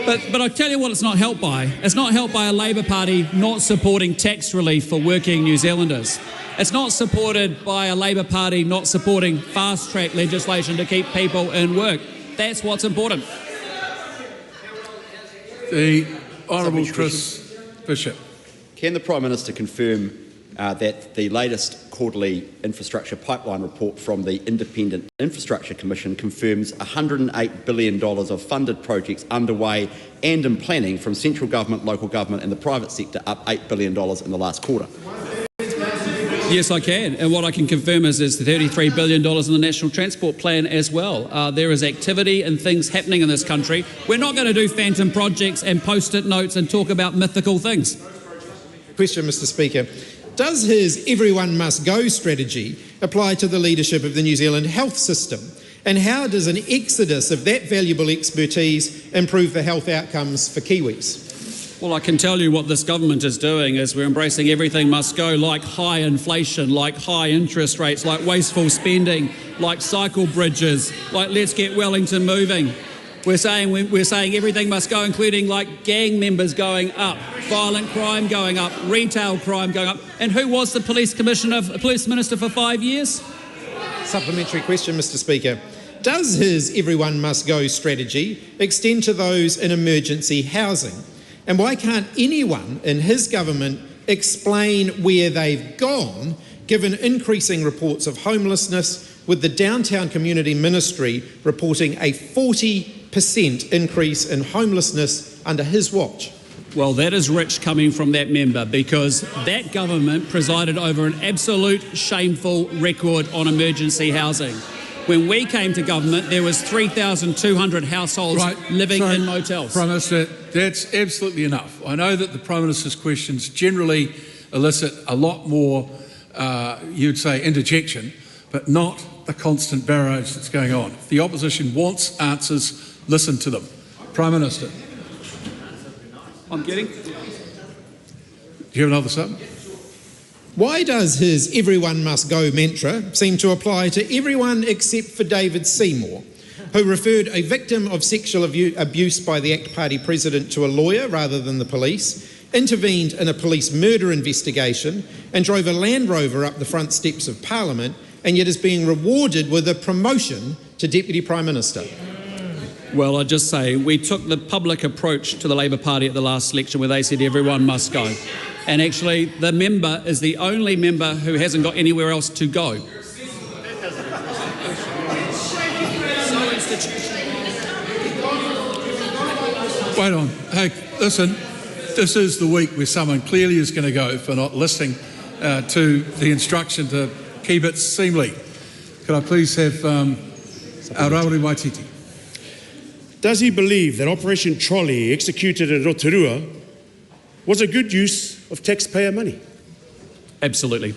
But I tell you what it's not helped by. It's not helped by a Labour Party not supporting tax relief for working New Zealanders. It's not supported by a Labour Party not supporting fast-track legislation to keep people in work. That's what's important. The Honourable Chris Bishop. Can the Prime Minister confirm that the latest quarterly infrastructure pipeline report from the Independent Infrastructure Commission confirms $108 billion of funded projects underway and in planning from central government, local government and the private sector, up $8 billion in the last quarter? Yes, I can. And what I can confirm is there's $33 billion in the National Transport Plan as well. There is activity and things happening in this country. We're not going to do phantom projects and post-it notes and talk about mythical things. Question, Mr. Speaker. Does his everyone must go strategy apply to the leadership of the New Zealand health system? And how does an exodus of that valuable expertise improve the health outcomes for Kiwis? Well, I can tell you what this government is doing is we're embracing everything must go, like high inflation, like high interest rates, like wasteful spending, like cycle bridges, like let's get Wellington moving. We're saying everything must go, including like gang members going up, violent crime going up, retail crime going up. And who was the police minister for 5 years? Supplementary question, Mr. Speaker. Does his everyone must go strategy extend to those in emergency housing? And why can't anyone in his government explain where they've gone, given increasing reports of homelessness, with the Downtown Community Ministry reporting a 40% increase in homelessness under his watch? Well, that is rich coming from that member, because that government presided over an absolute shameful record on emergency housing. When we came to government, there was 3,200 households living in motels. Prime Minister, that's absolutely enough. I know that the Prime Minister's questions generally elicit a lot more, you'd say, interjection, but not the constant barrage that's going on. If the opposition wants answers, listen to them. Prime Minister. I'm getting. Do you have another sub? Why does his everyone must go mantra seem to apply to everyone except for David Seymour, who referred a victim of sexual abuse by the ACT Party president to a lawyer rather than the police, intervened in a police murder investigation and drove a Land Rover up the front steps of Parliament, and yet is being rewarded with a promotion to Deputy Prime Minister? Well, I'd just say we took the public approach to the Labour Party at the last election where they said everyone must go. And actually, the member is the only member who hasn't got anywhere else to go. Wait on. Hey, listen, this is the week where someone clearly is going to go for not listening to the instruction to keep it seemly. Could I please have Ō-Rākau Bill? Does he believe that Operation Trolley, executed at Aotearoa, was a good use of taxpayer money? Absolutely.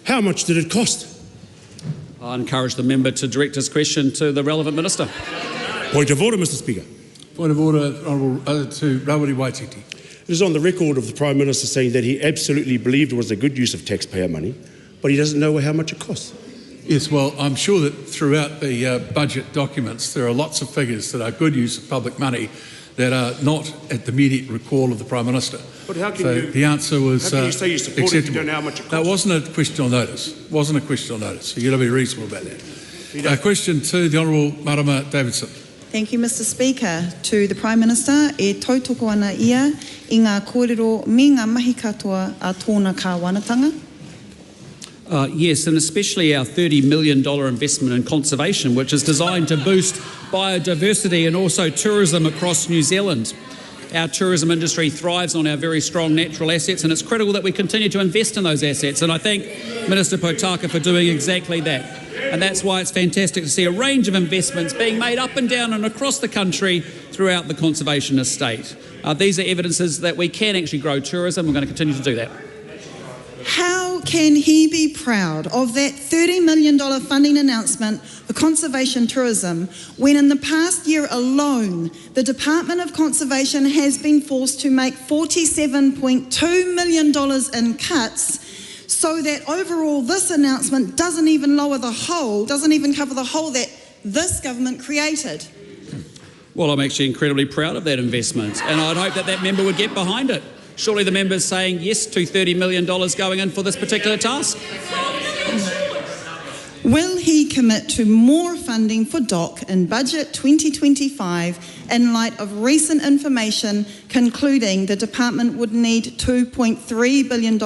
How much did it cost? I encourage the member to direct his question to the relevant minister. Point of order, Mr Speaker. Point of order, Honourable to Rawiri Waititi. It is on the record of the Prime Minister saying that he absolutely believed it was a good use of taxpayer money, but he doesn't know how much it costs. Yes, well, I'm sure that throughout the budget documents there are lots of figures that are good use of public money that are not at the immediate recall of the Prime Minister. But how can the answer was how can you say you support it if you acceptable. don't know how much it costs? No, it wasn't a question on notice. It wasn't a question on notice. So you've got to be reasonable about that. A question to the Honourable Marama Davidson. Thank you, Mr Speaker. To the Prime Minister, e tautoko ana ia I ngā kōrero me ngā mahi katoa a tōna kāwanatanga. Yes, and especially our $30 million investment in conservation, which is designed to boost biodiversity and also tourism across New Zealand. Our tourism industry thrives on our very strong natural assets, and it's critical that we continue to invest in those assets. And I thank Minister Potaka for doing exactly that. And that's why it's fantastic to see a range of investments being made up and down and across the country throughout the conservation estate. These are evidences that we can actually grow tourism. We're going to continue to do that. How can he be proud of that $30 million funding announcement for conservation tourism when in the past year alone the Department of Conservation has been forced to make $47.2 million in cuts, so that overall this announcement doesn't even cover the hole that this government created? Well, I'm actually incredibly proud of that investment, and I'd hope that that member would get behind it. Surely the member's saying yes to $30 million going in for this particular task. Will he commit to more funding for DOC in Budget 2025 in light of recent information concluding the department would need $2.3 billion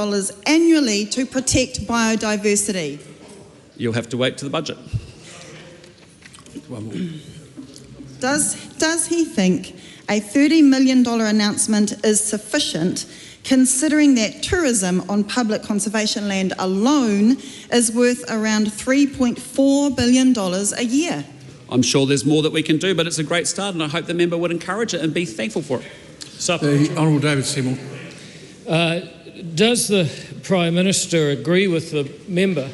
annually to protect biodiversity? You'll have to wait to the budget. One more. Does he think a $30 million announcement is sufficient, considering that tourism on public conservation land alone is worth around $3.4 billion a year? I'm sure there's more that we can do, but it's a great start, and I hope the member would encourage it and be thankful for it. The Honourable David Seymour. Does the Prime Minister agree with the member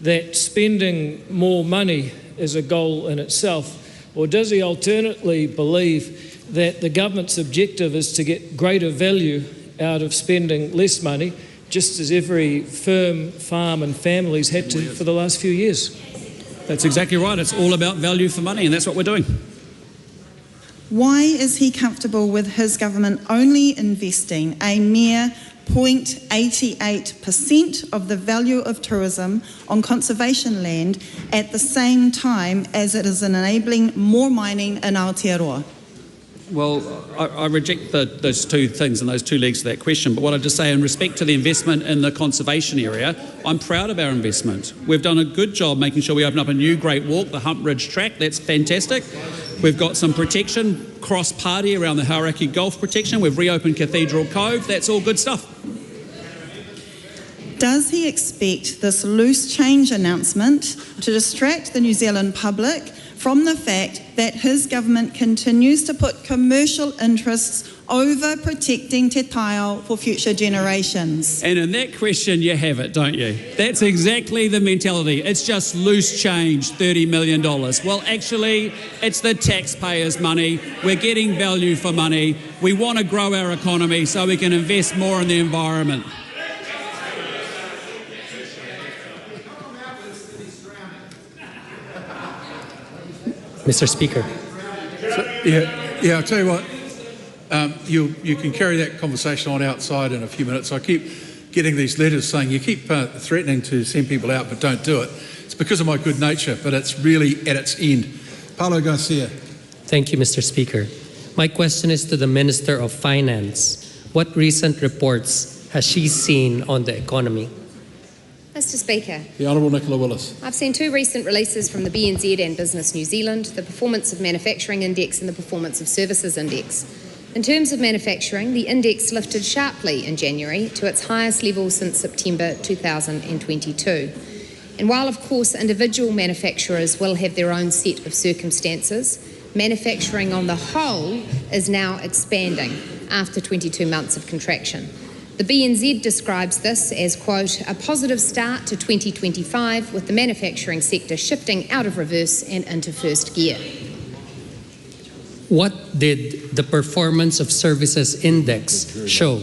that spending more money is a goal in itself, or does he alternately believe that the government's objective is to get greater value out of spending less money, just as every firm, farm and families had to for the last few years? That's exactly right. It's all about value for money, and that's what we're doing. Why is he comfortable with his government only investing a mere 0.88% of the value of tourism on conservation land at the same time as it is enabling more mining in Aotearoa? Well, I reject those two things and those two legs to that question, but what I'd just say in respect to the investment in the conservation area, I'm proud of our investment. We've done a good job making sure we open up a new great walk, the Hump Ridge track. That's fantastic. We've got some protection cross-party around the Ō-Rākau Golf protection. We've reopened Cathedral Cove. That's all good stuff. Does he expect this loose change announcement to distract the New Zealand public from the fact that his government continues to put commercial interests over protecting te taiao for future generations? And in that question, you have it, don't you? That's exactly the mentality. It's just loose change, $30 million. Well, actually, it's the taxpayers' money. We're getting value for money. We want to grow our economy so we can invest more in the environment. Mr. Speaker. I'll tell you what, you can carry that conversation on outside in a few minutes. I keep getting these letters saying you keep threatening to send people out but don't do it. It's because of my good nature, but it's really at its end. Paulo Garcia. Thank you, Mr. Speaker. My question is to the Minister of Finance. What recent reports has she seen on the economy? Mr. Speaker. The Honourable Nicola Willis. I've seen two recent releases from the BNZ and Business New Zealand, the Performance of Manufacturing Index and the Performance of Services Index. In terms of manufacturing, the index lifted sharply in January to its highest level since September 2022. And while, of course, individual manufacturers will have their own set of circumstances, manufacturing on the whole is now expanding after 22 months of contraction. The BNZ describes this as, quote, a positive start to 2025 with the manufacturing sector shifting out of reverse and into first gear. What did the Performance of Services Index show?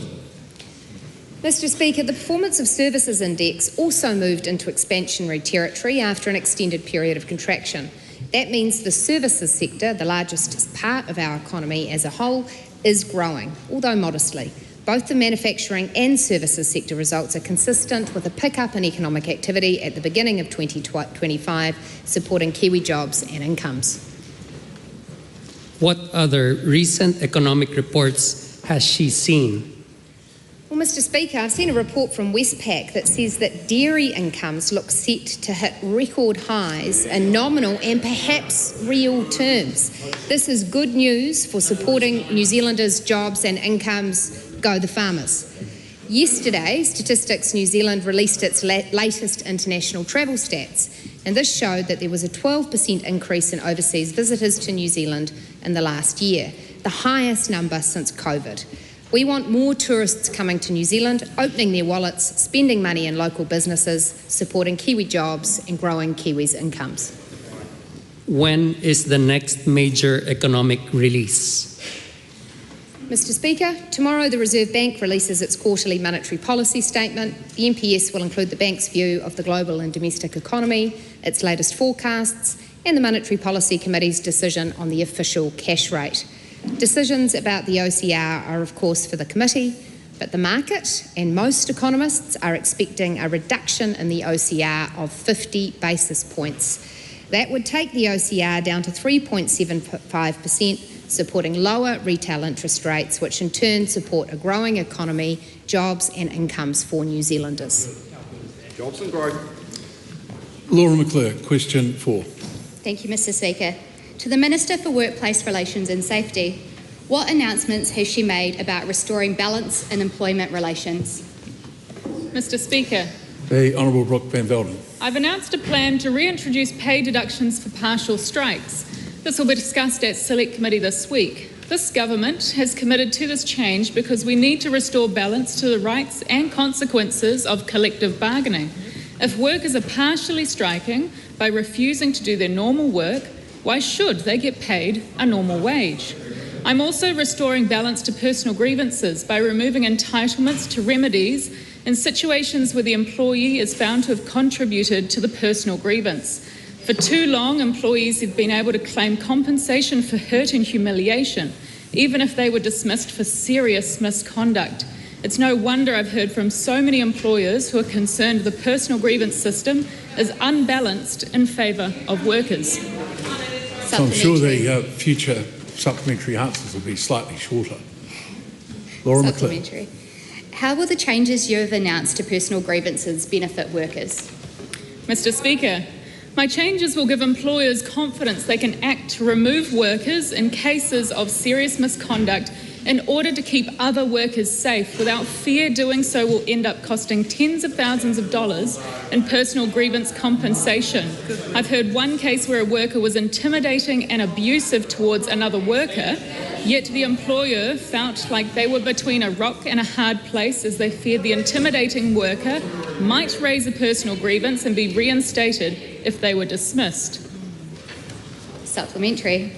Mr. Speaker, the Performance of Services Index also moved into expansionary territory after an extended period of contraction. That means the services sector, the largest part of our economy as a whole, is growing, although modestly. Both the manufacturing and services sector results are consistent with a pickup in economic activity at the beginning of 2025, supporting Kiwi jobs and incomes. What other recent economic reports has she seen? Well, Mr. Speaker, I've seen a report from Westpac that says that dairy incomes look set to hit record highs in nominal and perhaps real terms. This is good news for supporting New Zealanders' jobs and incomes. Go the farmers. Yesterday, Statistics New Zealand released its latest international travel stats, and this showed that there was a 12% increase in overseas visitors to New Zealand in the last year, the highest number since COVID. We want more tourists coming to New Zealand, opening their wallets, spending money in local businesses, supporting Kiwi jobs and growing Kiwis' incomes. When is the next major economic release? Mr. Speaker, tomorrow the Reserve Bank releases its quarterly monetary policy statement. The MPS will include the bank's view of the global and domestic economy, its latest forecasts, and the Monetary Policy Committee's decision on the official cash rate. Decisions about the OCR are, of course, for the committee, but the market and most economists are expecting a reduction in the OCR of 50 basis points. That would take the OCR down to 3.75%, supporting lower retail interest rates, which in turn support a growing economy, jobs and incomes for New Zealanders. Jobs and growth. Laura McClure, question 4. Thank you, Mr. Speaker. To the Minister for Workplace Relations and Safety, what announcements has she made about restoring balance in employment relations? Mr. Speaker, The Honourable Brooke Van Velden. I've announced a plan to reintroduce pay deductions for partial strikes. This will be discussed at Select Committee this week. This government has committed to this change because we need to restore balance to the rights and consequences of collective bargaining. If workers are partially striking by refusing to do their normal work, why should they get paid a normal wage? I'm also restoring balance to personal grievances by removing entitlements to remedies in situations where the employee is found to have contributed to the personal grievance. For too long, employees have been able to claim compensation for hurt and humiliation, even if they were dismissed for serious misconduct. It's no wonder I've heard from so many employers who are concerned the personal grievance system is unbalanced in favour of workers. So I'm sure the future supplementary answers will be slightly shorter. Laura McClure. How will the changes you have announced to personal grievances benefit workers? Mr. Speaker, my changes will give employers confidence they can act to remove workers in cases of serious misconduct in order to keep other workers safe without fear doing so will end up costing tens of thousands of dollars in personal grievance compensation. I've heard one case where a worker was intimidating and abusive towards another worker, yet the employer felt like they were between a rock and a hard place as they feared the intimidating worker might raise a personal grievance and be reinstated if they were dismissed. Supplementary.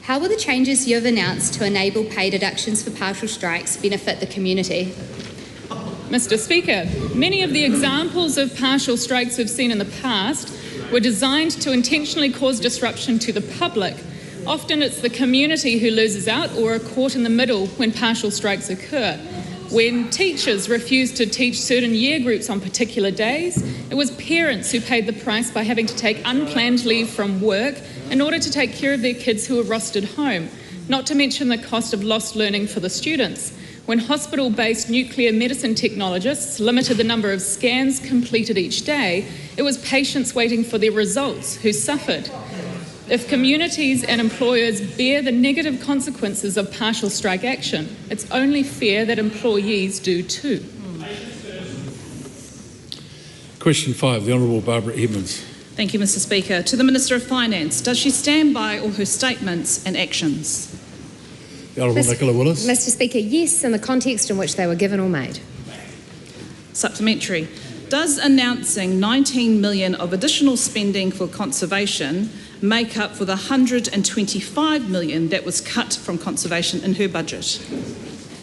How will the changes you have announced to enable pay deductions for partial strikes benefit the community? Mr. Speaker, many of the examples of partial strikes we've seen in the past were designed to intentionally cause disruption to the public. Often it's the community who loses out or are caught in the middle when partial strikes occur. When teachers refused to teach certain year groups on particular days, it was parents who paid the price by having to take unplanned leave from work in order to take care of their kids who were rostered home, not to mention the cost of lost learning for the students. When hospital-based nuclear medicine technologists limited the number of scans completed each day, it was patients waiting for their results who suffered. If communities and employers bear the negative consequences of partial strike action, it's only fair that employees do too. Question 5, the Honourable Barbara Edmonds. Thank you, Mr. Speaker. To the Minister of Finance, does she stand by all her statements and actions? The Honourable Nicola Willis. Mr. Speaker, yes, in the context in which they were given or made. Supplementary. Does announcing 19 million of additional spending for conservation make up for the 125 million that was cut from conservation in her budget?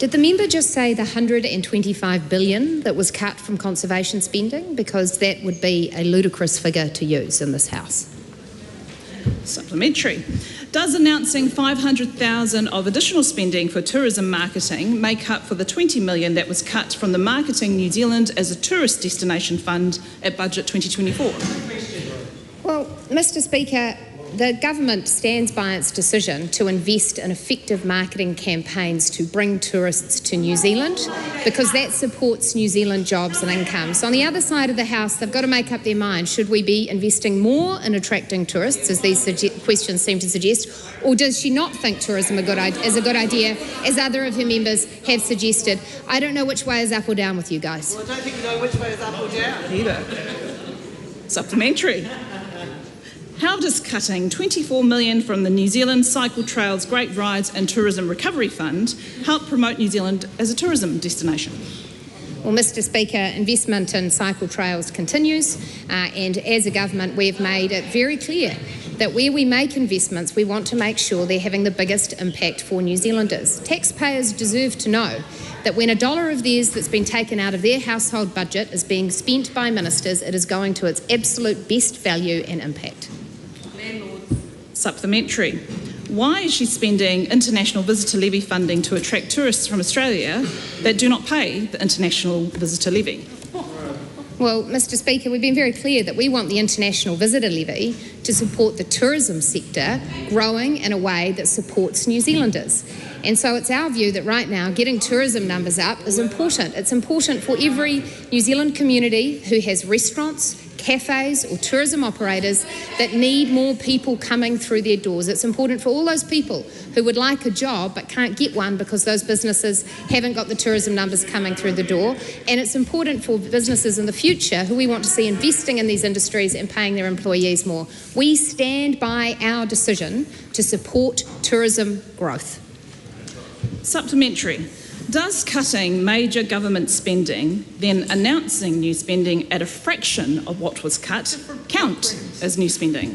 Did the member just say the 125 billion that was cut from conservation spending? Because that would be a ludicrous figure to use in this House. Supplementary. Does announcing 500,000 of additional spending for tourism marketing make up for the 20 million that was cut from the Marketing New Zealand as a Tourist Destination Fund at Budget 2024? Well, Mr. Speaker, the government stands by its decision to invest in effective marketing campaigns to bring tourists to New Zealand, because that supports New Zealand jobs and incomes. On the other side of the House, they've got to make up their mind. Should we be investing more in attracting tourists, as these questions seem to suggest, or does she not think tourism is a good idea, as other of her members have suggested? I don't know which way is up or down with you guys. Well, I don't think you know which way is up or down either. Supplementary. How does cutting 24 million from the New Zealand Cycle Trails, Great Rides and Tourism Recovery Fund help promote New Zealand as a tourism destination? Well, Mr. Speaker, investment in cycle trails continues, and as a government we've made it very clear that where we make investments we want to make sure they're having the biggest impact for New Zealanders. Taxpayers deserve to know that when a dollar of theirs that's been taken out of their household budget is being spent by ministers, it is going to its absolute best value and impact. Supplementary. Why is she spending international visitor levy funding to attract tourists from Australia that do not pay the international visitor levy? Well, Mr. Speaker, we've been very clear that we want the international visitor levy to support the tourism sector growing in a way that supports New Zealanders. And so it's our view that right now getting tourism numbers up is important. It's important for every New Zealand community who has restaurants, cafes or tourism operators that need more people coming through their doors. It's important for all those people who would like a job but can't get one because those businesses haven't got the tourism numbers coming through the door. And it's important for businesses in the future who we want to see investing in these industries and paying their employees more. We stand by our decision to support tourism growth. Supplementary. Does cutting major government spending, then announcing new spending at a fraction of what was cut, count as new spending?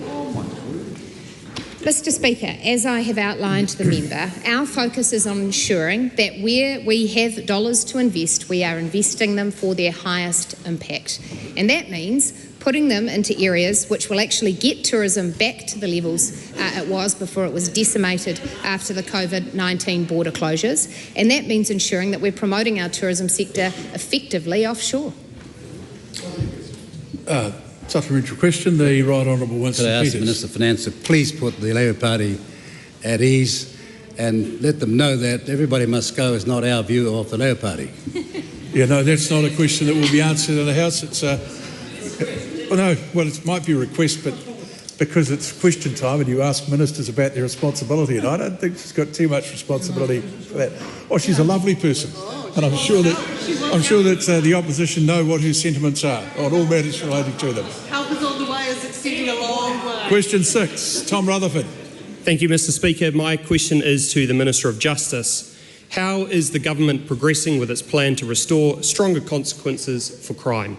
Mr. Speaker, as I have outlined to the member, our focus is on ensuring that where we have dollars to invest, we are investing them for their highest impact. And that means putting them into areas which will actually get tourism back to the levels it was before it was decimated after the COVID-19 border closures. And that means ensuring that we're promoting our tourism sector effectively offshore. Supplementary question, the Right Honourable Winston Could I ask Peters. the Minister of Finance to please put the Labour Party at ease and let them know that everybody must go is not our view of the Labour Party. Yeah, no, that's not a question that will be answered in the House. It's it might be a request, but because it's question time and you ask ministers about their responsibility, and I don't think she's got too much responsibility for that. Oh, she's a lovely person, and I'm sure that the opposition know what her sentiments are on all matters relating to them. Help us on the way is extending a long way. Question 6, Tom Rutherford. Thank you, Mr. Speaker. My question is to the Minister of Justice. How is the government progressing with its plan to restore stronger consequences for crime?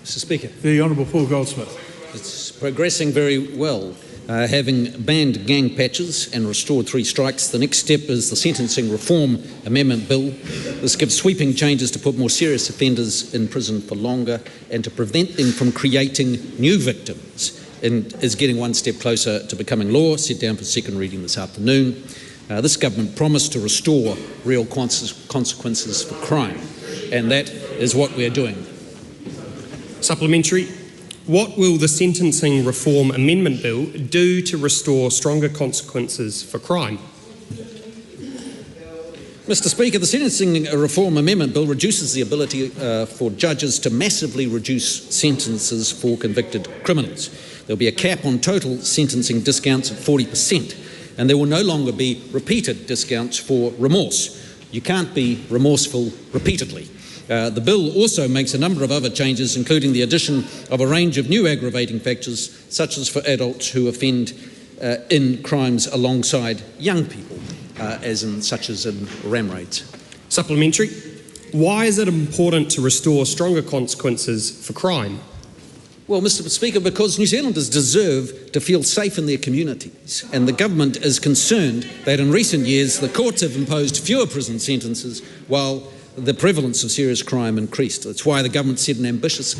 Mr. Speaker. The Honourable Paul Goldsmith. It's progressing very well. Having banned gang patches and restored 3 strikes, the next step is the Sentencing Reform Amendment Bill. This gives sweeping changes to put more serious offenders in prison for longer and to prevent them from creating new victims, and is getting one step closer to becoming law, set down for second reading this afternoon. This government promised to restore real consequences for crime, and that is what we are doing. Supplementary. What will the Sentencing Reform Amendment Bill do to restore stronger consequences for crime? Mr. Speaker, the Sentencing Reform Amendment Bill reduces the ability for judges to massively reduce sentences for convicted criminals. There will be a cap on total sentencing discounts of 40%, and there will no longer be repeated discounts for remorse. You can't be remorseful repeatedly. The bill also makes a number of other changes, including the addition of a range of new aggravating factors, such as for adults who offend in crimes alongside young people, such as in ram raids. Supplementary. why is it important to restore stronger consequences for crime? Well, Mr. Speaker, because New Zealanders deserve to feel safe in their communities, and the government is concerned that in recent years the courts have imposed fewer prison sentences while the prevalence of serious crime increased. That's why the government set an ambitious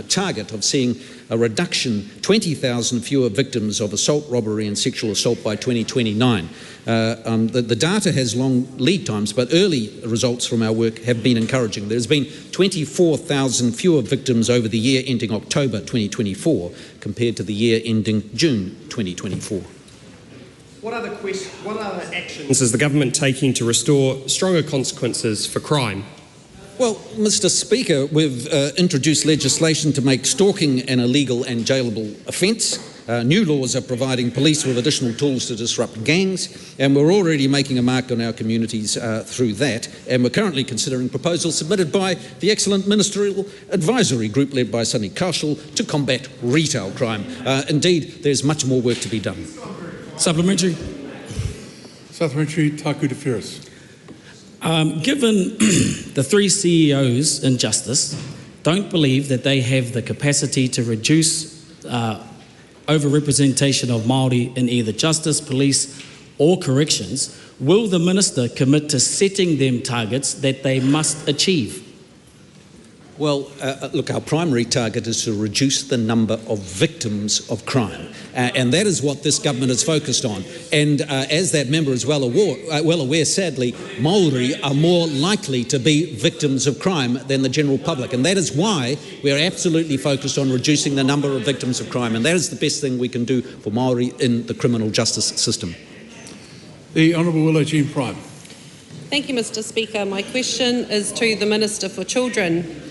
target of seeing a reduction, 20,000 fewer victims of assault, robbery and sexual assault by 2029. The data has long lead times, but early results from our work have been encouraging. There's been 24,000 fewer victims over the year ending October 2024 compared to the year ending June 2024. What other actions is the government taking to restore stronger consequences for crime? Well, Mr. Speaker, we've introduced legislation to make stalking an illegal and jailable offence. New laws are providing police with additional tools to disrupt gangs, and we're already making a mark on our communities through that. And we're currently considering proposals submitted by the excellent Ministerial Advisory Group led by Sonny Kaushal to combat retail crime. Indeed, there's much more work to be done. Supplementary. Supplementary, Taku Te Whiris. Given the three CEOs in Justice don't believe that they have the capacity to reduce overrepresentation of Māori in either justice, police or corrections, will the Minister commit to setting them targets that they must achieve? Well, look, our primary target is to reduce the number of victims of crime, and that is what this government is focused on. And as that member is well aware, sadly, Māori are more likely to be victims of crime than the general public, and that is why we're absolutely focused on reducing the number of victims of crime, and that is the best thing we can do for Māori in the criminal justice system. The Honourable Willow Jean Prime. Thank you, Mr. Speaker. My question is to the Minister for Children.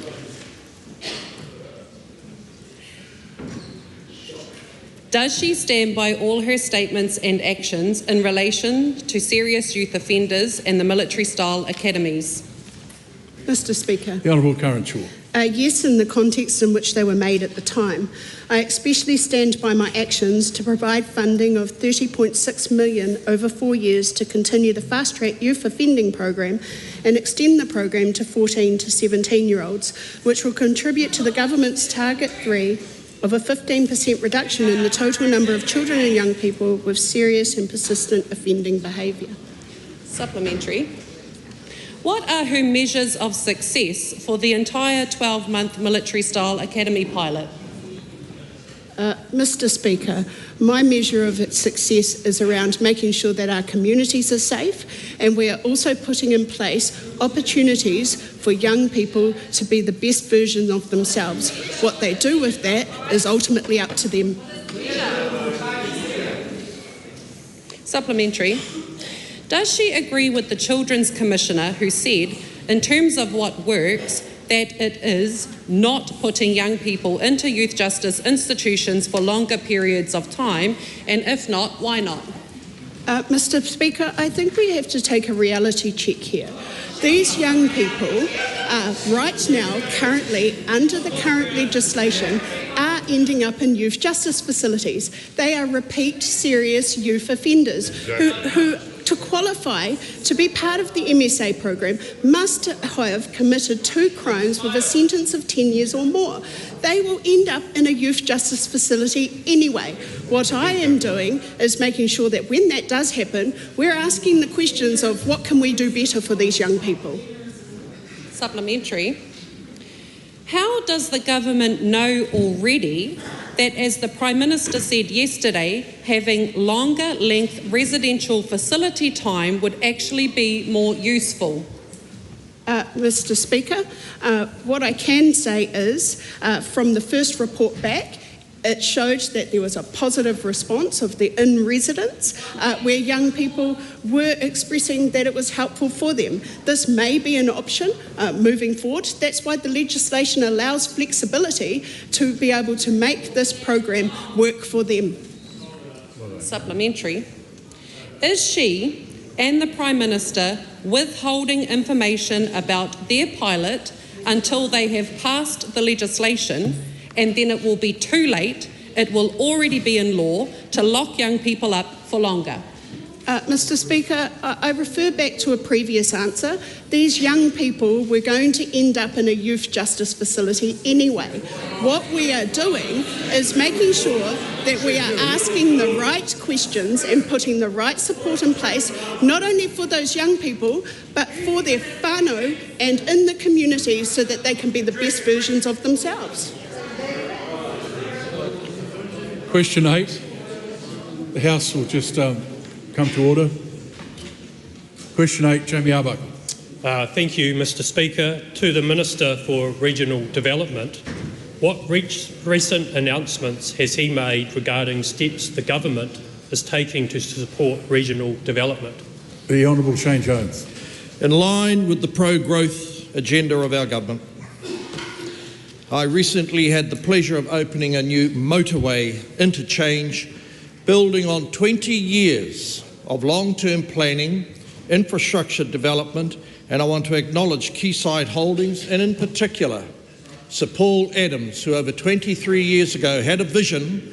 Does she stand by all her statements and actions in relation to serious youth offenders and the military-style academies? Mr. Speaker. The Honourable Karen Shaw. Yes, in the context in which they were made at the time. I especially stand by my actions to provide funding of $30.6 million over 4 years to continue the fast-track youth offending program and extend the program to 14 to 17-year-olds, which will contribute to the government's Target 3 of a 15% reduction in the total number of children and young people with serious and persistent offending behaviour. Supplementary. What are her measures of success for the entire 12-month military-style academy pilot? Mr. Speaker, my measure of its success is around making sure that our communities are safe, and we are also putting in place opportunities for young people to be the best version of themselves. What they do with that is ultimately up to them. Supplementary. Does she agree with the Children's Commissioner who said, in terms of what works, that it is not putting young people into youth justice institutions for longer periods of time, and if not, why not? Mr. Speaker, I think we have to take a reality check here. These young people right now, currently, under the current legislation, are ending up in youth justice facilities. They are repeat serious youth offenders who to qualify to be part of the MSA program must have committed 2 crimes with a sentence of 10 years or more. They will end up in a youth justice facility anyway. What I am doing is making sure that when that does happen, we're asking the questions of what can we do better for these young people. Supplementary. How does the government know already that, as the Prime Minister said yesterday, having longer length residential facility time would actually be more useful? Mr. Speaker, what I can say is, from the first report back, it showed that there was a positive response of the in-residents where young people were expressing that it was helpful for them. This may be an option moving forward. That's why the legislation allows flexibility to be able to make this program work for them. Supplementary. Is she and the Prime Minister withholding information about their pilot until they have passed the legislation, and then it will be too late, it will already be in law, to lock young people up for longer? Mr Speaker, I refer back to a previous answer. These young people were going to end up in a youth justice facility anyway. What we are doing is making sure that we are asking the right questions and putting the right support in place, not only for those young people, but for their whānau and in the community so that they can be the best versions of themselves. Question 8. The House will just come to order. Question 8, Jamie Ō-Rākau. Thank you, Mr Speaker. To the Minister for Regional Development, what recent announcements has he made regarding steps the government is taking to support regional development? The Honourable Shane Jones. In line with the pro-growth agenda of our government, I recently had the pleasure of opening a new motorway interchange building on 20 years of long-term planning, infrastructure development, and I want to acknowledge Quayside Holdings and in particular Sir Paul Adams, who over 23 years ago had a vision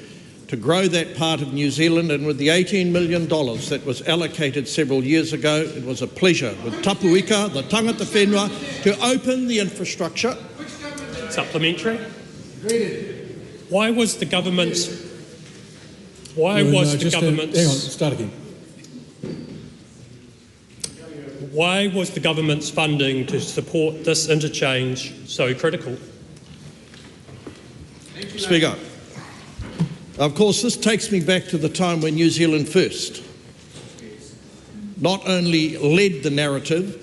to grow that part of New Zealand, and with the $18 million that was allocated several years ago, it was a pleasure with Tapuika, the tangata whenua, to open the infrastructure. Supplementary. Why was the government's Why was the government's funding to support this interchange so critical? Speaker, of course this takes me back to the time when New Zealand First not only led the narrative,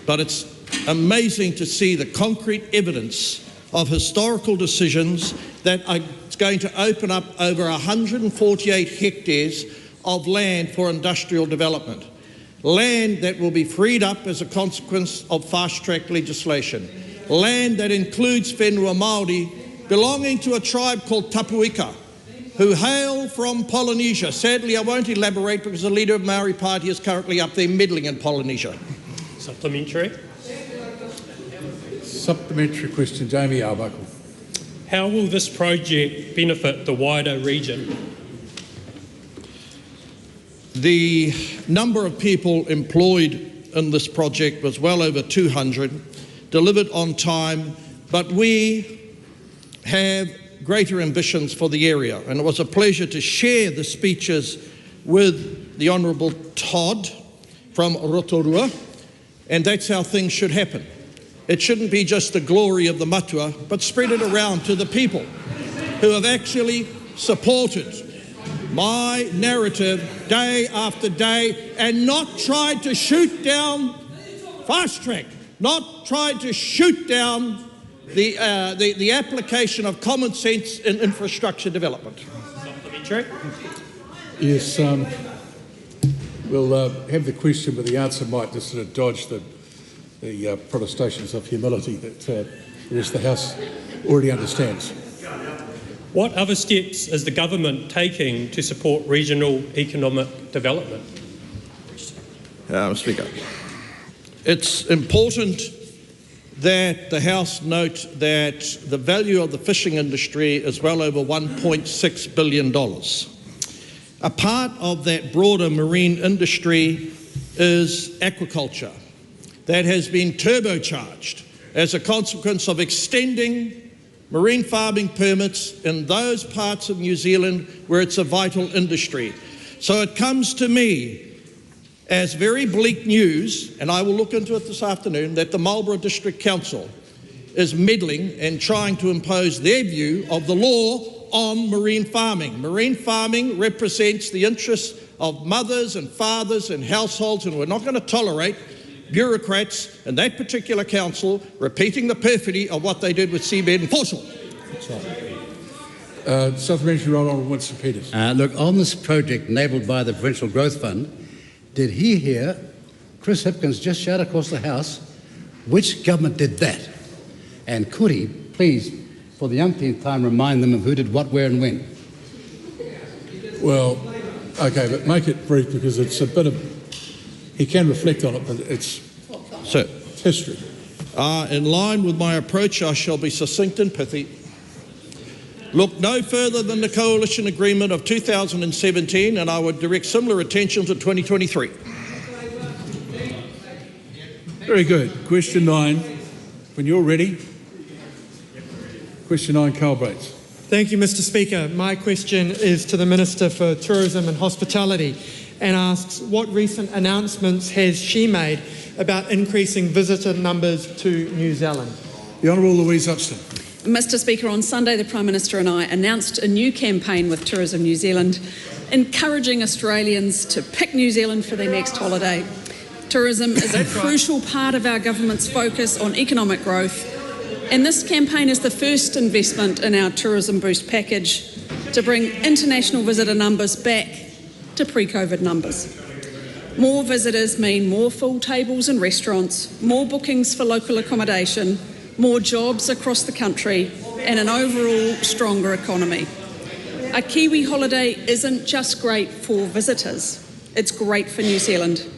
but it's amazing to see the concrete evidence of historical decisions that are going to open up over 148 hectares of land for industrial development. Land that will be freed up as a consequence of fast-track legislation. Land that includes whenua Māori belonging to a tribe called Tapuika, who hail from Polynesia. Sadly, I won't elaborate because the leader of the Maori Party is currently up there meddling in Polynesia. Supplementary. Supplementary question, Jamie Ō-Rākau. How will this project benefit the wider region? The number of people employed in this project was well over 200, delivered on time, but we have greater ambitions for the area, and it was a pleasure to share the speeches with the Honourable Todd from Rotorua, and that's how things should happen. It shouldn't be just the glory of the matua, but spread it around to the people who have actually supported my narrative day after day and not tried to shoot down fast track, not tried to shoot down the application of common sense in infrastructure development. Supplementary. Yes, we'll have the question, but the answer might just sort of dodge the protestations of humility that the rest of the House already understands. What other steps is the government taking to support regional economic development? Speaker, it's important that the House note that the value of the fishing industry is well over $1.6 billion. A part of that broader marine industry is aquaculture that has been turbocharged as a consequence of extending marine farming permits in those parts of New Zealand where it's a vital industry. So it comes to me as very bleak news, and I will look into it this afternoon, that the Marlborough District Council is meddling and trying to impose their view of the law on marine farming. Marine farming represents the interests of mothers and fathers and households, and we're not going to tolerate bureaucrats in that particular council repeating the perfidy of what they did with seabed and fossil. Supplementary, Right Honourable Winston Peters. Look, on this project enabled by the Provincial Growth Fund, did he hear Chris Hipkins just shout across the House, which government did that? And could he, please, for the umpteenth time, remind them of who did what, where and when? Well, okay, but make it brief because it's a bit of... He can reflect on it, but it's history. In line with my approach, I shall be succinct and pithy. look no further than the coalition agreement of 2017, and I would direct similar attention to 2023. Very good. Question 9. When you're ready. Question 9, Carl Bates. Thank you, Mr. Speaker. My question is to the Minister for Tourism and Hospitality and asks, what recent announcements has she made about increasing visitor numbers to New Zealand? The Honourable Louise Upston. Mr. Speaker, on Sunday the Prime Minister and I announced a new campaign with Tourism New Zealand, encouraging Australians to pick New Zealand for their next holiday. Tourism is a crucial part of our government's focus on economic growth, and this campaign is the first investment in our Tourism Boost package to bring international visitor numbers back to pre-COVID numbers. More visitors mean more full tables in restaurants, more bookings for local accommodation, more jobs across the country, and an overall stronger economy. A Kiwi holiday isn't just great for visitors, it's great for New Zealand.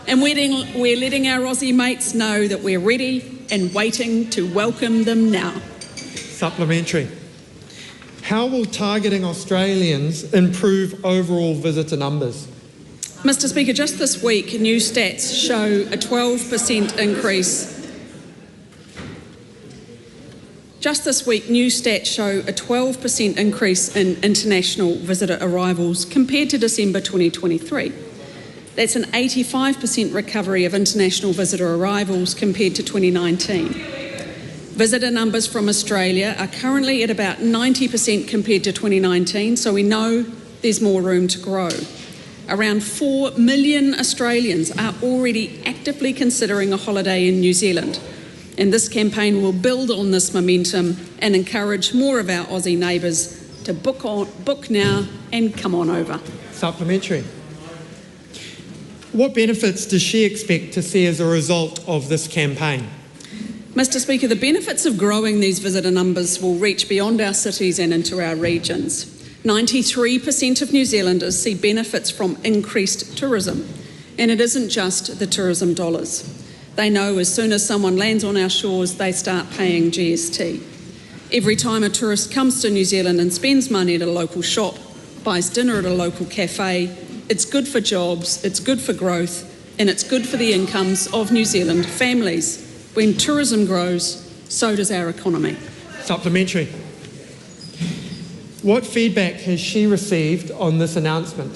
And we're letting our Aussie mates know that we're ready and waiting to welcome them now. Supplementary. How will targeting Australians improve overall visitor numbers? Mr. Speaker, just this week, new stats show a 12% increase. Just this week, new stats show a 12% increase in international visitor arrivals compared to December 2023. That's an 85% recovery of international visitor arrivals compared to 2019. Visitor numbers from Australia are currently at about 90% compared to 2019, so we know there's more room to grow. Around 4 million Australians are already actively considering a holiday in New Zealand, and this campaign will build on this momentum and encourage more of our Aussie neighbours to book now and come on over. Supplementary. What benefits does she expect to see as a result of this campaign? Mr. Speaker, the benefits of growing these visitor numbers will reach beyond our cities and into our regions. 93% of New Zealanders see benefits from increased tourism, and it isn't just the tourism dollars. They know as soon as someone lands on our shores, they start paying GST. Every time a tourist comes to New Zealand and spends money at a local shop, buys dinner at a local cafe, it's good for jobs, it's good for growth, and it's good for the incomes of New Zealand families. When tourism grows, so does our economy. Supplementary. What feedback has she received on this announcement?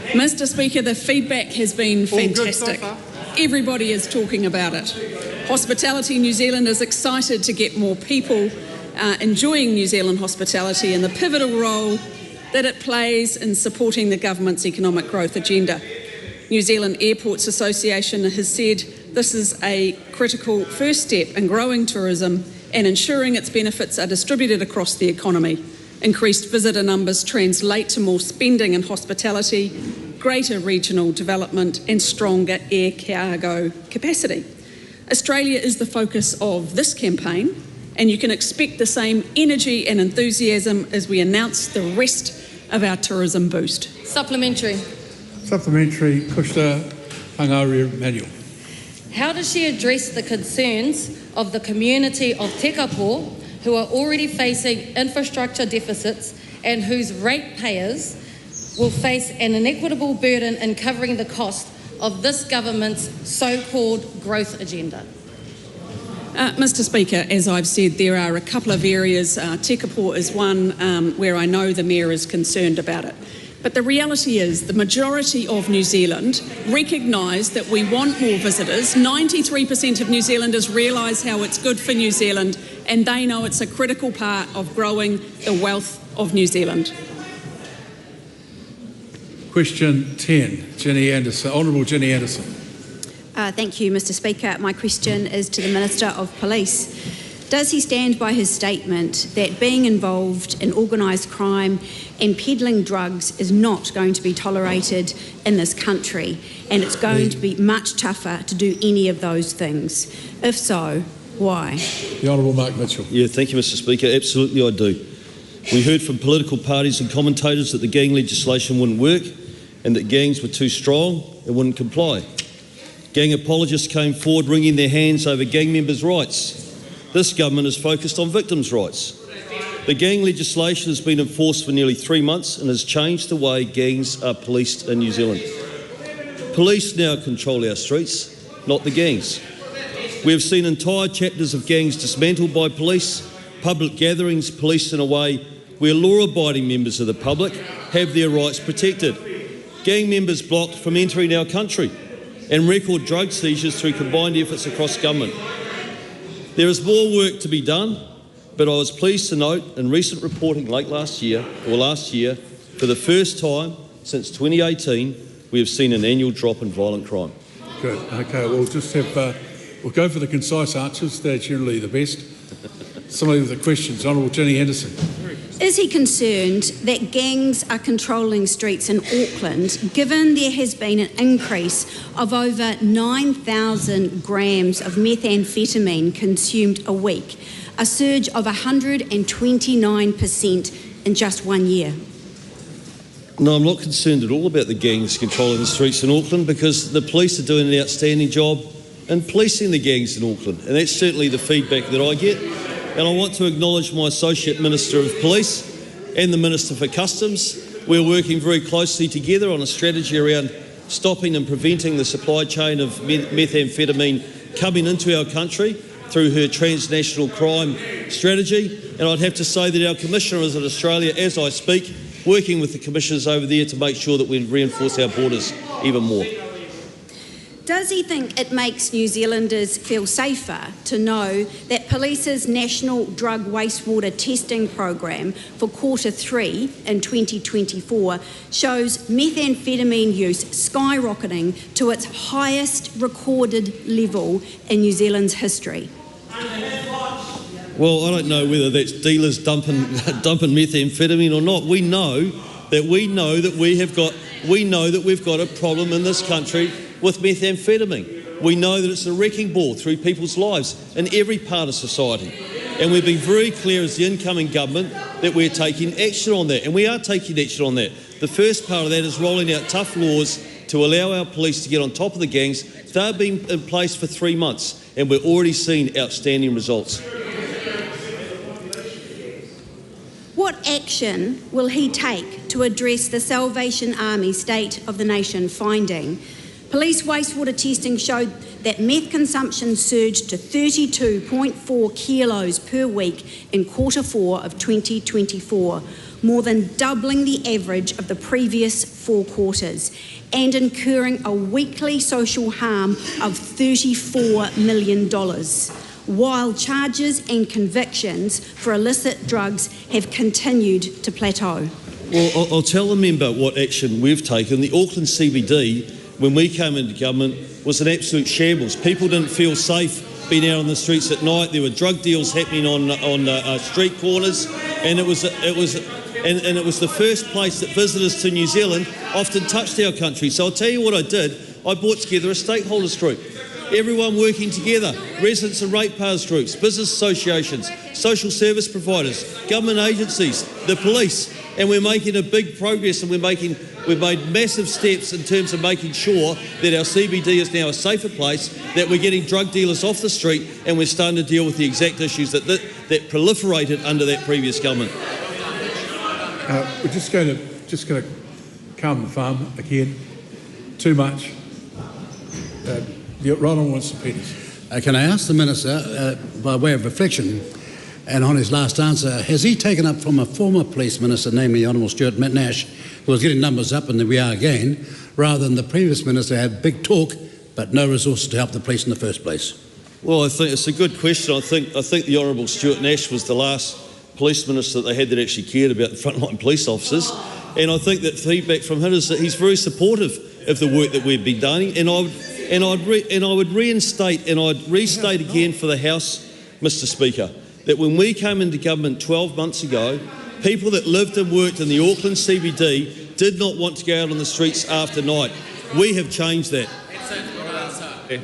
Mr. Speaker, the feedback has been fantastic. Everybody is talking about it. Hospitality New Zealand is excited to get more people enjoying New Zealand hospitality and the pivotal role that it plays in supporting the government's economic growth agenda. New Zealand Airports Association has said this is a critical first step in growing tourism and ensuring its benefits are distributed across the economy. Increased visitor numbers translate to more spending in hospitality, greater regional development and stronger air cargo capacity. Australia is the focus of this campaign, and you can expect the same energy and enthusiasm as we announce the rest of our tourism boost. Supplementary. Supplementary, Kushta Hangaru Manuel. How does she address the concerns of the community of Tekapo who are already facing infrastructure deficits and whose ratepayers will face an inequitable burden in covering the cost of this government's so-called growth agenda? Mr. Speaker, as I've said, there are a couple of areas. Tekapo is one where I know the Mayor is concerned about it. But the reality is the majority of New Zealand recognise that we want more visitors. 93% of New Zealanders realise how it's good for New Zealand, and they know it's a critical part of growing the wealth of New Zealand. Question 10, Jenny Anderson. Honourable Jenny Anderson. Thank you, Mr. Speaker. My question is to the Minister of Police. Does he stand by his statement that being involved in organised crime and peddling drugs is not going to be tolerated in this country, and it's going to be much tougher to do any of those things? If so, why? The Honourable Mark Mitchell. Yeah, thank you, Mr. Speaker. Absolutely I do. We heard from political parties and commentators that the gang legislation wouldn't work and that gangs were too strong and wouldn't comply. Gang apologists came forward wringing their hands over gang members' rights. This government is focused on victims' rights. The gang legislation has been enforced for nearly 3 months and has changed the way gangs are policed in New Zealand. Police now control our streets, not the gangs. We have seen entire chapters of gangs dismantled by police, public gatherings policed in a way where law-abiding members of the public have their rights protected, gang members blocked from entering our country, and record drug seizures through combined efforts across government. There is more work to be done, but I was pleased to note in recent reporting last year, for the first time since 2018, we have seen an annual drop in violent crime. Good. Okay, we'll just have, we'll go for the concise answers. They're generally the best. Somebody with the questions. Honourable Jenny Henderson. Is he concerned that gangs are controlling streets in Auckland, given there has been an increase of over 9,000 grams of methamphetamine consumed a week, a surge of 129% in just 1 year? No, I'm not concerned at all about the gangs controlling the streets in Auckland, because the police are doing an outstanding job in policing the gangs in Auckland, and that's certainly the feedback that I get. And I want to acknowledge my Associate Minister of Police and the Minister for Customs. We're working very closely together on a strategy around stopping and preventing the supply chain of methamphetamine coming into our country through her transnational crime strategy. And I'd have to say that our Commissioner is in Australia as I speak, working with the commissioners over there to make sure that we reinforce our borders even more. Does he think it makes New Zealanders feel safer to know that Police's National Drug Wastewater Testing Program for Q3 in 2024 shows methamphetamine use skyrocketing to its highest recorded level in New Zealand's history? Well, I don't know whether that's dealers dumping methamphetamine or not. We know that we've got a problem in this country with methamphetamine. We know that it's a wrecking ball through people's lives in every part of society. And we've been very clear as the incoming government that we're taking action on that, and we are taking action on that. The first part of that is rolling out tough laws to allow our police to get on top of the gangs. They've been in place for 3 months, and we're already seeing outstanding results. What action will he take to address the Salvation Army State of the Nation finding? Police wastewater testing showed that meth consumption surged to 32.4 kilos per week in Q4 of 2024, more than doubling the average of the previous 4 quarters, and incurring a weekly social harm of $34 million, while charges and convictions for illicit drugs have continued to plateau. Well, I'll tell the member what action we've taken. The Auckland CBD, when we came into government, was an absolute shambles. People didn't feel safe being out on the streets at night. There were drug deals happening on street corners, and it was the first place that visitors to New Zealand often touched our country. So I'll tell you what I did. I brought together a stakeholders group, everyone working together, residents and ratepayers groups, business associations, social service providers, government agencies, the police, and we're making a big progress, and we've made massive steps in terms of making sure that our CBD is now a safer place, that we're getting drug dealers off the street, and we're starting to deal with the exact issues that proliferated under that previous government. We're just going to calm the farm again. Too much. Ronald wants to Peters. Can I ask the Minister, by way of reflection, and on his last answer, has he taken up from a former police minister, namely Honourable Stuart Nash, who was getting numbers up, and there we are again, rather than the previous minister had big talk but no resources to help the police in the first place? Well, I think it's a good question. I think the Honourable Stuart Nash was the last police minister that they had that actually cared about the frontline police officers, and I think that feedback from him is that he's very supportive of the work that we've been doing, and I would reinstate and I'd restate again for the House, Mr. Speaker, that when we came into government 12 months ago, people that lived and worked in the Auckland CBD did not want to go out on the streets after night. We have changed that.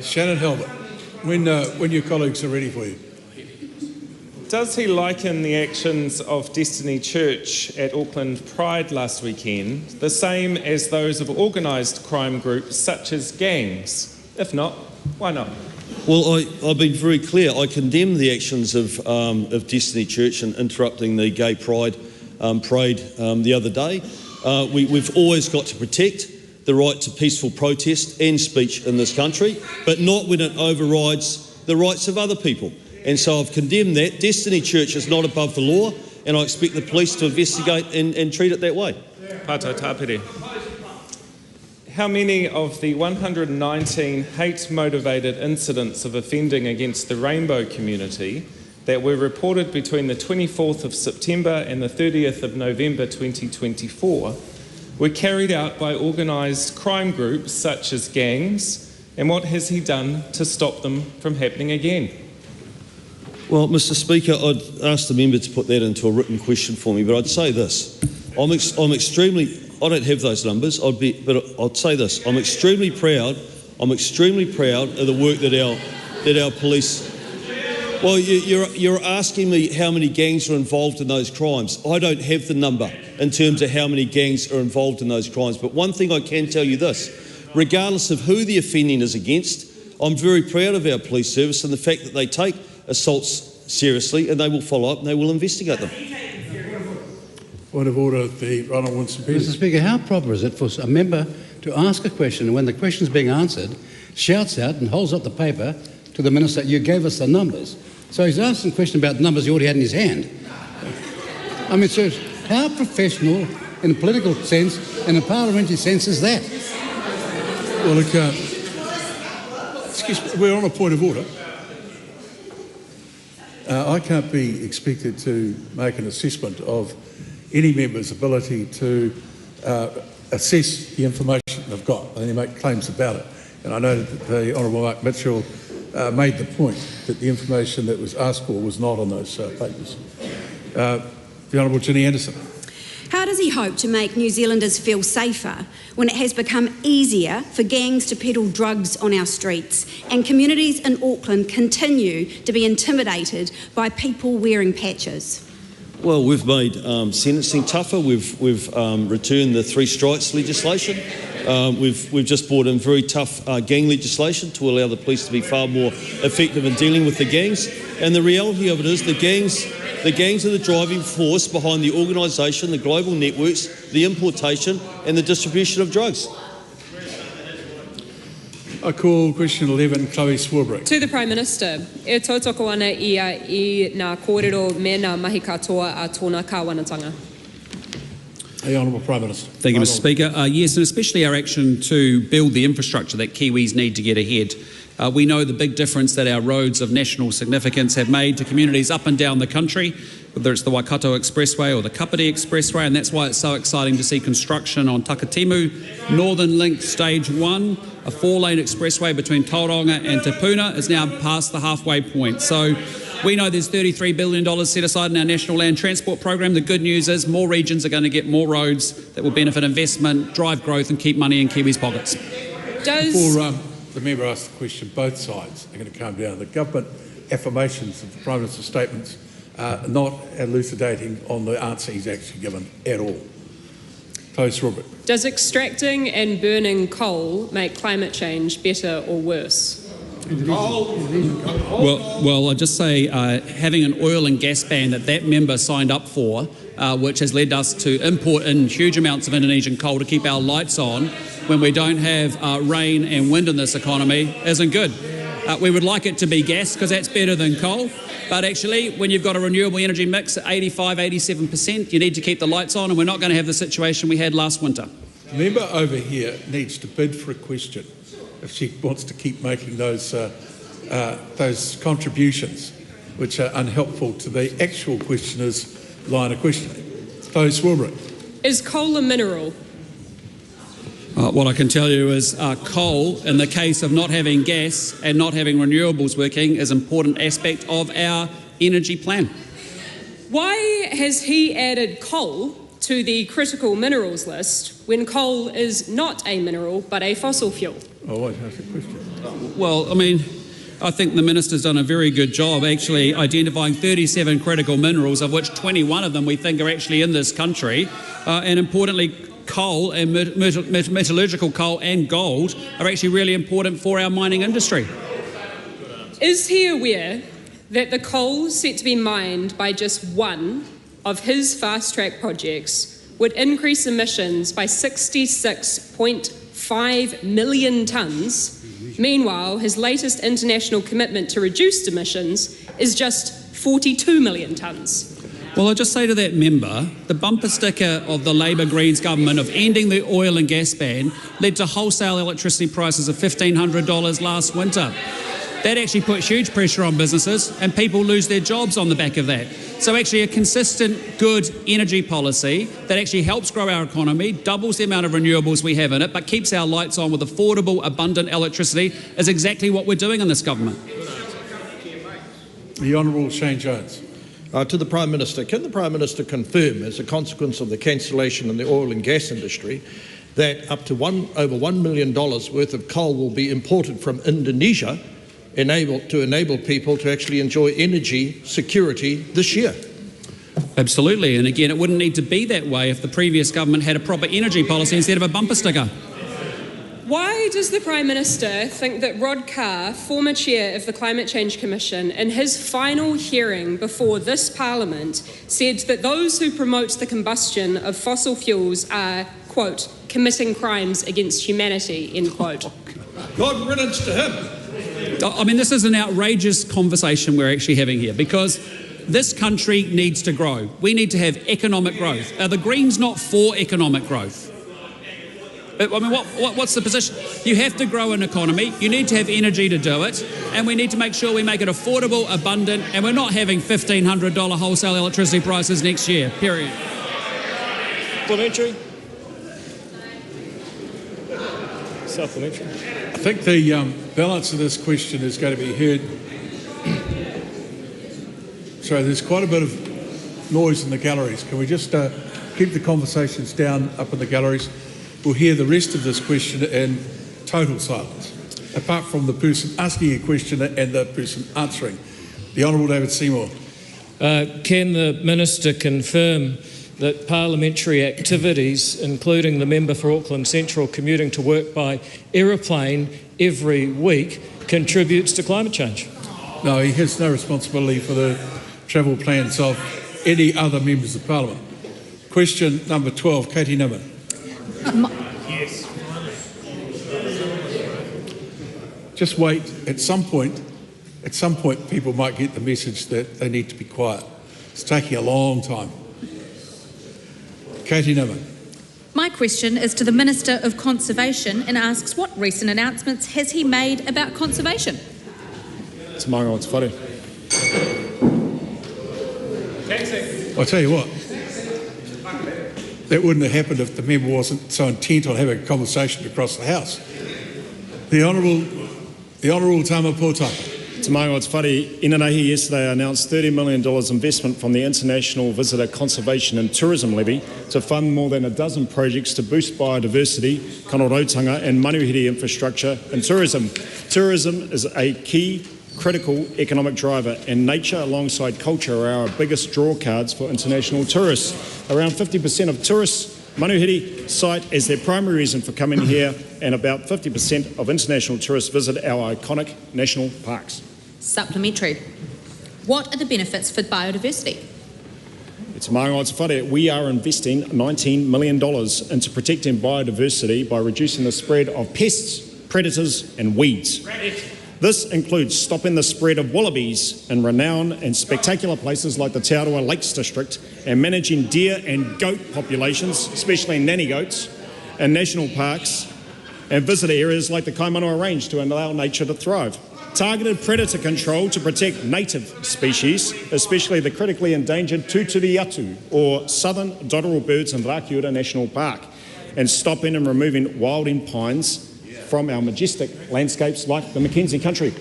Shannon Halbert, when your colleagues are ready for you. Does he liken the actions of Destiny Church at Auckland Pride last weekend the same as those of organised crime groups such as gangs? If not, why not? Well, I've been very clear. I condemn the actions of Destiny Church in interrupting the gay pride parade the other day. We've always got to protect the right to peaceful protest and speech in this country, but not when it overrides the rights of other people. And so I've condemned that. Destiny Church is not above the law, and I expect the police to investigate and treat it that way. Pato Tāpiri. How many of the 119 hate-motivated incidents of offending against the rainbow community that were reported between the 24th of September and the 30th of November 2024 were carried out by organised crime groups such as gangs, and what has he done to stop them from happening again? Well, Mr. Speaker, I'd ask the member to put that into a written question for me, but I'd say this. I don't have those numbers, but I'd say this. I'm extremely proud of the work that our police... Well, you're asking me how many gangs are involved in those crimes. I don't have the number in terms of how many gangs are involved in those crimes. But one thing I can tell you this, regardless of who the offending is against, I'm very proud of our police service and the fact that they take assaults seriously and they will follow up and they will investigate them. Point of order, the Ronald Winston Peters. Mr. Speaker, how proper is it for a member to ask a question and when the question is being answered, shouts out and holds up the paper to the minister, you gave us the numbers. So he's asking a question about the numbers he already had in his hand. I mean, so how professional in a political sense and a parliamentary sense is that? Well, look, excuse me, we're on a point of order. I can't be expected to make an assessment of any member's ability to assess the information they've got and then make claims about it. And I know that the Honourable Mark Mitchell made the point that the information that was asked for was not on those papers. The Honourable Ginny Anderson. How does he hope to make New Zealanders feel safer when it has become easier for gangs to peddle drugs on our streets and communities in Auckland continue to be intimidated by people wearing patches? Well, we've made sentencing tougher. We've returned the 3 strikes legislation. We've just brought in very tough gang legislation to allow the police to be far more effective in dealing with the gangs. And the reality of it is the gangs are the driving force behind the organisation, the global networks, the importation and the distribution of drugs. I call question 11, Chloe Swarbrick. To the Prime Minister, e tautoko ana ia I ngā kōrero me ngā mahi katoa a tōna kāwanatanga. The Honourable Prime Minister. Thank you, Mr. Speaker. Yes, and especially our action to build the infrastructure that Kiwis need to get ahead. We know the big difference that our roads of national significance have made to communities up and down the country, whether it's the Waikato Expressway or the Kapiti Expressway, and that's why it's so exciting to see construction on Takatimu Northern Link Stage 1, a 4-lane expressway between Tauranga and Te Puna is now past the halfway point. So we know there's $33 billion set aside in our National Land Transport Program. The good news is more regions are going to get more roads that will benefit investment, drive growth and keep money in Kiwis' pockets. Before the member asks the question, both sides are going to come down. The government affirmations of the Prime Minister's statements are not elucidating on the answer he's actually given at all. Close, Robert. Does extracting and burning coal make climate change better or worse? Well, I'd just say having an oil and gas ban that member signed up for, which has led us to import in huge amounts of Indonesian coal to keep our lights on when we don't have rain and wind in this economy, isn't good. We would like it to be gas because that's better than coal. But actually, when you've got a renewable energy mix at 85, 87%, you need to keep the lights on, and we're not going to have the situation we had last winter. The member over here needs to bid for a question if she wants to keep making those contributions, which are unhelpful to the actual questioner's line of questioning. Close, Swarbrick. Is coal a mineral? What I can tell you is coal, in the case of not having gas and not having renewables working, is an important aspect of our energy plan. Why has he added coal to the critical minerals list when coal is not a mineral but a fossil fuel? Oh, I have a question. Well, I mean, I think the Minister's done a very good job actually identifying 37 critical minerals, of which 21 of them we think are actually in this country, and importantly, coal and metallurgical coal and gold are actually really important for our mining industry. Is he aware that the coal set to be mined by just one of his fast-track projects would increase emissions by 66.5 million tonnes? Meanwhile, his latest international commitment to reduced emissions is just 42 million tonnes. Well, I'll just say to that member, the bumper sticker of the Labor Greens government of ending the oil and gas ban led to wholesale electricity prices of $1,500 last winter. That actually puts huge pressure on businesses and people lose their jobs on the back of that. So actually a consistent, good energy policy that actually helps grow our economy, doubles the amount of renewables we have in it, but keeps our lights on with affordable, abundant electricity is exactly what we're doing in this government. The Honourable Shane Jones. To the Prime Minister, can the Prime Minister confirm, as a consequence of the cancellation in the oil and gas industry, that up to over $1 million worth of coal will be imported from Indonesia to enable people to actually enjoy energy security this year? Absolutely, and again, it wouldn't need to be that way if the previous government had a proper energy policy instead of a bumper sticker. Why does the Prime Minister think that Rod Carr, former chair of the Climate Change Commission, in his final hearing before this Parliament said that those who promote the combustion of fossil fuels are, quote, committing crimes against humanity, end quote? God riddance to him. I mean, this is an outrageous conversation we're actually having here because this country needs to grow. We need to have economic growth. Are the Greens not for economic growth? I mean, what's the position? You have to grow an economy, you need to have energy to do it, and we need to make sure we make it affordable, abundant, and we're not having $1,500 wholesale electricity prices next year, period. Supplementary. Supplementary. I think the balance of this question is going to be heard. Sorry, there's quite a bit of noise in the galleries. Can we just keep the conversations down up in the galleries? We'll hear the rest of this question in total silence, apart from the person asking a question and the person answering. The Honourable David Seymour. Can the Minister confirm that parliamentary activities, including the member for Auckland Central commuting to work by aeroplane every week, contributes to climate change? No, he has no responsibility for the travel plans of any other members of Parliament. Question number 12, Katie Nimmin. Yes. Just wait. At some point, people might get the message that they need to be quiet. It's taking a long time. Katie Nimmin. My question is to the Minister of Conservation and asks what recent announcements has he made about conservation? It's Mauro, it's funny. I'll tell you what, that wouldn't have happened if the member wasn't so intent on having a conversation across the House. The Honourable Tama Potaka. Te Maunga, it's whare. Inanahi yesterday announced $30 million investment from the International Visitor Conservation and Tourism Levy to fund more than a dozen projects to boost biodiversity, kanorautanga and manuhiri infrastructure and tourism. Tourism is a key critical economic driver, and nature alongside culture are our biggest draw cards for international tourists. Around 50% of tourists manuhiri cite as their primary reason for coming here, and about 50% of international tourists visit our iconic national parks. Supplementary. What are the benefits for biodiversity? It's Maunga, it's whare. We are investing $19 million into protecting biodiversity by reducing the spread of pests, predators and weeds. This includes stopping the spread of wallabies in renowned and spectacular places like the Aotearoa Lakes District, and managing deer and goat populations, especially nanny goats, in national parks and visitor areas like the Kaimanawa Range to allow nature to thrive. Targeted predator control to protect native species, especially the critically endangered tuturiatu or southern dotterel birds in Ō-Rākau National Park, and stopping and removing wilding pines from our majestic landscapes like the Mackenzie country.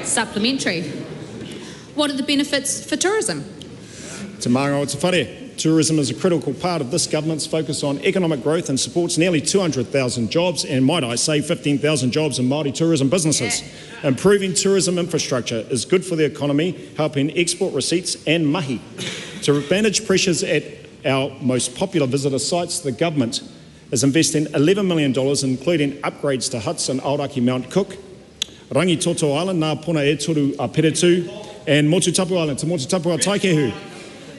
Supplementary. What are the benefits for tourism? Te Maunga, it's whare. Tourism is a critical part of this government's focus on economic growth and supports nearly 200,000 jobs and, might I say, 15,000 jobs in Māori tourism businesses. Yeah. Improving tourism infrastructure is good for the economy, helping export receipts and mahi. To manage pressures at our most popular visitor sites, the government is investing $11 million, including upgrades to huts in Aoraki Mount Cook, Rangitoto Island, nā pona e toru a Peretu, and Motutapu Island to Motutapu a Taikehu.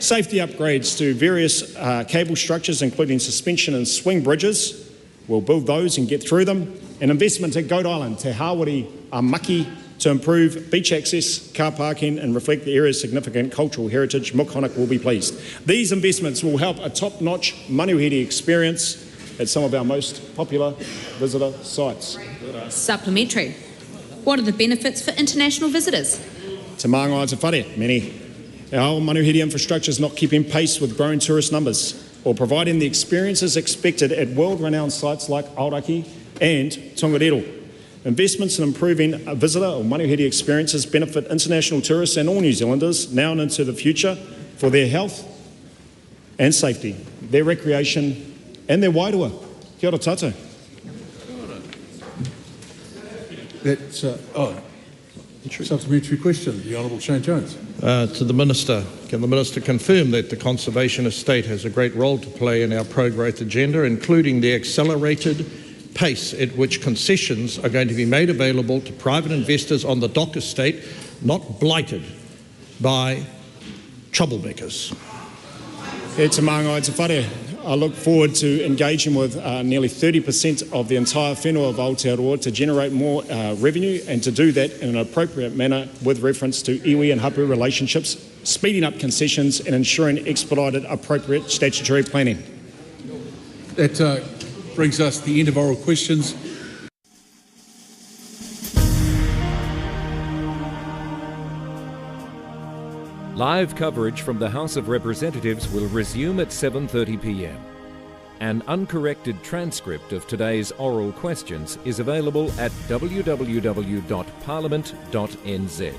Safety upgrades to various cable structures, including suspension and swing bridges. We'll build those and get through them. And investment at Goat Island, Te Hāwari a Maki, to improve beach access, car parking and reflect the area's significant cultural heritage. Mukhonak will be pleased. These investments will help a top-notch manuhiri experience at some of our most popular visitor sites. Supplementary. What are the benefits for international visitors? Te māngai te whare, many. Our manuhiri infrastructure is not keeping pace with growing tourist numbers or providing the experiences expected at world-renowned sites like Ō-Rākau and Tongariro. Investments in improving visitor or manuhiri experiences benefit international tourists and all New Zealanders now and into the future for their health and safety, their recreation and their wairua. Kia ora tātou. That's, supplementary question, the Honourable Shane Jones. To the Minister, can the Minister confirm that the Conservation Estate has a great role to play in our pro-growth agenda, including the accelerated pace at which concessions are going to be made available to private investors on the dock estate, not blighted by troublemakers? E te māngai te whare. I look forward to engaging with nearly 30% of the entire whenua of Aotearoa to generate more revenue and to do that in an appropriate manner with reference to iwi and hapu relationships, speeding up concessions and ensuring expedited appropriate statutory planning. That brings us to the end of oral questions. Live coverage from the House of Representatives will resume at 7:30 p.m. An uncorrected transcript of today's oral questions is available at www.parliament.nz.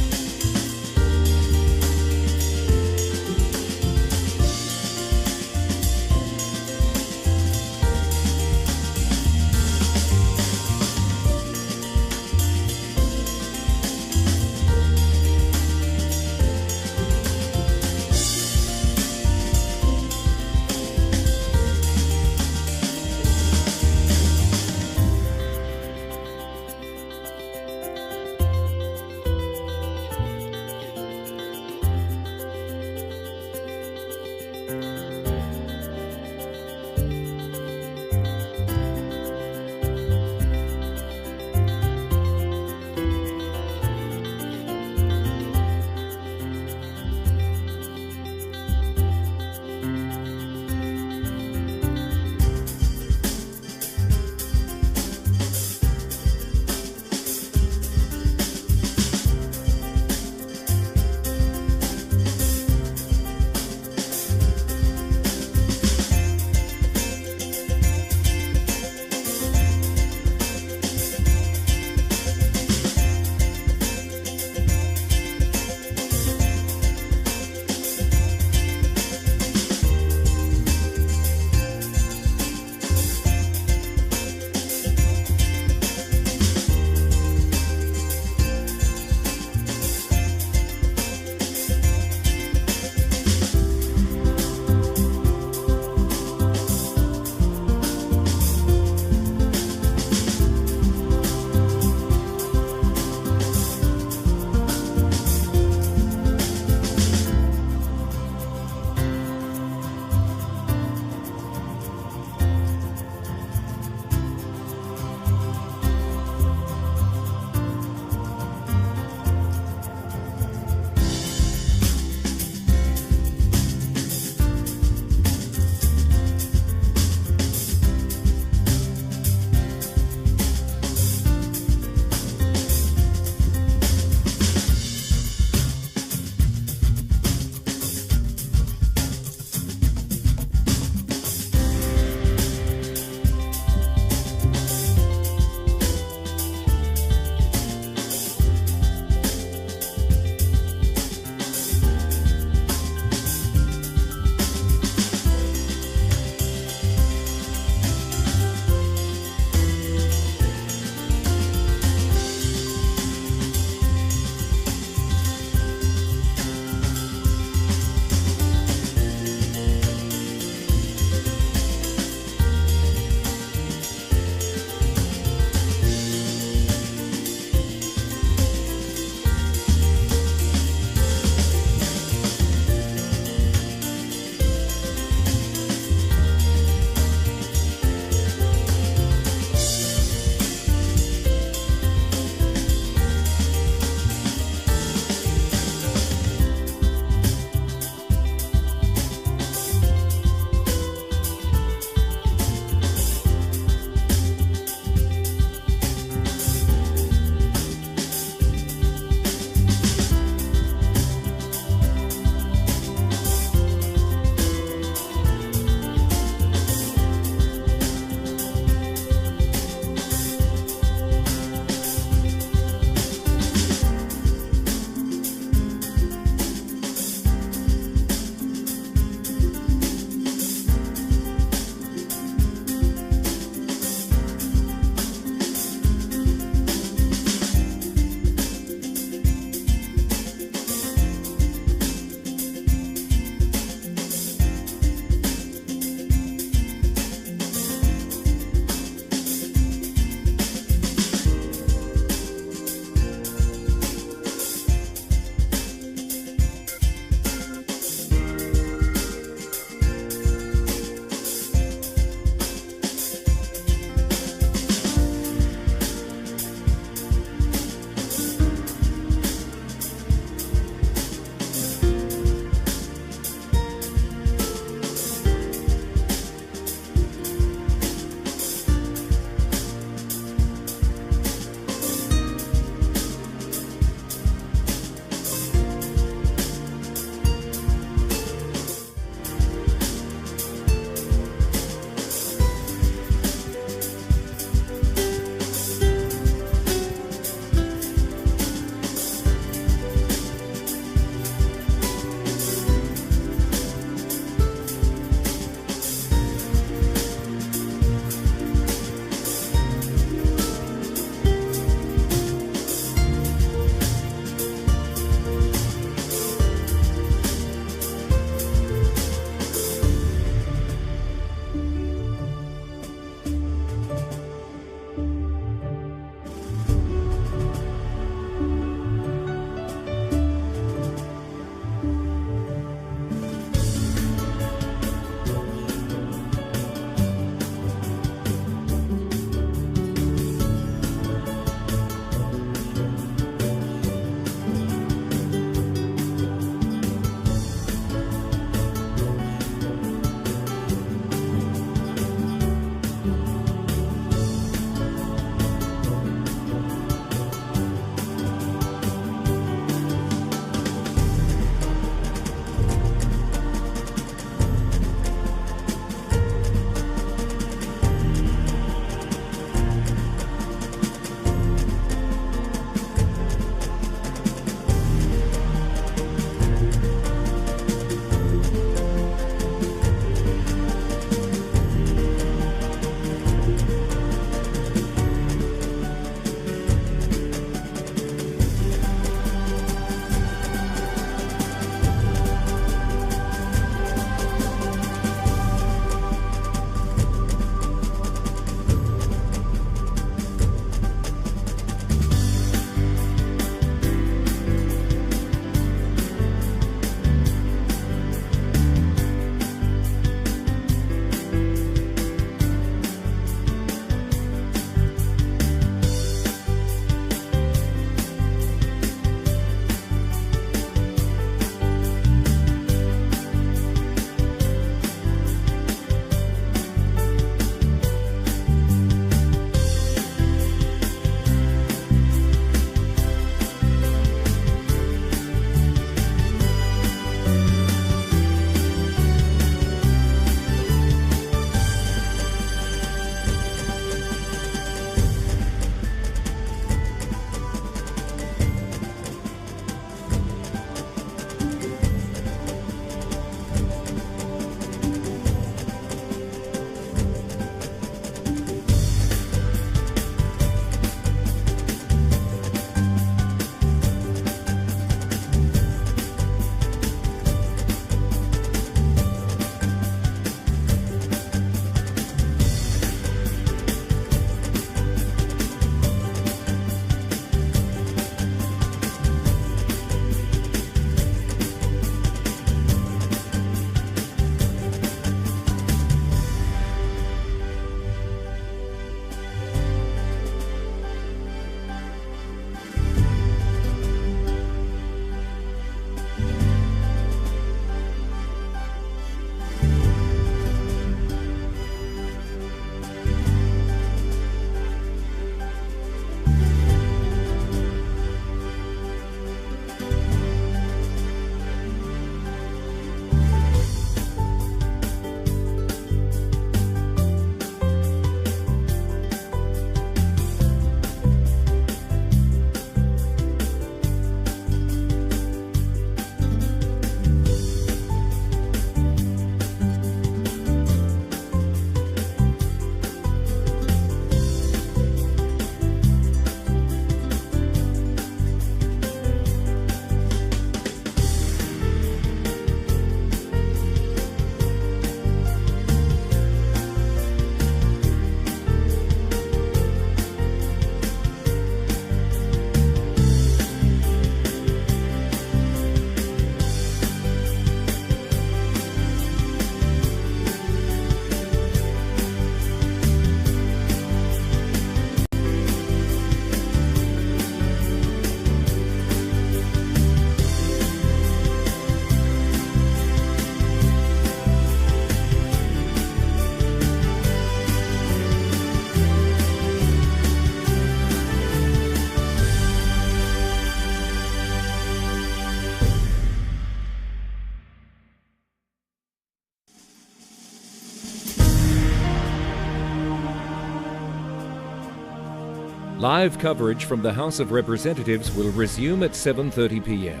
Live coverage from the House of Representatives will resume at 7:30 p.m.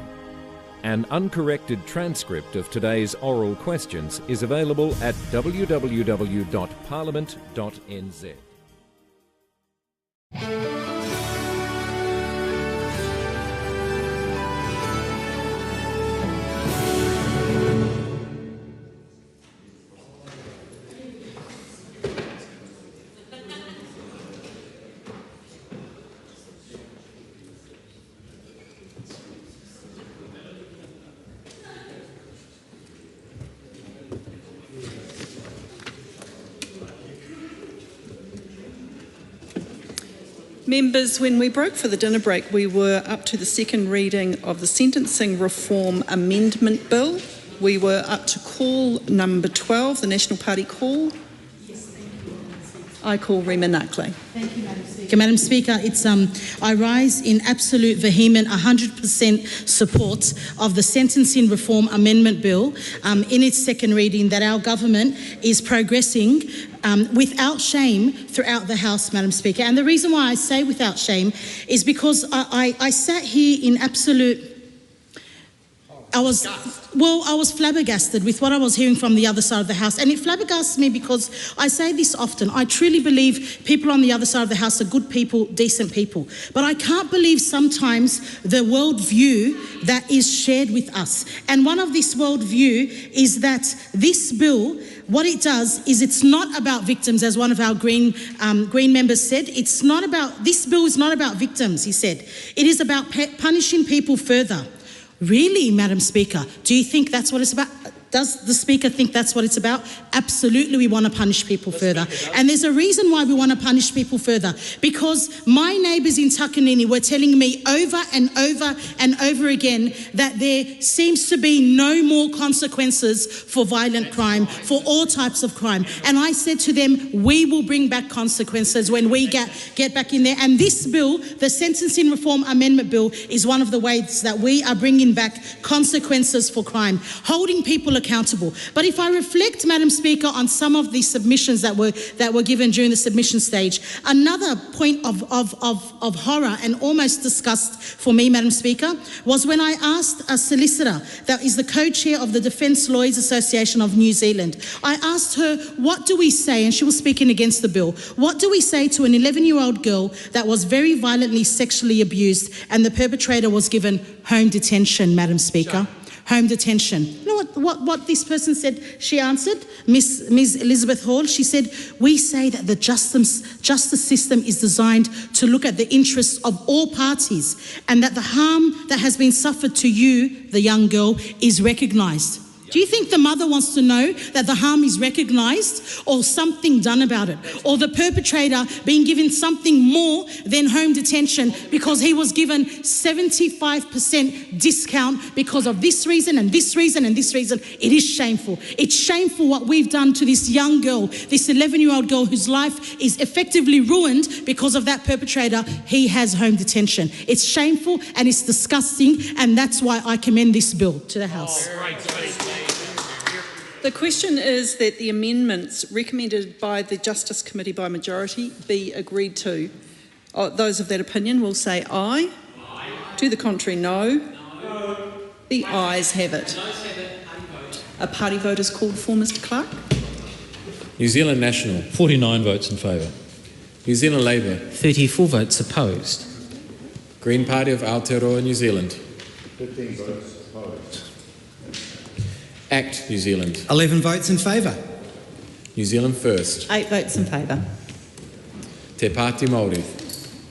An uncorrected transcript of today's oral questions is available at www.parliament.nz. Members, when we broke for the dinner break, we were up to the second reading of the Sentencing Reform Amendment Bill. We were up to call number 12, the National Party call. I call Rima Nakle. Thank you, Madam Speaker. Madam Speaker, I rise in absolute vehement 100% support of the Sentencing Reform Amendment Bill in its second reading that our government is progressing without shame throughout the House, Madam Speaker. And the reason why I say without shame is because I sat here in absolute... I was flabbergasted with what I was hearing from the other side of the House. And it flabbergasts me because I say this often. I truly believe people on the other side of the House are good people, decent people. But I can't believe sometimes the worldview that is shared with us. And one of this worldview is that this bill, what it does is it's not about victims, as one of our Green members said. It's not about, this bill is not about victims, he said. It is about punishing people further. Really, Madam Speaker, do you think that's what it's about? Does the Speaker think that's what it's about? Absolutely, we want to punish people further. And there's a reason why we want to punish people further. Because my neighbours in Takanini were telling me over and over and over again that there seems to be no more consequences for violent crime, for all types of crime. And I said to them, we will bring back consequences when we get back in there. And this bill, the Sentencing Reform Amendment Bill, is one of the ways that we are bringing back consequences for crime, holding people accountable. But if I reflect, Madam Speaker, on some of the submissions that were given during the submission stage, another point of horror and almost disgust for me, Madam Speaker, was when I asked a solicitor that is the co-chair of the Defence Lawyers Association of New Zealand. I asked her, what do we say, and she was speaking against the bill, what do we say to an 11-year-old girl that was very violently sexually abused and the perpetrator was given home detention, Madam Speaker? Home detention. You know what this person said? She answered, Ms. Elizabeth Hall, she said, we say that the justice system is designed to look at the interests of all parties and that the harm that has been suffered to you, the young girl, is recognised. Do you think the mother wants to know that the harm is recognised or something done about it? Or the perpetrator being given something more than home detention because he was given 75% discount because of this reason and this reason and this reason? It is shameful. It's shameful what we've done to this young girl, this 11-year-old girl whose life is effectively ruined because of that perpetrator. He has home detention. It's shameful and it's disgusting, and that's why I commend this bill to the House. The question is that the amendments recommended by the Justice Committee by majority be agreed to. Those of that opinion will say aye. Aye. To the contrary, no. No. The ayes have it. A party vote is called for, Mr Clark. New Zealand National, 49 votes in favour. New Zealand Labour, 34 votes opposed. Green Party of Aotearoa, New Zealand, 15 votes opposed. ACT New Zealand, 11 votes in favour. New Zealand First, 8 votes in favour. Te Pāti Māori,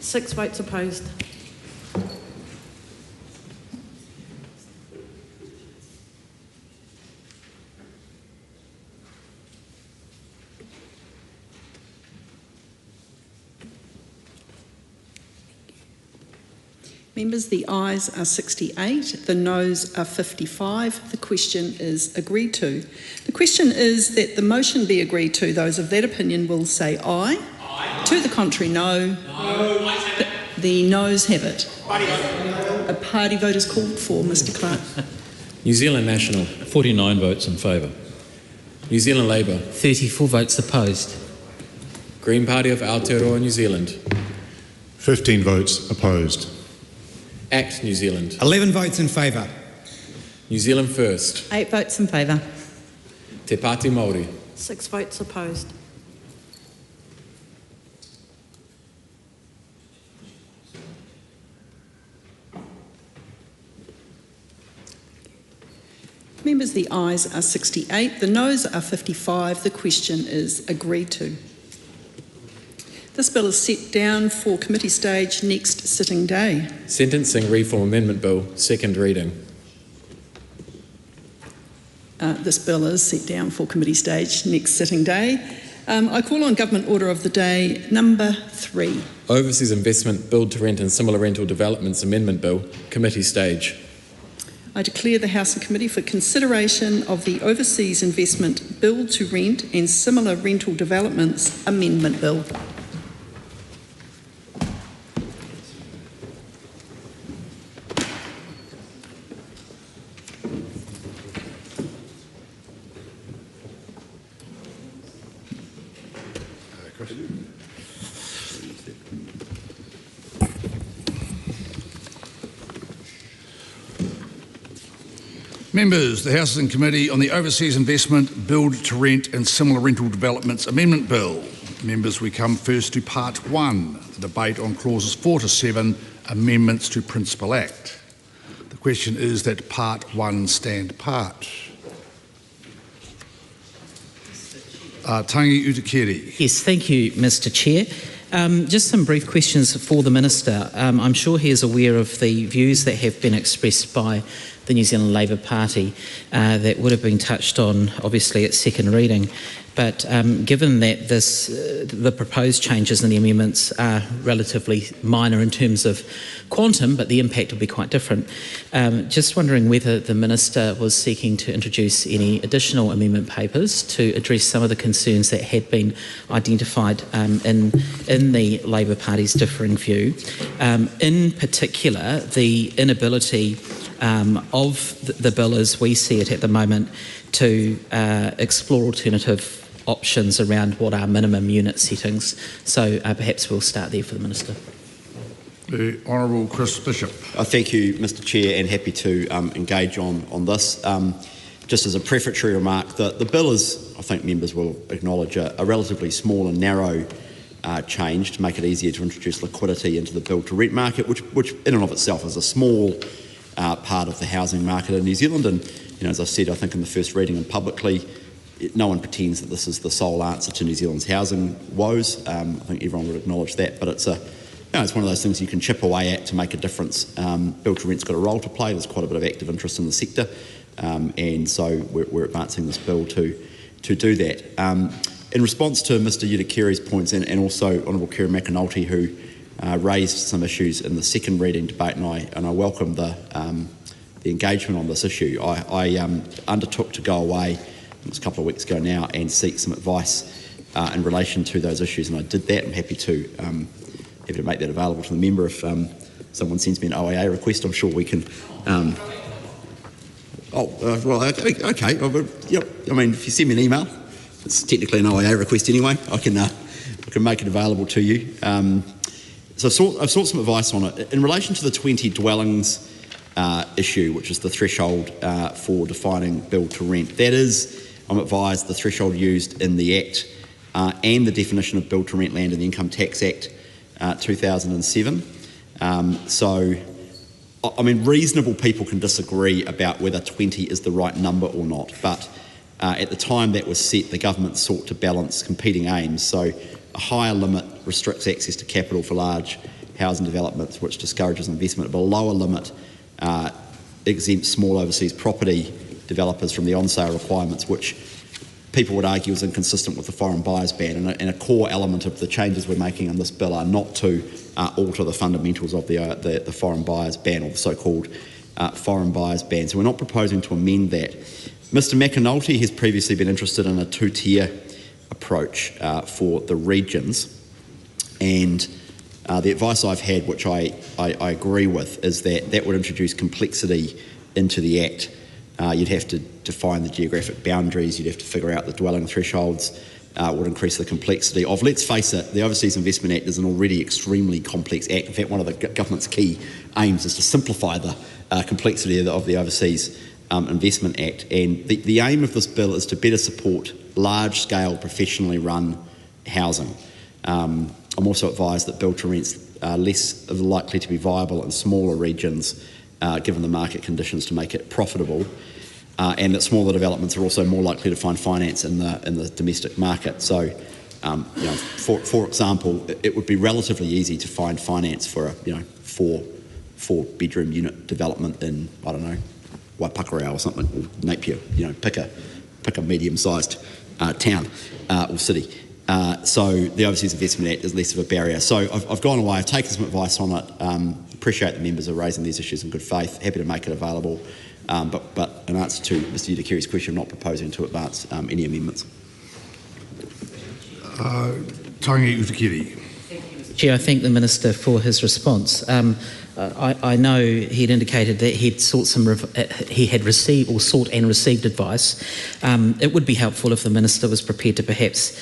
6 votes opposed. Members, the ayes are 68, the noes are 55. The question is agreed to. The question is that the motion be agreed to. Those of that opinion will say aye. Aye. To the contrary, no. No. The noes have it. A party vote is called for, Mr Clark. New Zealand National, 49 votes in favour. New Zealand Labour, 34 votes opposed. Green Party of Aotearoa, New Zealand, 15 votes opposed. Act New Zealand. 11 votes in favour. New Zealand First. 8 votes in favour. Te Pāti Māori. 6 votes opposed. Members, the ayes are 68, the noes are 55. The question is agreed to. This bill is set down for committee stage next sitting day. Sentencing Reform Amendment Bill, second reading. This bill is set down for committee stage next sitting day. I call on Government Order of the Day number 3. Overseas Investment Build to Rent and Similar Rental Developments Amendment Bill, committee stage. I declare the House and Committee for consideration of the Overseas Investment Build to Rent and Similar Rental Developments Amendment Bill. Members, the House is in committee on the Overseas Investment, Build to Rent and Similar Rental Developments Amendment Bill. Members, we come first to Part 1, the debate on Clauses 4 to 7, Amendments to Principal Act. The question is that Part 1 stand part. Tangi Utakere. Yes, thank you, Mr. Chair. Just some brief questions for the Minister. I'm sure he is aware of the views that have been expressed by the New Zealand Labour Party that would have been touched on, obviously, at second reading. But given that the proposed changes in the amendments are relatively minor in terms of quantum, but the impact will be quite different, just wondering whether the Minister was seeking to introduce any additional amendment papers to address some of the concerns that had been identified in the Labour Party's differing view. In particular, the inability of the bill as we see it at the moment to explore alternative options around what are minimum unit settings. So perhaps we'll start there for the Minister. The Honourable Chris Bishop. Thank you, Mr. Chair, and happy to engage on this. Just as a prefatory remark, the bill is, I think members will acknowledge, a relatively small and narrow change to make it easier to introduce liquidity into the build-to-rent market, which in and of itself is a small part of the housing market in New Zealand. And as I said, I think in the first reading and publicly, no one pretends that this is the sole answer to New Zealand's housing woes. I think everyone would acknowledge that, but it's one of those things you can chip away at to make a difference. Build-to-rent's got a role to play. There's quite a bit of active interest in the sector, and so we're advancing this bill to do that. In response to Mr. Utakare's points and also Honourable Kira McAnulty, who raised some issues in the second reading debate, and I welcome the engagement on this issue. I undertook to go away, it was a couple of weeks ago now, and seek some advice in relation to those issues, and I did that. I'm happy to make that available to the member. If someone sends me an OIA request, I'm sure we can. Okay. Yep. I mean, if you send me an email, it's technically an OIA request anyway. I can make it available to you. So I've sought some advice on it in relation to the 20 dwellings issue, which is the threshold for defining build to rent. That is, I'm advised, the threshold used in the Act and the definition of build to rent land in the Income Tax Act 2007. So, I mean, reasonable people can disagree about whether 20 is the right number or not, but at the time that was set, the government sought to balance competing aims. So a higher limit restricts access to capital for large housing developments, which discourages investment, but a lower limit exempts small overseas property developers from the on-sale requirements, which people would argue is inconsistent with the foreign buyers ban. And a core element of the changes we're making in this bill are not to alter the fundamentals of the foreign buyers ban, or the so-called foreign buyers ban. So we're not proposing to amend that. Mr. McAnulty has previously been interested in a two-tier approach for the regions, and the advice I've had, which I agree with, is that would introduce complexity into the Act. You'd have to define the geographic boundaries, you'd have to figure out the dwelling thresholds, would increase the complexity of, let's face it, the Overseas Investment Act is an already extremely complex act. In fact, one of the government's key aims is to simplify the complexity of the Overseas Investment Act. And the aim of this bill is to better support large-scale, professionally run housing. I'm also advised that build-to-rents are less likely to be viable in smaller regions, given the market conditions to make it profitable. And that smaller developments are also more likely to find finance in the domestic market. So, you know, for example, it would be relatively easy to find finance for a four-bedroom unit development in, I don't know, Waipakarau or something, or Napier. You know, pick a medium-sized town or city. So the Overseas Investment Act is less of a barrier. So I've gone away. I've taken some advice on it. Appreciate the members are raising these issues in good faith. Happy to make it available. But in answer to Mr Ō-Rākau question, I'm not proposing to advance any amendments. Taongi Utikiri. Chair, I thank the Minister for his response. I know he'd indicated that he had received or sought and received advice. It would be helpful if the Minister was prepared to perhaps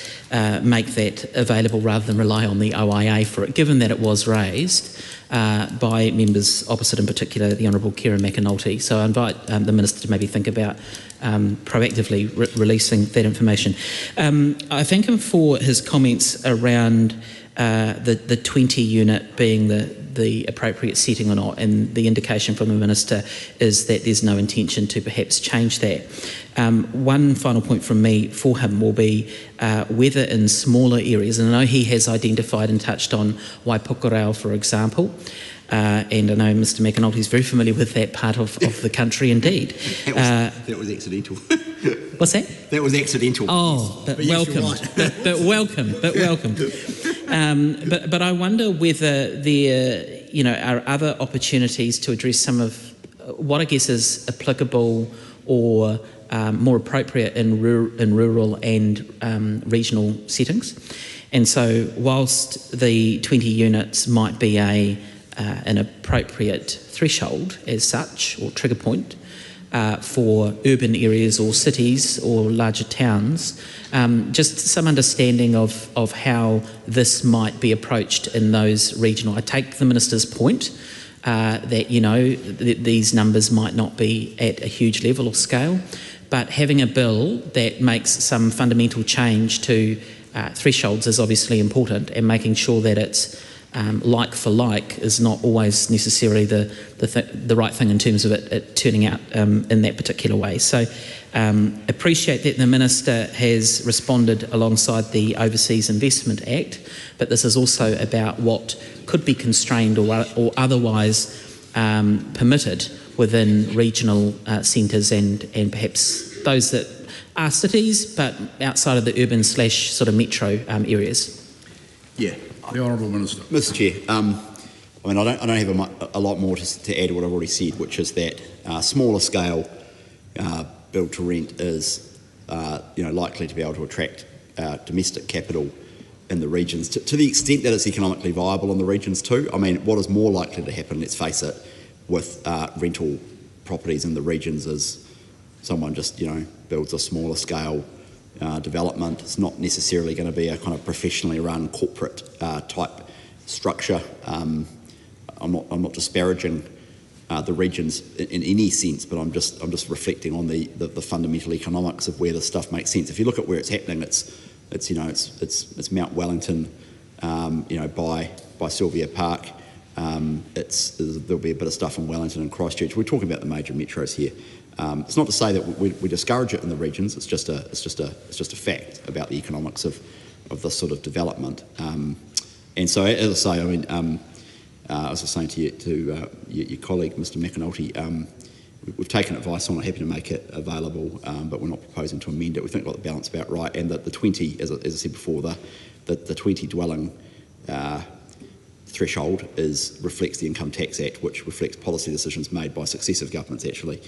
make that available rather than rely on the OIA for it, given that it was raised by members opposite, in particular the Honourable Kieran McAnulty. So I invite the Minister to maybe think about proactively releasing that information. I thank him for his comments around the 20 unit being the appropriate setting or not, and the indication from the Minister is that there's no intention to perhaps change that. One final point from me for him will be whether in smaller areas, and I know he has identified and touched on Waipakarau, for example, and I know Mr McAnulty is very familiar with that part of the country indeed. That was accidental. What's that? That was accidental. Oh, but welcome. Yes, but welcome. But I wonder whether there, are other opportunities to address some of what I guess is applicable or more appropriate in rural and regional settings. And so, whilst the 20 units might be an appropriate threshold as such, or trigger point, for urban areas or cities or larger towns, just some understanding of how this might be approached in those regional. I take the Minister's point that, these numbers might not be at a huge level or scale, but having a bill that makes some fundamental change to thresholds is obviously important, and making sure that it's like for like is not always necessarily the right thing in terms of it turning out in that particular way. So appreciate that the Minister has responded alongside the Overseas Investment Act, but this is also about what could be constrained or otherwise permitted within regional centres and perhaps those that are cities but outside of the urban / sort of metro areas. Yeah. The Honourable Minister. Mr Chair, I don't have a lot more to add to what I've already said, which is that smaller scale build to rent is likely to be able to attract domestic capital in the regions to the extent that it's economically viable in the regions too. I mean, what is more likely to happen, let's face it, with rental properties in the regions is someone just builds a smaller scale development. It's not necessarily going to be a kind of professionally run corporate type structure. I'm not disparaging the regions in any sense, but I'm just reflecting on the fundamental economics of where this stuff makes sense. If you look at where it's happening, it's Mount Wellington, by Sylvia Park. There'll be a bit of stuff in Wellington and Christchurch. We're talking about the major metros here. It's not to say that we discourage it in the regions. It's just a fact about the economics of this sort of development. And so, as I say, as I was saying to your colleague, Mr. McAnulty, we've taken advice on it. Happy to make it available, but we're not proposing to amend it. We think we've got the balance about right, and that the 20, as I said before, the 20 dwelling threshold reflects the Income Tax Act, which reflects policy decisions made by successive governments actually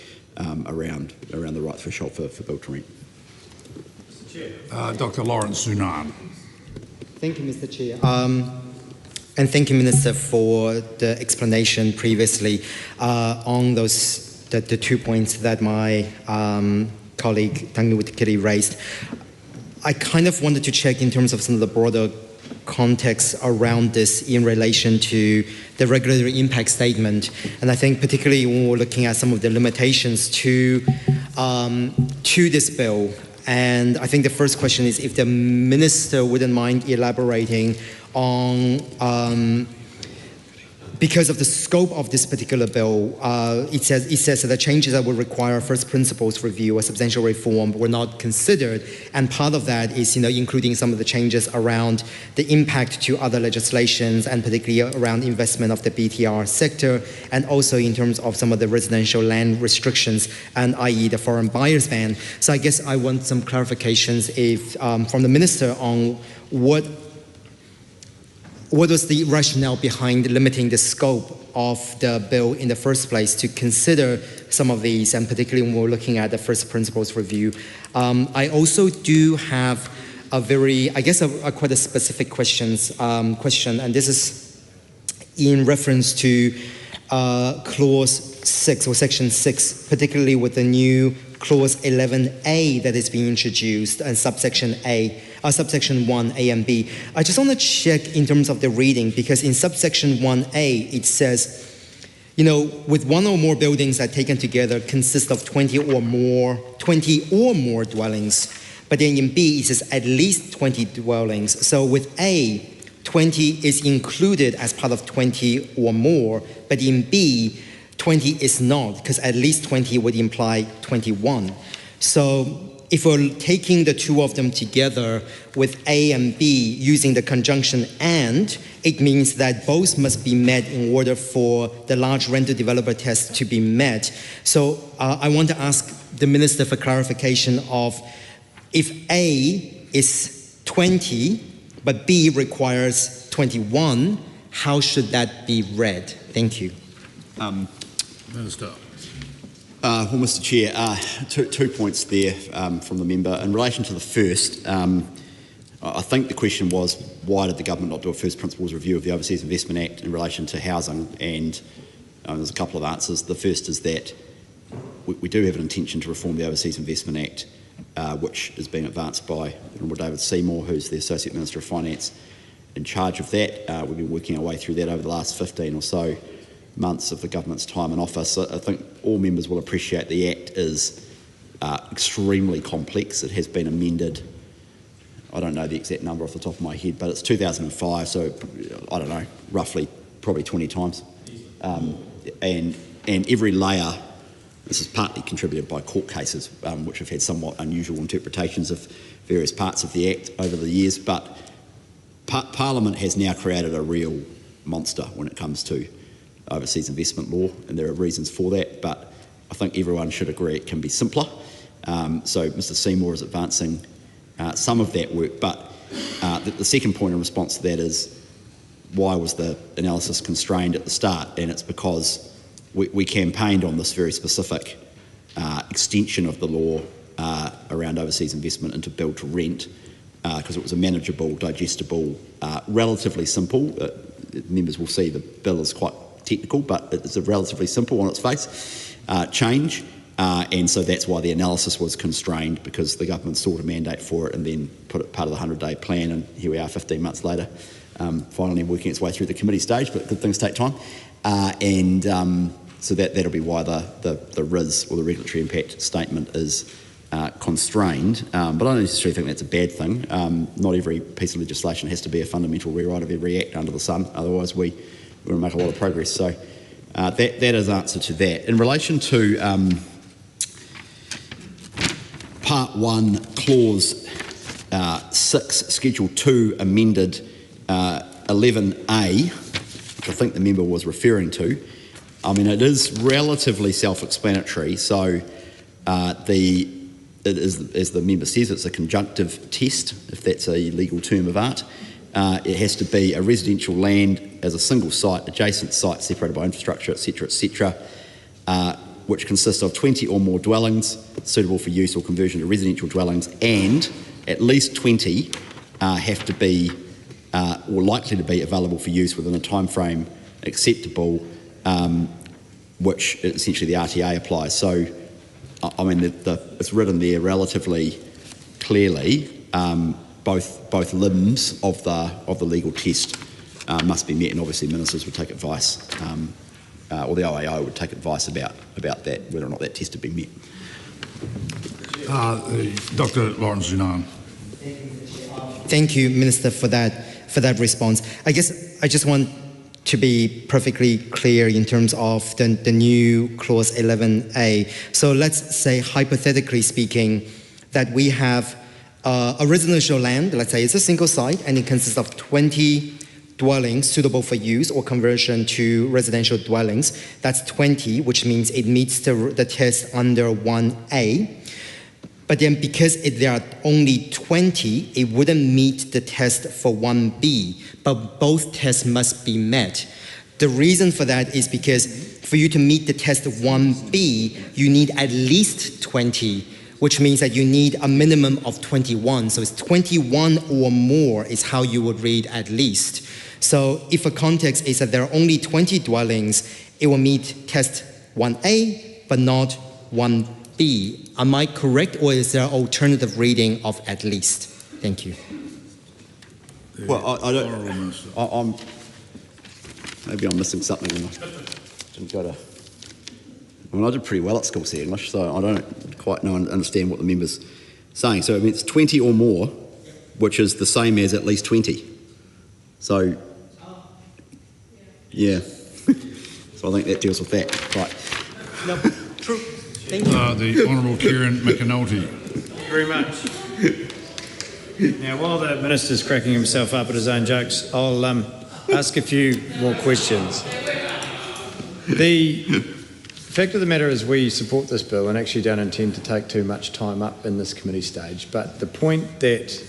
around the right threshold for build to rent. Dr. Lawrence Sunan. Thank you, Mr. Chair. And thank you, Minister, for the explanation previously on the 2 points that my colleague Taongi Utikiri raised. I kind of wanted to check in terms of some of the broader context around this in relation to the regulatory impact statement. And I think particularly when we're looking at some of the limitations to this bill. And I think the first question is if the Minister wouldn't mind elaborating on, because of the scope of this particular bill, it says that the changes that would require first principles review or substantial reform were not considered, and part of that is, including some of the changes around the impact to other legislations, and particularly around investment of the BTR sector, and also in terms of some of the residential land restrictions, and i.e. the foreign buyers ban. So I guess I want some clarifications from the Minister on what was the rationale behind limiting the scope of the bill in the first place to consider some of these, and particularly when we're looking at the first principles review. I also do have a quite a specific question, and this is in reference to clause 6 or section 6, particularly with the new clause 11A that is being introduced and subsection 1, A and B. I just want to check in terms of the reading, because in subsection 1A it says, with one or more buildings that taken together consist of 20 or more dwellings. But then in B it says at least 20 dwellings. So with A, 20 is included as part of 20 or more, but in B, 20 is not, because at least 20 would imply 21. So if we're taking the two of them together with A and B using the conjunction and, it means that both must be met in order for the large rental developer test to be met. So I want to ask the Minister for clarification of if A is 20, but B requires 21, how should that be read? Thank you. Minister. Well, Mr. Chair, two points there from the member. In relation to the first, I think the question was, why did the government not do a first principles review of the Overseas Investment Act in relation to housing? And there's a couple of answers. The first is that we do have an intention to reform the Overseas Investment Act, which is being advanced by Honourable David Seymour, who's the Associate Minister of Finance in charge of that. We've been working our way through that over the last 15 or so months of the government's time in office. I think all members will appreciate the Act is extremely complex. It has been amended, I don't know the exact number off the top of my head, but it's 2005, so I don't know, roughly probably 20 times. And every layer, this is partly contributed by court cases, which have had somewhat unusual interpretations of various parts of the Act over the years, but Parliament has now created a real monster when it comes to overseas investment law, and there are reasons for that, but I think everyone should agree it can be simpler. So Mr. Seymour is advancing some of that work, but the second point in response to that is, why was the analysis constrained at the start? And it's because we campaigned on this very specific extension of the law around overseas investment into build to rent, because it was a manageable, digestible, relatively simple. Members will see the bill is quite technical, but it's a relatively simple on its face change, and so that's why the analysis was constrained, because the government sought a mandate for it and then put it part of the 100-day plan, and here we are 15 months later, finally working its way through the committee stage, but good things take time, so that'll be why the RIS, or the regulatory impact statement, is constrained, but I don't necessarily think that's a bad thing. Not every piece of legislation has to be a fundamental rewrite of every act under the sun, otherwise we're going to make a lot of progress. So that is answer to that. In relation to Part 1, Clause 6, Schedule 2, amended 11A, which I think the member was referring to, I mean, it is relatively self-explanatory. So as the member says, it's a conjunctive test, if that's a legal term of art. It has to be a residential land as a single site, adjacent site separated by infrastructure, etc., which consists of 20 or more dwellings suitable for use or conversion to residential dwellings, and at least 20 have to be or likely to be available for use within a time frame acceptable, which essentially the RTA applies. So, I mean, it's written there relatively clearly, both limbs of the legal test must be met, and obviously ministers would take advice, or the OAO would take advice about that, whether or not that test had been met. Dr. Lawrence Zunan. Thank you, Minister, for that response. I guess I just want to be perfectly clear in terms of the new clause 11A. So let's say, hypothetically speaking, that we have a residential land, let's say it's a single site, and it consists of 20 dwellings suitable for use or conversion to residential dwellings. That's 20, which means it meets the test under 1A. But then because there are only 20, it wouldn't meet the test for 1B, but both tests must be met. The reason for that is because for you to meet the test of 1B, you need at least 20, which means that you need a minimum of 21. So it's 21 or more is how you would read at least. So if a context is that there are only 20 dwellings, it will meet test 1A, but not 1B. Am I correct, or is there an alternative reading of at least? Thank you. Well, I don't. Maybe I'm missing something. And I didn't go to. I mean, I did pretty well at school C English, so I don't quite understand what the member's saying. So I mean, it's 20 or more, which is the same as at least 20. So, yeah. So I think that deals with that. Right. No, true. Thank you. The Honourable Kieran McAnulty. Very much. Now, while the Minister's cracking himself up at his own jokes, I'll ask a few more questions. The fact of the matter is we support this bill and actually don't intend to take too much time up in this committee stage, but the point that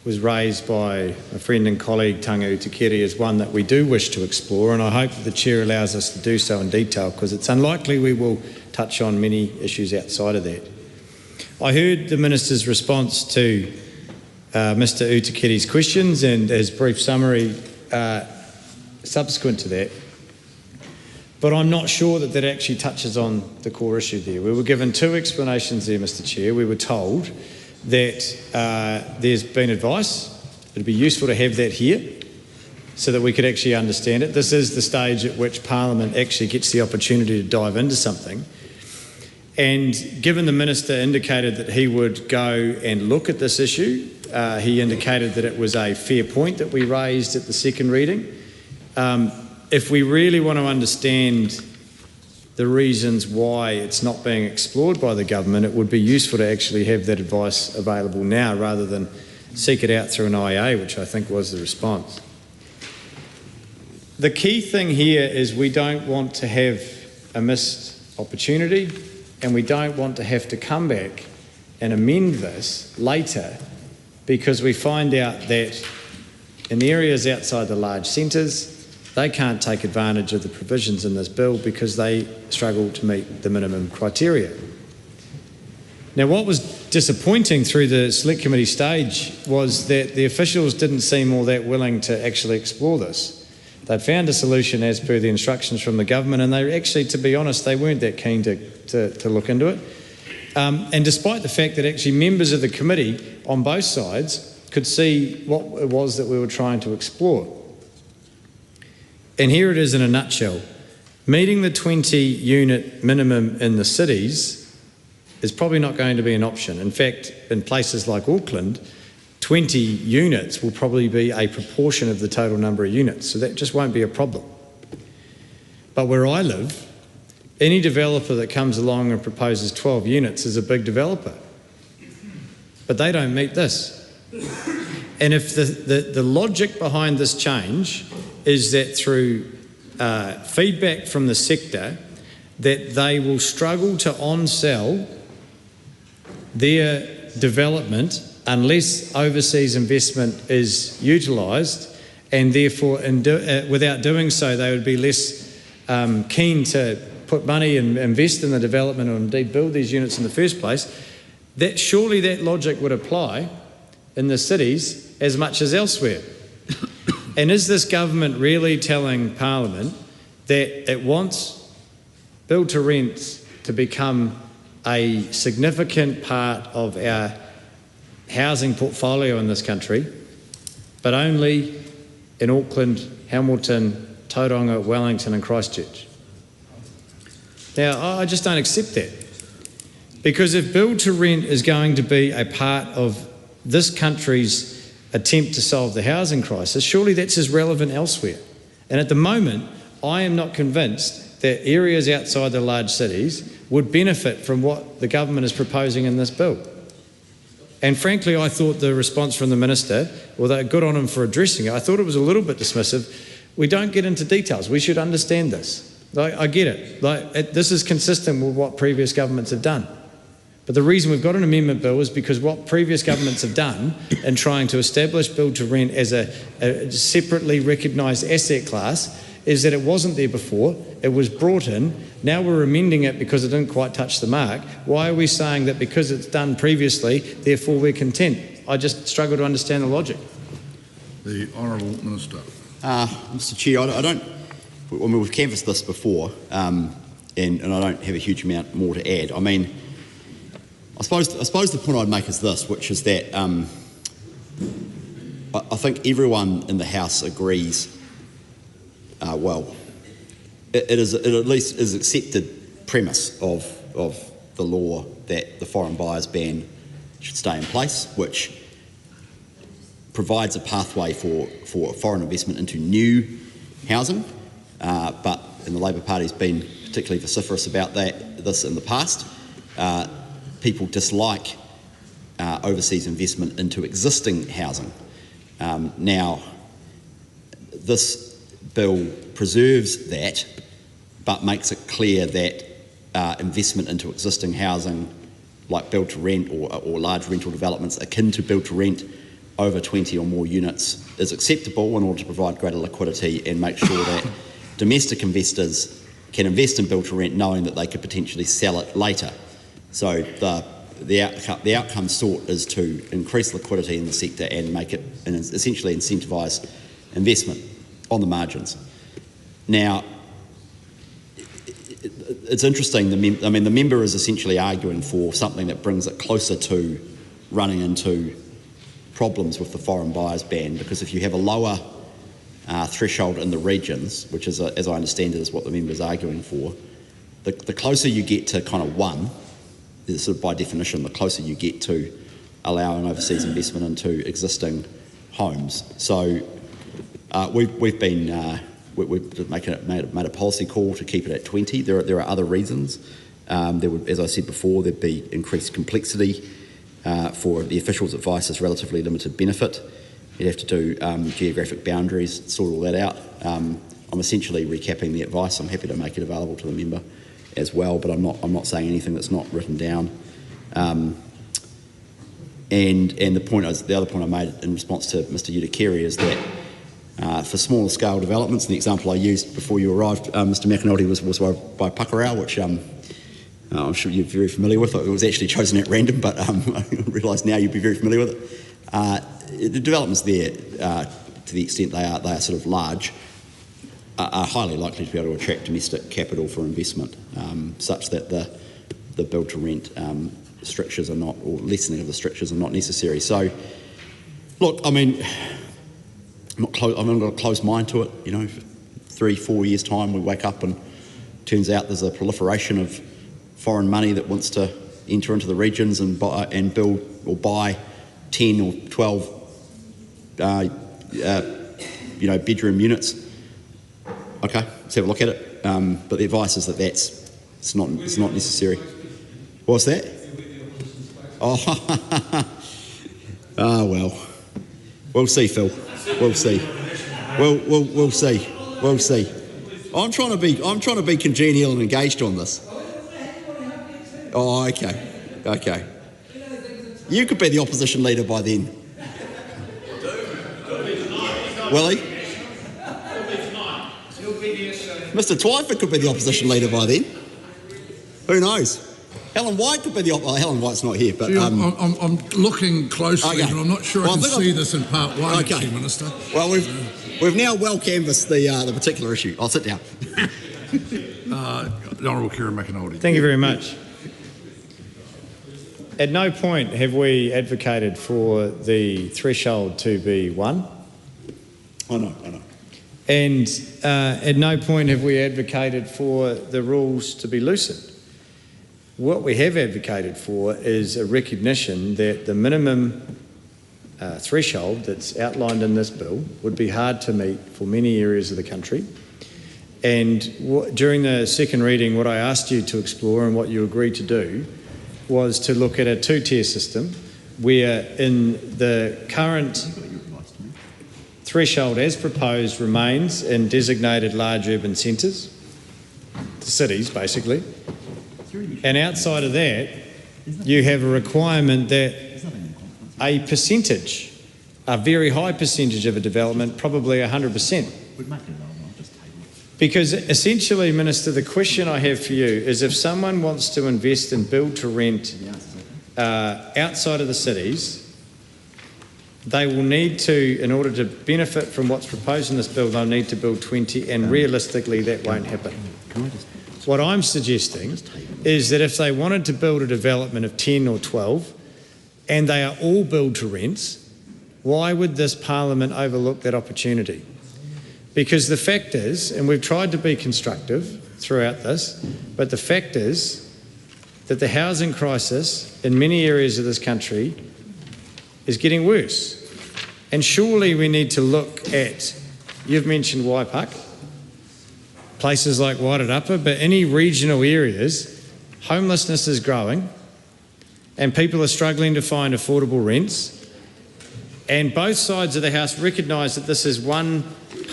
was raised by a friend and colleague, Tanga Utikere, is one that we do wish to explore, and I hope that the Chair allows us to do so in detail, because it's unlikely we will touch on many issues outside of that. I heard the Minister's response to Mr Utikere's questions and his brief summary subsequent to that, but I'm not sure that that actually touches on the core issue there. We were given two explanations there, Mr Chair. We were told that there's been advice. It'd be useful to have that here so that we could actually understand it. This is the stage at which Parliament actually gets the opportunity to dive into something. And given the Minister indicated that he would go and look at this issue, he indicated that it was a fair point that we raised at the second reading. If we really want to understand the reasons why it's not being explored by the government, it would be useful to actually have that advice available now rather than seek it out through an IA, which I think was the response. The key thing here is we don't want to have a missed opportunity, and we don't want to have to come back and amend this later because we find out that in areas outside the large centres, they can't take advantage of the provisions in this bill because they struggle to meet the minimum criteria. Now, what was disappointing through the Select Committee stage was that the officials didn't seem all that willing to actually explore this. They'd found a solution as per the instructions from the government, and they actually, to be honest, they weren't that keen to look into it. And despite the fact that actually members of the committee on both sides could see what it was that we were trying to explore. And here it is in a nutshell. Meeting the 20-unit minimum in the cities is probably not going to be an option. In fact, in places like Auckland, 20 units will probably be a proportion of the total number of units, so that just won't be a problem. But where I live, any developer that comes along and proposes 12 units is a big developer. But they don't meet this. And if the logic behind this change is that through feedback from the sector that they will struggle to on-sell their development unless overseas investment is utilised, and therefore without doing so they would be less keen to put money and invest in the development or indeed build these units in the first place, that surely that logic would apply in the cities as much as elsewhere. And is this government really telling Parliament that it wants build to rent to become a significant part of our housing portfolio in this country, but only in Auckland, Hamilton, Tauranga, Wellington and Christchurch. Now, I just don't accept that. Because if build to rent is going to be a part of this country's attempt to solve the housing crisis, surely that's as relevant elsewhere. And at the moment, I am not convinced that areas outside the large cities would benefit from what the government is proposing in this bill. And frankly, I thought the response from the Minister, although good on him for addressing it, I thought it was a little bit dismissive. We don't get into details. We should understand this. I get it. This is consistent with what previous governments have done. But the reason we've got an amendment bill is because what previous governments have done in trying to establish build to rent as a separately recognised asset class is that it wasn't there before, it was brought in, now we're amending it because it didn't quite touch the mark. Why are we saying that because it's done previously, therefore we're content? I just struggle to understand the logic. The Honourable Minister. Mr Chair, I don't, I mean, we've canvassed this before, and I don't have a huge amount more to add. I mean, I suppose the point I'd make is this, which is that I think everyone in the House agrees, it at least is accepted premise of the law that the foreign buyers ban should stay in place, which provides a pathway for foreign investment into new housing, but the Labor Party's been particularly vociferous about this in the past. People dislike overseas investment into existing housing. Now, this bill preserves that, but makes it clear that investment into existing housing, like build to rent or large rental developments akin to build to rent over 20 or more units, is acceptable in order to provide greater liquidity and make sure that domestic investors can invest in build to rent knowing that they could potentially sell it later. So the outcome sought is to increase liquidity in the sector and make it, and essentially incentivise investment on the margins. Now, it's interesting, the member is essentially arguing for something that brings it closer to running into problems with the foreign buyers ban, because if you have a lower threshold in the regions, which is, as I understand it, is what the member is arguing for, the closer you get to kind of one, sort of by definition, the closer you get to allowing overseas investment into existing homes. So we've made a policy call to keep it at 20. There are other reasons. There would, as I said before, there'd be increased complexity for the official's advice is relatively limited benefit. You'd have to do geographic boundaries, sort all that out. I'm essentially recapping the advice. I'm happy to make it available to the member as well, but I'm not saying anything that's not written down. And the other point I made in response to Mr. Ō-Rākau is that for smaller scale developments, and the example I used before you arrived, Mr. McAnulty, was by Puckarau, which I'm sure you're very familiar with. It was actually chosen at random, but I realise now you'd be very familiar with it. The developments there, to the extent they are sort of large, are highly likely to be able to attract domestic capital for investment, such that the build to rent strictures are not, or lessening of the strictures are not necessary. So, look, I mean, I've got a closed mind to it. You know, 3-4 years' time, we wake up and turns out there's a proliferation of foreign money that wants to enter into the regions and build or buy 10 or 12, bedroom units. Okay, let's have a look at it. But the advice is that it's not necessary. What's that? Well, we'll see, Phil. We'll see. We'll see. We'll see. I'm trying to be congenial and engaged on this. Oh, okay. You could be the opposition leader by then. Will he? Mr. Twyford could be the opposition leader by then. Who knows? Helen White could be the Helen White's not here, but I'm looking closely, okay. And I'm not sure I can see this in part one, okay. actually, Minister. Well, we've now well canvassed the particular issue. I'll sit down. The Honourable Kieran McAnulty. Thank you very much. At no point have we advocated for the threshold to be 1. I know. And at no point have we advocated for the rules to be loosened. What we have advocated for is a recognition that the minimum threshold that's outlined in this bill would be hard to meet for many areas of the country. And during the second reading, what I asked you to explore and what you agreed to do was to look at a 2-tier system where in the current threshold as proposed remains in designated large urban centres, the cities basically, and outside of that you have a requirement that a percentage, a very high percentage of a development, probably 100%. Because essentially, Minister, the question I have for you is if someone wants to invest in build to rent outside of the cities, they will need to, in order to benefit from what's proposed in this bill, they'll need to build 20, and realistically that won't happen. What I'm suggesting is that if they wanted to build a development of 10 or 12, and they are all build to rents, why would this Parliament overlook that opportunity? Because the fact is, and we've tried to be constructive throughout this, but the fact is that the housing crisis in many areas of this country is getting worse. And surely we need to look at, you've mentioned Waipak, places like Wairarapa, but any regional areas, homelessness is growing and people are struggling to find affordable rents. And both sides of the House recognise that this is one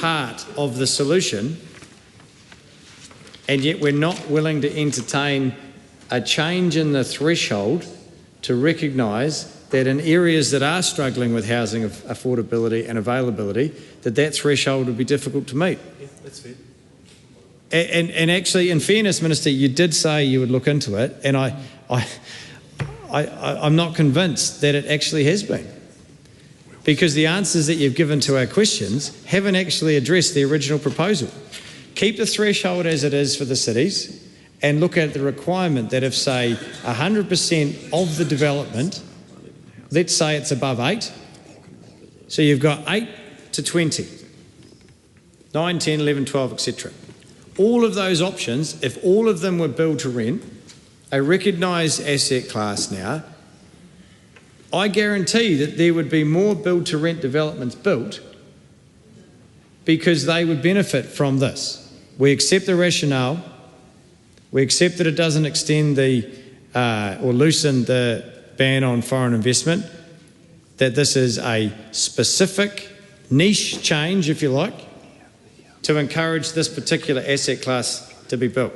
part of the solution, and yet we're not willing to entertain a change in the threshold to recognise that in areas that are struggling with housing affordability and availability, that threshold would be difficult to meet. Yeah, that's fair. And actually, in fairness, Minister, you did say you would look into it, and I'm not convinced that it actually has been. Because the answers that you've given to our questions haven't actually addressed the original proposal. Keep the threshold as it is for the cities and look at the requirement that if, say, 100% of the development, let's say it's above 8, so you've got 8 to 20, 9, 10, 11, 12, etc. All of those options, if all of them were build to rent, a recognised asset class now, I guarantee that there would be more build-to-rent developments built because they would benefit from this. We accept the rationale. We accept that it doesn't extend or loosen the ban on foreign investment, that this is a specific niche change, if you like, to encourage this particular asset class to be built.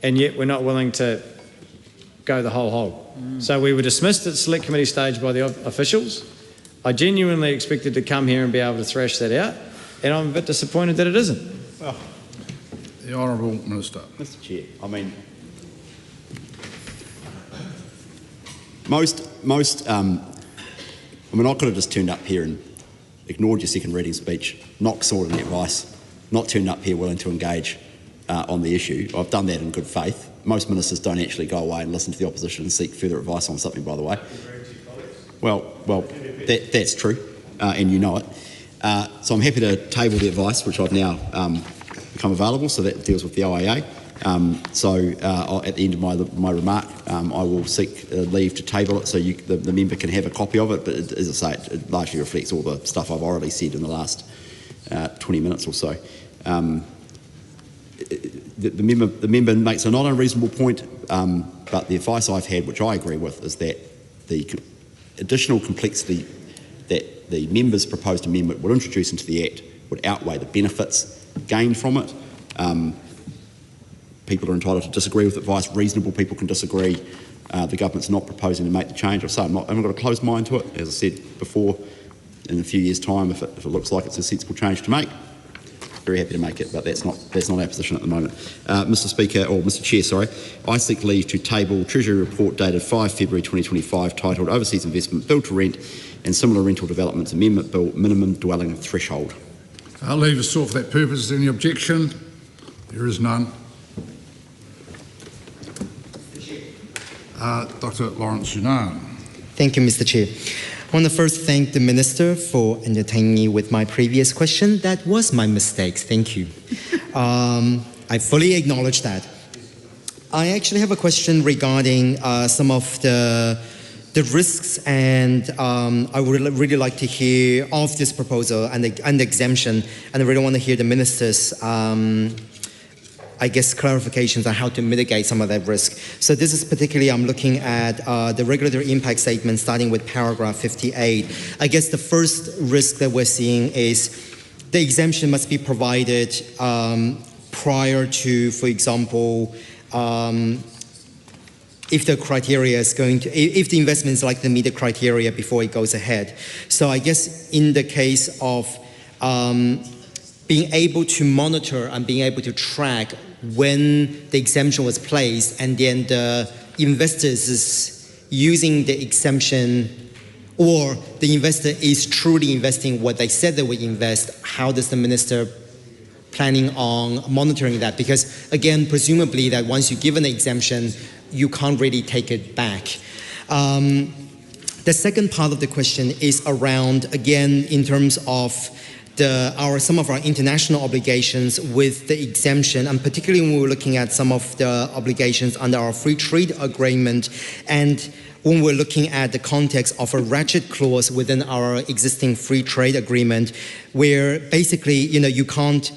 And yet we're not willing to go the whole hog. So we were dismissed at select committee stage by the officials. I genuinely expected to come here and be able to thrash that out, and I'm a bit disappointed that it isn't. Well, the Honourable Minister. Mr Chair, I mean, I could have just turned up here and ignored your second reading speech, not sought any advice, not turned up here willing to engage on the issue. I've done that in good faith. Most ministers don't actually go away and listen to the opposition and seek further advice on something, by the way. Well, that's true, and you know it. So I'm happy to table the advice, which I've now become available, so that deals with the OAA. At the end of my remark, I will seek leave to table it so the member can have a copy of it, but as I say, it largely reflects all the stuff I've already said in the last 20 minutes or so. The member makes a not unreasonable point, but the advice I've had, which I agree with, is that the additional complexity that the member's proposed amendment would introduce into the Act would outweigh the benefits gained from it. People are entitled to disagree with advice. Reasonable people can disagree. The government's not proposing to make the change. I've got a closed mind to it. As I said before, in a few years' time, if it looks like it's a sensible change to make, very happy to make it, but that's not our position at the moment. Mr Chair, sorry, I seek leave to table Treasury Report dated 5 February 2025 titled Overseas Investment Build to Rent and Similar Rental Developments Amendment Bill Minimum Dwelling Threshold. Leave is sought for that purpose. Is there any objection? There is none. Dr. Lawrence Sunan. Thank you, Mr. Chair. I want to first thank the Minister for entertaining me with my previous question. That was my mistake. Thank you. I fully acknowledge that. I actually have a question regarding some of the risks, and I would really like to hear of this proposal and the exemption, and I really want to hear the Minister's clarifications on how to mitigate some of that risk. So this is particularly, I'm looking at the regulatory impact statement starting with paragraph 58. I guess the first risk that we're seeing is the exemption must be provided prior to, for example, if the criteria is going to, if the investment is likely to meet the criteria before it goes ahead. So I guess in the case of being able to monitor and being able to track when the exemption was placed, and then the investors is using the exemption, or the investor is truly investing what they said they would invest, how does the Minister planning on monitoring that? Because again, presumably that once you give an exemption, you can't really take it back. The second part of the question is around, again, in terms of some of our international obligations with the exemption, and particularly when we're looking at some of the obligations under our free trade agreement, and when we're looking at the context of a ratchet clause within our existing free trade agreement, where basically, you can't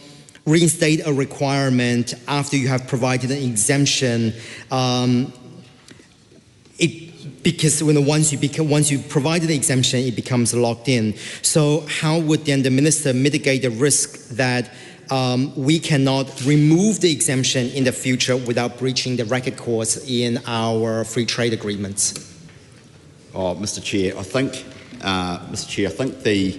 reinstate a requirement after you have provided an exemption, because once you provide the exemption, it becomes locked in. So how would then the Minister mitigate the risk that we cannot remove the exemption in the future without breaching the ratchet clause in our free trade agreements? Mr. Chair, I think the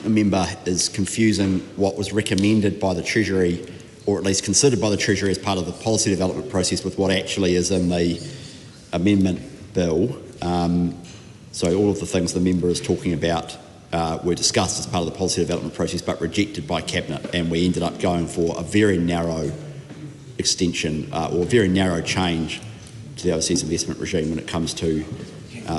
member is confusing what was recommended by the Treasury, or at least considered by the Treasury as part of the policy development process, with what actually is in the amendment bill. So all of the things the member is talking about were discussed as part of the policy development process but rejected by Cabinet, and we ended up going for a very narrow extension or a very narrow change to the overseas investment regime when it comes to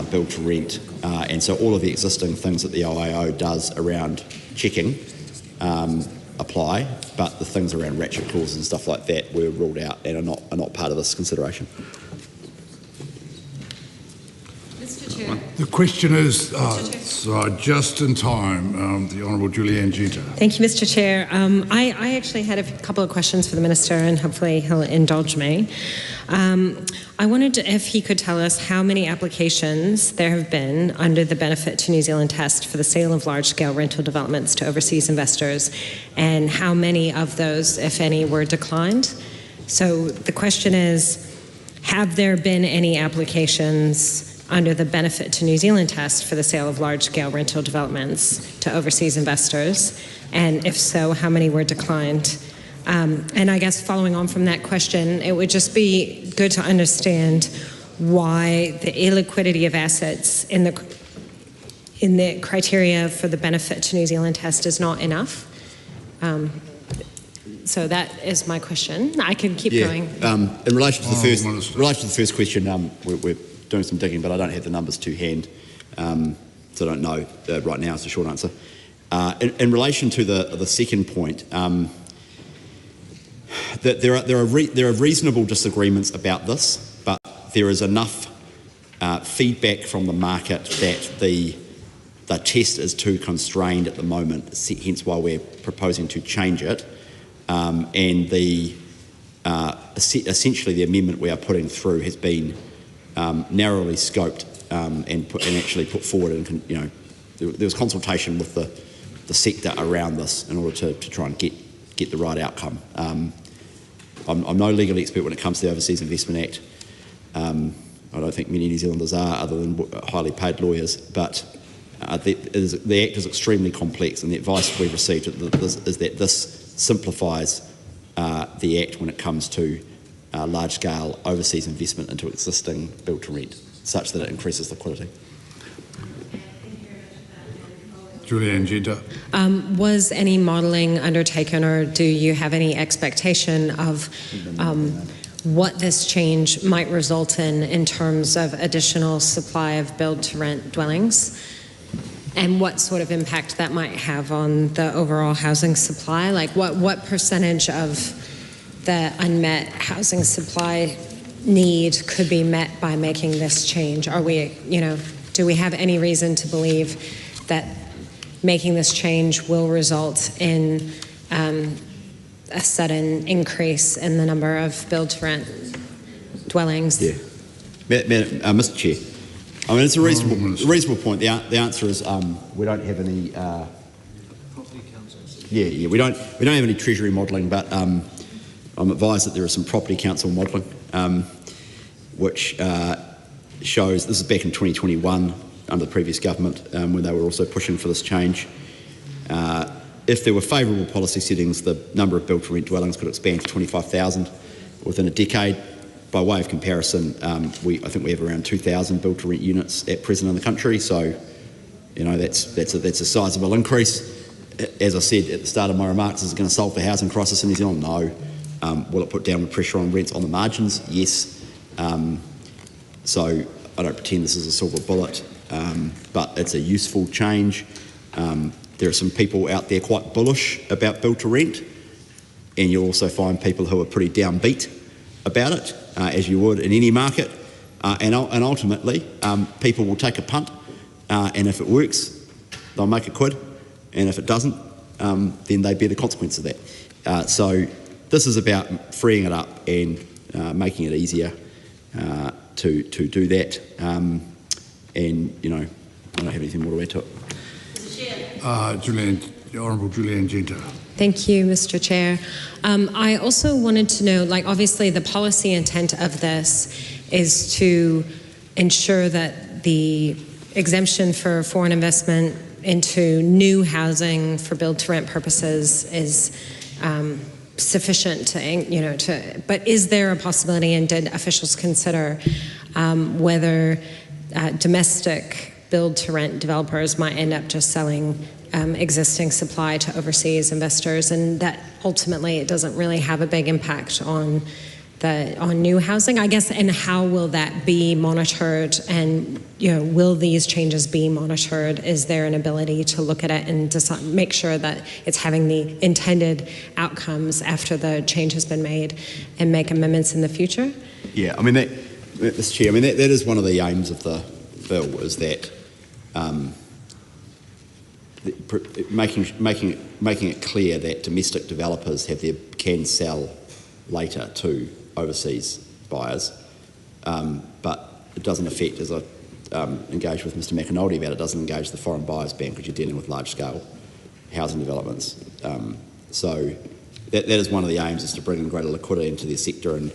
build to rent. And so all of the existing things that the OIO does around checking apply, but the things around ratchet clauses and stuff like that were ruled out and are not part of this consideration. Mr. Chair. The question is, just in time, the Honourable Julianne Genta. Thank you, Mr. Chair. I actually had a couple of questions for the Minister, and hopefully he'll indulge me. I wondered if he could tell us how many applications there have been under the Benefit to New Zealand test for the sale of large-scale rental developments to overseas investors, and how many of those, if any, were declined. So the question is, have there been any applications under the Benefit to New Zealand test for the sale of large-scale rental developments to overseas investors? And if so, how many were declined? And I guess following on from that question, it would just be good to understand why the illiquidity of assets in the criteria for the Benefit to New Zealand test is not enough. So that is my question. I can keep going. In relation to the first question, we're doing some digging, but I don't have the numbers to hand, so I don't know right now. Is the short answer. In relation to the second point, that there are reasonable disagreements about this, but there is enough feedback from the market that the test is too constrained at the moment, hence why we're proposing to change it. And essentially the amendment we are putting through has been narrowly scoped and actually put forward, and there was consultation with the sector around this in order to try and get the right outcome. I'm no legal expert when it comes to the Overseas Investment Act. I don't think many New Zealanders are, other than highly paid lawyers, but the Act is extremely complex, and the advice we've received is that this simplifies the Act when it comes to large-scale overseas investment into existing build-to-rent, such that it increases liquidity. Julianne Genta. Was any modelling undertaken, or do you have any expectation of what this change might result in terms of additional supply of build-to-rent dwellings, and what sort of impact that might have on the overall housing supply? Like what percentage of the unmet housing supply need could be met by making this change? Are we, do we have any reason to believe that making this change will result in a sudden increase in the number of build-to-rent dwellings? Yeah. Mr. Chair, I mean, it's a reasonable point. The answer is we don't have any. Property councils. Yeah, we don't have any Treasury modelling, but I'm advised that there is some Property Council modelling, which shows this is back in 2021 under the previous government when they were also pushing for this change. If there were favourable policy settings, the number of built-to-rent dwellings could expand to 25,000 within a decade. By way of comparison, I think we have around 2,000 built-to-rent units at present in the country. So, that's a sizable increase. As I said at the start of my remarks, is it going to solve the housing crisis in New Zealand? No. Will it put downward pressure on rents on the margins? Yes. So I don't pretend this is a silver bullet, but it's a useful change. There are some people out there quite bullish about build-to-rent, and you'll also find people who are pretty downbeat about it, as you would in any market. And ultimately, people will take a punt, and if it works, they'll make a quid, and if it doesn't, then they bear the consequence of that. So this is about freeing it up and making it easier to do that. And, I don't have anything more to add to it. Honourable Julianne Genter. Thank you, Mr. Chair. I also wanted to know, obviously the policy intent of this is to ensure that the exemption for foreign investment into new housing for build-to-rent purposes is sufficient but is there a possibility, and did officials consider whether domestic build-to-rent developers might end up just selling existing supply to overseas investors, and that ultimately it doesn't really have a big impact on new housing, I guess, and how will that be monitored, and will these changes be monitored? Is there an ability to look at it and decide, make sure that it's having the intended outcomes after the change has been made, and make amendments in the future? Yeah, I mean, Mr. Chair, that is one of the aims of the bill, is that making it clear that domestic developers can sell later to overseas buyers, but it doesn't affect, as I engaged with Mr. McAnulty about, it doesn't engage the foreign buyers ban because you're dealing with large-scale housing developments. So that is one of the aims, is to bring in greater liquidity into the sector, and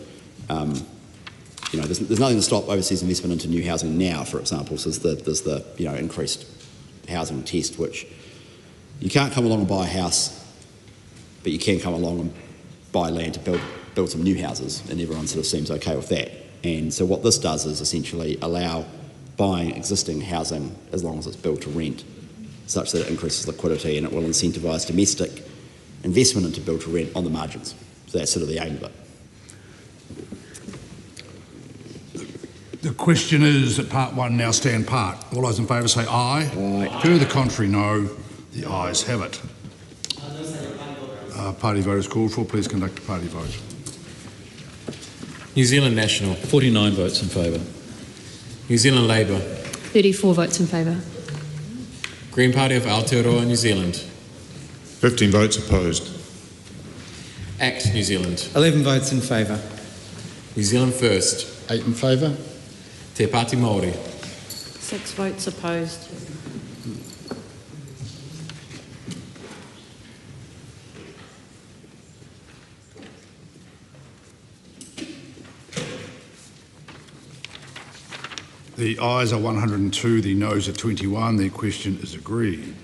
there's nothing to stop overseas investment into new housing now, for example. So there's the increased housing test, which you can't come along and buy a house, but you can come along and buy land to build some new houses, and everyone sort of seems okay with that. And so what this does is essentially allow buying existing housing as long as it's built to rent, such that it increases liquidity, and it will incentivise domestic investment into built to rent on the margins. So that's sort of the aim of it. The question is that part one now stand part. All those in favour say aye. Aye. To the contrary, no. The ayes have it. Party vote is called for. Please conduct a party vote. New Zealand National, 49 votes in favour. New Zealand Labour, 34 votes in favour. Green Party of Aotearoa, New Zealand, 15 votes opposed. ACT New Zealand, 11 votes in favour. New Zealand First, 8 in favour. Te Pāti Māori, 6 votes opposed. The ayes are 102, the noes are 21. The question is agreed.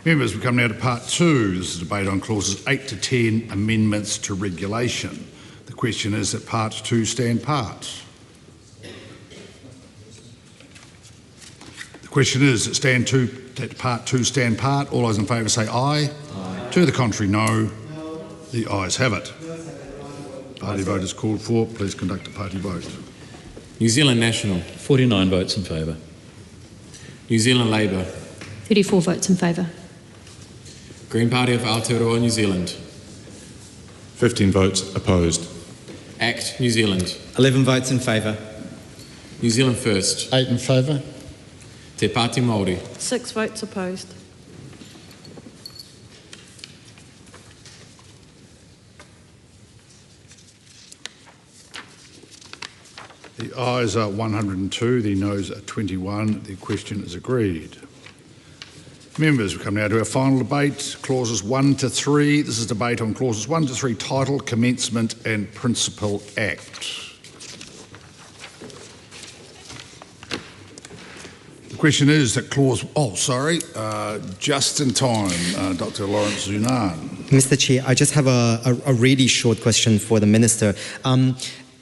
Members, we come now to part two. This is a debate on clauses 8 to 10, amendments to regulation. The question is that part two stand part. The question is that part two stand part. All those in favour say aye. Aye. To the contrary, no. The ayes have it. Party vote is called for. Please conduct a party vote. New Zealand National, 49 votes in favour. New Zealand Labour, 34 votes in favour. Green Party of Aotearoa, New Zealand. 15 votes opposed. ACT, New Zealand. 11 votes in favour. New Zealand First. 8 in favour. Te Pāti Māori. 6 votes opposed. The ayes are 102, the noes are 21. The question is agreed. Members, we come now to our final debate, clauses 1 to 3. This is debate on clauses 1 to 3, Title, Commencement and Principal Act. The question is that clause, just in time, Dr. Lawrence Zunan. Mr. Chair, I just have a really short question for the Minister.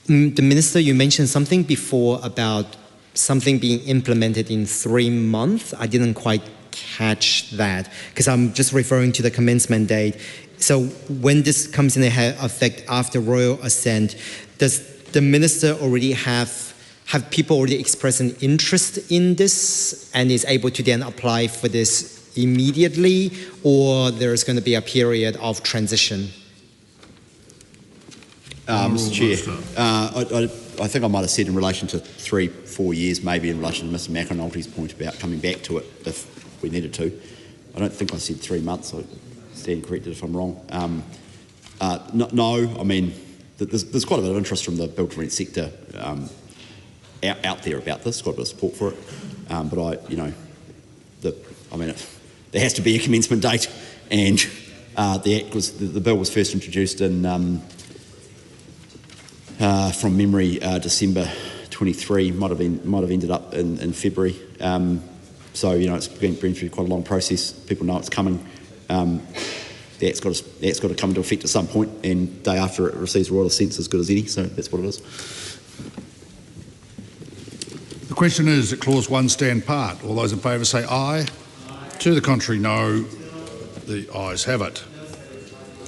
The Minister, you mentioned something before about something being implemented in 3 months. I didn't quite catch that because I'm just referring to the commencement date. So when this comes in effect after royal assent, does the Minister already have people already expressed an interest in this and is able to then apply for this immediately, or there's going to be a period of transition? Mr. Chair, I think I might have said in relation to 3-4 years, maybe in relation to Mr. McAnulty's point about coming back to it if we needed to. I don't think I said 3 months. I stand corrected if I'm wrong. No, I mean, there's quite a bit of interest from the build-to-rent sector out there about this, quite a bit of support for it. There has to be a commencement date, and the bill was first introduced in. From memory, December 23 might have ended up in February. It's been through quite a long process. People know it's coming. The act's got to come into effect at some point, and day after it receives royal assent as good as any. So that's what it is. The question is that clause 1 stand part. All those in favour say aye. To the contrary, no. The ayes have it.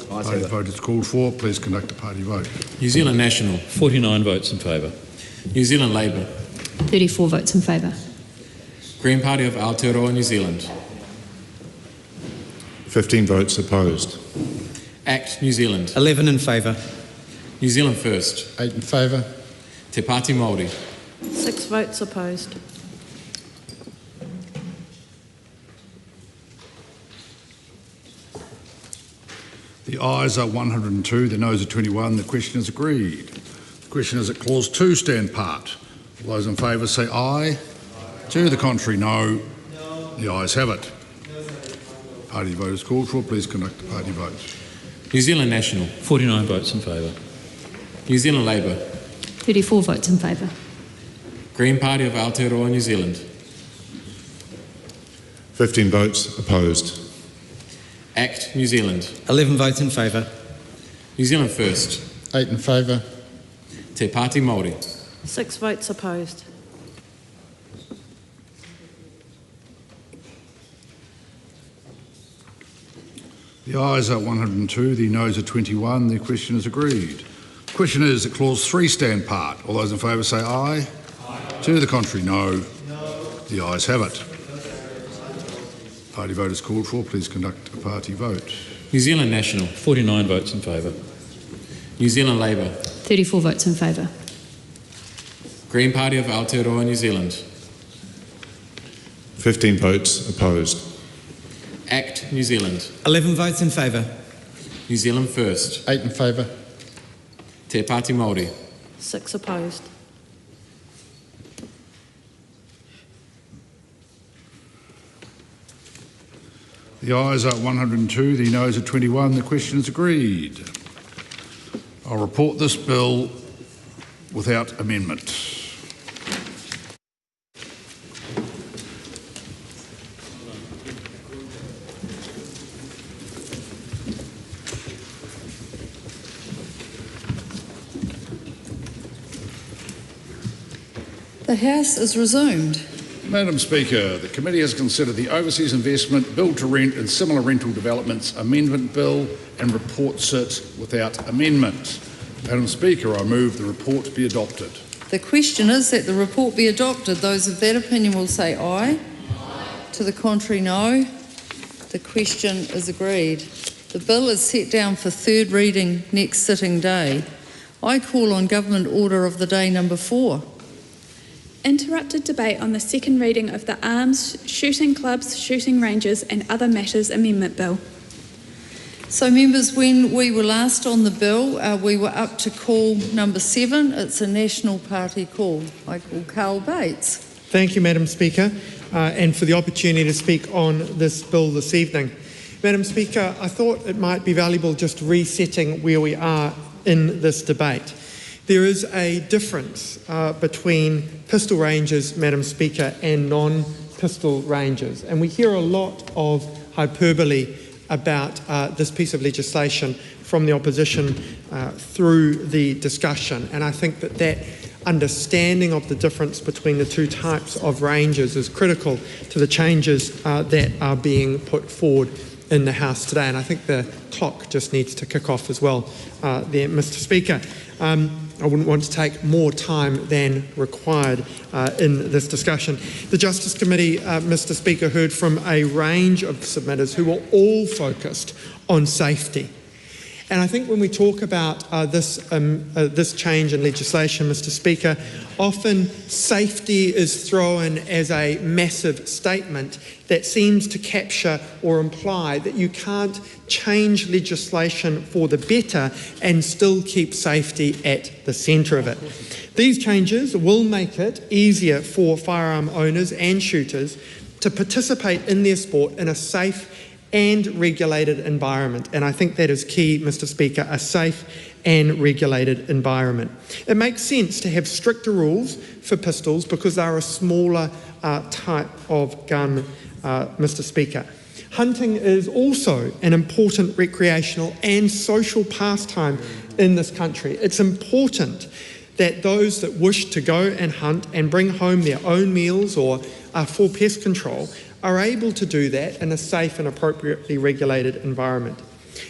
Party vote is called for. Please conduct a party vote. New Zealand National, 49 votes in favour. New Zealand Labour, 34 votes in favour. Green Party of Aotearoa, New Zealand. 15 votes opposed. ACT, New Zealand. 11 in favour. New Zealand First. 8 in favour. Te Pāti Māori. 6 votes opposed. The ayes are 102, the noes are 21. The question is agreed. The question is that clause 2 stand part. All those in favour say aye. To the contrary, no. The ayes have it. Party vote is called for. Please conduct the party vote. New Zealand National, 49 votes in favour. New Zealand Labour, 34 votes in favour. Green Party of Aotearoa, New Zealand. 15 votes opposed. ACT, New Zealand. 11 votes in favour. New Zealand First. 8 in favour. Te Pāti Māori. 6 votes opposed. The ayes are 102, the noes are 21. The question is agreed. The question is that clause 3 stand part. All those in favour say aye. To the contrary, no. The ayes have it. Party vote is called for. Please conduct a party vote. New Zealand National, 49 votes in favour. New Zealand Labour, 34 votes in favour. Green Party of Aotearoa, New Zealand. 15 votes opposed. ACT, New Zealand. 11 votes in favour. New Zealand First. 8 in favour. Te Pāti Māori. 6 opposed. The ayes are 102, the noes are 21. The question is agreed. I'll report this bill without amendment. The House is resumed. Madam Speaker, the committee has considered the Overseas Investment, Build to Rent and Similar Rental Developments Amendment Bill and reports it without amendment. Madam Speaker, I move the report be adopted. The question is that the report be adopted. Those of that opinion will say aye. To the contrary, no. The question is agreed. The bill is set down for third reading next sitting day. I call on Government Order of the Day number 4. Interrupted debate on the second reading of the Arms, Shooting Clubs, Shooting Ranges and Other Matters Amendment Bill. So, members, when we were last on the bill, we were up to call number 7. It's a National Party call. I call Carl Bates. Thank you, Madam Speaker, and for the opportunity to speak on this bill this evening. Madam Speaker, I thought it might be valuable just resetting where we are in this debate. There is a difference between pistol ranges, Madam Speaker, and non-pistol ranges, and we hear a lot of hyperbole about this piece of legislation from the opposition through the discussion, and I think that understanding of the difference between the two types of ranges is critical to the changes that are being put forward in the House today, and I think the clock just needs to kick off as well there, Mr. Speaker. I wouldn't want to take more time than required in this discussion. The Justice Committee, Mr. Speaker, heard from a range of submitters who were all focused on safety. And I think when we talk about this change in legislation, Mr. Speaker, often safety is thrown as a massive statement that seems to capture or imply that you can't change legislation for the better and still keep safety at the centre of it. These changes will make it easier for firearm owners and shooters to participate in their sport in a safe and regulated environment. And I think that is key, Mr. Speaker, a safe and regulated environment. It makes sense to have stricter rules for pistols because they're a smaller type of gun, Mr. Speaker. Hunting is also an important recreational and social pastime in this country. It's important that those that wish to go and hunt and bring home their own meals or for pest control are able to do that in a safe and appropriately regulated environment.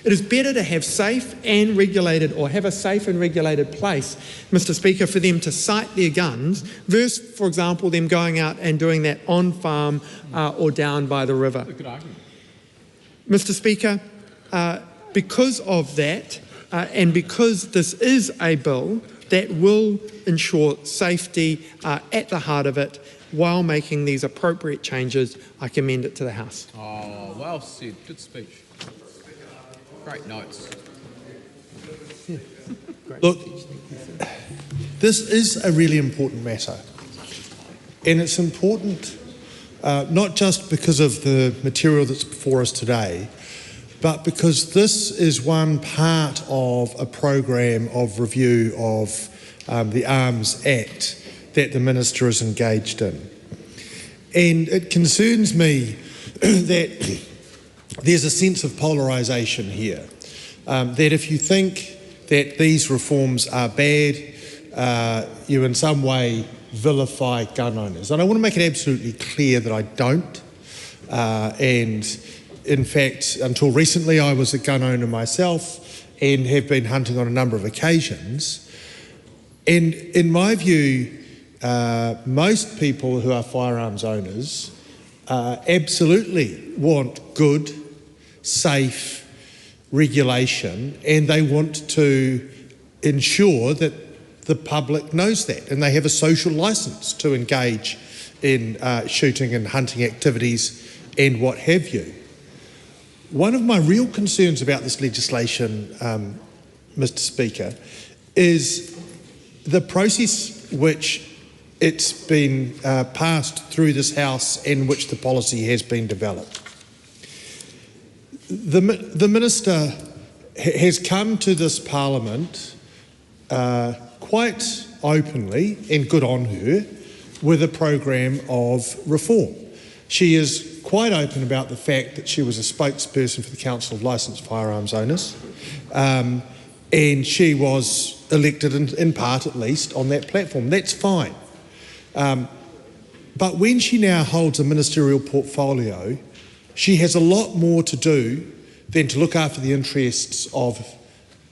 It is better to have safe and regulated, or have a safe and regulated place, Mr. Speaker, for them to sight their guns versus, for example, them going out and doing that on farm or down by the river. Mr. Speaker, because of that, and because this is a bill that will ensure safety at the heart of it, while making these appropriate changes, I commend it to the House. Oh, well said. Good speech. Great notes. Look, this is a really important matter. And it's important not just because of the material that's before us today, but because this is one part of a program of review of the Arms Act that the Minister is engaged in. And it concerns me that there's a sense of polarisation here, that if you think that these reforms are bad, you in some way vilify gun owners. And I want to make it absolutely clear that I don't. And in fact, until recently, I was a gun owner myself and have been hunting on a number of occasions. And in my view, most people who are firearms owners absolutely want good, safe regulation, and they want to ensure that the public knows that, and they have a social licence to engage in shooting and hunting activities and what have you. One of my real concerns about this legislation, Mr. Speaker, is the process which it's been passed through this House and which the policy has been developed. The Minister has come to this Parliament quite openly, and good on her, with a program of reform. She is quite open about the fact that she was a spokesperson for the Council of Licensed Firearms Owners, and she was elected, in part at least, on that platform. That's fine. But when she now holds a ministerial portfolio, she has a lot more to do than to look after the interests of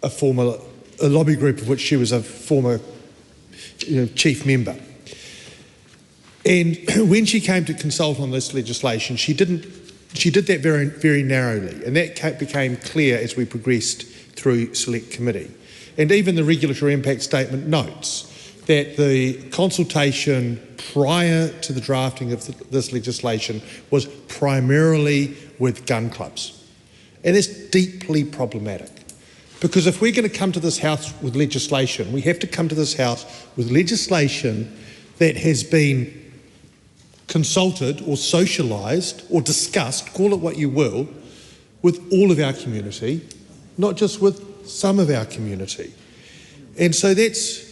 a former a lobby group of which she was a former chief member. And when she came to consult on this legislation, she did that very, very narrowly, and that became clear as we progressed through Select Committee. And even the regulatory impact statement notes that the consultation prior to the drafting of this legislation was primarily with gun clubs. And it's deeply problematic. Because if we're going to come to this House with legislation, we have to come to this House with legislation that has been consulted or socialised or discussed, call it what you will, with all of our community, not just with some of our community. And so that's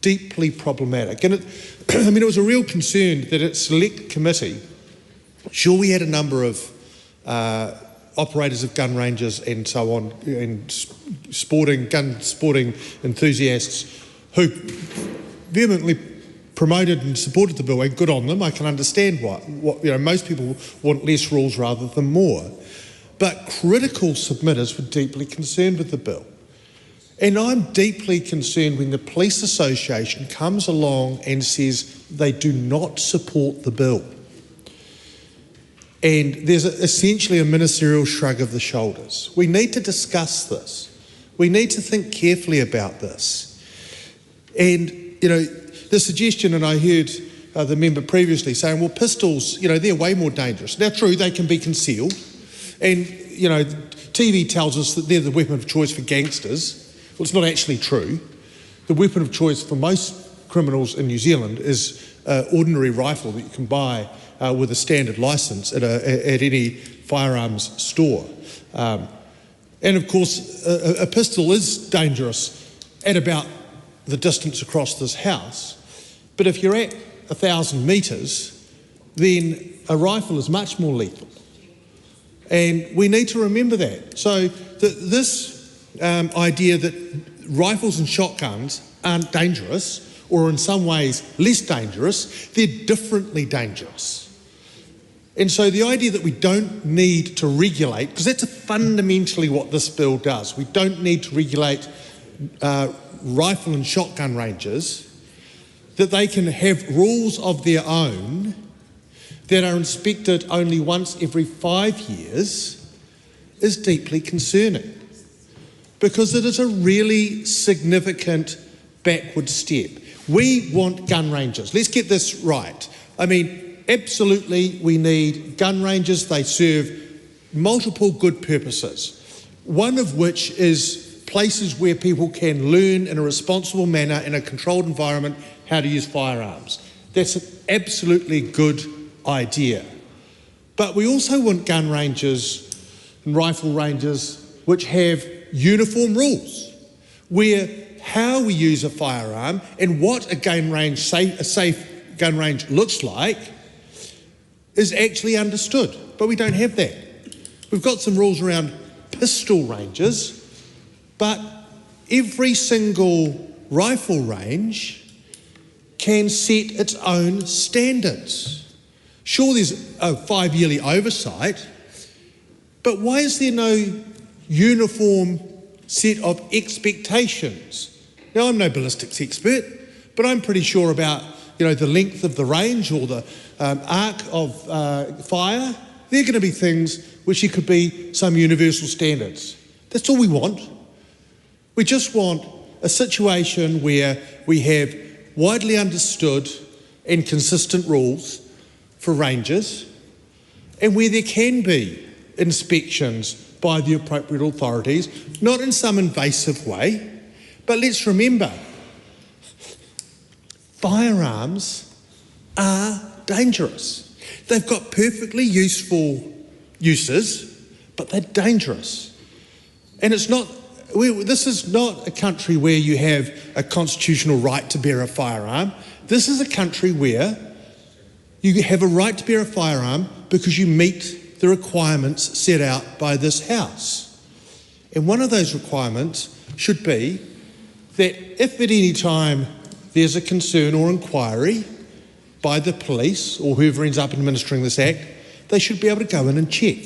deeply problematic. And it was a real concern that at Select Committee, sure, we had a number of operators of gun ranges and so on, and gun sporting enthusiasts who vehemently promoted and supported the bill, and good on them. I can understand what most people want less rules rather than more. But critical submitters were deeply concerned with the bill. And I'm deeply concerned when the Police Association comes along and says they do not support the bill. And there's essentially a ministerial shrug of the shoulders. We need to discuss this. We need to think carefully about this. And, the suggestion, and I heard the member previously saying, well, pistols, they're way more dangerous. Now, true, they can be concealed. And, TV tells us that they're the weapon of choice for gangsters. Well, it's not actually true. The weapon of choice for most criminals in New Zealand is an ordinary rifle that you can buy with a standard licence at any firearms store. And of course, a pistol is dangerous at about the distance across this house. But if you're at 1,000 metres, then a rifle is much more lethal. And we need to remember that. So this idea that rifles and shotguns aren't dangerous, or in some ways less dangerous, they're differently dangerous. And so the idea that we don't need to regulate, because that's fundamentally what this bill does, we don't need to regulate rifle and shotgun ranges, that they can have rules of their own that are inspected only once every 5 years, is deeply concerning. Because it is a really significant backward step. We want gun ranges. Let's get this right. Absolutely, we need gun ranges. They serve multiple good purposes, one of which is places where people can learn in a responsible manner in a controlled environment how to use firearms. That's an absolutely good idea. But we also want gun ranges and rifle ranges which have uniform rules, where how we use a firearm and what a safe gun range looks like is actually understood. But we don't have that. We've got some rules around pistol ranges, but every single rifle range can set its own standards. Sure, there's a 5-yearly oversight, but why is there no uniform set of expectations? Now, I'm no ballistics expert, but I'm pretty sure about the length of the range or the arc of fire. They're going to be things which could be some universal standards. That's all we want. We just want a situation where we have widely understood and consistent rules for ranges, and where there can be inspections by the appropriate authorities, not in some invasive way. But let's remember, firearms are dangerous. They've got perfectly useful uses, but they're dangerous. And this is not a country where you have a constitutional right to bear a firearm. This is a country where you have a right to bear a firearm because you meet the requirements set out by this House. And one of those requirements should be that if at any time there's a concern or inquiry by the police or whoever ends up administering this act, they should be able to go in and check.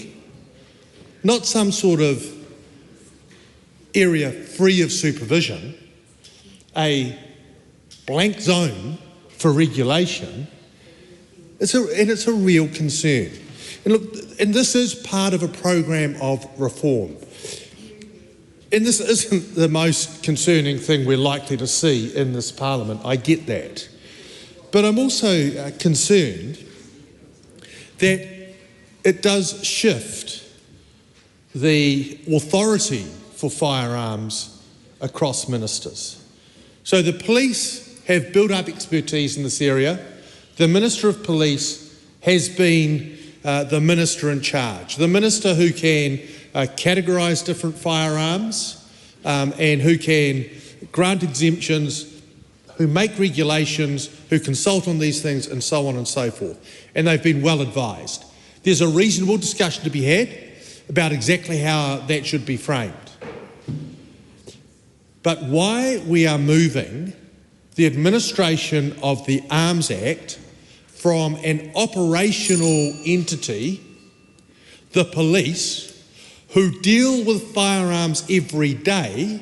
Not some sort of area free of supervision, a blank zone for regulation, it's a real concern. And look, and this is part of a program of reform. And this isn't the most concerning thing we're likely to see in this Parliament, I get that. But I'm also concerned that it does shift the authority for firearms across ministers. So the police have built up expertise in this area. The Minister of Police has been the minister in charge, the minister who can categorise different firearms and who can grant exemptions, who make regulations, who consult on these things, and so on and so forth. And they've been well advised. There's a reasonable discussion to be had about exactly how that should be framed. But why we are moving the administration of the Arms Act from an operational entity, the police, who deal with firearms every day,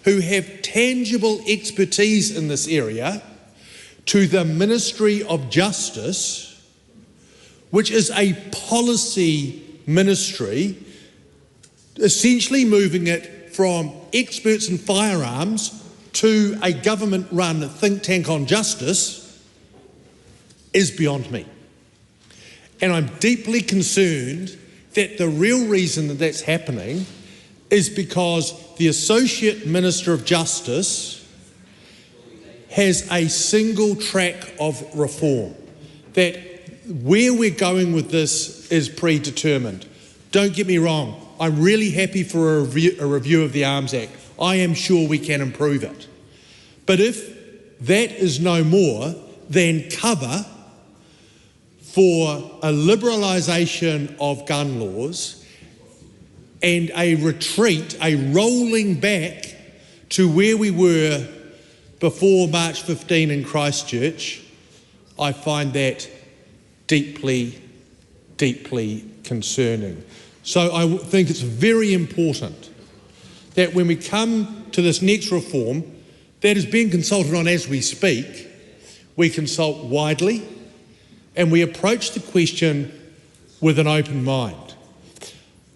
who have tangible expertise in this area, to the Ministry of Justice, which is a policy ministry, essentially moving it from experts in firearms to a government-run think tank on justice, is beyond me. And I'm deeply concerned that the real reason that that's happening is because the Associate Minister of Justice has a single track of reform, that where we're going with this is predetermined. Don't get me wrong, I'm really happy for a review of the Arms Act. I am sure we can improve it. But if that is no more than cover for a liberalisation of gun laws and a retreat, a rolling back to where we were before March 15 in Christchurch, I find that deeply, deeply concerning. So I think it's very important that when we come to this next reform that is being consulted on as we speak, we consult widely and we approach the question with an open mind.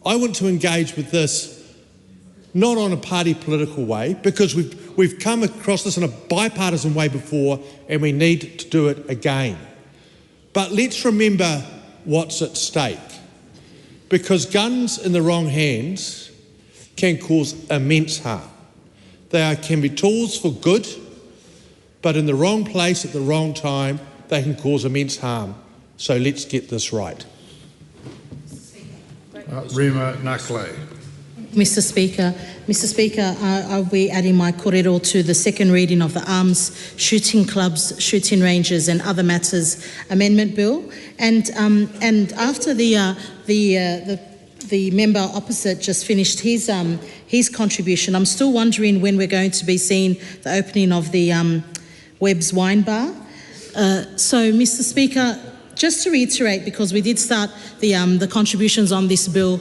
I want to engage with this not on a party political way, because we've come across this in a bipartisan way before and we need to do it again. But let's remember what's at stake, because guns in the wrong hands can cause immense harm. They can be tools for good, but in the wrong place at the wrong time, they can cause immense harm. So let's get this right. Rema Nakle. Mr Speaker, I'll be adding my kōrero to the second reading of the Arms, Shooting Clubs, Shooting Ranges and Other Matters Amendment Bill. And after the member opposite just finished his contribution, I'm still wondering when we're going to be seeing the opening of the Webb's Wine Bar. So, Mr Speaker, just to reiterate, because we did start the contributions on this bill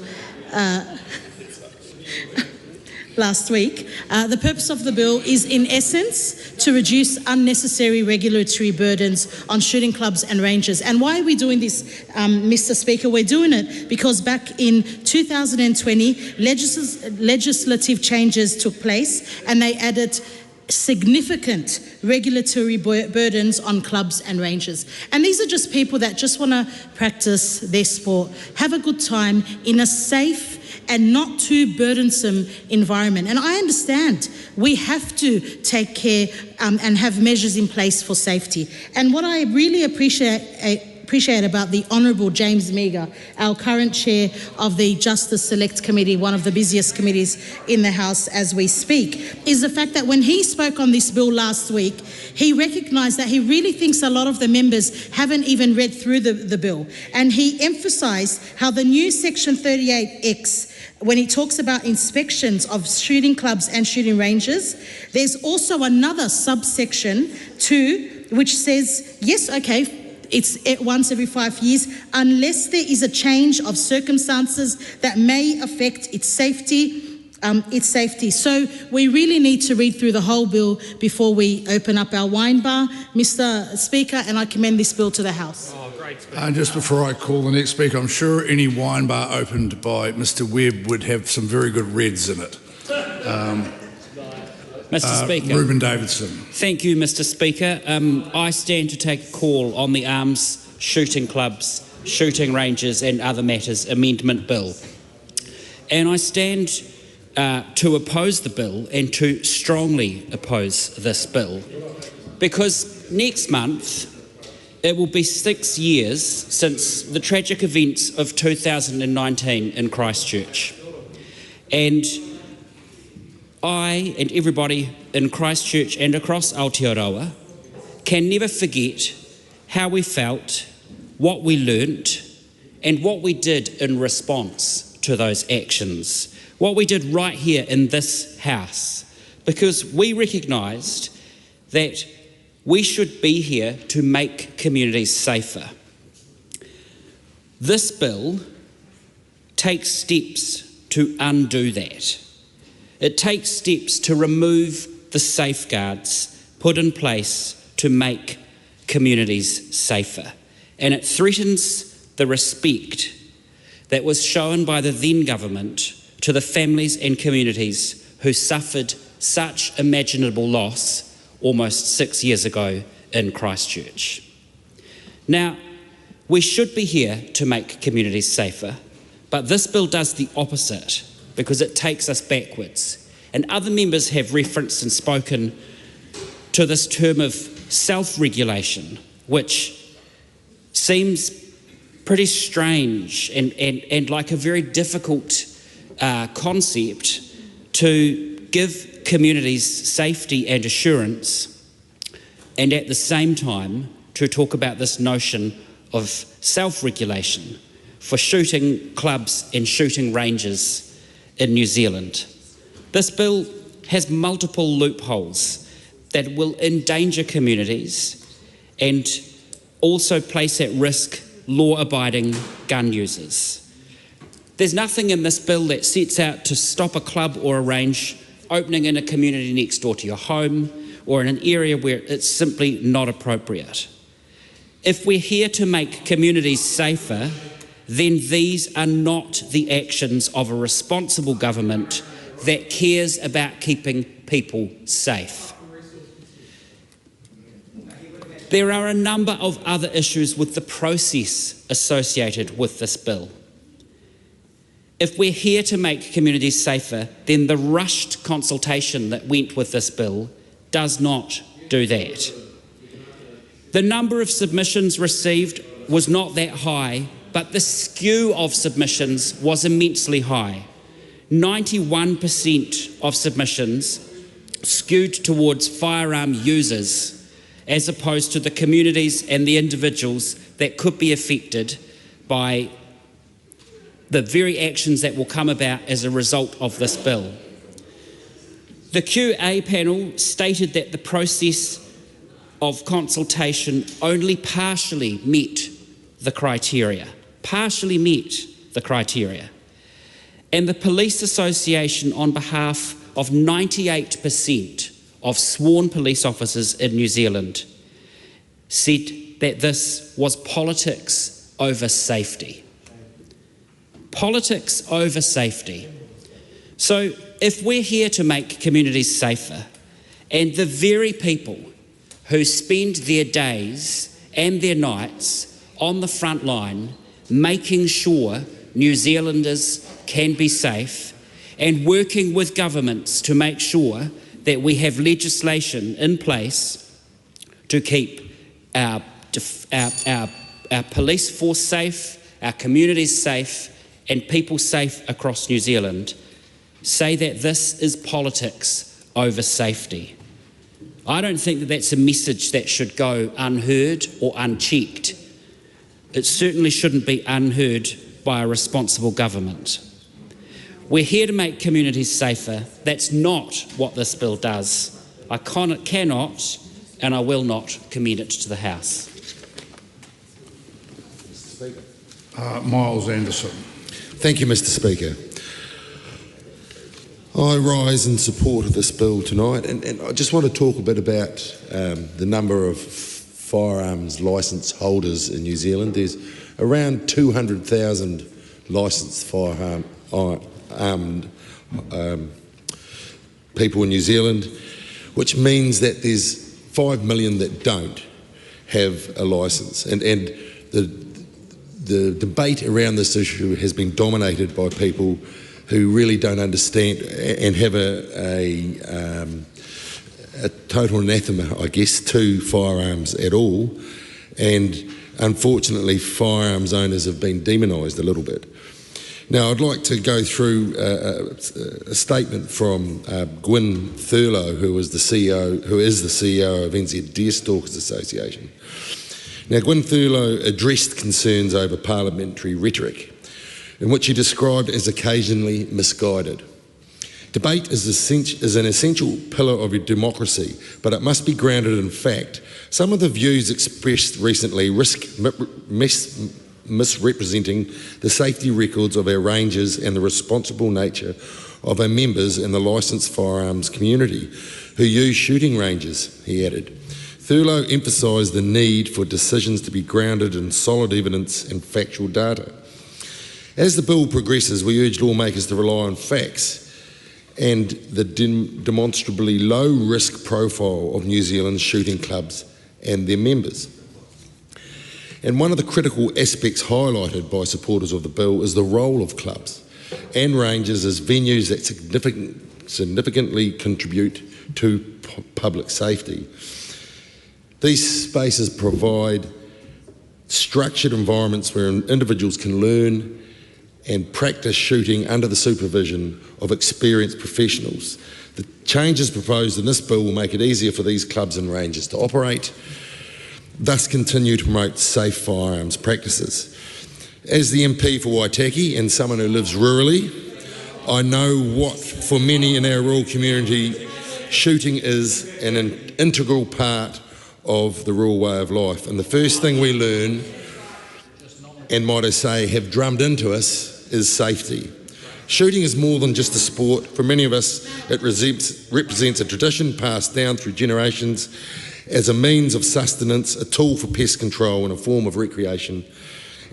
last week, the purpose of the bill is in essence to reduce unnecessary regulatory burdens on shooting clubs and ranges. And why are we doing this, Mr Speaker? We're doing it because back in 2020, legislative changes took place and they added significant regulatory burdens on clubs and ranges. And these are just people that just want to practice their sport, have a good time in a safe and not too burdensome environment. And I understand we have to take care and have measures in place for safety. And what I really appreciate about the Honourable James Meagher, our current chair of the Justice Select Committee, one of the busiest committees in the House as we speak, is the fact that when he spoke on this bill last week, he recognised that he really thinks a lot of the members haven't even read through the bill. And he emphasised how the new Section 38X, when he talks about inspections of shooting clubs and shooting ranges, there's also another subsection 2 which says, yes, okay, it's once every 5 years, unless there is a change of circumstances that may affect its safety, its safety. So we really need to read through the whole bill before we open up our wine bar, Mr. Speaker, and I commend this bill to the House. And just before I call the next speaker, I'm sure any wine bar opened by Mr. Webb would have some very good reds in it. Mr. Speaker. Reuben Davidson. Thank you, Mr. Speaker. I stand to take a call on the Arms, Shooting Clubs, Shooting Ranges and Other Matters Amendment Bill. And I stand to oppose the bill and to strongly oppose this bill because next month it will be 6 years since the tragic events of 2019 in Christchurch. And I and everybody in Christchurch and across Aotearoa can never forget how we felt, what we learnt, and what we did in response to those actions, what we did right here in this House, because we recognised that we should be here to make communities safer. This bill takes steps to undo that. It takes steps to remove the safeguards put in place to make communities safer. And it threatens the respect that was shown by the then government to the families and communities who suffered such imaginable loss almost 6 years ago in Christchurch. Now, we should be here to make communities safer, but this bill does the opposite because it takes us backwards. And other members have referenced and spoken to this term of self-regulation, which seems pretty strange and like a very difficult concept to give communities safety and assurance, and at the same time to talk about this notion of self-regulation for shooting clubs and shooting ranges in New Zealand. This bill has multiple loopholes that will endanger communities and also place at risk law-abiding gun users. There's nothing in this bill that sets out to stop a club or a range opening in a community next door to your home or in an area where it's simply not appropriate. If we're here to make communities safer, then these are not the actions of a responsible government that cares about keeping people safe. There are a number of other issues with the process associated with this bill. If we're here to make communities safer, then the rushed consultation that went with this bill does not do that. The number of submissions received was not that high, but the skew of submissions was immensely high. 91% of submissions skewed towards firearm users as opposed to the communities and the individuals that could be affected by the very actions that will come about as a result of this bill. The QA panel stated that the process of consultation only partially met the criteria. And the Police Association, on behalf of 98% of sworn police officers in New Zealand, said that this was politics over safety. Politics over safety. So if we're here to make communities safer, and the very people who spend their days and their nights on the front line making sure New Zealanders can be safe and working with governments to make sure that we have legislation in place to keep our police force safe, our communities safe, and people safe across New Zealand, say that this is politics over safety. I don't think that that's a message that should go unheard or unchecked. It certainly shouldn't be unheard by a responsible government. We're here to make communities safer. That's not what this bill does. I cannot and I will not commend it to the House. Miles Anderson. Thank you, Mr. Speaker. I rise in support of this bill tonight, and I just want to talk a bit about the number of firearms licence holders in New Zealand. There's around 200,000 licensed firearmed people in New Zealand, which means that there's 5 million that don't have a licence. And the debate around this issue has been dominated by people who really don't understand and have a total anathema, I guess, to firearms at all. And unfortunately, firearms owners have been demonised a little bit. Now, I'd like to go through a statement from Gwyn Thurlow, who is the CEO of NZ Deerstalkers Association. Now, Gwyn Thurlow addressed concerns over parliamentary rhetoric, in which he described as occasionally misguided. Debate is an essential pillar of a democracy, but it must be grounded in fact. Some of the views expressed recently risk misrepresenting the safety records of our rangers and the responsible nature of our members in the licensed firearms community who use shooting ranges, he added. Thurlow emphasised the need for decisions to be grounded in solid evidence and factual data. As the bill progresses, we urge lawmakers to rely on facts and the demonstrably low risk profile of New Zealand's shooting clubs and their members. And one of the critical aspects highlighted by supporters of the bill is the role of clubs and ranges as venues that significantly contribute to public safety. These spaces provide structured environments where individuals can learn and practice shooting under the supervision of experienced professionals. The changes proposed in this bill will make it easier for these clubs and ranges to operate, thus continue to promote safe firearms practices. As the MP for Waitaki and someone who lives rurally, I know what, for many in our rural community, shooting is an integral part of the rural way of life. And the first thing we learn, and might I say, have drummed into us, is safety. Shooting is more than just a sport. For many of us, it represents a tradition passed down through generations as a means of sustenance, a tool for pest control and a form of recreation,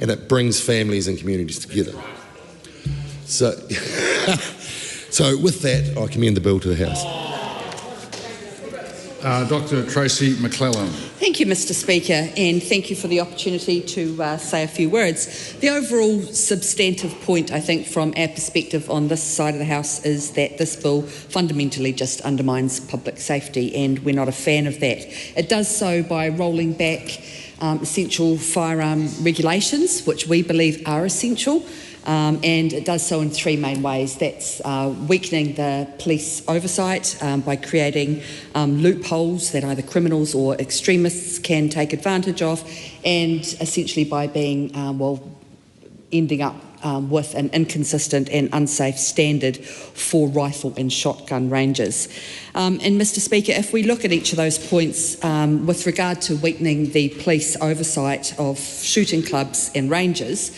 and it brings families and communities together. So with that, I commend the bill to the House. Dr. Tracy McClellan. Thank you, Mr. Speaker, and thank you for the opportunity to say a few words. The overall substantive point, I think, from our perspective on this side of the House is that this bill fundamentally just undermines public safety, and we're not a fan of that. It does so by rolling back essential firearm regulations, which we believe are essential. And it does so in three main ways. That's weakening the police oversight by creating loopholes that either criminals or extremists can take advantage of, and essentially by being, ending up with an inconsistent and unsafe standard for rifle and shotgun ranges. And Mr. Speaker, if we look at each of those points with regard to weakening the police oversight of shooting clubs and ranges,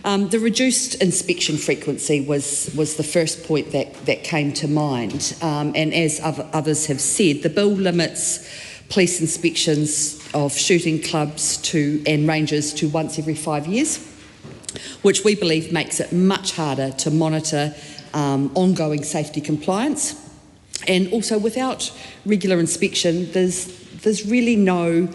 the reduced inspection frequency was the first point that came to mind. And as others have said, the bill limits police inspections of shooting clubs and ranges to once every 5 years, which we believe makes it much harder to monitor ongoing safety compliance. And also, without regular inspection, there's really no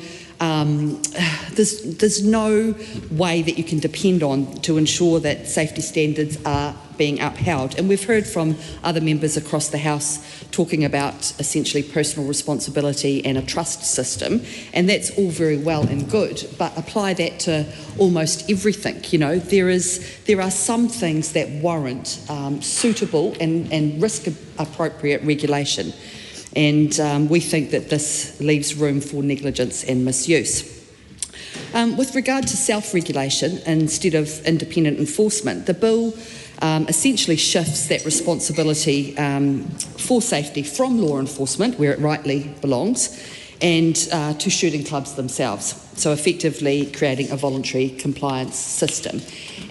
there's no way that you can depend on to ensure that safety standards are being upheld. And we've heard from other members across the House talking about essentially personal responsibility and a trust system, and that's all very well and good, but apply that to almost everything. You know, there are some things that warrant suitable and risk-appropriate regulation. And we think that this leaves room for negligence and misuse. With regard to self-regulation instead of independent enforcement, the bill essentially shifts that responsibility for safety from law enforcement, where it rightly belongs, and to shooting clubs themselves. So effectively creating a voluntary compliance system.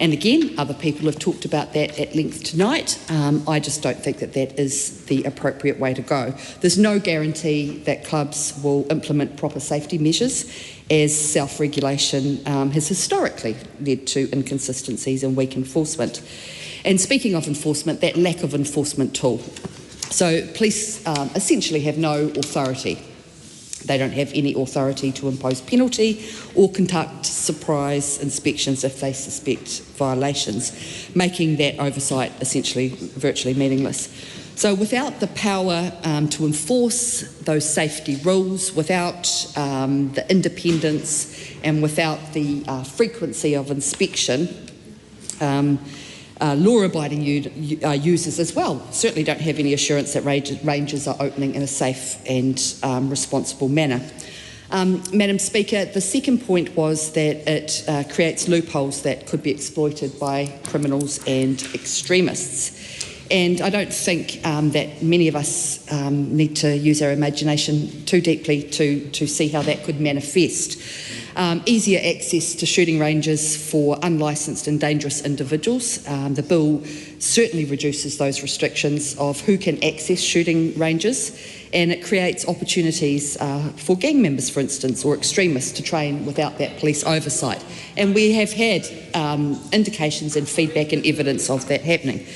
And again, other people have talked about that at length tonight. I just don't think that that is the appropriate way to go. There's no guarantee that clubs will implement proper safety measures, as self-regulation has historically led to inconsistencies and weak enforcement. And speaking of enforcement, that lack of enforcement tool. So police essentially have no authority. They don't have any authority to impose penalty or conduct surprise inspections if they suspect violations, making that oversight essentially virtually meaningless. So without the power to enforce those safety rules, without the independence and without the frequency of inspection, law-abiding users as well certainly don't have any assurance that ranges are opening in a safe and responsible manner. Madam Speaker, the second point was that it creates loopholes that could be exploited by criminals and extremists. And I don't think that many of us need to use our imagination too deeply to see how that could manifest. Easier access to shooting ranges for unlicensed and dangerous individuals. The bill certainly reduces those restrictions of who can access shooting ranges, and it creates opportunities for gang members, for instance, or extremists to train without that police oversight. And we have had indications and feedback and evidence of that happening.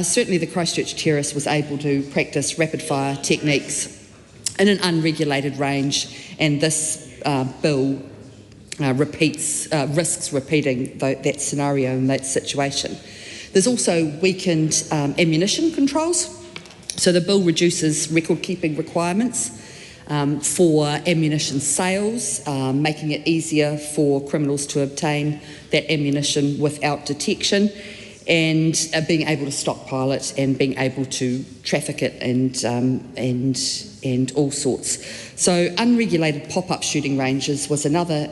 Certainly the Christchurch terrorist was able to practice rapid-fire techniques in an unregulated range, and this bill risks repeating that scenario and that situation. There's also weakened ammunition controls. So the bill reduces record-keeping requirements for ammunition sales, making it easier for criminals to obtain that ammunition without detection, and being able to stockpile it and being able to traffic it and all sorts. So unregulated pop-up shooting ranges was another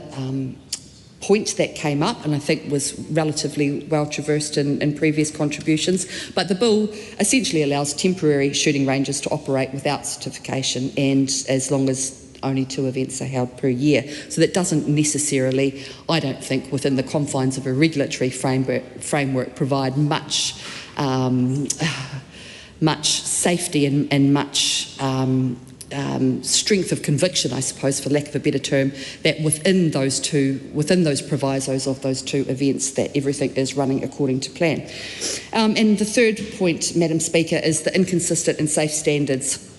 point that came up, and I think was relatively well traversed in previous contributions. But the bill essentially allows temporary shooting ranges to operate without certification, and as long as only 2 events are held per year. So that doesn't necessarily, I don't think, within the confines of a regulatory framework provide much safety and much strength of conviction, I suppose, for lack of a better term, that within those provisos of those 2 events, that everything is running according to plan. And the third point, Madam Speaker, is the inconsistent and safe standards.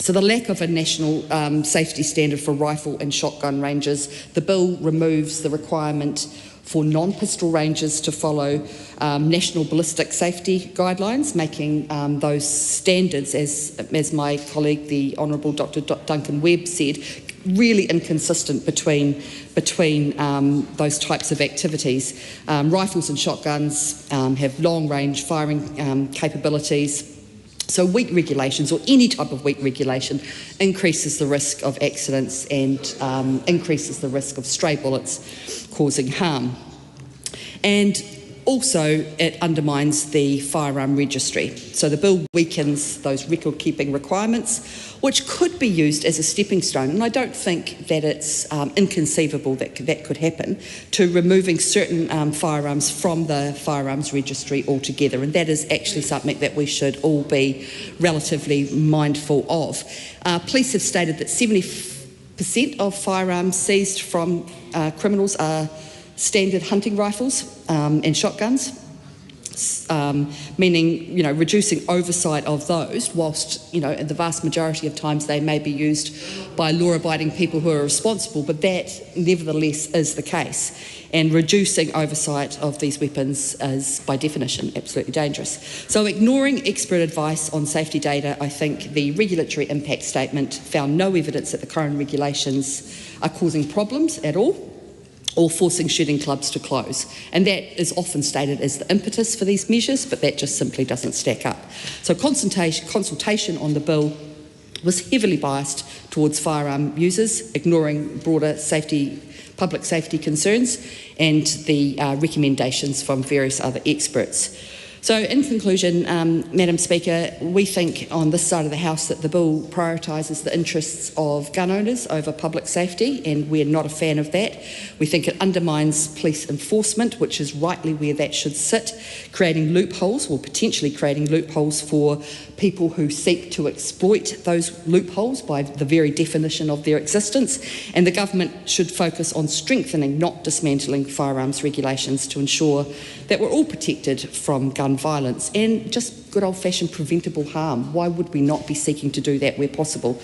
So the lack of a national safety standard for rifle and shotgun ranges. The bill removes the requirement for non-pistol ranges to follow national ballistic safety guidelines, making those standards, as my colleague, the Honourable Dr. Duncan Webb said, really inconsistent between those types of activities. Rifles and shotguns have long-range firing capabilities. So weak regulations, or any type of weak regulation, increases the risk of accidents and increases the risk of stray bullets causing harm. And also it undermines the firearm registry. So the bill weakens those record-keeping requirements, which could be used as a stepping stone, and I don't think that it's inconceivable that that could happen, to removing certain firearms from the firearms registry altogether, and that is actually something that we should all be relatively mindful of. Police have stated that 70% of firearms seized from criminals are standard hunting rifles and shotguns, meaning, reducing oversight of those, whilst, the vast majority of times they may be used by law-abiding people who are responsible, but that nevertheless is the case. And reducing oversight of these weapons is, by definition, absolutely dangerous. So ignoring expert advice on safety data, I think the regulatory impact statement found no evidence that the current regulations are causing problems at all, or forcing shooting clubs to close. And that is often stated as the impetus for these measures, but that just simply doesn't stack up. So consultation on the bill was heavily biased towards firearm users, ignoring broader public safety concerns and the recommendations from various other experts. So in conclusion, Madam Speaker, we think on this side of the House that the bill prioritises the interests of gun owners over public safety, and we're not a fan of that. We think it undermines police enforcement, which is rightly where that should sit, creating loopholes, or potentially creating loopholes for people who seek to exploit those loopholes by the very definition of their existence. And the government should focus on strengthening, not dismantling, firearms regulations to ensure that we're all protected from gun violence and just good old-fashioned preventable harm. Why would we not be seeking to do that where possible?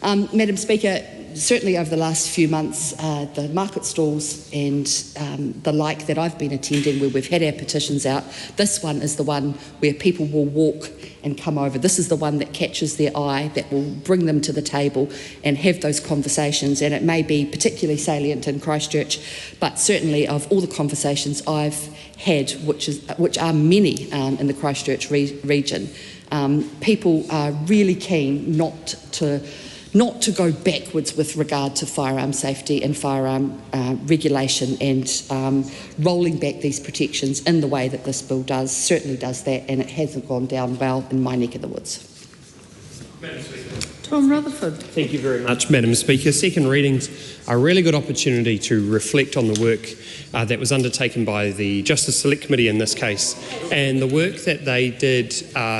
Madam Speaker, certainly over the last few months, the market stalls and the like that I've been attending where we've had our petitions out, this one is the one where people will walk and come over. This is the one that catches their eye, that will bring them to the table and have those conversations. And it may be particularly salient in Christchurch, but certainly of all the conversations I've had, which are many in the Christchurch region, people are really keen not to go backwards with regard to firearm safety and firearm regulation, and rolling back these protections in the way that this bill does certainly does that, and it hasn't gone down well in my neck of the woods. Tom Rutherford. Thank you very much, Madam Speaker. Second readings are a really good opportunity to reflect on the work that was undertaken by the Justice Select Committee in this case, and the work that they did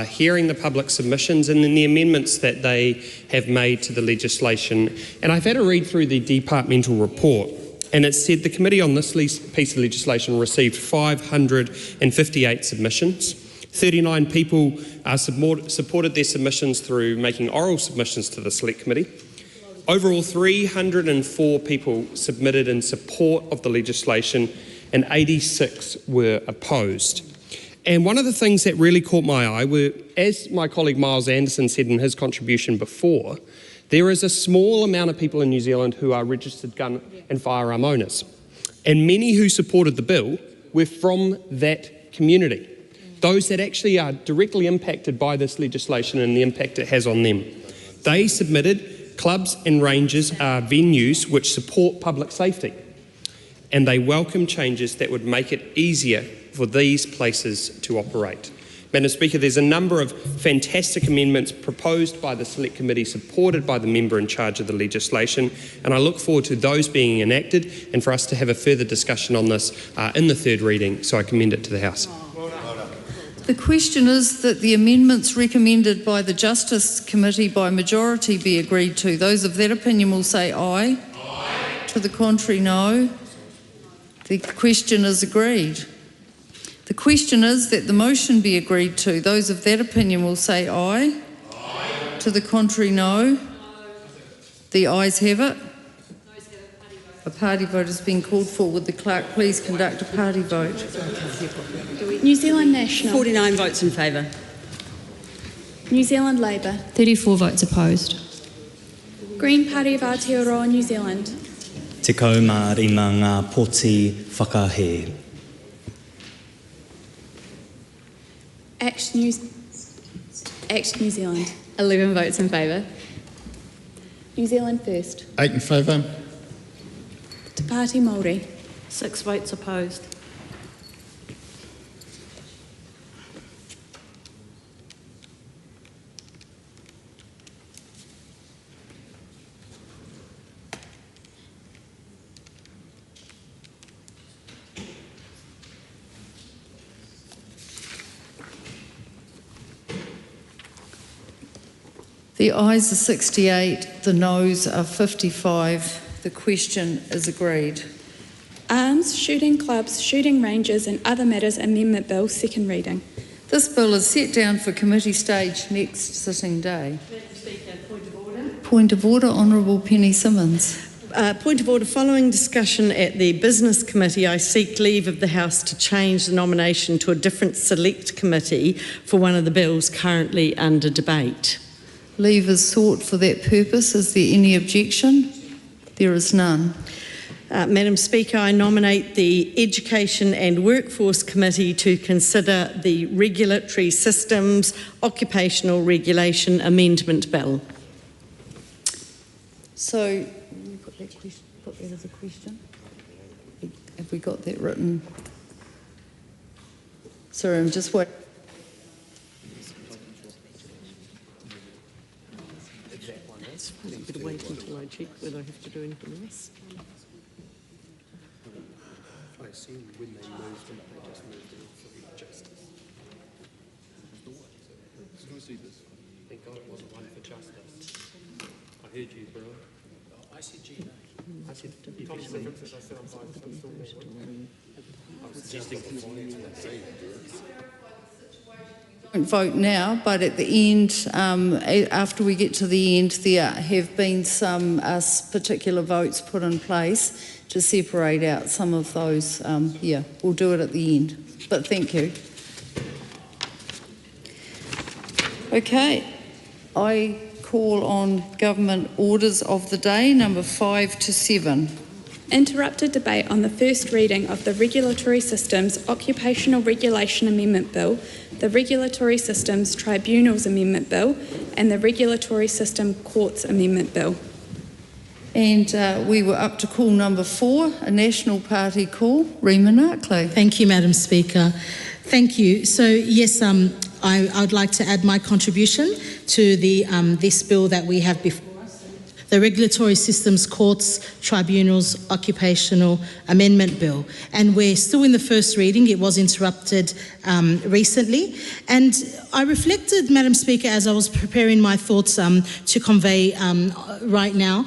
hearing the public submissions and then the amendments that they have made to the legislation. And I've had a read through the departmental report, and it said the committee on this piece of legislation received 558 submissions. 39 people supported their submissions through making oral submissions to the Select Committee. Overall, 304 people submitted in support of the legislation and 86 were opposed. And one of the things that really caught my eye were, as my colleague Miles Anderson said in his contribution before, there is a small amount of people in New Zealand who are registered gun and firearm owners. And many who supported the bill were from that community. Those that actually are directly impacted by this legislation and the impact it has on them. They submitted clubs and ranges are venues which support public safety, and they welcome changes that would make it easier for these places to operate. Madam Speaker, there's a number of fantastic amendments proposed by the Select Committee, supported by the member in charge of the legislation, and I look forward to those being enacted and for us to have a further discussion on this in the third reading, so I commend it to the House. The question is that the amendments recommended by the Justice Committee by majority be agreed to. Those of that opinion will say aye. Aye. To the contrary, no. The question is agreed. The question is that the motion be agreed to. Those of that opinion will say aye. Aye. To the contrary, no. The ayes have it. A party vote has been called for. Would the clerk please conduct a party vote? New Zealand National. 49 votes in favour. New Zealand Labour. 34 votes opposed. Green Party of Aotearoa, New Zealand. Te kauma rima ngā poti whakahe. Act New Zealand. 11 votes in favour. New Zealand First. 8 in favour. Te Pāti Māori. 6 votes opposed. The ayes are 68, the noes are 55. The question is agreed. Arms, shooting clubs, shooting ranges and other matters amendment bill, second reading. This bill is set down for committee stage next sitting day. Madam Speaker, point of order. Point of order, Honourable Penny Simmons. Point of order. Following discussion at the Business Committee, I seek leave of the House to change the nomination to a different select committee for one of the bills currently under debate. Leave is sought for that purpose. Is there any objection? There is none. Madam Speaker, I nominate the Education and Workforce Committee to consider the Regulatory Systems Occupational Regulation Amendment Bill. So, put that as a question. Have we got that written? Sorry, I'm just waiting. I'm better wait until I check whether I have to do anything else. I assume when they moved it, they just moved it for justice. Thank God it wasn't one for justice. I heard you, bro. I said G. I said Tom's differences. I said I'm fine. I was suggesting Won't vote now, but at the end, after we get to the end, there have been some particular votes put in place to separate out some of those. Yeah, we'll do it at the end. But thank you. Okay, I call on government orders of the day, number 5 to 7. Interrupted debate on the first reading of the Regulatory Systems Occupational Regulation Amendment Bill, the Regulatory Systems Tribunals Amendment Bill, and the Regulatory System Courts Amendment Bill. And we were up to call number 4, a National Party call. Rima Narkley. Thank you, Madam Speaker. Thank you. So, yes, I would like to add my contribution to the this bill that we have before us, the Regulatory Systems Courts Tribunals Occupational Amendment Bill. And we're still in the first reading. It was interrupted recently. And I reflected, Madam Speaker, as I was preparing my thoughts to convey right now,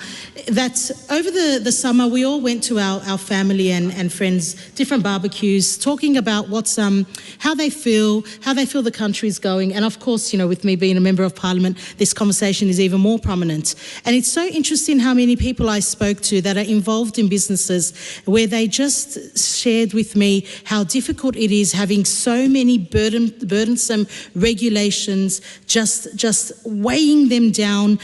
that over the summer we all went to our family and friends, different barbecues, talking about what's how they feel the country's going. And of course, you know, with me being a member of Parliament, this conversation is even more prominent. And it's so interesting how many people I spoke to that are involved in businesses where they just shared with me how difficult it is having so many burdensome regulations, just weighing them down,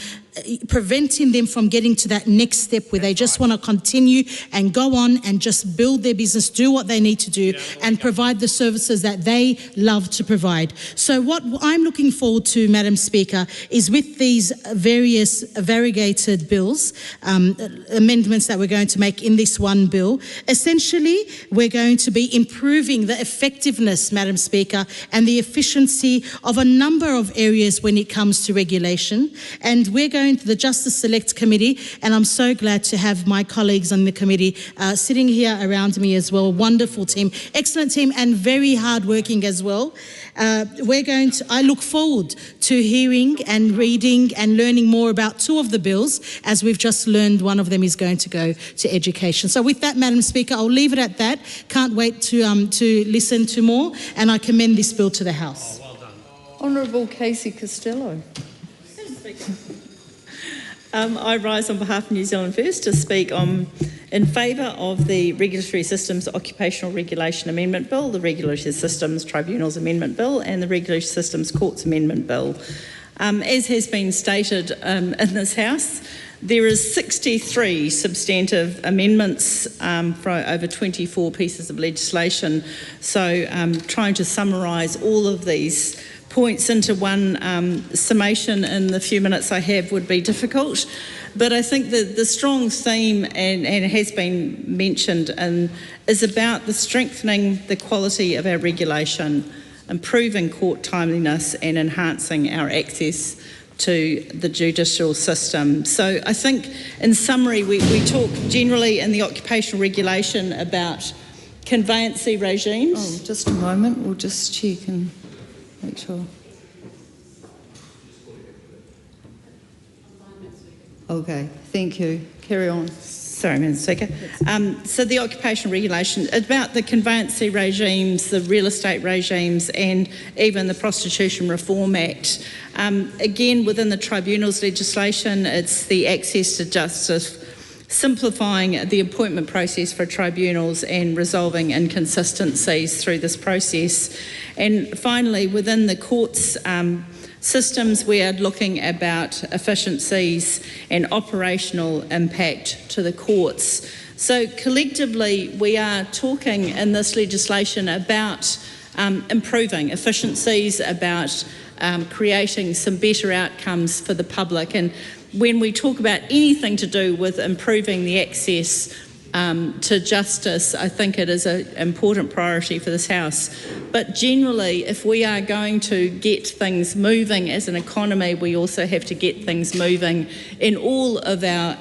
preventing them from getting to that next step where they just want to continue and go on and just build their business, do what they need to do, and provide the services that they love to provide. So what I'm looking forward to, Madam Speaker, is with these various variegated bills, amendments that we're going to make in this one bill, essentially we're going to be improving the effectiveness, Madam Speaker, and the efficiency of a number of areas when it comes to regulation. And we're going to the Justice Select Committee, and I'm so glad to have my colleagues on the committee sitting here around me as well. Wonderful team, excellent team, and very hardworking as well. I look forward to hearing and reading and learning more about 2 of the bills, as we've just learned one of them is going to go to education. So with that, Madam Speaker, I'll leave it at that. Can't wait to listen to more, and I commend this bill to the House. Well done. Honourable Casey Costello. I rise on behalf of New Zealand First to speak in favour of the Regulatory Systems Occupational Regulation Amendment Bill, the Regulatory Systems Tribunals Amendment Bill, and the Regulatory Systems Courts Amendment Bill. As has been stated in this House, there is 63 substantive amendments for over 24 pieces of legislation. So trying to summarise all of these points into one summation in the few minutes I have would be difficult. But I think that the strong theme, and has been mentioned, is about the strengthening the quality of our regulation, improving court timeliness and enhancing our access to the judicial system. So I think in summary we talk generally in the occupational regulation about conveyancy regimes. Oh, just a moment, we'll just check and make sure. Okay, thank you. Carry on. Sorry, Madam Speaker. So the occupational regulation, about the conveyancy regimes, the real estate regimes, and even the Prostitution Reform Act. Again, within the tribunals legislation, it's the access to justice, simplifying the appointment process for tribunals and resolving inconsistencies through this process. And finally, within the courts systems, we are looking about efficiencies and operational impact to the courts. So collectively, we are talking in this legislation about improving efficiencies, about creating some better outcomes for the public. And when we talk about anything to do with improving the access to justice, I think it is an important priority for this House. But generally, if we are going to get things moving as an economy, we also have to get things moving in all of our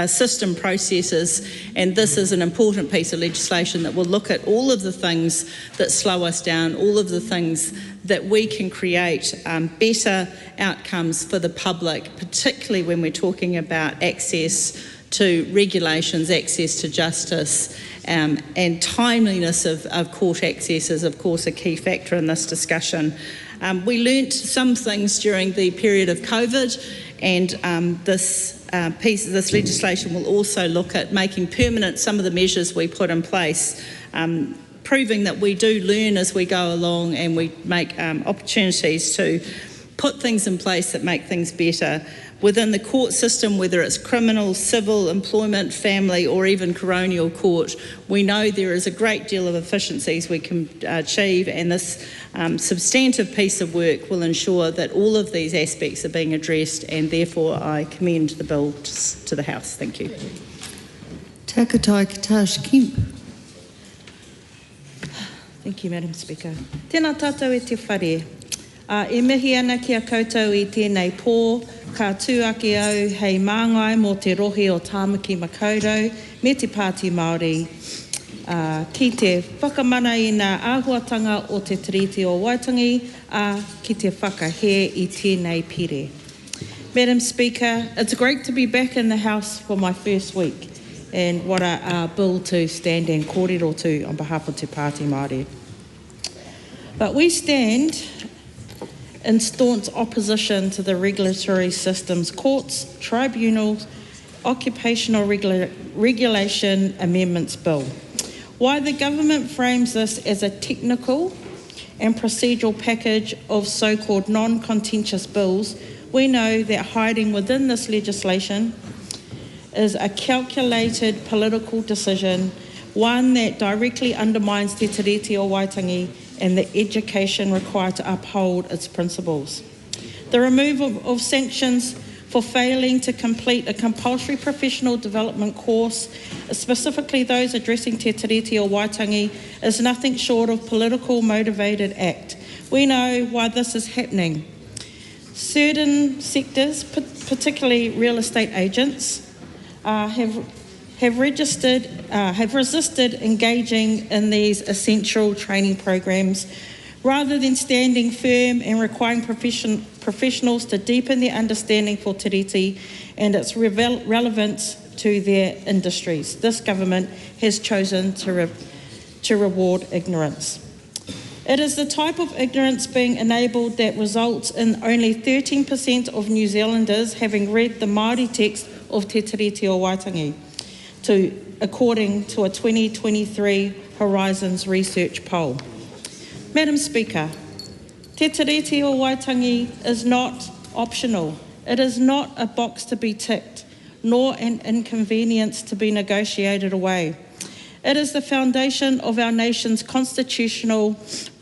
system processes, and this is an important piece of legislation that will look at all of the things that slow us down, all of the things that we can create better outcomes for the public, particularly when we're talking about access to regulations, access to justice, and timeliness of court access is of course a key factor in this discussion. We learnt some things during the period of COVID, and this legislation will also look at making permanent some of the measures we put in place, proving that we do learn as we go along and we make opportunities to put things in place that make things better. Within the court system, whether it's criminal, civil, employment, family, or even coronial court, we know there is a great deal of efficiencies we can achieve, and this substantive piece of work will ensure that all of these aspects are being addressed, and therefore I commend the bill to the House. Thank you. Takatai Katash Kemp. Thank you, Madam Speaker. Tēnā tātou e te whare. E mihi ana ki a koutou I tēnei pō, ka tū ake au hei māngai mō te rohe o Tāmaki Makaurau, me te Pāti Māori, ki te whakamana I ngā āhuatanga o te tiriti o Waitangi, ki te whakahe I tēnei pire. Madam Speaker, it's great to be back in the House for my first week, and what a bill to stand and kōrero to on behalf of te Pāti Māori. But we stand in staunch opposition to the regulatory systems, courts, tribunals, occupational regulation amendments bill. While the government frames this as a technical and procedural package of so-called non-contentious bills, we know that hiding within this legislation is a calculated political decision, one that directly undermines te tiriti o Waitangi and the education required to uphold its principles. The removal of sanctions for failing to complete a compulsory professional development course, specifically those addressing te tiriti o Waitangi, is nothing short of political motivated act. We know why this is happening. Certain sectors, particularly real estate agents, have resisted engaging in these essential training programs, rather than standing firm and requiring professionals to deepen their understanding for tiriti and its relevance to their industries. This government has chosen to reward ignorance. It is the type of ignorance being enabled that results in only 13% of New Zealanders having read the Māori text of te tiriti o Waitangi, according to a 2023 Horizons research poll. Madam Speaker, te tiriti o Waitangi is not optional. It is not a box to be ticked, nor an inconvenience to be negotiated away. It is the foundation of our nation's constitutional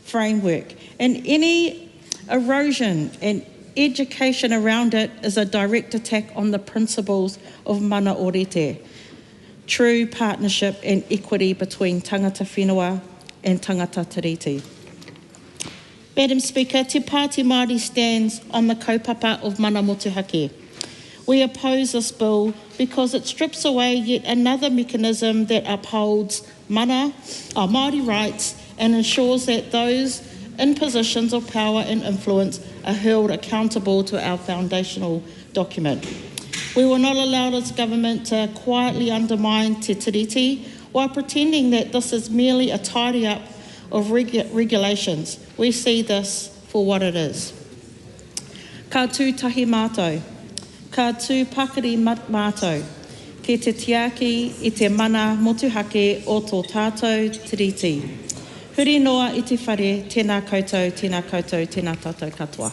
framework, and any erosion and education around it is a direct attack on the principles of mana o rete, true partnership and equity between tangata whenua and tangata tiriti. Madam Speaker, te Pāti Māori stands on the kaupapa of mana motuhake. We oppose this bill because it strips away yet another mechanism that upholds Māori rights and ensures that those in positions of power and influence are held accountable to our foundational document. We will not allow this government to quietly undermine te tiriti while pretending that this is merely a tidy up of regulations. We see this for what it is. Ka tū tahi mātou, ka tū pakari mātou, ki te tiaki I te mana motuhake o tō tātou tiriti. Huri noa I te whare, tēnā koutou, tēnā koutou, tēnā tātou katoa.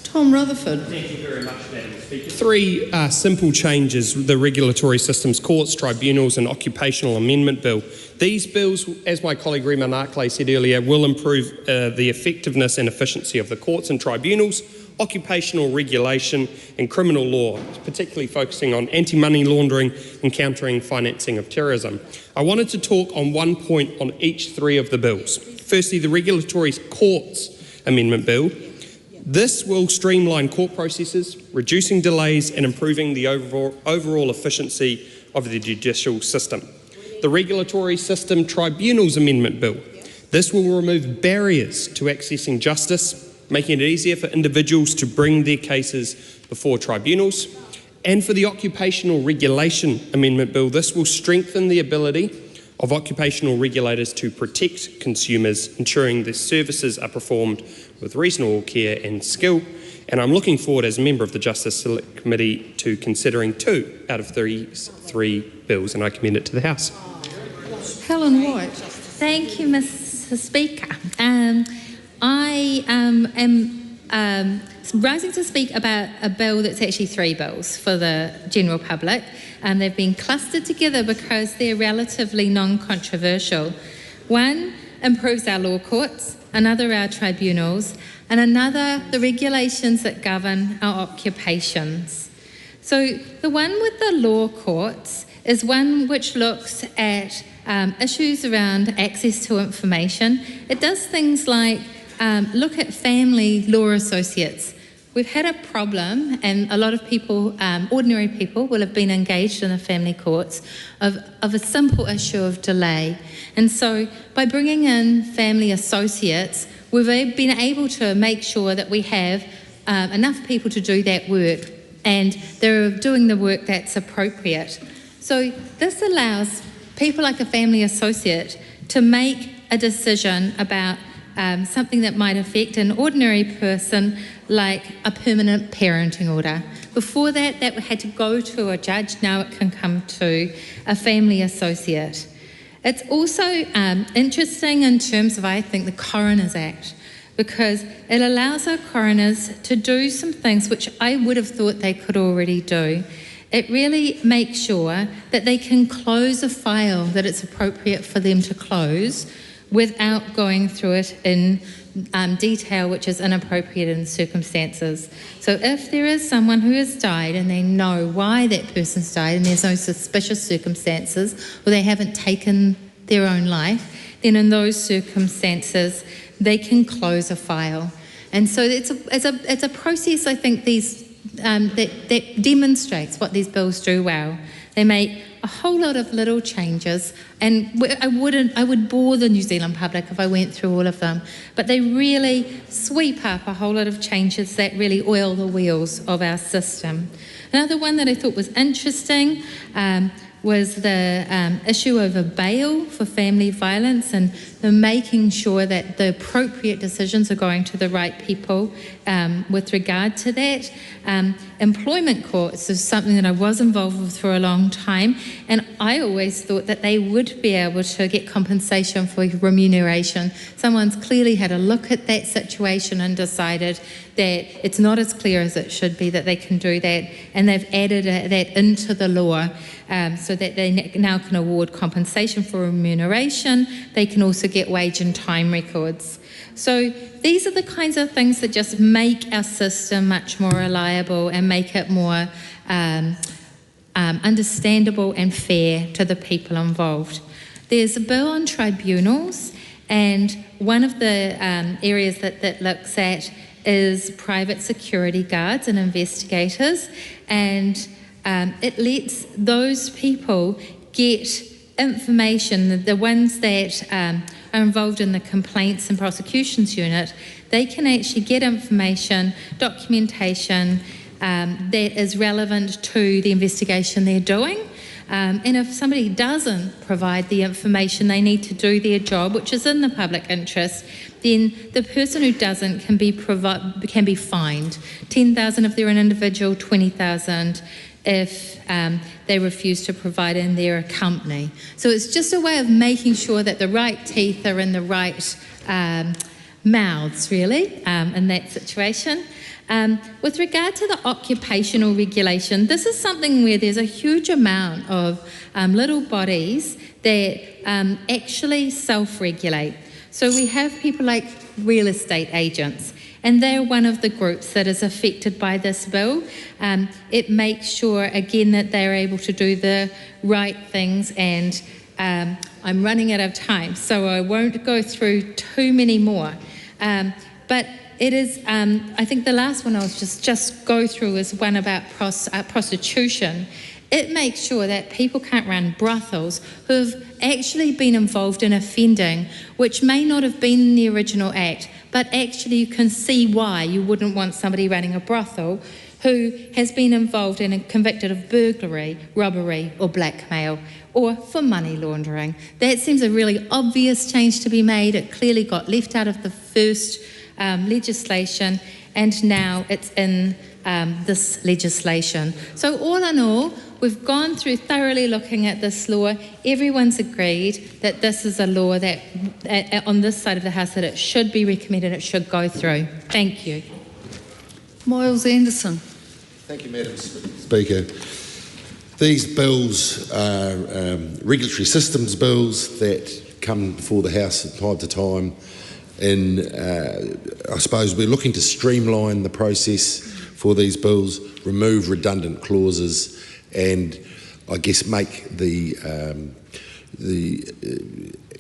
Tom Rutherford. Thank you very much, Madam Speaker. Three simple changes, the Regulatory Systems Courts, Tribunals and Occupational Amendment Bill. These bills, as my colleague Rima Markley said earlier, will improve the effectiveness and efficiency of the courts and tribunals, occupational regulation and criminal law, particularly focusing on anti-money laundering and countering financing of terrorism. I wanted to talk on one point on each three of the bills. Firstly, the Regulatory Courts Amendment Bill. This will streamline court processes, reducing delays and improving the overall efficiency of the judicial system. The Regulatory System Tribunals Amendment Bill. This will remove barriers to accessing justice, making it easier for individuals to bring their cases before tribunals. And for the Occupational Regulation Amendment Bill, this will strengthen the ability of occupational regulators to protect consumers, ensuring their services are performed with reasonable care and skill. And I'm looking forward, as a member of the Justice Select Committee, to considering 2 out of these 3 bills, and I commend it to the House. Helen White. Thank you, Mr. Speaker. I am rising to speak about a bill that's actually 3 bills for the general public. They've been clustered together because they're relatively non-controversial. One improves our law courts, another our tribunals, and another the regulations that govern our occupations. So the one with the law courts is one which looks at issues around access to information. It does things like look at family law associates. We've had a problem, and a lot of people, ordinary people, will have been engaged in the family courts of a simple issue of delay. And so by bringing in family associates, we've been able to make sure that we have enough people to do that work, and they're doing the work that's appropriate. So this allows people like a family associate to make a decision about something that might affect an ordinary person, like a permanent parenting order. Before that had to go to a judge. Now it can come to a family associate. It's also interesting in terms of, I think, the Coroners Act, because it allows our coroners to do some things which I would have thought they could already do. It really makes sure that they can close a file that it's appropriate for them to close without going through it in detail which is inappropriate in circumstances. So if there is someone who has died and they know why that person's died and there's no suspicious circumstances, or they haven't taken their own life, then in those circumstances they can close a file. And so it's a process, I think, that demonstrates what these bills do well. They make a whole lot of little changes, and I would bore the New Zealand public if I went through all of them, but they really sweep up a whole lot of changes that really oil the wheels of our system. Another one that I thought was interesting was the issue of a bail for family violence, and the making sure that the appropriate decisions are going to the right people with regard to that. Employment courts is something that I was involved with for a long time, and I always thought that they would be able to get compensation for remuneration. Someone's clearly had a look at that situation and decided that it's not as clear as it should be that they can do that, and they've added that into the law so that they now can award compensation for remuneration. They can also get wage and time records. So these are the kinds of things that just make our system much more reliable and make it more understandable and fair to the people involved. There's a bill on tribunals, and one of the areas that looks at is private security guards and investigators, and it lets those people get information, the ones that are involved in the complaints and prosecutions unit. They can actually get information, documentation that is relevant to the investigation they're doing. And if somebody doesn't provide the information they need to do their job, which is in the public interest, then the person who doesn't can be fined. 10,000 if they're an individual, 20,000 if they refuse to provide in their company. So it's just a way of making sure that the right teeth are in the right mouths, really, in that situation. With regard to the occupational regulation, this is something where there's a huge amount of little bodies that actually self-regulate. So we have people like real estate agents, and they're one of the groups that is affected by this bill. It makes sure, again, that they're able to do the right things, and I'm running out of time, so I won't go through too many more. But it is, I think the last one I'll just go through is one about prostitution. It makes sure that people can't run brothels who have actually been involved in offending, which may not have been in the original act, but actually you can see why you wouldn't want somebody running a brothel who has been involved in and convicted of burglary, robbery or blackmail, or for money laundering. That seems a really obvious change to be made. It clearly got left out of the first legislation, and now it's in this legislation. So all in all, we've gone through thoroughly looking at this law. Everyone's agreed that this is a law that, on this side of the House, that it should be recommended, it should go through. Thank you. Miles Anderson. Thank you, Madam Speaker. These bills are regulatory systems bills that come before the House from time to time. And I suppose we're looking to streamline the process for these bills, remove redundant clauses, and I guess make the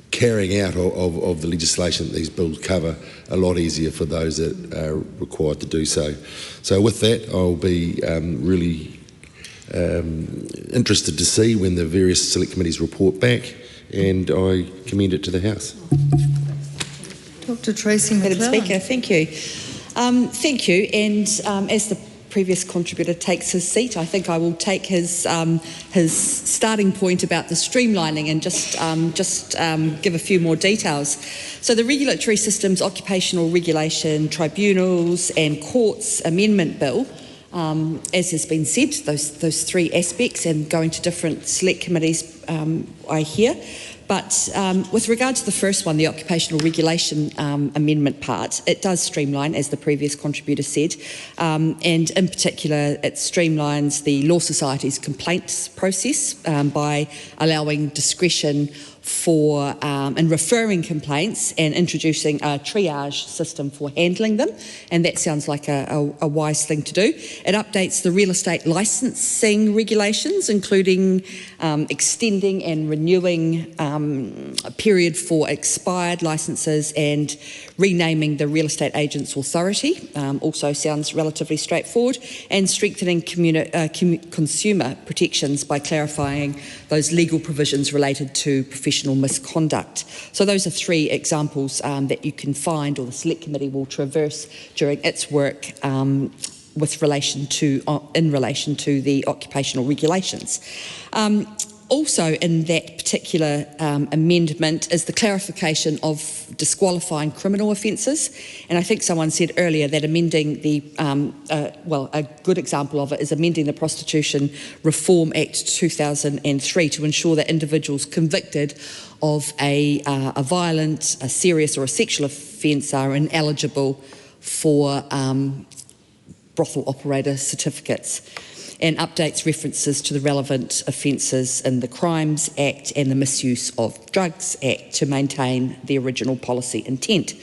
carrying out of the legislation that these bills cover a lot easier for those that are required to do so. So with that, I'll be really interested to see when the various select committees report back, and I commend it to the House. Dr. Tracy Madam McClellan. Speaker, thank you. Thank you, and as the previous contributor takes his seat, I think I will take his starting point about the streamlining and just give a few more details. So the Regulatory Systems Occupational Regulation Tribunals and Courts Amendment Bill, as has been said, those three aspects, and going to different select committees, I hear. But with regard to the first one, the occupational regulation amendment part, it does streamline, as the previous contributor said, and in particular it streamlines the Law Society's complaints process by allowing discretion for in referring complaints and introducing a triage system for handling them, and that sounds like a wise thing to do. It updates the real estate licensing regulations, including extending and renewing a period for expired licences and renaming the Real Estate Agents Authority, also sounds relatively straightforward, and strengthening consumer protections by clarifying those legal provisions related to professional misconduct. So those are three examples that you can find, or the Select Committee will traverse during its work with relation to in relation to the occupational regulations. Also in that particular amendment is the clarification of disqualifying criminal offences, and I think someone said earlier that amending the, a good example of it is amending the Prostitution Reform Act 2003 to ensure that individuals convicted of a violent, a serious or a sexual offence are ineligible for brothel operator certificates, and updates references to the relevant offences in the Crimes Act and the Misuse of Drugs Act to maintain the original policy intent.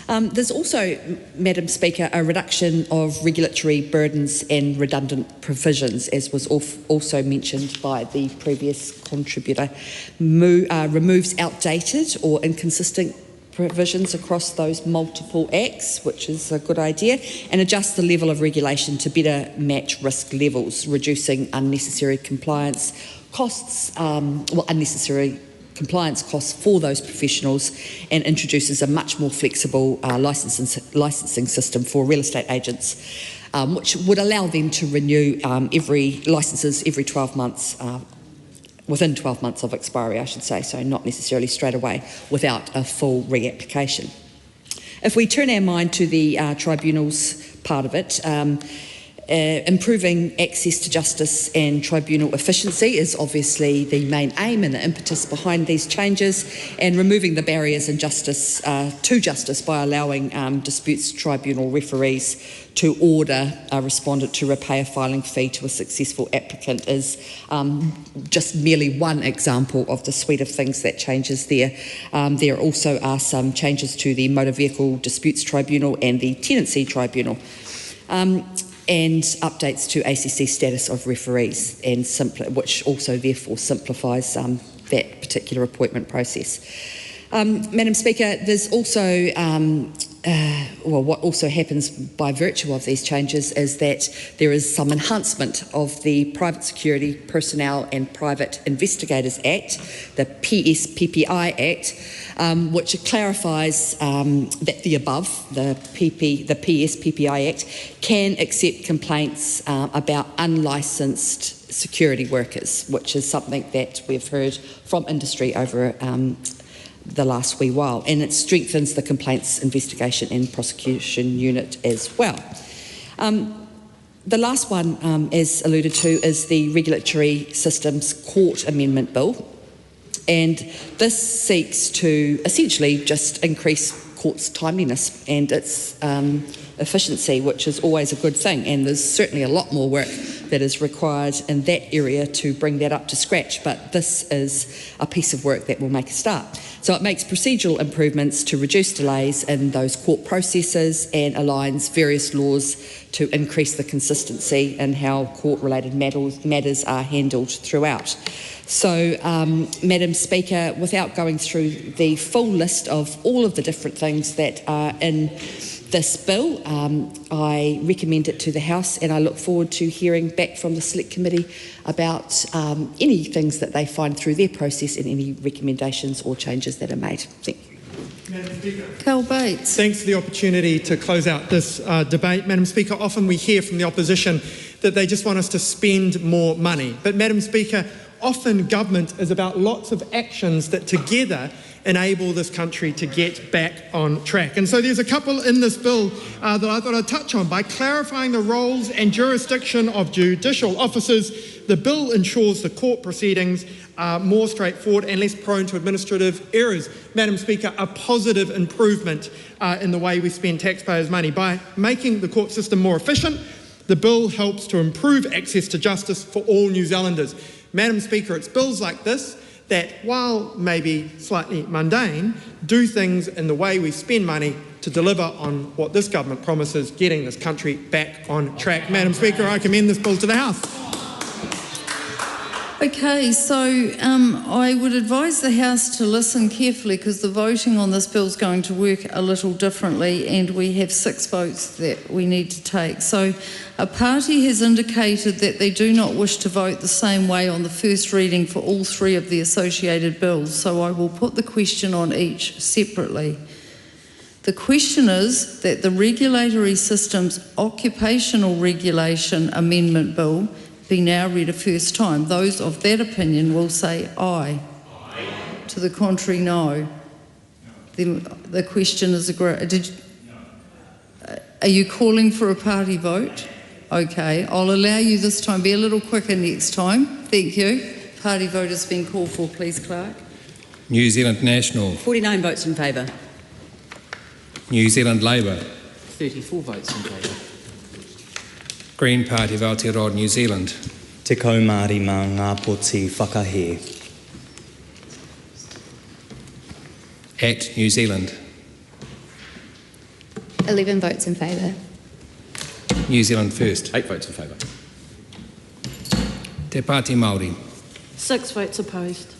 There's also, Madam Speaker, a reduction of regulatory burdens and redundant provisions, as was also mentioned by the previous contributor. Removes outdated or inconsistent provisions across those multiple acts, which is a good idea, and adjust the level of regulation to better match risk levels, reducing unnecessary compliance costs, unnecessary compliance costs for those professionals, and introduces a much more flexible licensing system for real estate agents, which would allow them to renew licences every 12 months, within 12 months of expiry, I should say, so not necessarily straight away without a full reapplication. If we turn our mind to the tribunals part of it, Improving access to justice and tribunal efficiency is obviously the main aim and the impetus behind these changes, and removing the barriers in justice to justice by allowing disputes tribunal referees to order a respondent to repay a filing fee to a successful applicant is just merely one example of the suite of things that changes there. There also are some changes to the Motor Vehicle Disputes Tribunal and the Tenancy Tribunal. And updates to ACC status of referees, and which also therefore simplifies that particular appointment process. Madam Speaker, there's also, what also happens by virtue of these changes is that there is some enhancement of the Private Security Personnel and Private Investigators Act, the PSPPI Act, which clarifies that the above, the PSPPI Act, can accept complaints about unlicensed security workers, which is something that we've heard from industry over the last wee while, and it strengthens the complaints investigation and prosecution unit as well. The last one, as alluded to, is the Regulatory Systems Court Amendment Bill, and this seeks to essentially just increase courts' timeliness and its efficiency, which is always a good thing, and there's certainly a lot more work that is required in that area to bring that up to scratch, but this is a piece of work that will make a start. So it makes procedural improvements to reduce delays in those court processes and aligns various laws to increase the consistency in how court-related matters are handled throughout. So, Madam Speaker, without going through the full list of all of the different things that are in this bill, I recommend it to the House, and I look forward to hearing back from the Select Committee about any things that they find through their process and any recommendations or changes that are made. Thank you. Madam Speaker. Cal Bates. Thanks for the opportunity to close out this debate. Madam Speaker, often we hear from the opposition that they just want us to spend more money. But Madam Speaker, often government is about lots of actions that together enable this country to get back on track. And so there's a couple in this bill that I thought I'd touch on. By clarifying the roles and jurisdiction of judicial officers, the bill ensures the court proceedings are more straightforward and less prone to administrative errors. Madam Speaker, a positive improvement in the way we spend taxpayers' money. By making the court system more efficient, the bill helps to improve access to justice for all New Zealanders. Madam Speaker, it's bills like this that, while maybe slightly mundane, do things in the way we spend money to deliver on what this government promises, getting this country back on track. Madam Speaker, I commend this bill to the House. Okay, so I would advise the House to listen carefully, because the voting on this bill is going to work a little differently, and we have 6 votes that we need to take. So a party has indicated that they do not wish to vote the same way on the first reading for all 3 of the associated bills, so I will put the question on each separately. The question is that the Regulatory Systems Occupational Regulation Amendment Bill be now read a first time. Those of that opinion will say aye. Aye. To the contrary, no. The question is agreed. Are you calling for a party vote? Okay, I'll allow you this time. Be a little quicker next time. Thank you. Party vote has been called for, please, Clerk. New Zealand National. 49 votes in favour. New Zealand Labour. 34 votes in favour. Green Party of Aotearoa, New Zealand. Te kaumāori mā ngā poti whakahe. ACT New Zealand. 11 votes in favour. New Zealand First. 8 votes in favour. Te Pāti Māori. 6 votes opposed.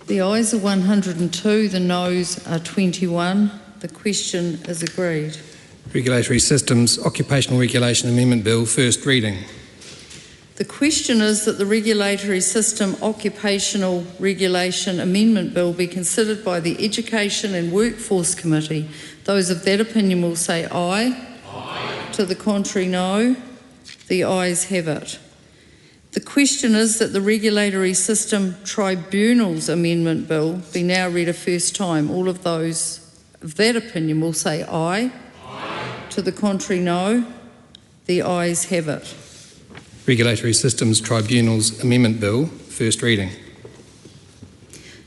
The ayes are 102, the noes are 21. The question is agreed. Regulatory Systems Occupational Regulation Amendment Bill, first reading. The question is that the Regulatory System Occupational Regulation Amendment Bill be considered by the Education and Workforce Committee. Those of that opinion will say aye. Aye. To the contrary, no. The ayes have it. The question is that the Regulatory System Tribunals Amendment Bill be now read a first time. All of those of that opinion will say aye. Aye. To the contrary, no. The ayes have it. Regulatory Systems Tribunals Amendment Bill, first reading.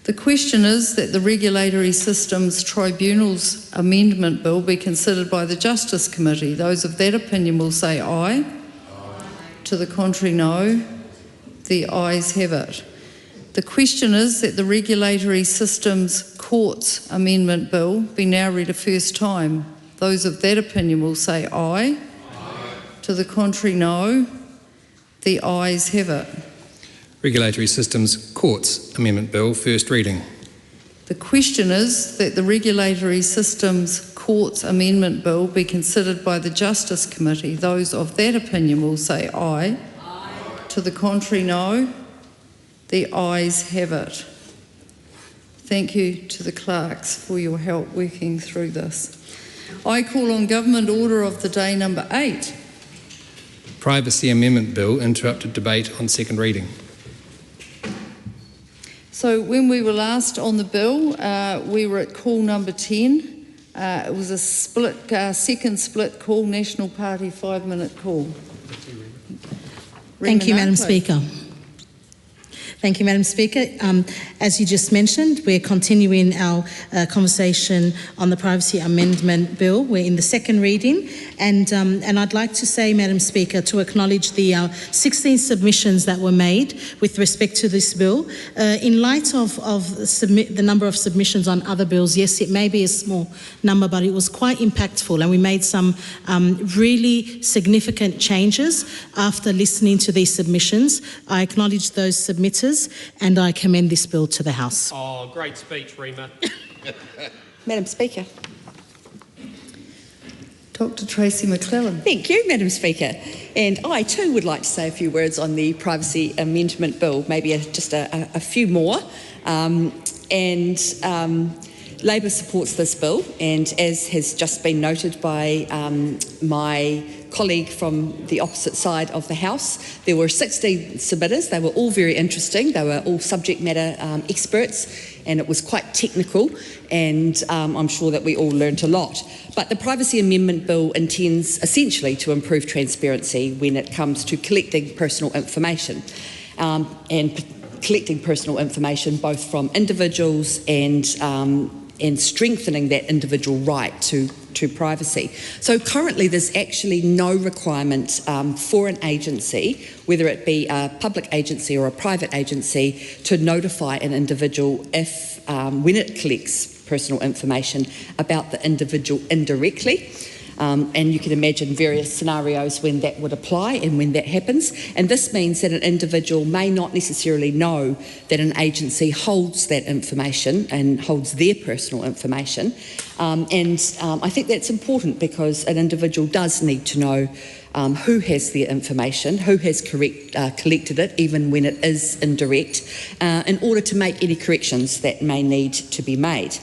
The question is that the Regulatory Systems Tribunals Amendment Bill be considered by the Justice Committee. Those of that opinion will say aye. Aye. To the contrary, no. The ayes have it. The question is that the Regulatory Systems Courts Amendment Bill be now read a first time. Those of that opinion will say aye. Aye. To the contrary, no. The ayes have it. Regulatory Systems Courts Amendment Bill, first reading. The question is that the Regulatory Systems Courts Amendment Bill be considered by the Justice Committee. Those of that opinion will say aye. Aye. To the contrary, no. The ayes have it. Thank you to the clerks for your help working through this. I call on Government Order of the Day number 8. Privacy Amendment Bill, interrupted debate on second reading. So when we were last on the bill, we were at call number 10. It was a split, second split call, National Party 5-minute call. Thank you, Madam Speaker. Thank you, Madam Speaker. As you just mentioned, we're continuing our conversation on the Privacy Amendment Bill. We're in the second reading, and I'd like to say, Madam Speaker, to acknowledge the 16 submissions that were made with respect to this bill. In light of the number of submissions on other bills, yes, it may be a small number, but it was quite impactful, and we made some really significant changes after listening to these submissions. I acknowledge those submitters, and I commend this bill to the House. Oh, great speech, Rima. Madam Speaker. Dr. Tracy McClellan. Thank you, Madam Speaker. And I too would like to say a few words on the Privacy Amendment Bill, maybe just a few more. Labor supports this bill, and as has just been noted by my colleague from the opposite side of the House, there were 16 submitters. They were all very interesting. They were all subject matter experts, and it was quite technical, and I'm sure that we all learnt a lot. But the Privacy Amendment Bill intends essentially to improve transparency when it comes to collecting personal information, and collecting personal information both from individuals and strengthening that individual right to privacy. So currently there's actually no requirement for an agency, whether it be a public agency or a private agency, to notify an individual if when it collects personal information about the individual indirectly. And you can imagine various scenarios when that would apply and when that happens. And this means that an individual may not necessarily know that an agency holds that information and holds their personal information. I think that's important because an individual does need to know who has their information, who has collected it, even when it is indirect, in order to make any corrections that may need to be made.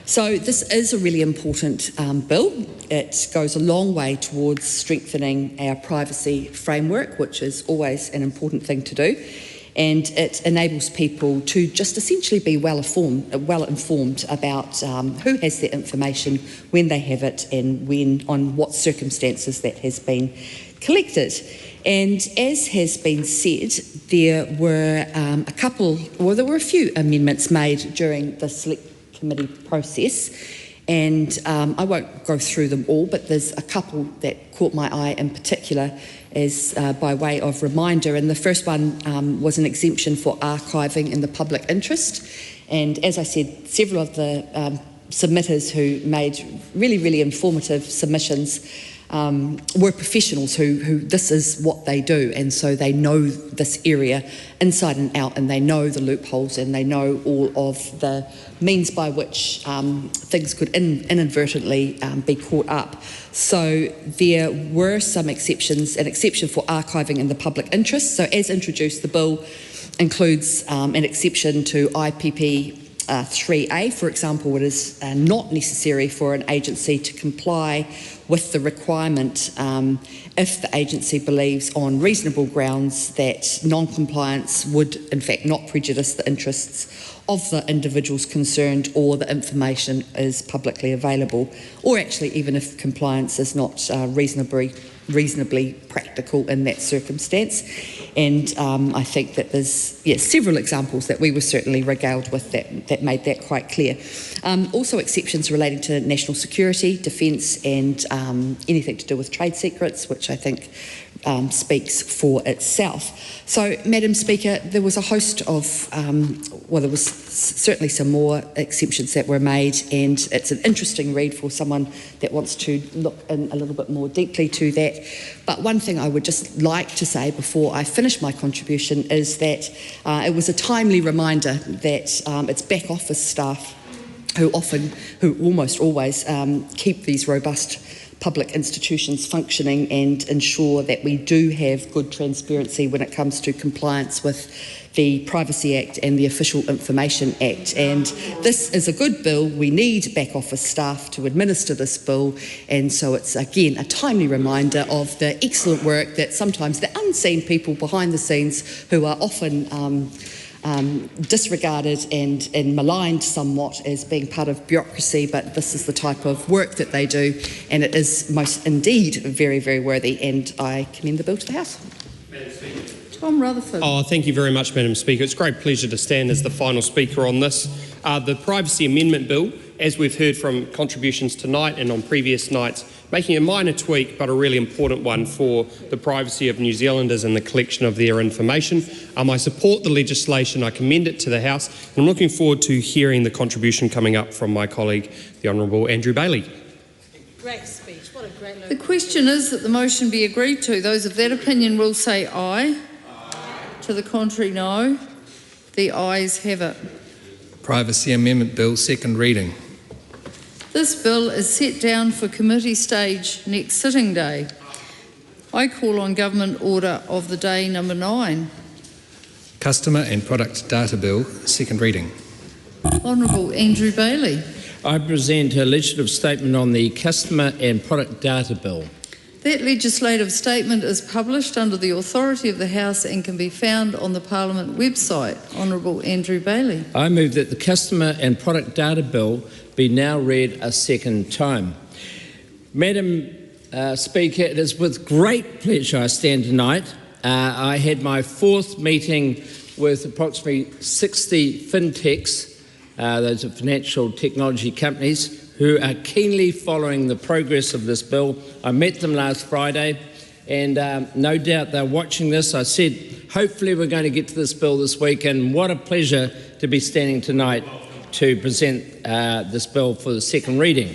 So this is a really important bill. It goes a long way towards strengthening our privacy framework, which is always an important thing to do, and it enables people to just essentially be well informed about who has their information, when they have it, and on what circumstances that has been collected. And as has been said, there were a few amendments made during the Select Committee process, and I won't go through them all, but there's a couple that caught my eye in particular as by way of reminder. And the first one was an exemption for archiving in the public interest. And as I said, several of the submitters who made really, really informative submissions were professionals who this is what they do, and so they know this area inside and out, and they know the loopholes, and they know all of the means by which things could inadvertently be caught up. So there were some exceptions, an exception for archiving in the public interest. So as introduced, the bill includes an exception to IPP 3A, for example. It is not necessary for an agency to comply with the requirement if the agency believes on reasonable grounds that non-compliance would in fact not prejudice the interests of the individuals concerned, or the information is publicly available, or actually even if compliance is not reasonably practical in that circumstance. And I think that there's several examples that we were certainly regaled with that made that quite clear. Also exceptions relating to national security, defence, and anything to do with trade secrets, which I think speaks for itself. So, Madam Speaker, there was a host of, there was certainly some more exceptions that were made, and it's an interesting read for someone that wants to look in a little bit more deeply to that. But one thing I would just like to say before I finish my contribution is that it was a timely reminder that it's back office staff who almost always keep these robust public institutions functioning and ensure that we do have good transparency when it comes to compliance with the Privacy Act and the Official Information Act. And this is a good bill. We need back office staff to administer this bill, and so it's again a timely reminder of the excellent work that sometimes the unseen people behind the scenes, who are often disregarded and maligned somewhat as being part of bureaucracy, but this is the type of work that they do, and it is most indeed very, very worthy, and I commend the bill to the House. Tom Rutherford. Oh, thank you very much, Madam Speaker. It's a great pleasure to stand as the final speaker on this. The Privacy Amendment Bill, as we've heard from contributions tonight and on previous nights, making a minor tweak but a really important one for the privacy of New Zealanders and the collection of their information. I support the legislation, I commend it to the House, and I'm looking forward to hearing the contribution coming up from my colleague, the Honourable Andrew Bailey. Great speech. What a great... The question is that the motion be agreed to. Those of that opinion will say aye. To the contrary, no. The ayes have it. Privacy Amendment Bill, second reading. This bill is set down for committee stage next sitting day. I call on Government Order of the Day number 9. Customer and Product Data Bill, second reading. Honourable Andrew Bailey. I present a legislative statement on the Customer and Product Data Bill. That legislative statement is published under the authority of the House and can be found on the Parliament website. Honourable Andrew Bailey. I move that the Customer and Product Data Bill be now read a second time. Madam Speaker, it is with great pleasure I stand tonight. I had my fourth meeting with approximately 60 fintechs, those are financial technology companies, who are keenly following the progress of this bill. I met them last Friday, and no doubt they're watching this. I said, hopefully we're going to get to this bill this week, and what a pleasure to be standing tonight to present this bill for the second reading.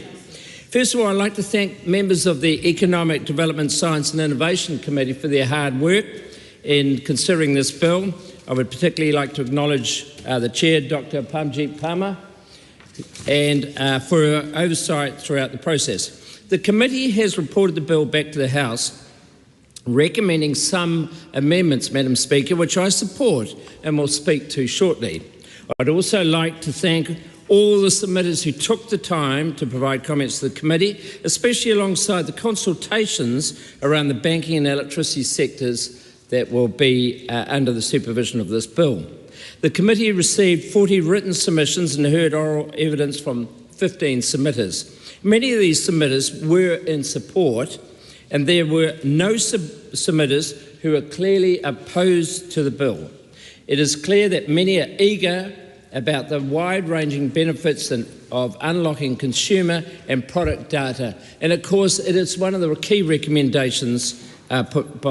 First of all, I'd like to thank members of the Economic Development, Science and Innovation Committee for their hard work in considering this bill. I would particularly like to acknowledge the Chair, Dr. Pamjit Palmer, and for her oversight throughout the process. The committee has reported the bill back to the House, recommending some amendments, Madam Speaker, which I support and will speak to shortly. I'd also like to thank all the submitters who took the time to provide comments to the committee, especially alongside the consultations around the banking and electricity sectors that will be under the supervision of this bill. The committee received 40 written submissions and heard oral evidence from 15 submitters. Many of these submitters were in support, and there were no submitters who are clearly opposed to the bill. It is clear that many are eager about the wide-ranging benefits of unlocking consumer and product data. And of course, it is one of the key recommendations put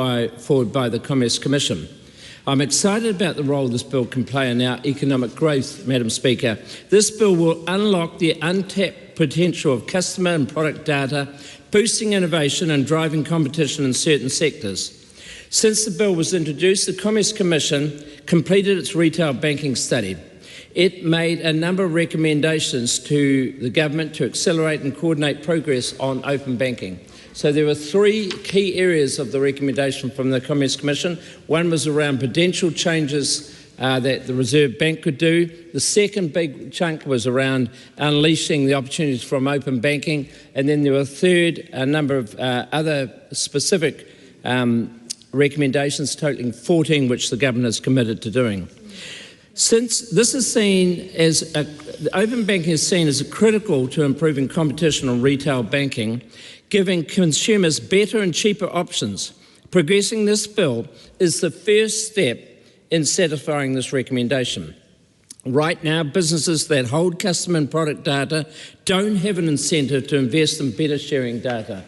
forward by the Commerce Commission. I'm excited about the role this bill can play in our economic growth, Madam Speaker. This bill will unlock the untapped potential of customer and product data, boosting innovation and driving competition in certain sectors. Since the bill was introduced, the Commerce Commission completed its retail banking study. It made a number of recommendations to the government to accelerate and coordinate progress on open banking. So there were three key areas of the recommendation from the Commerce Commission. One was around potential changes that the Reserve Bank could do. The second big chunk was around unleashing the opportunities from open banking. And then there were a number of other specific recommendations, totaling 14, which the government is committed to doing. Since this is seen as open banking is seen as critical to improving competition on retail banking, giving consumers better and cheaper options, progressing this bill is the first step in satisfying this recommendation. Right now, businesses that hold customer and product data don't have an incentive to invest in better sharing data.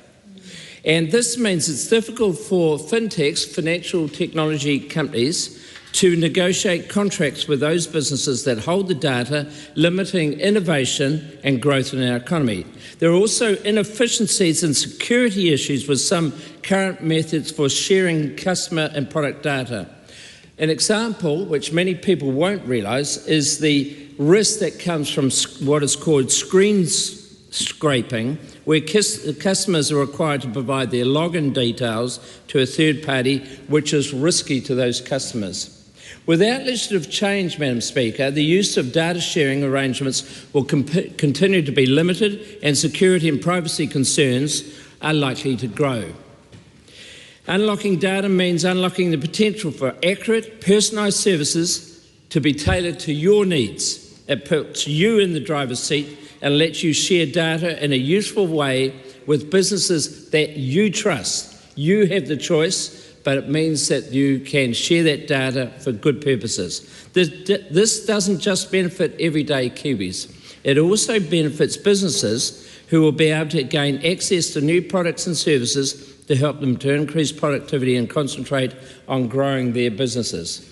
And this means it's difficult for fintechs, financial technology companies, to negotiate contracts with those businesses that hold the data, limiting innovation and growth in our economy. There are also inefficiencies and security issues with some current methods for sharing customer and product data. An example, which many people won't realise, is the risk that comes from what is called screen scraping, where customers are required to provide their login details to a third party, which is risky to those customers. Without legislative change, Madam Speaker, the use of data sharing arrangements will continue to be limited, and security and privacy concerns are likely to grow. Unlocking data means unlocking the potential for accurate, personalised services to be tailored to your needs. It puts you in the driver's seat and lets you share data in a useful way with businesses that you trust. You have the choice, but it means that you can share that data for good purposes. This doesn't just benefit everyday Kiwis. It also benefits businesses who will be able to gain access to new products and services to help them to increase productivity and concentrate on growing their businesses.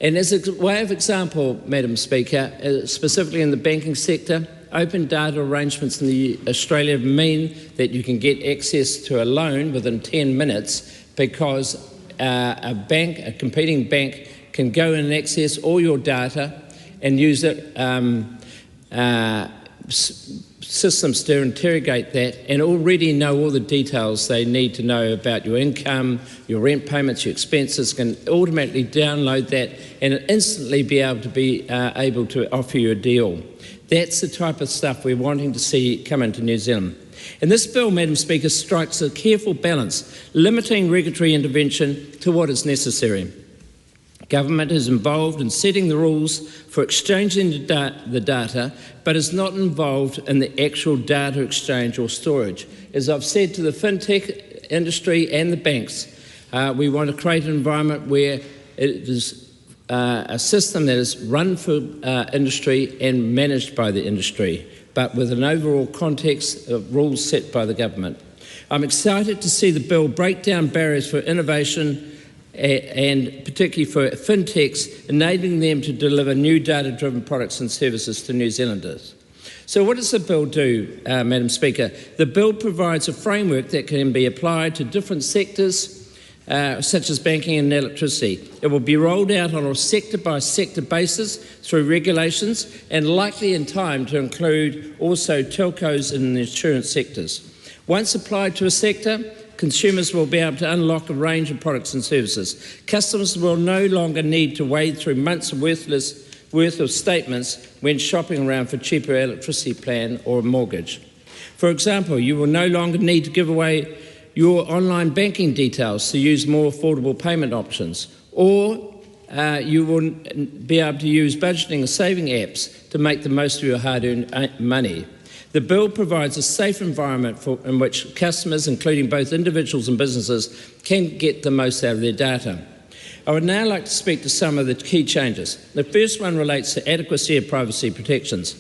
And as a way of example, Madam Speaker, specifically in the banking sector, open data arrangements in Australia mean that you can get access to a loan within 10 minutes because a competing bank can go in and access all your data and use it, systems to interrogate that and already know all the details they need to know about your income, your rent payments, your expenses, can automatically download that and instantly be able to offer you a deal. That's the type of stuff we're wanting to see come into New Zealand. And this bill, Madam Speaker, strikes a careful balance, limiting regulatory intervention to what is necessary. Government is involved in setting the rules for exchanging the data, but is not involved in the actual data exchange or storage. As I've said to the fintech industry and the banks, we want to create an environment where it is a system that is run for industry and managed by the industry, but with an overall context of rules set by the government. I'm excited to see the bill break down barriers for innovation and particularly for fintechs, enabling them to deliver new data-driven products and services to New Zealanders. So what does the bill do, Madam Speaker? The bill provides a framework that can be applied to different sectors, such as banking and electricity. It will be rolled out on a sector-by-sector basis through regulations and likely in time to include also telcos and the insurance sectors. Once applied to a sector, consumers will be able to unlock a range of products and services. Customers will no longer need to wade through months worth of statements when shopping around for a cheaper electricity plan or a mortgage. For example, you will no longer need to give away your online banking details to use more affordable payment options, or you will be able to use budgeting and saving apps to make the most of your hard-earned money. The bill provides a safe environment in which customers, including both individuals and businesses, can get the most out of their data. I would now like to speak to some of the key changes. The first one relates to adequacy of privacy protections.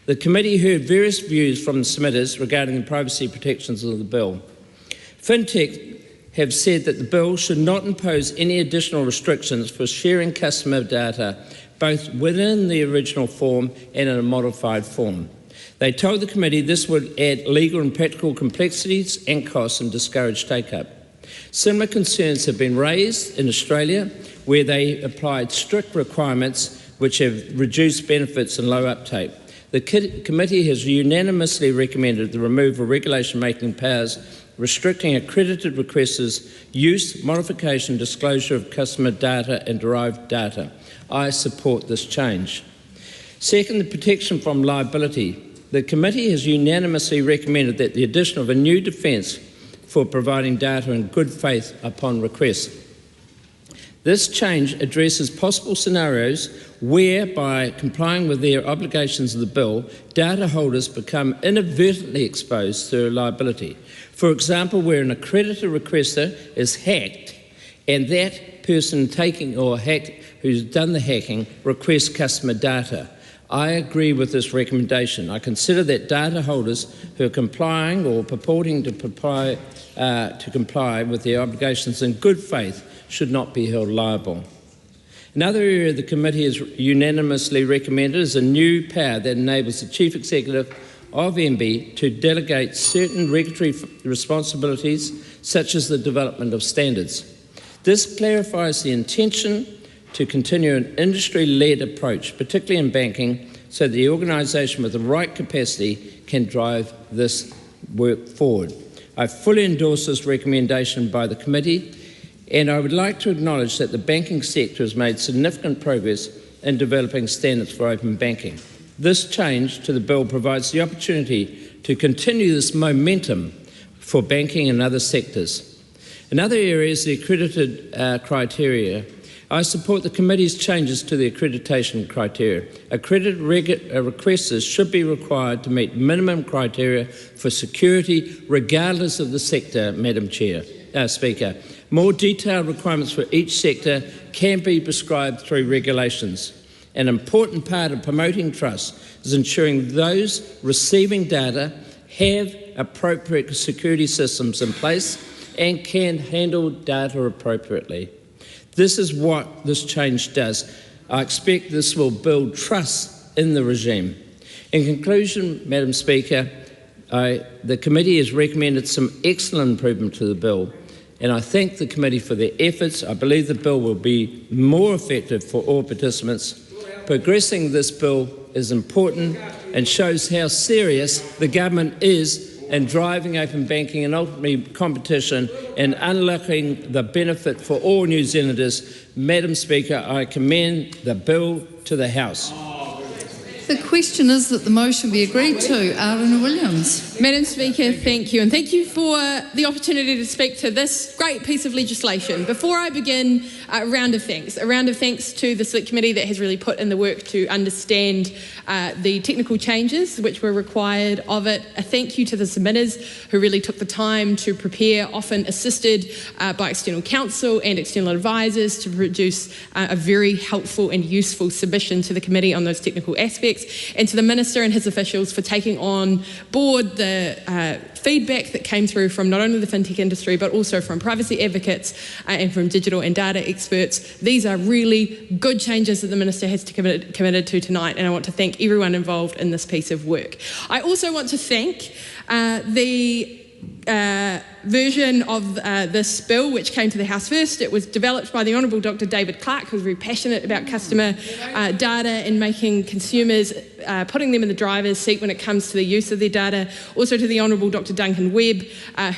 The committee heard various views from the submitters regarding the privacy protections of the bill. Fintech have said that the bill should not impose any additional restrictions for sharing customer data, both within the original form and in a modified form. They told the committee this would add legal and practical complexities and costs and discourage take-up. Similar concerns have been raised in Australia, where they applied strict requirements which have reduced benefits and low uptake. The committee has unanimously recommended the removal of regulation-making powers restricting accredited requesters' use, modification, disclosure of customer data and derived data. I support this change. Second, the protection from liability. The committee has unanimously recommended that the addition of a new defence for providing data in good faith upon request. This change addresses possible scenarios where, by complying with their obligations of the bill, data holders become inadvertently exposed to liability. For example, where an accredited requester is hacked and that person who's done the hacking requests customer data. I agree with this recommendation. I consider that data holders who are complying or purporting to comply with their obligations in good faith should not be held liable. Another area the committee has unanimously recommended is a new power that enables the Chief Executive of MB to delegate certain regulatory responsibilities, such as the development of standards. This clarifies the intention to continue an industry-led approach, particularly in banking, so the organisation with the right capacity can drive this work forward. I fully endorse this recommendation by the committee, and I would like to acknowledge that the banking sector has made significant progress in developing standards for open banking. This change to the bill provides the opportunity to continue this momentum for banking and other sectors. Another area is the accredited criteria. I support the committee's changes to the accreditation criteria. Accredited requesters should be required to meet minimum criteria for security regardless of the sector, Madam Speaker. More detailed requirements for each sector can be prescribed through regulations. An important part of promoting trust is ensuring those receiving data have appropriate security systems in place and can handle data appropriately. This is what this change does. I expect this will build trust in the regime. In conclusion, Madam Speaker, the committee has recommended some excellent improvement to the bill, and I thank the committee for their efforts. I believe the bill will be more effective for all participants. Progressing this bill is important and shows how serious the government is in driving open banking and ultimately competition and unlocking the benefit for all New Zealanders. Madam Speaker, I commend the bill to the House. The question is that the motion be agreed to. Aruna Williams. Madam Speaker, thank you. And thank you for the opportunity to speak to this great piece of legislation. Before I begin, a round of thanks to the Select Committee that has really put in the work to understand the technical changes which were required of it. A thank you to the submitters who really took the time to prepare, often assisted by external counsel and external advisors, to produce a very helpful and useful submission to the committee on those technical aspects, and to the Minister and his officials for taking on board the feedback that came through from not only the fintech industry but also from privacy advocates and from digital and data experts. These are really good changes that the Minister has committed to tonight, and I want to thank everyone involved in this piece of work. I also want to thank the version of this bill which came to the House first. It was developed by the Honourable Dr David Clark, who's very passionate about customer data and making consumers, putting them in the driver's seat when it comes to the use of their data. Also to the Honourable Dr Duncan Webb,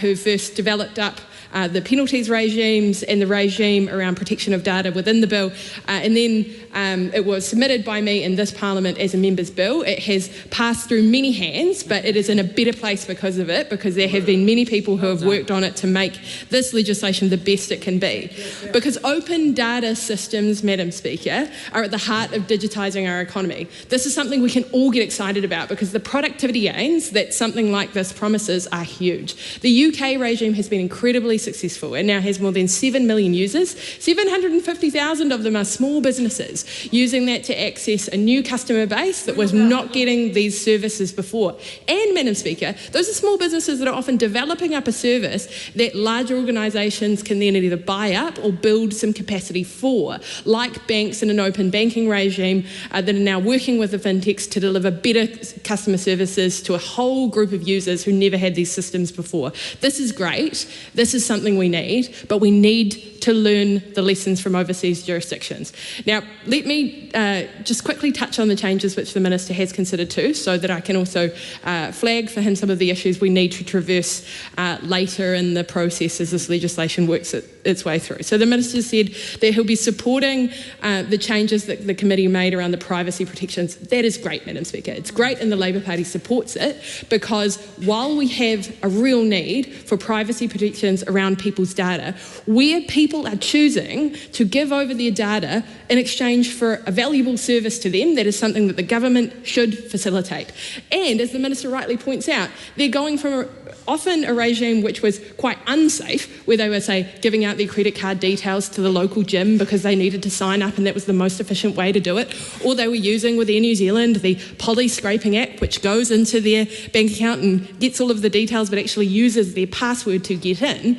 who first developed up the penalties regimes and the regime around protection of data within the bill. And then it was submitted by me in this Parliament as a member's bill. It has passed through many hands, but it is in a better place because of it, because there have been many people who have worked on it to make this legislation the best it can be. Because open data systems, Madam Speaker, are at the heart of digitising our economy. This is something we can all get excited about because the productivity gains that something like this promises are huge. The UK regime has been incredibly successful and now has more than 7 million users. 750,000 of them are small businesses using that to access a new customer base that was not getting these services before. And, Madam Speaker, those are small businesses that are often developing up a service that larger organisations can then either buy up or build some capacity for, like banks in an open banking regime that are now working with the fintechs to deliver better customer services to a whole group of users who never had these systems before. This is great. This is something we need, but we need to learn the lessons from overseas jurisdictions. Now, let me just quickly touch on the changes which the Minister has considered too, so that I can also flag for him some of the issues we need to traverse later in the process as this legislation works its way through. So the Minister said that he'll be supporting the changes that the committee made around the privacy protections. That is great, Madam Speaker. It's great and the Labor Party supports it, because while we have a real need for privacy protections around people's data, where people are choosing to give over their data in exchange for a valuable service to them, that is something that the government should facilitate. And as the Minister rightly points out, they're going from often a regime which was quite unsafe, where they were, say, giving out their credit card details to the local gym because they needed to sign up and that was the most efficient way to do it, or they were using with Air New Zealand the poly scraping app, which goes into their bank account and gets all of the details but actually uses their password to get in.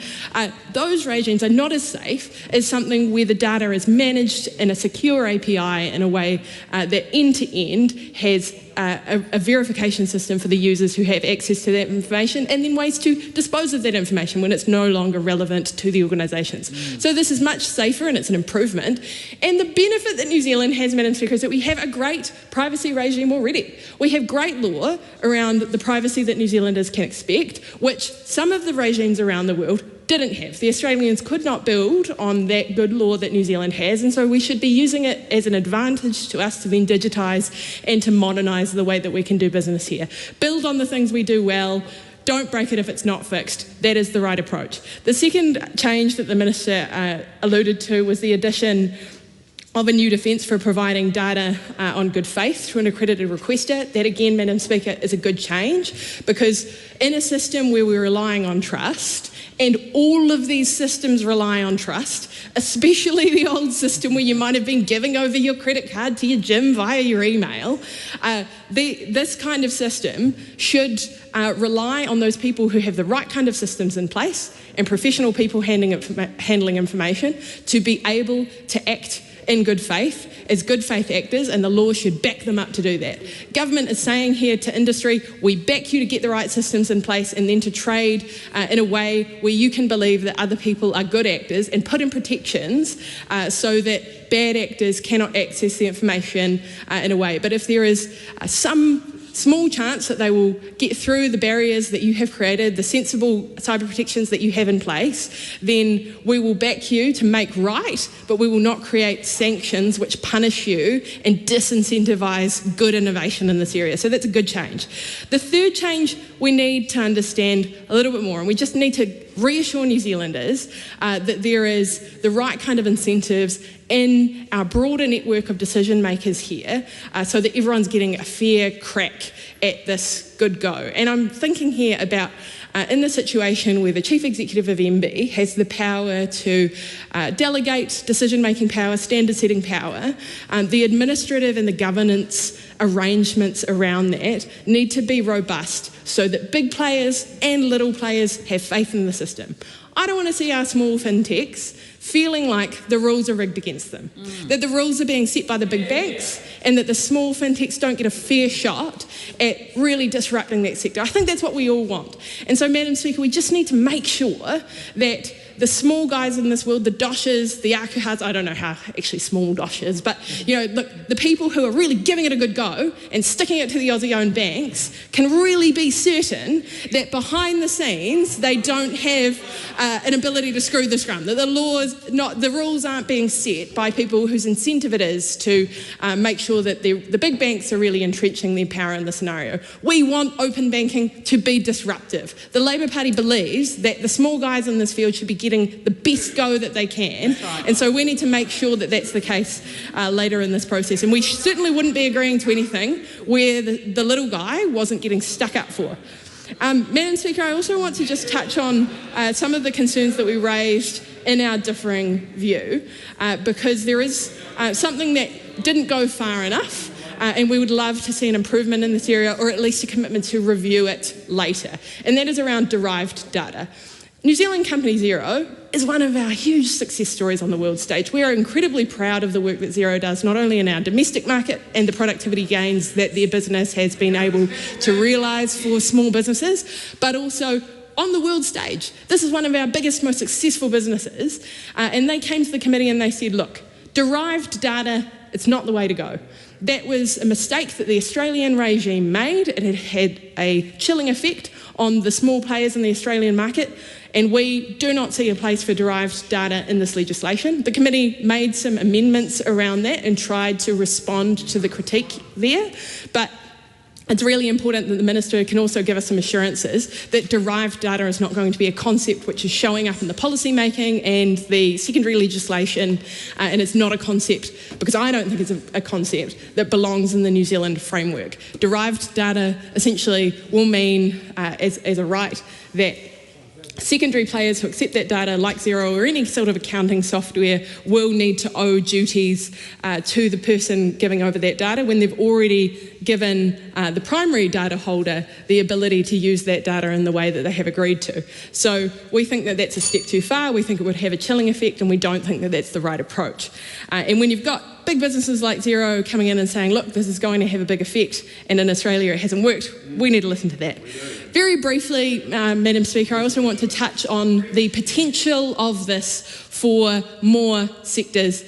Those regimes are not as safe as something where the data is managed in a secure API in a way that end-to-end has a verification system for the users who have access to that information, and then ways to dispose of that information when it's no longer relevant to the organisations. So this is much safer and it's an improvement. And the benefit that New Zealand has, Madam Speaker, is that we have a great privacy regime already. We have great law around the privacy that New Zealanders can expect, which some of the regimes around the world didn't have. The Australians could not build on that good law that New Zealand has, and so we should be using it as an advantage to us to then digitise and to modernise the way that we can do business here. Build on the things we do well. Don't break it if it's not fixed. That is the right approach. The second change that the Minister alluded to was the addition of a new defence for providing data on good faith to an accredited requester. That again, Madam Speaker, is a good change, because in a system where we're relying on trust, and all of these systems rely on trust, especially the old system where you might have been giving over your credit card to your gym via your email, this kind of system should rely on those people who have the right kind of systems in place and professional people handling information to be able to act in good faith as good faith actors, and the law should back them up to do that. Government is saying here to industry, we back you to get the right systems in place and then to trade in a way where you can believe that other people are good actors, and put in protections so that bad actors cannot access the information in a way. But if there is some small chance that they will get through the barriers that you have created, the sensible cyber protections that you have in place, then we will back you to make right, but we will not create sanctions which punish you and disincentivise good innovation in this area. So that's a good change. The third change we need to understand a little bit more, and we just need to reassure New Zealanders that there is the right kind of incentives in our broader network of decision makers here so that everyone's getting a fair crack at this good go. And I'm thinking here about in the situation where the Chief Executive of MB has the power to delegate decision-making power, standard-setting power, the administrative and the governance arrangements around that need to be robust so that big players and little players have faith in the system. I don't want to see our small fintechs feeling like the rules are rigged against them, that the rules are being set by the big banks and that the small fintechs don't get a fair shot at really disrupting that sector. I think that's what we all want. And so, Madam Speaker, we just need to make sure that the small guys in this world, the doshers, the akuhas, I don't know how actually small dosh is, but look, the people who are really giving it a good go and sticking it to the Aussie-owned banks can really be certain that behind the scenes they don't have an ability to screw the scrum, that the rules aren't being set by people whose incentive it is to make sure that the big banks are really entrenching their power in the scenario. We want open banking to be disruptive. The Labor Party believes that the small guys in this field should be getting the best go that they can, and so we need to make sure that that's the case later in this process. And we certainly wouldn't be agreeing to anything where the little guy wasn't getting stuck up for. Madam Speaker, I also want to just touch on some of the concerns that we raised in our differing view, because there is something that didn't go far enough, and we would love to see an improvement in this area, or at least a commitment to review it later, and that is around derived data. New Zealand Company Zero is one of our huge success stories on the world stage. We are incredibly proud of the work that Zero does, not only in our domestic market and the productivity gains that their business has been able to realise for small businesses, but also on the world stage. This is one of our biggest, most successful businesses, and they came to the committee and they said, look, derived data, it's not the way to go. That was a mistake that the Australian regime made. It had had a chilling effect on the small players in the Australian market, and we do not see a place for derived data in this legislation. The committee made some amendments around that and tried to respond to the critique there, but it's really important that the Minister can also give us some assurances that derived data is not going to be a concept which is showing up in the policy making and the secondary legislation, and it's not a concept, because I don't think it's a concept that belongs in the New Zealand framework. Derived data essentially will mean, as a right, that secondary players who accept that data, like Xero or any sort of accounting software, will need to owe duties to the person giving over that data when they've already given the primary data holder the ability to use that data in the way that they have agreed to. So we think that that's a step too far. We think it would have a chilling effect, and we don't think that that's the right approach. And when you've got big businesses like Xero coming in and saying, look, this is going to have a big effect, and in Australia it hasn't worked, we need to listen to that. Very briefly, Madam Speaker, I also want to touch on the potential of this for more sectors.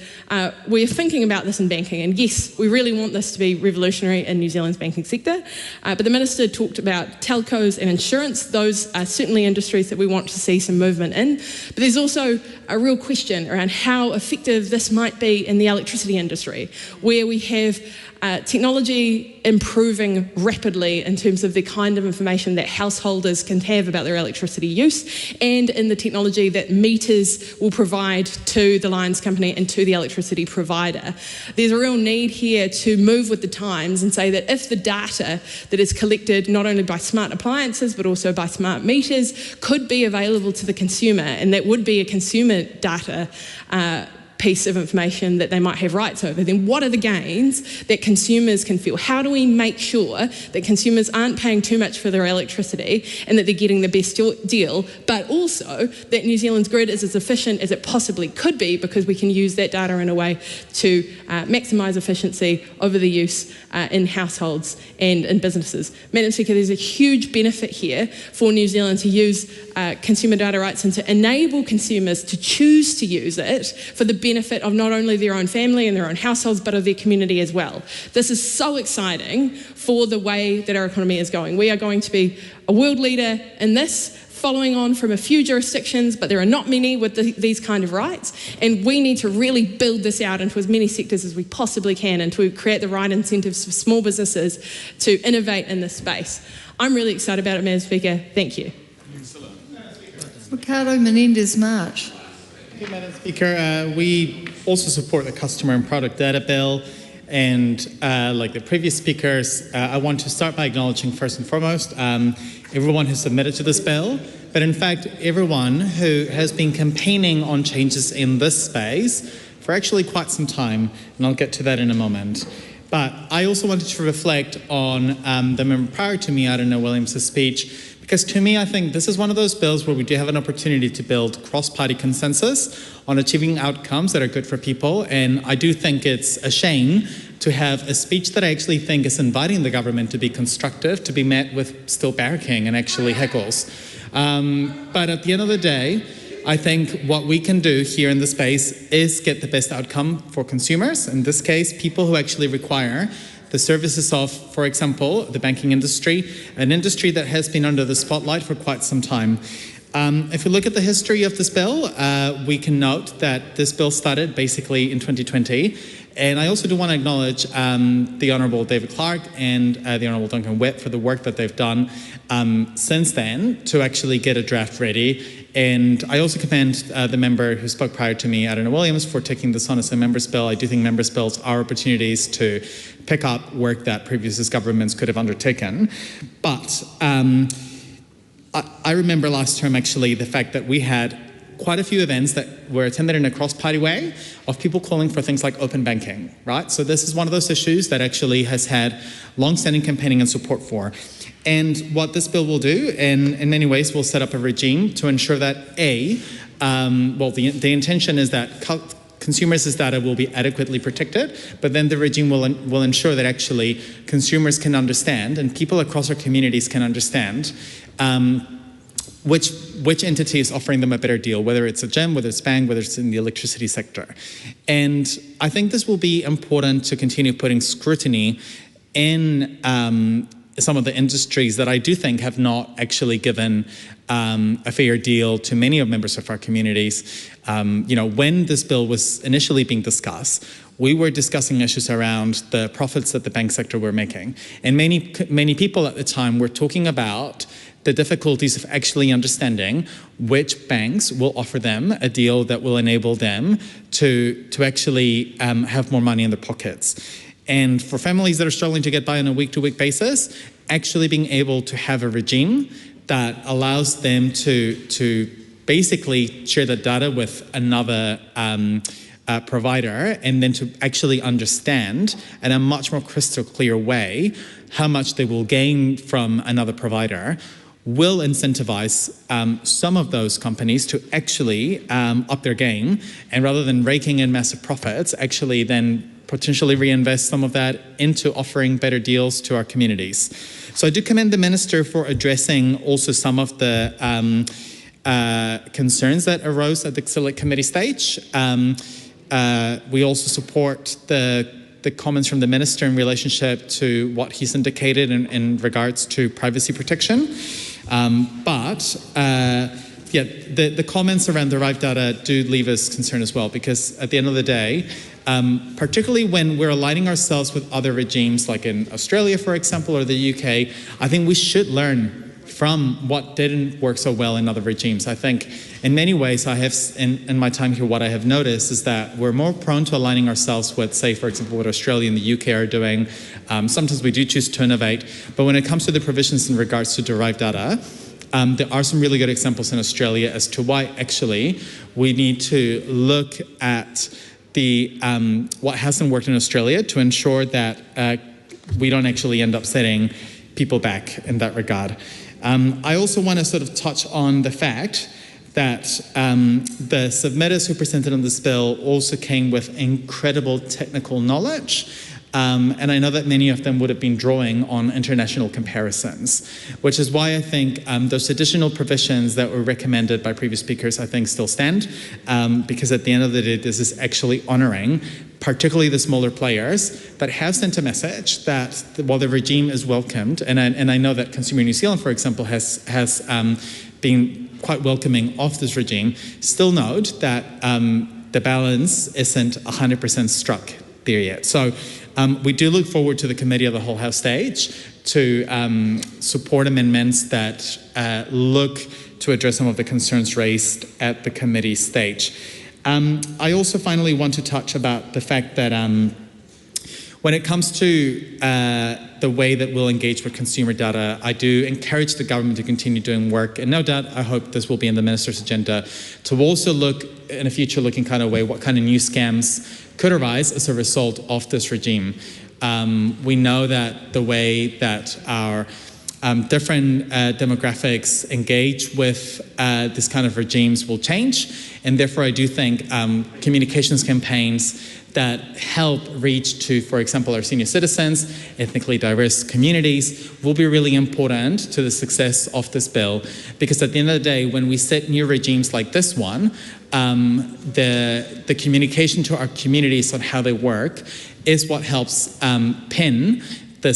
We're thinking about this in banking, and yes, we really want this to be revolutionary in New Zealand's banking sector, but the Minister talked about telcos and insurance. Those are certainly industries that we want to see some movement in, but there's also a real question around how effective this might be in the electricity industry, where we have technology improving rapidly in terms of the kind of information that householders can have about their electricity use, and in the technology that meters will provide to the lines company and to the electricity provider. There's a real need here to move with the times and say that if the data that is collected not only by smart appliances but also by smart meters could be available to the consumer, and that would be a consumer data piece of information that they might have rights over, then what are the gains that consumers can feel? How do we make sure that consumers aren't paying too much for their electricity and that they're getting the best deal, but also that New Zealand's grid is as efficient as it possibly could be, because we can use that data in a way to maximise efficiency over the use in households and in businesses. Madam Speaker, there's a huge benefit here for New Zealand to use consumer data rights and to enable consumers to choose to use it for the benefit of not only their own family and their own households, but of their community as well. This is so exciting for the way that our economy is going. We are going to be a world leader in this, following on from a few jurisdictions, but there are not many with these kind of rights, and we need to really build this out into as many sectors as we possibly can, and to create the right incentives for small businesses to innovate in this space. I'm really excited about it, Madam Speaker. Thank you. Ricardo Menendez-March. Thank you, Madam Speaker. We also support the Customer and Product Data Bill, and like the previous speakers, I want to start by acknowledging first and foremost everyone who submitted to this bill, but in fact everyone who has been campaigning on changes in this space for actually quite some time, and I'll get to that in a moment. But I also wanted to reflect on the member prior to me, Aotearoa Williams' speech, because to me, I think this is one of those bills where we do have an opportunity to build cross-party consensus on achieving outcomes that are good for people, and I do think it's a shame to have a speech that I actually think is inviting the government to be constructive, to be met with still barracking and actually heckles. But at the end of the day, I think what we can do here in the space is get the best outcome for consumers, in this case, people who actually require the services of, for example, the banking industry, an industry that has been under the spotlight for quite some time. If you look at the history of this bill, we can note that this bill started basically in 2020. And I also do want to acknowledge the Honourable David Clark and the Honourable Duncan Webb for the work that they've done since then to actually get a draft ready. And I also commend the member who spoke prior to me, Aotearoa Williams, for taking this on as a member's bill. I do think members' bills are opportunities to pick up work that previous governments could have undertaken. But I remember last term actually the fact that we had quite a few events that were attended in a cross-party way of people calling for things like open banking, right? So this is one of those issues that actually has had long-standing campaigning and support for. And what this bill will do, in many ways, will set up a regime to ensure that the intention is that consumers' data will be adequately protected, but then the regime will ensure that actually consumers can understand and people across our communities can understand which entity is offering them a better deal, whether it's a gem, whether it's bank, whether it's in the electricity sector. And I think this will be important to continue putting scrutiny in some of the industries that I do think have not actually given a fair deal to many of members of our communities. When this bill was initially being discussed, we were discussing issues around the profits that the bank sector were making. And many people at the time were talking about the difficulties of actually understanding which banks will offer them a deal that will enable them to actually have more money in their pockets. And for families that are struggling to get by on a week-to-week basis, actually being able to have a regime that allows them to basically share the data with another provider and then to actually understand in a much more crystal clear way how much they will gain from another provider will incentivize some of those companies to actually up their game, and rather than raking in massive profits, actually then potentially reinvest some of that into offering better deals to our communities. So I do commend the Minister for addressing also some of the concerns that arose at the Select Committee stage. We also support the comments from the Minister in relationship to what he's indicated in regards to privacy protection. The comments around derived data do leave us concerned as well, because at the end of the day, particularly when we're aligning ourselves with other regimes like in Australia, for example, or the UK, I think we should learn from what didn't work so well in other regimes. I think in many ways I have, in my time here, what I have noticed is that we're more prone to aligning ourselves with, say, for example, what Australia and the UK are doing. Sometimes we do choose to innovate, but when it comes to the provisions in regards to derived data, there are some really good examples in Australia as to why actually we need to look at the what hasn't worked in Australia to ensure that we don't actually end up setting people back in that regard. I also want to sort of touch on the fact that the submitters who presented on this bill also came with incredible technical knowledge. And I know that many of them would have been drawing on international comparisons, which is why I think those additional provisions that were recommended by previous speakers, I think, still stand, because at the end of the day, this is actually honouring particularly the smaller players that have sent a message that while the regime is welcomed, and I know that Consumer New Zealand, for example, has been quite welcoming of this regime, still note that the balance isn't 100% struck there yet. So we do look forward to the Committee of the Whole House stage to support amendments that look to address some of the concerns raised at the committee stage. I also finally want to touch about the fact that when it comes to the way that we'll engage with consumer data, I do encourage the government to continue doing work, and no doubt I hope this will be in the Minister's agenda, to also look in a future-looking kind of way what kind of new scams could arise as a result of this regime. We know that the way that our different demographics engage with this kind of regimes will change, and therefore I do think communications campaigns that help reach to, for example, our senior citizens, ethnically diverse communities, will be really important to the success of this bill, because at the end of the day, when we set new regimes like this one, the communication to our communities on how they work is what helps pin the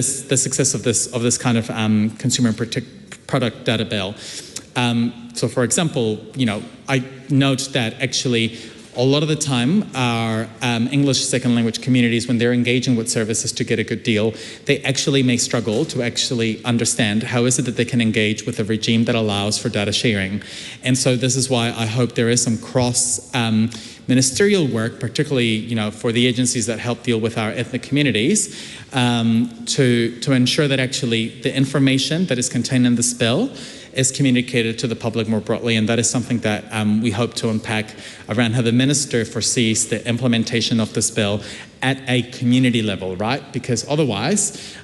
success of this kind of consumer product data bill. So, for example, I note that actually a lot of the time our English second language communities, when they're engaging with services to get a good deal, they actually may struggle to actually understand how is it that they can engage with a regime that allows for data sharing. And so this is why I hope there is some cross ministerial work, particularly for the agencies that help deal with our ethnic communities, to ensure that actually the information that is contained in this bill is communicated to the public more broadly, and that is something that we hope to unpack around how the Minister foresees the implementation of this bill at a community level, right? Because otherwise,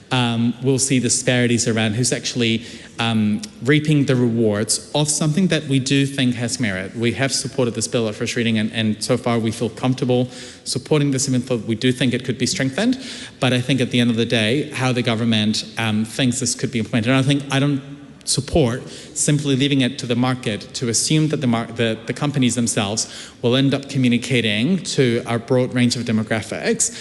we'll see disparities around who's actually reaping the rewards of something that we do think has merit. We have supported this bill at first reading, and so far we feel comfortable supporting this, even though we do think it could be strengthened. But I think at the end of the day, how the government thinks this could be implemented, and I don't support simply leaving it to the market to assume that the companies themselves will end up communicating to our broad range of demographics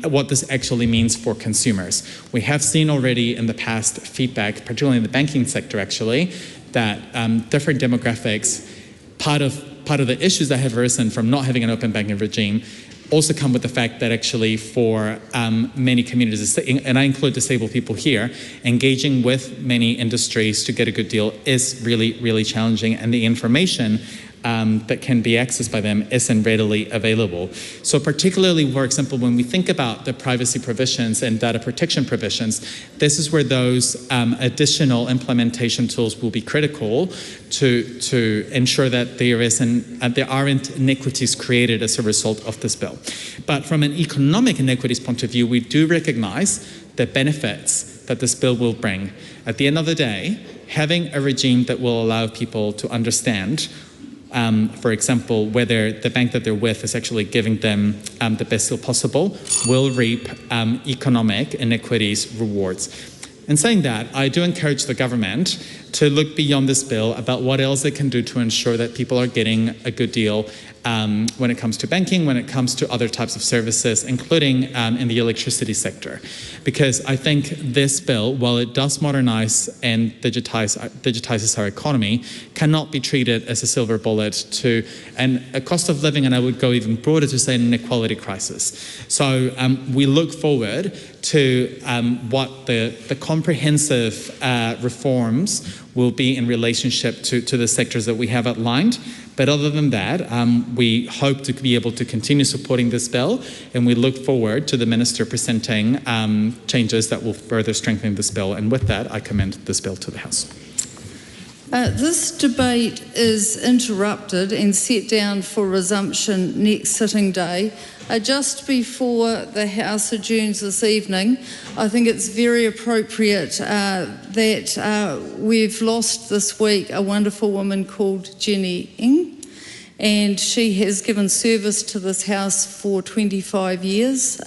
what this actually means for consumers. We have seen already in the past feedback, particularly in the banking sector actually, that different demographics, part of the issues that have arisen from not having an open banking regime also come with the fact that actually for many communities, and I include disabled people here, engaging with many industries to get a good deal is really, really challenging, and the information that can be accessed by them isn't readily available. So particularly, for example, when we think about the privacy provisions and data protection provisions, this is where those additional implementation tools will be critical to ensure that there aren't inequities created as a result of this bill. But from an economic inequities point of view, we do recognize the benefits that this bill will bring. At the end of the day, having a regime that will allow people to understand for example, whether the bank that they're with is actually giving them the best deal possible, will reap economic inequities rewards. In saying that, I do encourage the government to look beyond this bill about what else they can do to ensure that people are getting a good deal when it comes to banking, when it comes to other types of services, including in the electricity sector. Because I think this bill, while it does modernize and digitizes our economy, cannot be treated as a silver bullet to a cost of living, and I would go even broader to say an inequality crisis. So we look forward to what the comprehensive reforms will be in relationship to the sectors that we have outlined. But other than that, we hope to be able to continue supporting this bill, and we look forward to the Minister presenting changes that will further strengthen this bill. And with that, I commend this bill to the House. This debate is interrupted and set down for resumption next sitting day. Just before the House adjourns this evening, I think it's very appropriate that we've lost this week a wonderful woman called Jenny Ng, and she has given service to this House for 25 years.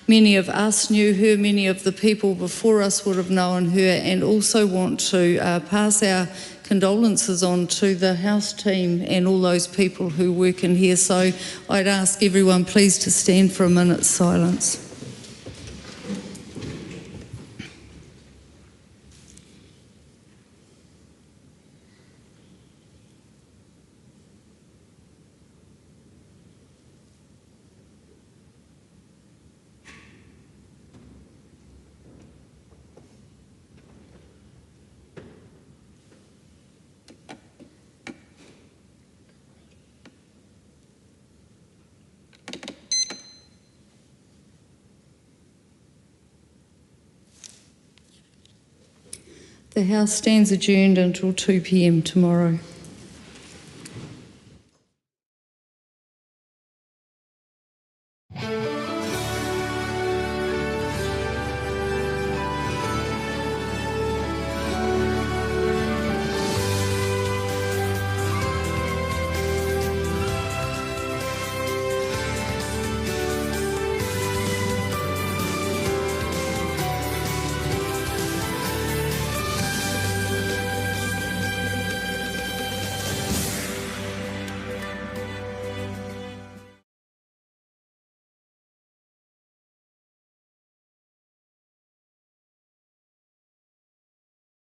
Many of us knew her, many of the people before us would have known her, and also want to pass our condolences on to the House team and all those people who work in here. So I'd ask everyone please to stand for a minute's silence. The House stands adjourned until 2 p.m. tomorrow.